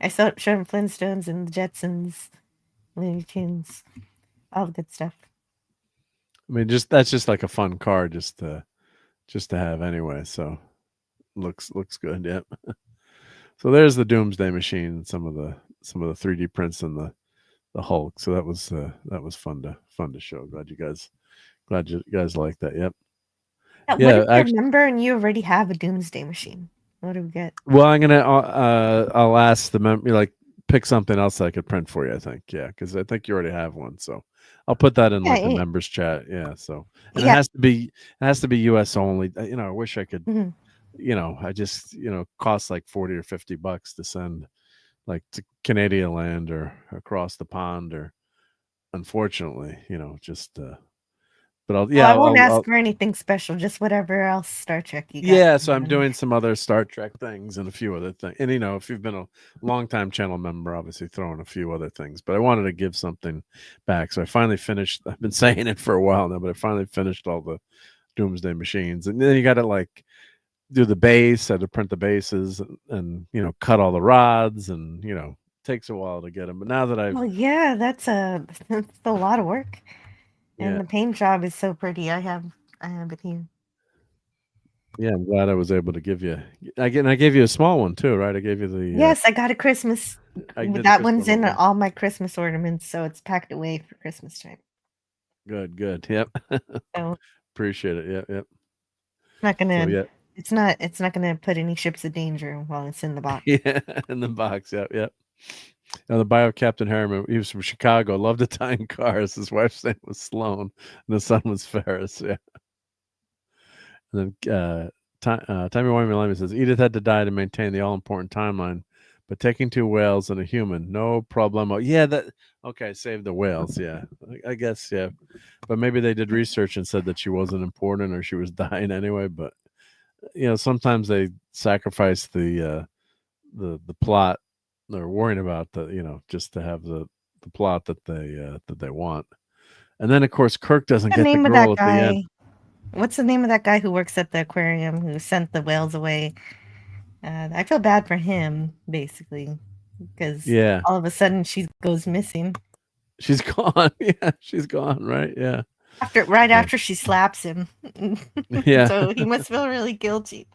I showed him Flintstones and the Jetsons, Looney Tunes, all the good stuff. I mean, that's just like a fun car, just to have anyway. So looks good. Yep. So there's the Doomsday Machine, and some of the 3D prints and the Hulk. So that was fun to show. Glad you guys like that. Yep. Yeah. What if you remember and you already have a Doomsday Machine? What do we get? Well, I'm gonna I'll ask the pick something else that I could print for you. I think because I think you already have one. So I'll put that in the members chat. Yeah. So and it has to be US only. I wish I could. I just costs like $40 or $50 to send, like to Canadian land or across the pond, or unfortunately, just. But I won't ask for anything special, just whatever else Star Trek you got. Yeah, so I'm doing some other Star Trek things and a few other things. And if you've been a long-time channel member, obviously throwing a few other things. But I wanted to give something back. So I finally finished. I've been saying it for a while now, but I finally finished all the Doomsday Machines. And then you got to like do the base, had to print the bases and cut all the rods, and takes a while to get them. But now that that's a lot of work. And the paint job is so pretty. I have it here. Yeah, I'm glad I was able to give you. I gave you a small one too, right? I gave you the. Yes, I got a Christmas. That one's in all my Christmas ornaments, so it's packed away for Christmas time. Good. Yep. So, appreciate it. Yep. Not gonna. So, it's not gonna put any ships of danger while it's in the box. Yeah, in the box. Yep. Now, the bio Captain Harriman, he was from Chicago, loved Italian cars. His wife's name was Sloan, and the son was Ferris. Yeah. And then Timmy Wyman says Edith had to die to maintain the all-important timeline, but taking 2 whales and a human, no problemo. Yeah, save the whales. Yeah, I guess, yeah. But maybe they did research and said that she wasn't important or she was dying anyway. But sometimes they sacrifice the plot. They're worrying about just to have the plot that they want. And then of course Kirk doesn't get the girl at the end. What's the name of that guy who works at the aquarium who sent the whales away? I feel bad for him, basically, because all of a sudden she goes missing. She's gone. Yeah, she's gone. Right. Yeah. After she slaps him. Yeah. So he must feel really guilty.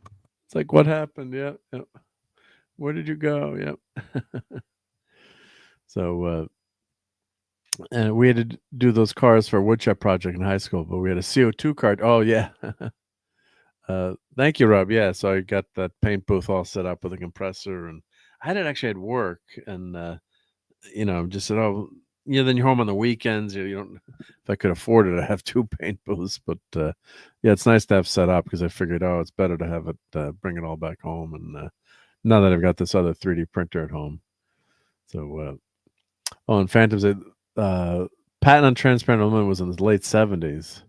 It's like, what happened? Yep. Where did you go? Yep. So, and we had to do those cars for a woodshop project in high school, but we had a CO2 card. Oh yeah. Thank you, Rob. Yeah. So I got that paint booth all set up with a compressor, and I had it actually at work, and just said, then you're home on the weekends. You don't. If I could afford it, I have 2 paint booths, but it's nice to have set up because I figured, it's better to have it, bring it all back home, and now that I've got this other 3D printer at home. So, and Phantom said, patent on transparent aluminum was in the late 70s.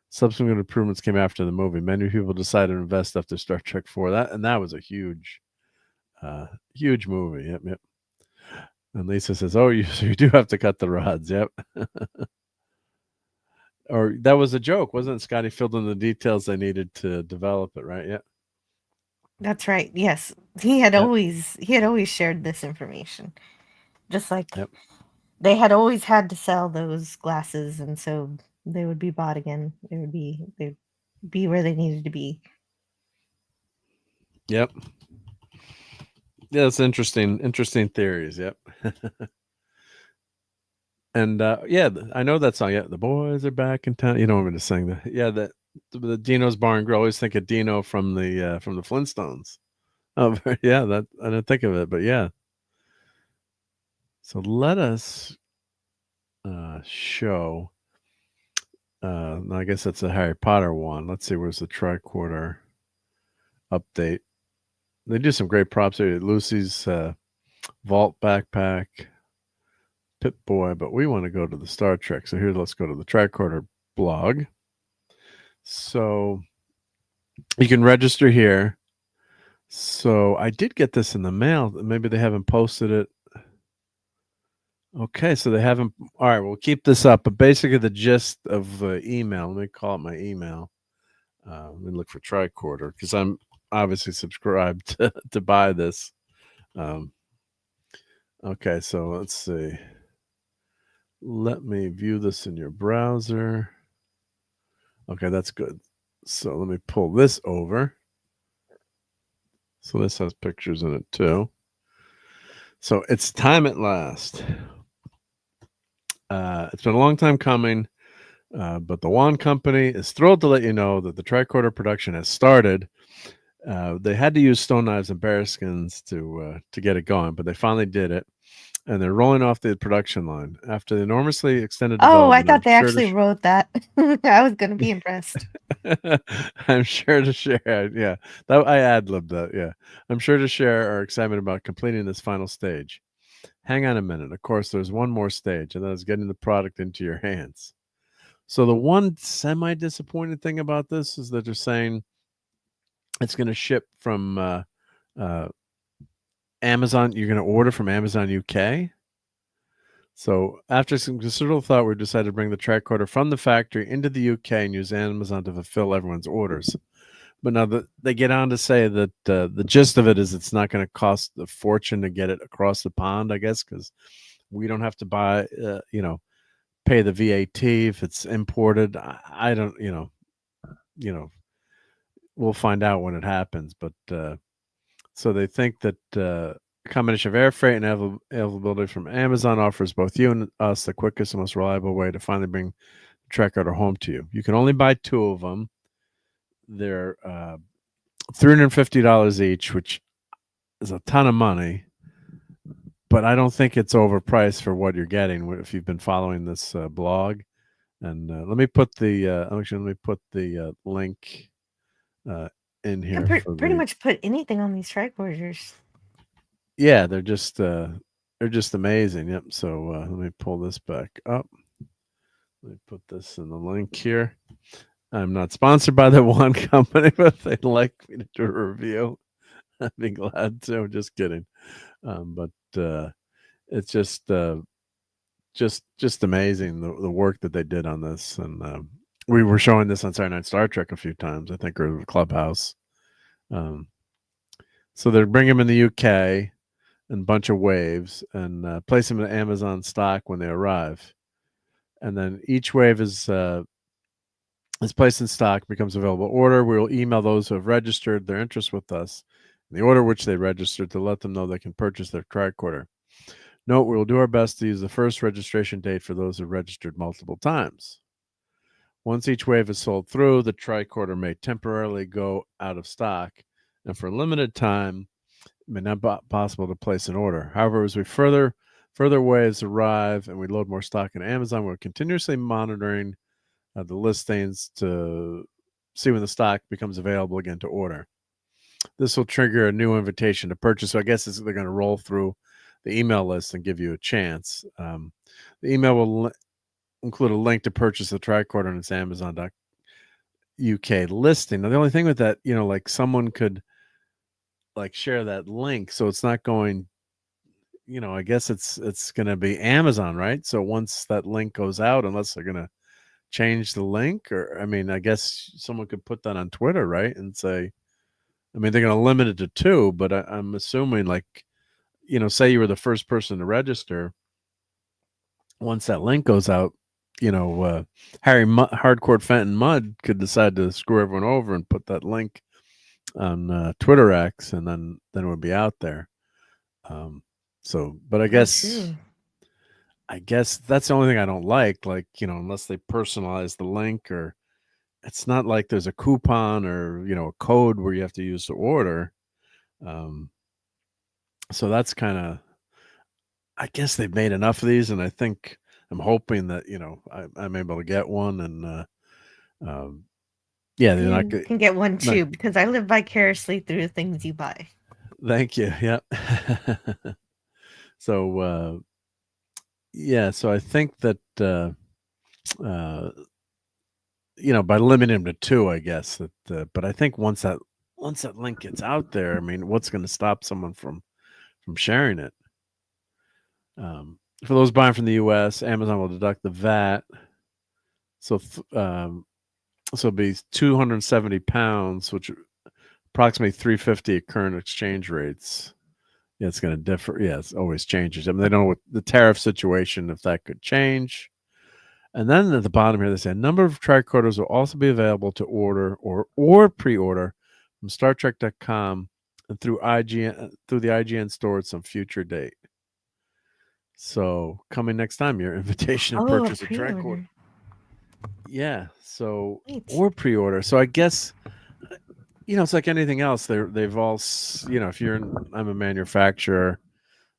Subsequent improvements came after the movie. Many people decided to invest after Star Trek 4. That was a huge movie. Yep. And Lisa says, you do have to cut the rods. Yep. Or that was a joke, wasn't it? Scotty filled in the details they needed to develop it, right? Yeah. That's right. Yes, he had always shared this information, just like they had always had to sell those glasses, and so they would be bought again. They'd be where they needed to be. Yep. Yeah, it's interesting theories. Yep. And yeah, I know that song. Yeah, the boys are back in town. You know, I'm going to sing that. Yeah, that the Dino's Bar and Grill. I always think of Dino from the Flintstones. Oh, yeah, that I didn't think of it, but yeah. So let us show. I guess that's a Harry Potter one. Let's see. Where's the tricorder update? They do some great props here. Lucy's vault backpack. Pip Boy, but we want to go to the Star Trek. So here, let's go to the tricorder blog. So you can register here. So I did get this in the mail. Maybe they haven't posted it. Okay, so they haven't. All right, we'll keep this up. But basically, the gist of the email. Let me call it my email. Let me look for tricorder because I'm obviously subscribed to buy this. Okay, so let's see. Let me view this in your browser. Okay, that's good. So let me pull this over. So this has pictures in it too. So it's time at last. It's been a long time coming, but the Wand Company is thrilled to let you know that the tricorder production has started. They had to use stone knives and bearskins to get it going, but they finally did it. And they're rolling off the production line after the enormously extended Oh, I development. thought they actually wrote that. I was going to be impressed. I'm sure to share. Yeah, that I ad-libbed that. Yeah, I'm sure to share our excitement about completing this final stage. Hang on a minute. Of course, there's one more stage, and that is getting the product into your hands. So the one semi-disappointed thing about this is that they're saying it's going to ship from Amazon. You're going to order from Amazon UK. So after some considerable thought, we decided to bring the tricorder from the factory into the UK and use Amazon to fulfill everyone's orders. But now they get on to say that the gist of it is it's not going to cost a fortune to get it across the pond, I guess, because we don't have to buy, pay the VAT if it's imported. I don't, we'll find out when it happens. But so they think that combination of air freight and availability from Amazon offers both you and us the quickest and most reliable way to finally bring the tricorder home to you. You can only buy 2 of them. They're $350 each, which is a ton of money, but I don't think it's overpriced for what you're getting if you've been following this blog. And let me put the link in here. Pretty much put anything on these tricorders. Yeah, they're just amazing. Yep. So let me pull this back up. Let me put this in the link here. I'm not sponsored by the Wand Company, but if they'd like me to do a review, I'd be glad to. Just kidding. But it's just amazing the work that they did on this. And we were showing this on Saturday Night Star Trek a few times, I think, or the Clubhouse. So they're bringing them in the UK in a bunch of waves and place them in Amazon stock when they arrive. And then each wave is placed in stock, becomes available order. We will email those who have registered their interest with us in the order which they registered to let them know they can purchase their tricorder. Note, we will do our best to use the first registration date for those who have registered multiple times. Once each wave is sold through, the tricorder may temporarily go out of stock, and for a limited time, it may not be possible to place an order. However, as we further waves arrive and we load more stock in Amazon, we're continuously monitoring the listings to see when the stock becomes available again to order. This will trigger a new invitation to purchase. So I guess they're going to roll through the email list and give you a chance. The email will include a link to purchase the tricorder on its Amazon.UK listing. Now, the only thing with that, like someone could share that link, so it's not going. I guess it's going to be Amazon, right? So once that link goes out, unless they're going to change the link, or I guess someone could put that on Twitter, right, and say, they're going to limit it to 2, but I'm assuming say you were the first person to register. Once that link goes out, Hardcore Fenton Mudd could decide to screw everyone over and put that link on Twitter X, and then it would be out there. But I true. guess that's the only thing I don't like. Like, unless they personalize the link, or it's not like there's a coupon or a code where you have to use to order. So that's kind of. I guess they've made enough of these, and I'm hoping that I'm able to get one, and they're not good. Can get one too, because I live vicariously through the things you buy. Thank you. Yeah. So so I think that by limiting them to 2, I guess that. But I think once that link gets out there, I mean, what's going to stop someone from sharing it? For those buying from the U.S., Amazon will deduct the VAT. So it'll be 270 pounds, which approximately $350 at current exchange rates. Yeah, it's going to differ. Yeah, it always changes. I mean, they don't know what the tariff situation, if that could change. And then at the bottom here, they say a number of tricorders will also be available to order or pre-order from StarTrek.com and through the IGN store at some future date. So coming next time, your invitation to purchase a tricorder. Yeah. So or pre-order. So I guess it's like anything else. They've all if I'm a manufacturer,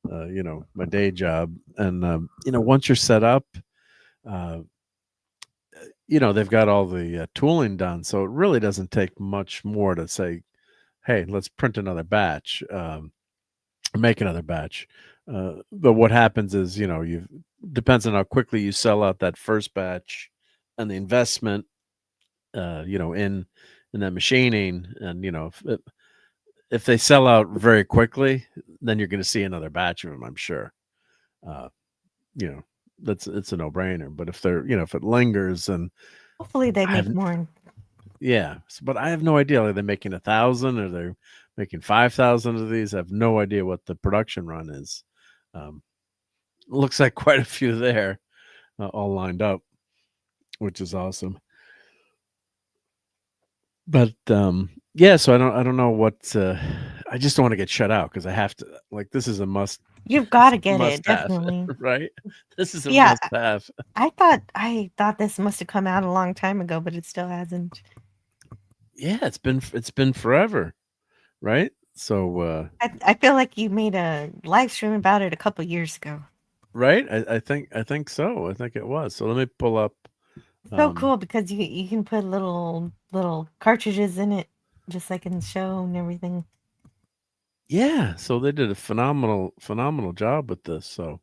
my day job, and once you're set up, they've got all the tooling done. So it really doesn't take much more to say, hey, let's print another batch, make another batch. But what happens is, depends on how quickly you sell out that first batch and the investment, in that machining. And, if they sell out very quickly, then you're going to see another batch of them, I'm sure. It's a no-brainer. But if if it lingers, and hopefully they make more. Yeah. But I have no idea. Are they making 1,000 or they're making 5,000 of these? I have no idea what the production run is. Looks like quite a few there, all lined up, which is awesome. But so I don't know what. I just don't want to get shut out because I have to. Like, this is a must. You've got to get it, have, definitely. Right? This is a must have. I thought this must have come out a long time ago, but it still hasn't. Yeah, it's been forever, right? So I feel like you made a live stream about it a couple years ago. Right? I think so. I think it was. So let me pull up. So cool because you can put little cartridges in it, just like in the show and everything. Yeah, so they did a phenomenal job with this. So,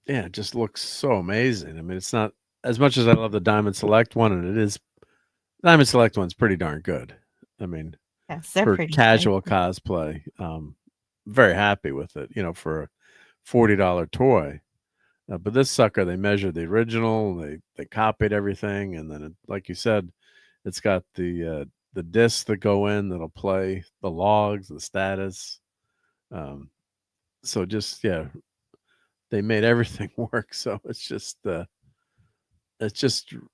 it just looks so amazing. I mean, it's not as much as I love the Diamond Select one, and it is. Diamond Select one's pretty darn good. I mean, yes, for casual cosplay, very happy with it. For a $40 toy. But this sucker, they measured the original, they copied everything, and then, like you said, it's got the discs that go in that'll play the logs, the status. So just they made everything work. So it's just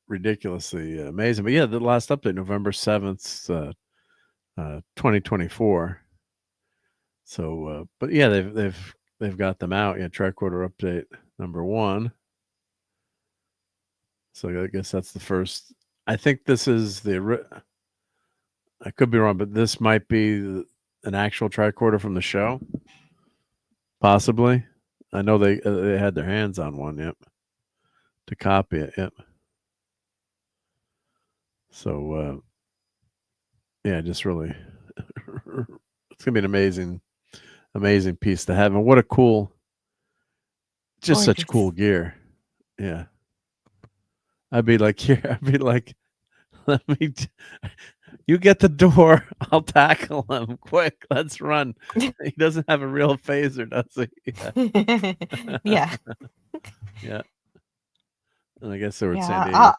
ridiculously amazing. But the last update, November 7th, 2024. So, but they've got them out. Tricorder update number 1. So I guess that's the first. I think this is I could be wrong, but this might be an actual tricorder from the show. Possibly. I know they had their hands on one. Yep. To copy it. Yep. So, just really, it's gonna be an amazing piece to have, and what a cool. Just such cool gear. Yeah. I'd be like, let me, you get the door. I'll tackle him quick. Let's run. He doesn't have a real phaser, does he? Yeah. Yeah. And I guess they were at San Diego.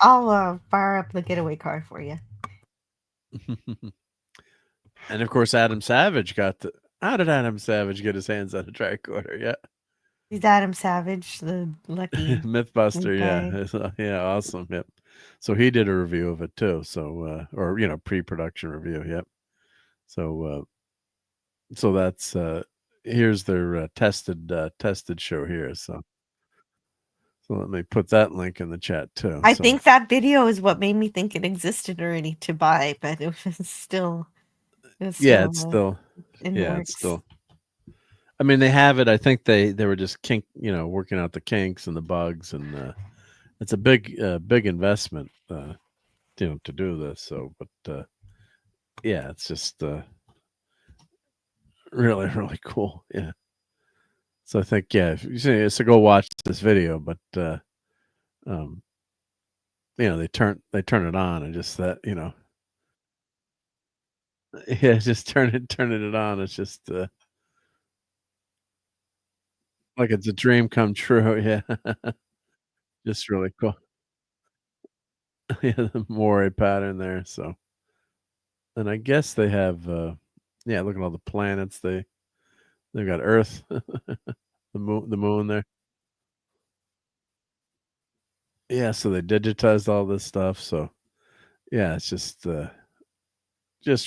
I'll fire up the getaway car for you. And of course, Adam Savage how did Adam Savage get his hands on a tricorder? Yeah. He's Adam Savage, the lucky Mythbuster. Yeah, awesome. Yep. So he did a review of it too. So, or pre-production review. Yep. So, So that's here's their tested show here. So let me put that link in the chat too. I think that video is what made me think it existed already to buy, but it was still. It's in the it's works. still. I mean, they have it. I think they were just working out the kinks and the bugs, and it's a big investment, to do this. So, but yeah, it's just really, really cool. Yeah. So I think, if you say so, go watch this video. But they turn it on and just that, yeah, just turning it on. It's just like it's a dream come true. Yeah. Just really cool. Yeah, the moray pattern there. So, and I guess they have, look at all the planets. They've got Earth, the moon there. Yeah, so they digitized all this stuff. So, yeah, it's just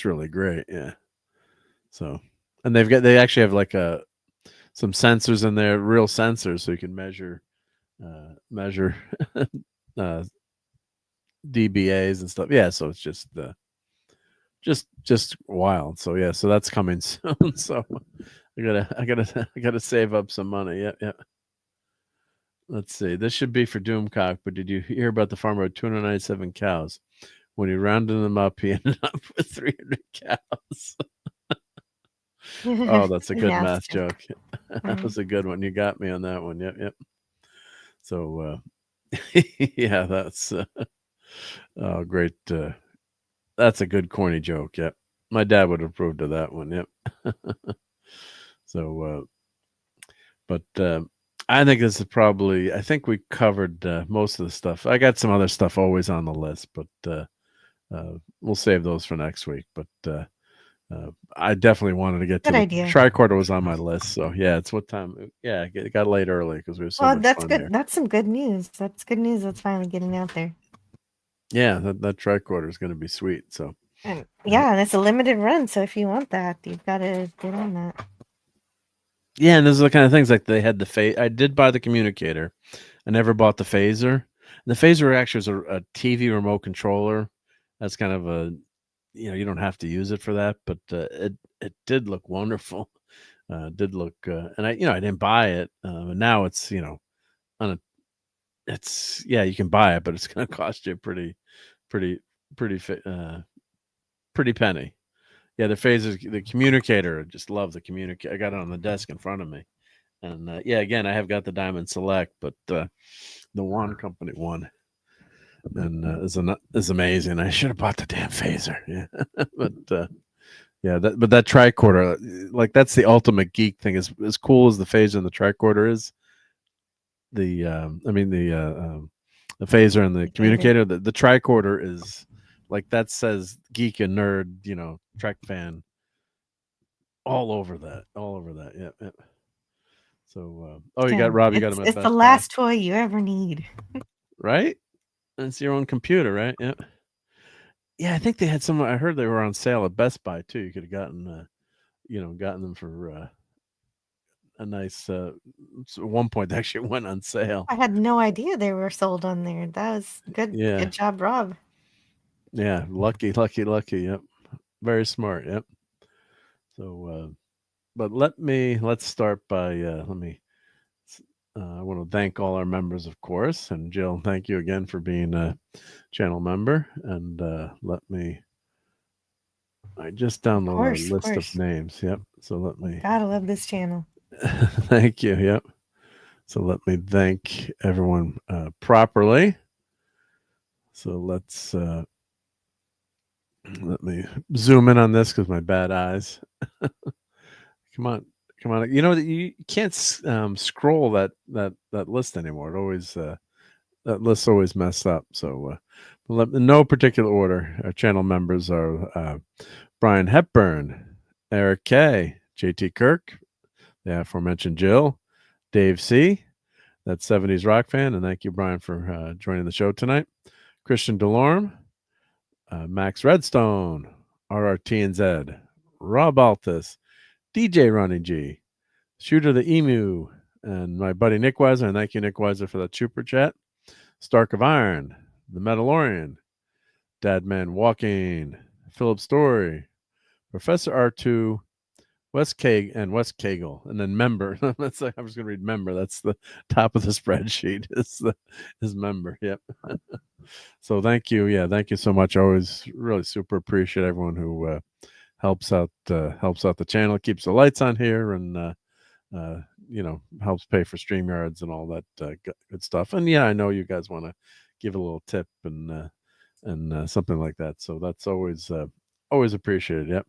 really great. Yeah. So, and they actually have like some sensors in there, real sensors, so you can measure dBAs and stuff. Yeah, so it's just wild. So yeah, so that's coming soon. So I gotta save up some money. Yeah. Let's see. This should be for Doomcock, but did you hear about the farmer with 297 cows? When he rounded them up, he ended up with 300 cows. Oh, that's a good math joke. That was a good one. You got me on that one. Yep. So yeah, that's great. That's a good corny joke. Yep. My dad would have approved of that one. Yep. So but I think this is probably, I think we covered most of the stuff. I got some other stuff always on the list, but we'll save those for next week. But I definitely wanted to get to idea. Tricorder was on my list. So yeah, it's what time? Yeah, it got late early because we were so much that's fun good. here. That's some good news. That's good news. That's finally getting out there. Yeah, that Tricorder is going to be sweet. So and it's a limited run. So if you want that, you've got to get on that. Yeah, and those are the kind of things like they had the I did buy the communicator. I never bought the phaser. The phaser actually was a TV remote controller. That's kind of a, you don't have to use it for that, but it did look wonderful. Did look, and I didn't buy it. And now it's, it's, you can buy it, but it's going to cost you pretty penny. Yeah, the phasers, the communicator, I just love the communicator. I got it on the desk in front of me. And again, I have got the Diamond Select, but the One Company one, and is amazing. I should have bought the damn phaser. Yeah, but but that tricorder, like that's the ultimate geek thing. As cool as the phaser and the tricorder is, the phaser and the communicator, the tricorder is like, that says geek and nerd, Trek fan all over that. Yeah. So, you got Rob. You got him. It's the last toy you ever need, right? It's your own computer, right? Yeah. Yeah, I think they had some. I heard they were on sale at Best Buy too. You could have gotten, gotten them for a nice. At one point, they actually went on sale. I had no idea they were sold on there. That was good. Yeah. Good job, Rob. Yeah, lucky. Yep, very smart. Yep. So, but let's start by I want to thank all our members, of course, and Jill, thank you again for being a channel member. And I just downloaded a list of names. Yep. So let me. Gotta love this channel. Thank you. Yep. So let me thank everyone properly. So let me zoom in on this because my bad eyes. Come on. You can't scroll that list anymore. It always that list's always messed up. So in no particular order, our channel members are Brian Hepburn, Eric K, JT Kirk, the aforementioned Jill, Dave C, that 70s rock fan, and thank you, Brian, for joining the show tonight. Christian Delorme, Max Redstone, RRT and Z, RobAltis, DJ Ronnie G, Shooter the Emu, and my buddy Nick Weiser. And thank you, Nick Weiser, for that super chat. Stark of Iron, The Mandalorian, Dadman Walking, Philip Story, Professor R2, Wes Cagle, and then member. That's like, I'm just gonna read member. That's the top of the spreadsheet. Is member. Yep. So thank you. Yeah, thank you so much. I always really super appreciate everyone who helps out the channel, keeps the lights on here, and helps pay for StreamYards and all that good stuff. And yeah, I know you guys want to give a little tip and something like that. So that's always appreciated. Yep.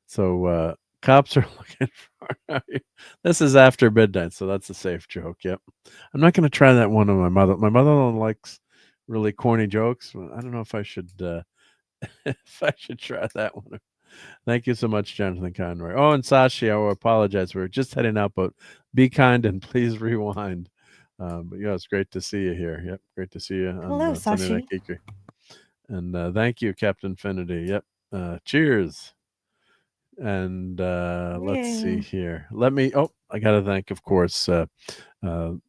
So cops are looking for this is after midnight, so that's a safe joke. Yep. I'm not going to try that one on my mother. My mother likes really corny jokes. I don't know if I should if I should try that one. Thank you so much, Jonathan Conroy. Oh, and Sashi, I apologize. We're just heading out, but be kind and please rewind. But yeah, it's great to see you here. Yep, great to see you on Sunday Night Geekery. And thank you, Captain Infinity. Yep. Cheers. And let's see here. I got to thank, of course, Paulie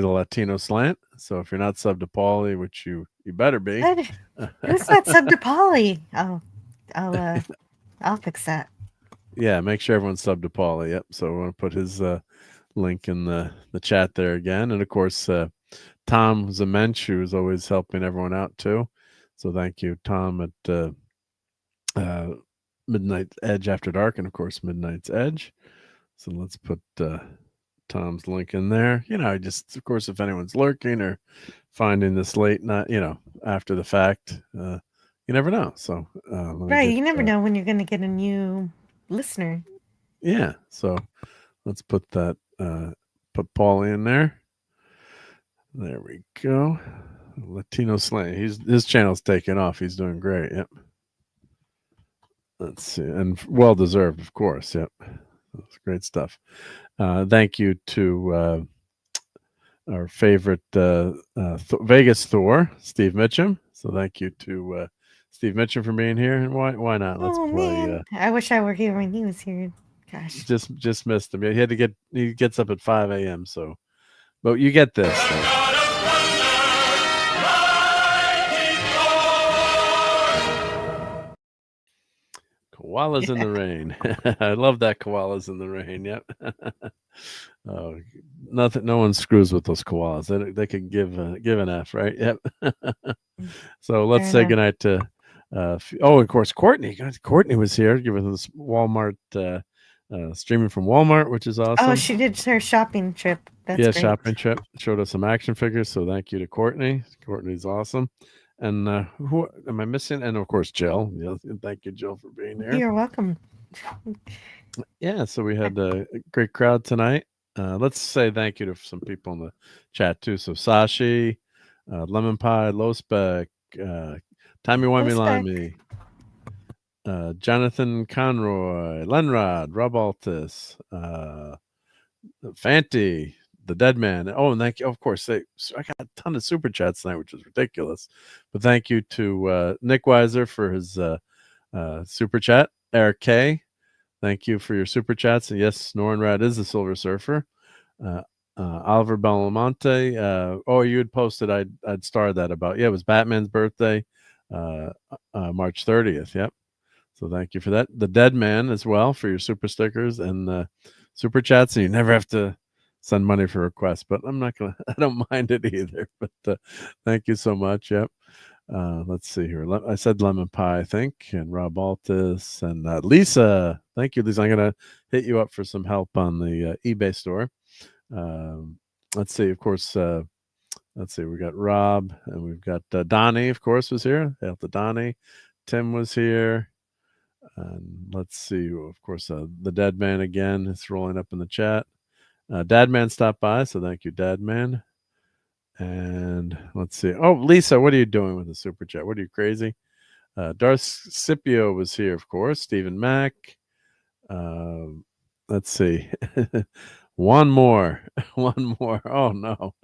the Latino Slant. So if you're not subbed to Paulie, which you better be. Who's not subbed to Paulie? I'll fix that. Yeah, make sure everyone's subbed to Paulie. Yep. So I want to put his link in the chat there again. And of course, Tom Zemensch, who's always helping everyone out too. So thank you, Tom, at Midnight Edge After Dark, and of course Midnight's Edge. So let's put Tom's link in there. Just of course, if anyone's lurking or finding this late night, after the fact, you never know. So right, you never know when you're going to get a new listener. Yeah. So let's put that put Paulie in there. There we go. Latino Slang. His channel's taking off. He's doing great. Yep. Let's see, and well deserved, of course. Yep, that's great stuff. Thank you to our favorite Vegas Thor, Steve Mitchum. So thank you to Steve Mitchum for being here. And why not? Let's play. Man. I wish I were here when he was here. Gosh, just missed him. He gets up at 5 a.m. So, but you get this. Koalas in the rain. I love that koalas in the rain. Yep. Oh, nothing. No one screws with those koalas. They can give an F, right? Yep. So let's say goodnight to. Of course, Courtney. Courtney was here giving us Walmart streaming from Walmart, which is awesome. Oh, she did her shopping trip. That's great. Shopping trip. Showed us some action figures. So thank you to Courtney. Courtney's awesome. And who am I missing? And of course, Jill. Yeah, thank you, Jill, for being here. You're welcome. Yeah, so we had a great crowd tonight. Let's say thank you to some people in the chat too. So Sashi, Lemon Pie, Lowspec, Timey Wimey Limey, Jonathan Conroy, Lenrod, RobAltis, Fanti, the Dead Man. Oh, and thank you. Of course, I got a ton of super chats tonight, which is ridiculous. But thank you to Nick Weiser for his super chat. Eric K, thank you for your super chats. And yes, Norenrad is the Silver Surfer. Oliver Belamonte. You had posted. I'd starred that about. Yeah, it was Batman's birthday, March 30th. Yep. So thank you for that. The Dead Man as well for your super stickers and super chats. And you never have to send money for requests, but I don't mind it either. But thank you so much. Yep. Let's see here. I said Lemon Pie, I think, and RobAltis and Lisa. Thank you, Lisa. I'm gonna hit you up for some help on the eBay store. Let's see. Of course, let's see. We got Rob and we've got Donnie. Of course, was here. Hail to Donnie. Tim was here. And let's see. Of course, the Dead Man again. It's rolling up in the chat. Dadman stopped by, so thank you, Dadman. And let's see. Oh, Lisa, what are you doing with the super chat? What are you, crazy? Darth Scipio was here, of course. Stephen Mack. Let's see. One more. Oh no.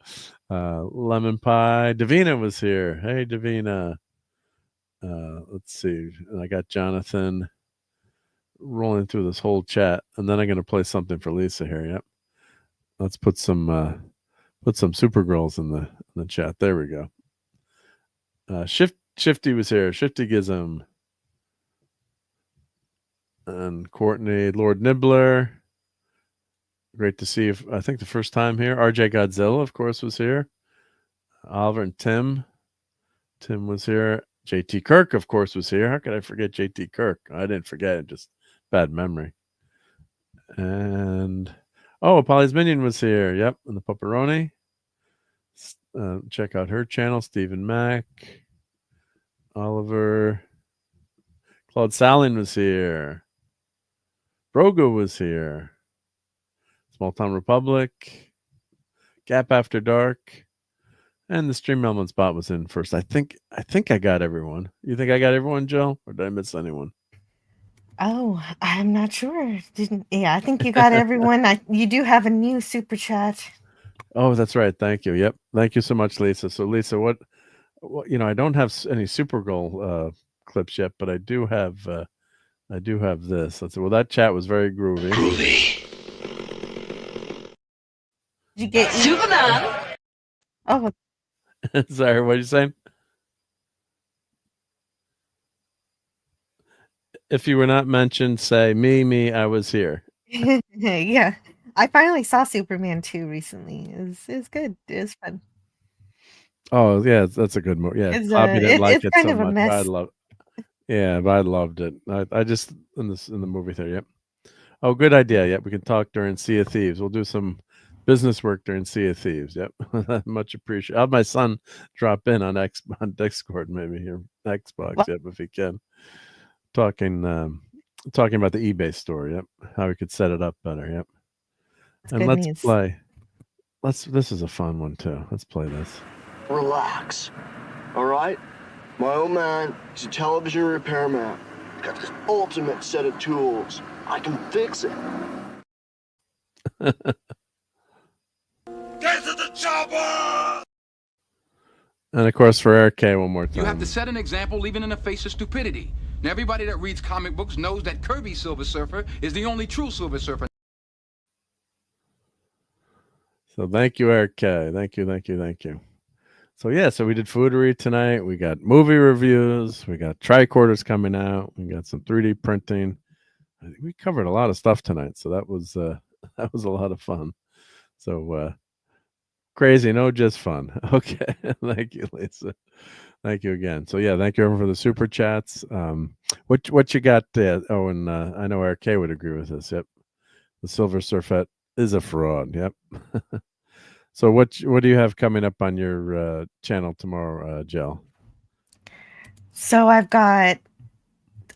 Lemon Pie. Davina was here. Hey, Davina. Let's see. I got Jonathan. rolling through this whole chat, and then I'm going to play something for Lisa here. Yep. Let's put some Supergirls in the chat. There we go. Shifty was here. Shifty Gizm. And Courtney, Lord Nibbler. Great to see you. I think the first time here. RJ Godzilla, of course, was here. Oliver and Tim. Tim was here. JT Kirk, of course, was here. How could I forget JT Kirk? I didn't forget. Just bad memory. And Polly's Minion was here. Yep. And the Pepperoni. Check out her channel. Stephen Mack. Oliver. Claude Salin was here. Brogo was here. Small Town Republic. Gap After Dark. And the Stream Element Spot was in first. I think I got everyone. You think I got everyone, Jill? Or did I miss anyone? Oh, I'm not sure. I think you got everyone. You do have a new super chat. Oh, that's right. Thank you. Yep. Thank you so much, Lisa. So Lisa, what I don't have any Supergirl clips yet, but I do have this. Let's see. Well, that chat was very groovy. Did you get Superman? Oh, sorry. What are you saying? If you were not mentioned, say me. I was here. yeah. I finally saw Superman 2 recently. It was good. It was fun. Oh yeah, that's a good movie. Yeah, Bobby didn't like it so much. I love. Yeah, but I loved it. I just in the movie theater. Yep. Oh, good idea. Yep, we can talk during Sea of Thieves. We'll do some business work during Sea of Thieves. Yep, much appreciated. I'll have my son drop in on Discord maybe here Xbox. Yep, if he can. Talking about the eBay store. Yep, how we could set it up better. Yep. And let's play. This is a fun one too. Let's play this. Relax. All right? My old man is a television repairman. He's got this ultimate set of tools. I can fix it. Get to the chopper! And of course for Eric K one more time. You have to set an example even in the face of stupidity. Now everybody that reads comic books knows that Kirby Silver Surfer is the only true Silver Surfer. So thank you, Eric K. Thank you. So yeah, so we did foodery tonight. We got movie reviews. We got tricorders coming out. We got some 3D printing. I think we covered a lot of stuff tonight. So that was a lot of fun. So crazy, no, just fun. Okay, thank you, Lisa. Thank you again. So yeah, thank you everyone for the super chats. What you got? And I know Eric K would agree with this. Yep, the Silver Surfette is a fraud. Yep. So what do you have coming up on your channel tomorrow, Jill? So I've got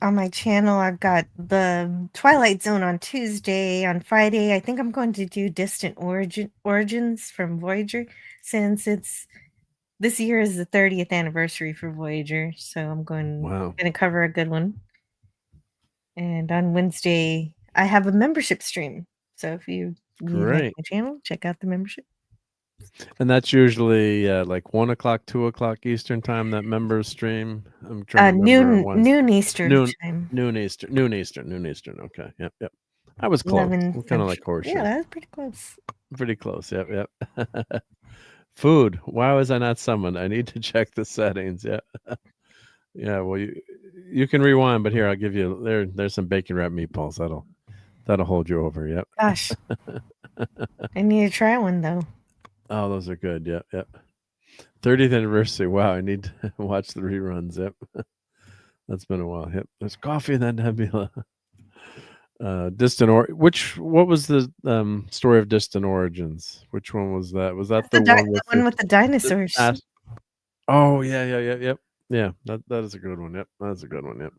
on my channel, I've got the Twilight Zone on Tuesday. On Friday, I think I'm going to do Distant Origins from Voyager, since this year is the 30th anniversary for Voyager. So I'm going to cover a good one. And on Wednesday, I have a membership stream. So if you like my channel, check out the membership. And that's usually like 1 o'clock, 2 o'clock Eastern time. That members stream. I'm trying to remember noon Eastern time. Noon Eastern. Okay. Yep. I was close. Kind of like horseshoe. Yeah, that was pretty close. Pretty close. Yep. Food. Why was I not summoned? I need to check the settings. Yeah. Yeah. Well, you can rewind, but here I'll give you there's some bacon wrapped meatballs. That'll hold you over. Yep. Gosh. I need to try one though. Oh, those are good. Yep. 30th anniversary. Wow, I need to watch the reruns. Yep. That's been a while. Yep. There's coffee in that nebula. What was the story of Distant Origins? Which one was that? Was that the one with the dinosaurs? Oh, yeah. Yep. Yeah, that is a good one. Yep. That's a good one. Yep.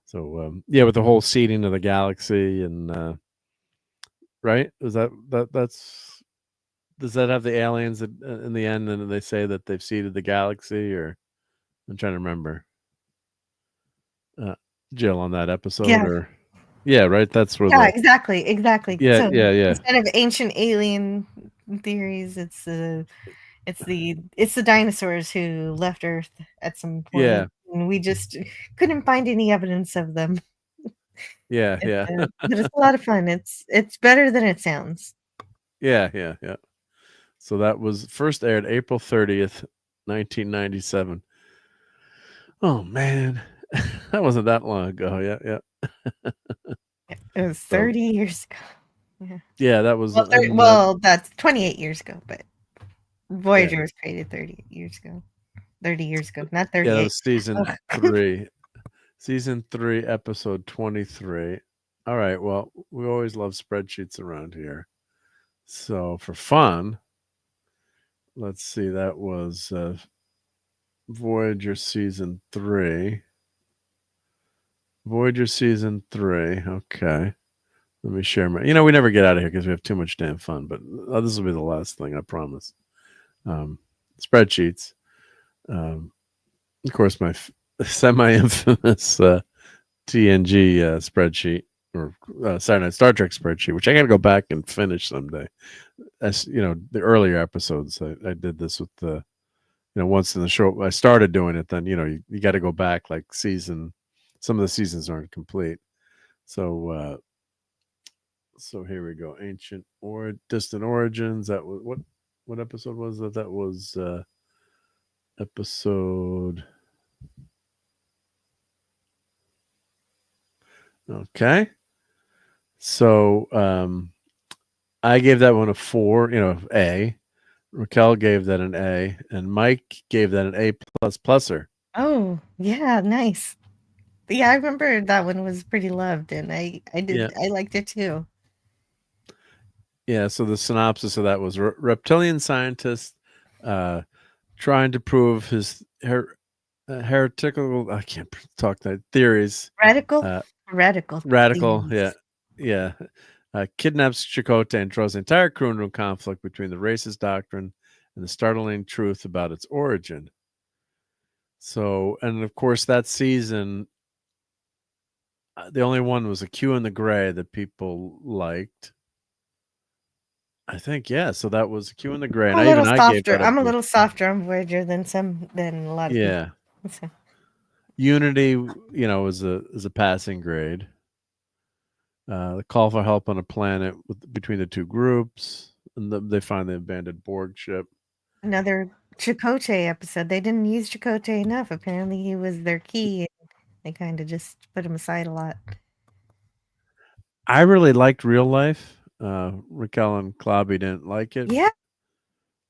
So with the whole seeding of the galaxy and right? Is that's does that have the aliens in the end, and they say that they've seeded the galaxy? Or I'm trying to remember. Jill, on that episode, or right? That's where. Yeah, exactly. Yeah, so yeah. Instead of ancient alien theories, it's the dinosaurs who left Earth at some point. Yeah, and we just couldn't find any evidence of them. Yeah, yeah. But it's a lot of fun. It's better than it sounds. Yeah. So that was first aired April 30th, 1997. Oh man, that wasn't that long ago. Yeah. It was 30 years ago. Yeah. Yeah, that was. Well, that's 28 years ago, but Voyager was created 30 years ago. 30 years ago, not 38. Yeah, that was season 3. Season 3, episode 23. All right. Well, we always love spreadsheets around here. So for fun, let's see. That was Voyager season 3. Voyager season 3. Okay. Let me share my. We never get out of here because we have too much damn fun. But this will be the last thing, I promise. Spreadsheets. Of course, my semi-infamous TNG spreadsheet, or Saturday Night Star Trek spreadsheet, which I got to go back and finish someday. As the earlier episodes, I did this with the, once in the show. I started doing it. Then you got to go back like season. Some of the seasons aren't complete, so. So here we go. Ancient or Distant Origins. That was what episode was that? That was episode. Okay. So I gave that one a 4, A. Raquel gave that an A, and Mike gave that an A pluser. Oh, yeah, nice. Yeah, I remember that one was pretty loved, and I liked it too. Yeah, so the synopsis of that was reptilian scientist trying to prove his heretical, I can't talk that, theories. Radical, theories. Yeah. Kidnaps Chakotay and throws the entire crew into a conflict between the racist doctrine and the startling truth about its origin. So, and of course, that season, the only one was a Q in the Gray that people liked. I think, yeah. So that was Q in the Gray. I'm a little softer on Voyager than a lot of people. So. Unity, is a passing grade. The call for help on a planet between the two groups, and they find the abandoned Borg ship. Another Chakotay episode. They didn't use Chakotay enough. Apparently, he was their key. And they kind of just put him aside a lot. I really liked Real Life. Raquel and Klobby didn't like it. Yeah.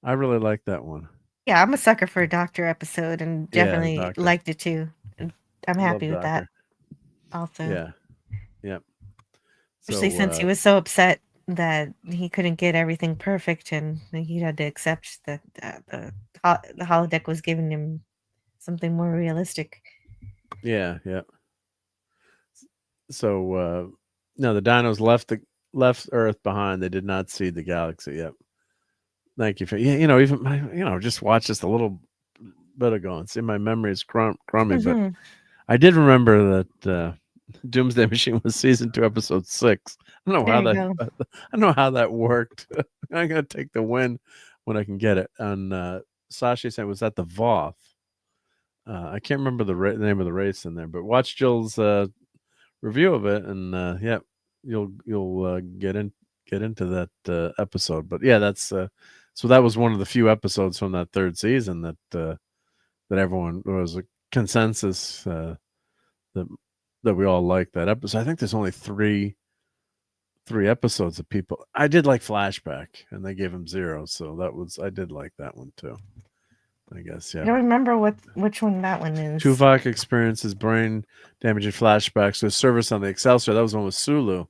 I really liked that one. Yeah, I'm a sucker for a Doctor episode and definitely liked it too. I'm happy with that. Also. Yeah. Yep. Especially since he was so upset that he couldn't get everything perfect and he had to accept that the holodeck was giving him something more realistic. Yeah. So no, the dinos left Earth behind. They did not see the galaxy yet. Thank you for even just watch this a little bit ago and see my memory is crummy, but I did remember that Doomsday Machine was season 2, episode 6. I don't know how that worked. I'm gonna take the win when I can get it. And Sasha said, was that the Voth? I can't remember the name of the race in there, but watch Jill's review of it, and you'll get into that episode. But yeah, that's so that was one of the few episodes from that 3rd season that everyone, there was a consensus that we all liked that episode. I think there's only three episodes of people. I did like Flashback, and they gave him 0, so I did like that one too. I guess, yeah. I don't remember which one that one is. Tuvok experiences brain damage and flashbacks to service on the Excelsior. That was one with Sulu.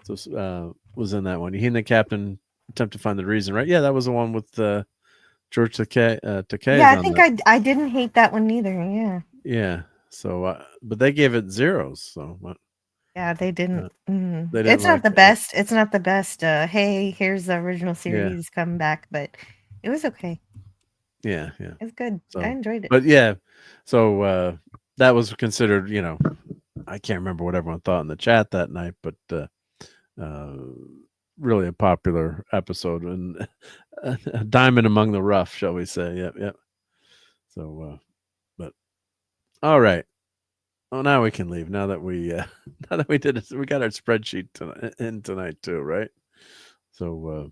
So was in that one. He and the captain attempt to find the reason, right? Yeah, that was the one with George Takei. Yeah, I think I didn't hate that one either. Yeah. Yeah. So, but they gave it 0s. So. Yeah, they didn't. They didn't it's not the best. It's not the best. Hey, here's the original series coming back, but it was okay. Yeah. It's good. So, I enjoyed it. But yeah, so that was considered, I can't remember what everyone thought in the chat that night, but really a popular episode and a diamond among the rough, shall we say. Yep. So, but all right. Oh, now we can leave. Now that we did it, we got our spreadsheet tonight too, right? So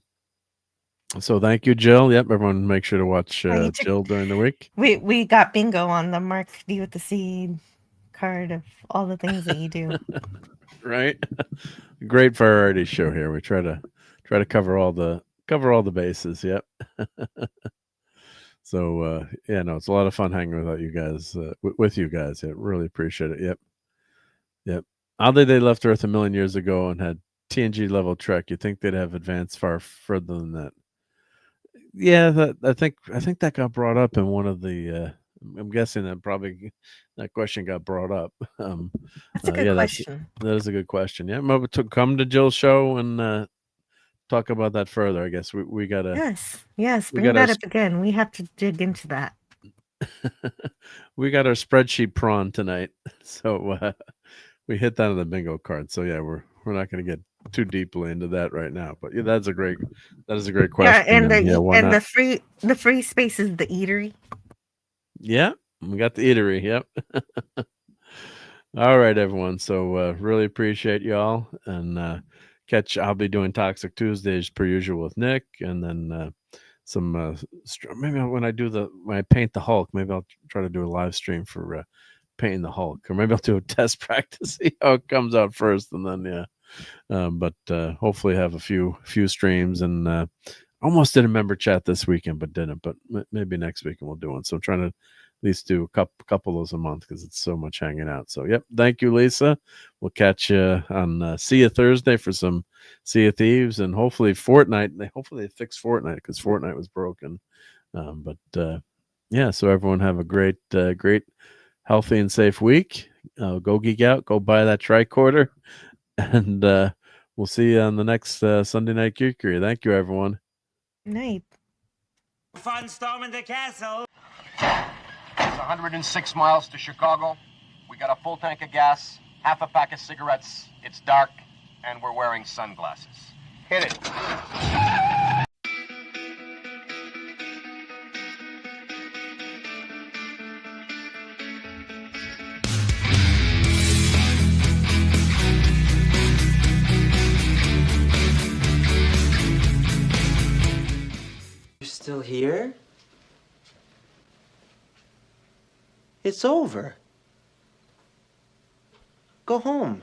thank you, Jill. Yep, everyone, make sure to watch Jill during the week. We got bingo on the Marc D with the C card of all the things that you do. Right, great variety show here. We try to cover all the bases. Yep. So yeah, no, it's a lot of fun hanging with you guys. With you guys, yeah, really appreciate it. Yep. Oddly, they left Earth a million years ago and had TNG level Trek. You think they'd have advanced far further than that? Yeah, I think that got brought up in one of the. I'm guessing that question got brought up. That's a good question. That is a good question. Yeah, maybe to come to Jill's show and talk about that further. I guess we gotta. Yes. Bring that up again. We have to dig into that. We got our spreadsheet prawn tonight, so we hit that on the bingo card. So yeah, we're not going to get too deeply into that right now. But yeah, that is a great question. Yeah, and the free space is the eatery. Yeah, we got the eatery. Yep. All right, everyone. So really appreciate y'all, and I'll be doing Toxic Tuesdays per usual with Nick, and then some maybe when I paint the Hulk, maybe I'll try to do a live stream for painting the Hulk, or maybe I'll do a test practice, see how it comes out first, and then but hopefully have a few streams, and almost did a member chat this weekend but didn't, but maybe next weekend we'll do one. So I'm trying to at least do a couple of those a month because it's so much hanging out. So yep, thank you, Lisa. We'll catch you on See You Thursday for some Sea of Thieves, and hopefully Fortnite. Hopefully they fix Fortnite because Fortnite was broken. But yeah, so everyone have a great healthy and safe week. Go geek out, go buy that tricorder, and we'll see you on the next Sunday Night Geekery. Thank you, everyone. Night. Fun storming the castle. It's 106 miles to Chicago. We got a full tank of gas, half a pack of cigarettes. It's dark, and we're wearing sunglasses. Hit it. You're still here? It's over. Go home.